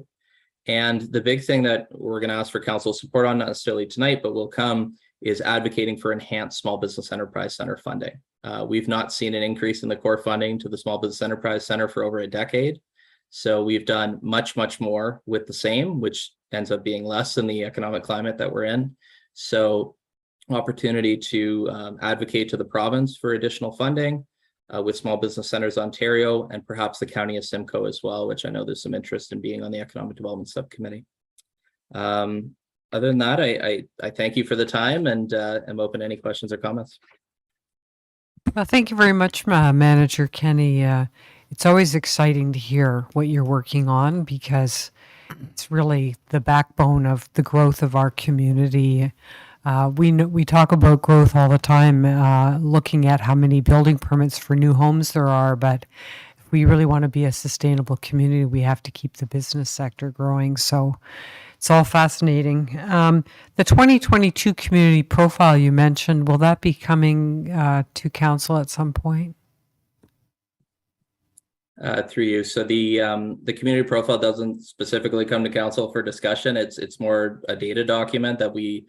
And the big thing that we're going to ask for council support on, not necessarily tonight, but will come, is advocating for enhanced small business enterprise center funding. We've not seen an increase in the core funding to the Small Business Enterprise Center for over a decade. So we've done much, much more with the same, which ends up being less than the economic climate that we're in. So opportunity to advocate to the province for additional funding with Small Business Centers Ontario, and perhaps the County of Simcoe as well, which I know there's some interest in being on the Economic Development Subcommittee. Other than that, I thank you for the time, and am open to any questions or comments. Well, thank you very much, Manager Kenny. It's always exciting to hear what you're working on, because it's really the backbone of the growth of our community. We talk about growth all the time, looking at how many building permits for new homes there are, but if we really want to be a sustainable community, we have to keep the business sector growing. So it's all fascinating. The 2022 community profile you mentioned, will that be coming to council at some point? Through you. So the community profile doesn't specifically come to council for discussion. It's more a data document that we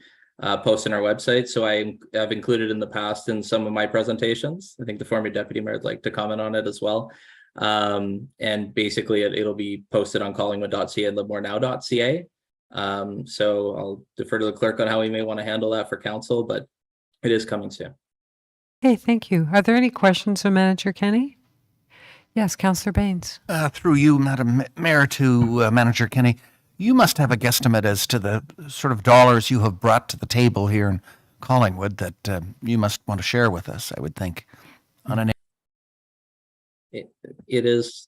post on our website. So I have included in the past in some of my presentations. I think the former deputy mayor would like to comment on it as well. And basically it'll be posted on collingwood.ca and livermorenow.ca. So I'll defer to the clerk on how we may want to handle that for council, but it is coming soon. Hey, thank you. Are there any questions of Manager Kenny? Yes, Councillor Baines. Through you, Madam Mayor, to Manager Kenny, you must have a guesstimate as to the sort of dollars you have brought to the table here in Collingwood that you must want to share with us, I would think. On an It is,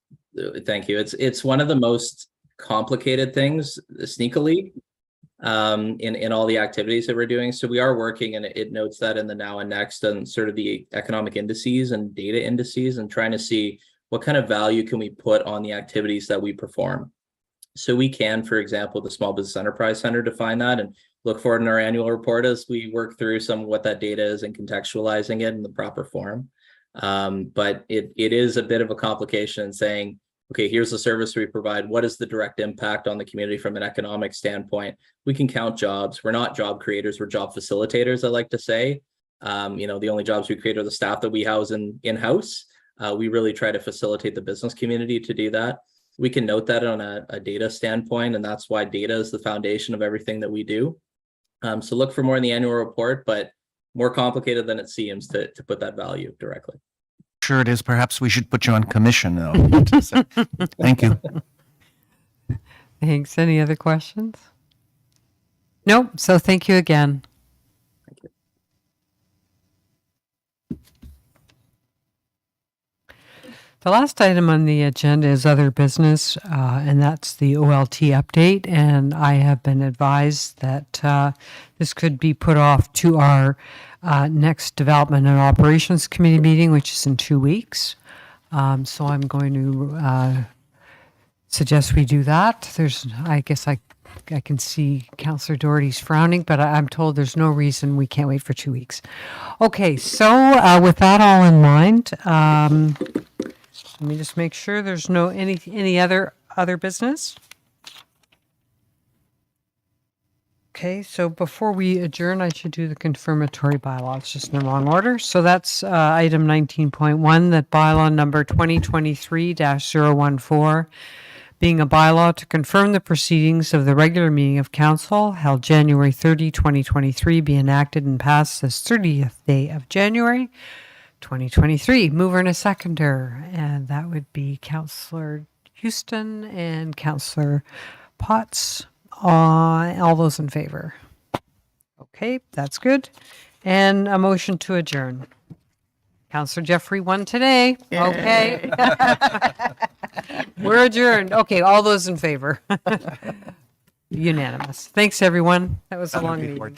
thank you. It's one of the most complicated things, sneakily, in all the activities that we're doing. So we are working, and it notes that in the now and next, and sort of the economic indices and data indices, and trying to see what kind of value can we put on the activities that we perform. So we can, for example, the Small Business Enterprise Center, define that and look for it in our annual report as we work through some of what that data is and contextualizing it in the proper form. But it is a bit of a complication in saying, okay, here's the service we provide. What is the direct impact on the community from an economic standpoint? We can count jobs. We're not job creators, we're job facilitators, I like to say. The only jobs we create are the staff that we house in-house. We really try to facilitate the business community to do that. We can note that on a data standpoint, and that's why data is the foundation of everything that we do. So look for more in the annual report, but more complicated than it seems to put that value directly. Sure it is. Perhaps we should put you on commission, though. Thank you. Thanks. Any other questions? Nope. So thank you again. Thank you. The last item on the agenda is other business, and that's the OLT update. And I have been advised that this could be put off to our next Development and Operations Committee meeting, which is in 2 weeks. So I'm going to suggest we do that. I guess I can see Councillor Doherty's frowning, but I'm told there's no reason we can't wait for 2 weeks. Okay, so with that all in mind, let me just make sure there's no any other business. Okay, so before we adjourn, I should do the confirmatory bylaw. It's just in the wrong order. So that's item 19.1, that bylaw number 2023-014, being a bylaw to confirm the proceedings of the regular meeting of council held January 30, 2023, be enacted and passed this 30th day of January 2023. Mover and a seconder, and that would be Councillor Houston and Councillor Potts. All those in favor? Okay, that's good. And a motion to adjourn. Councillor Jeffery won today. Okay. We're adjourned. Okay, all those in favor? Unanimous. Thanks, everyone. That was a long meeting.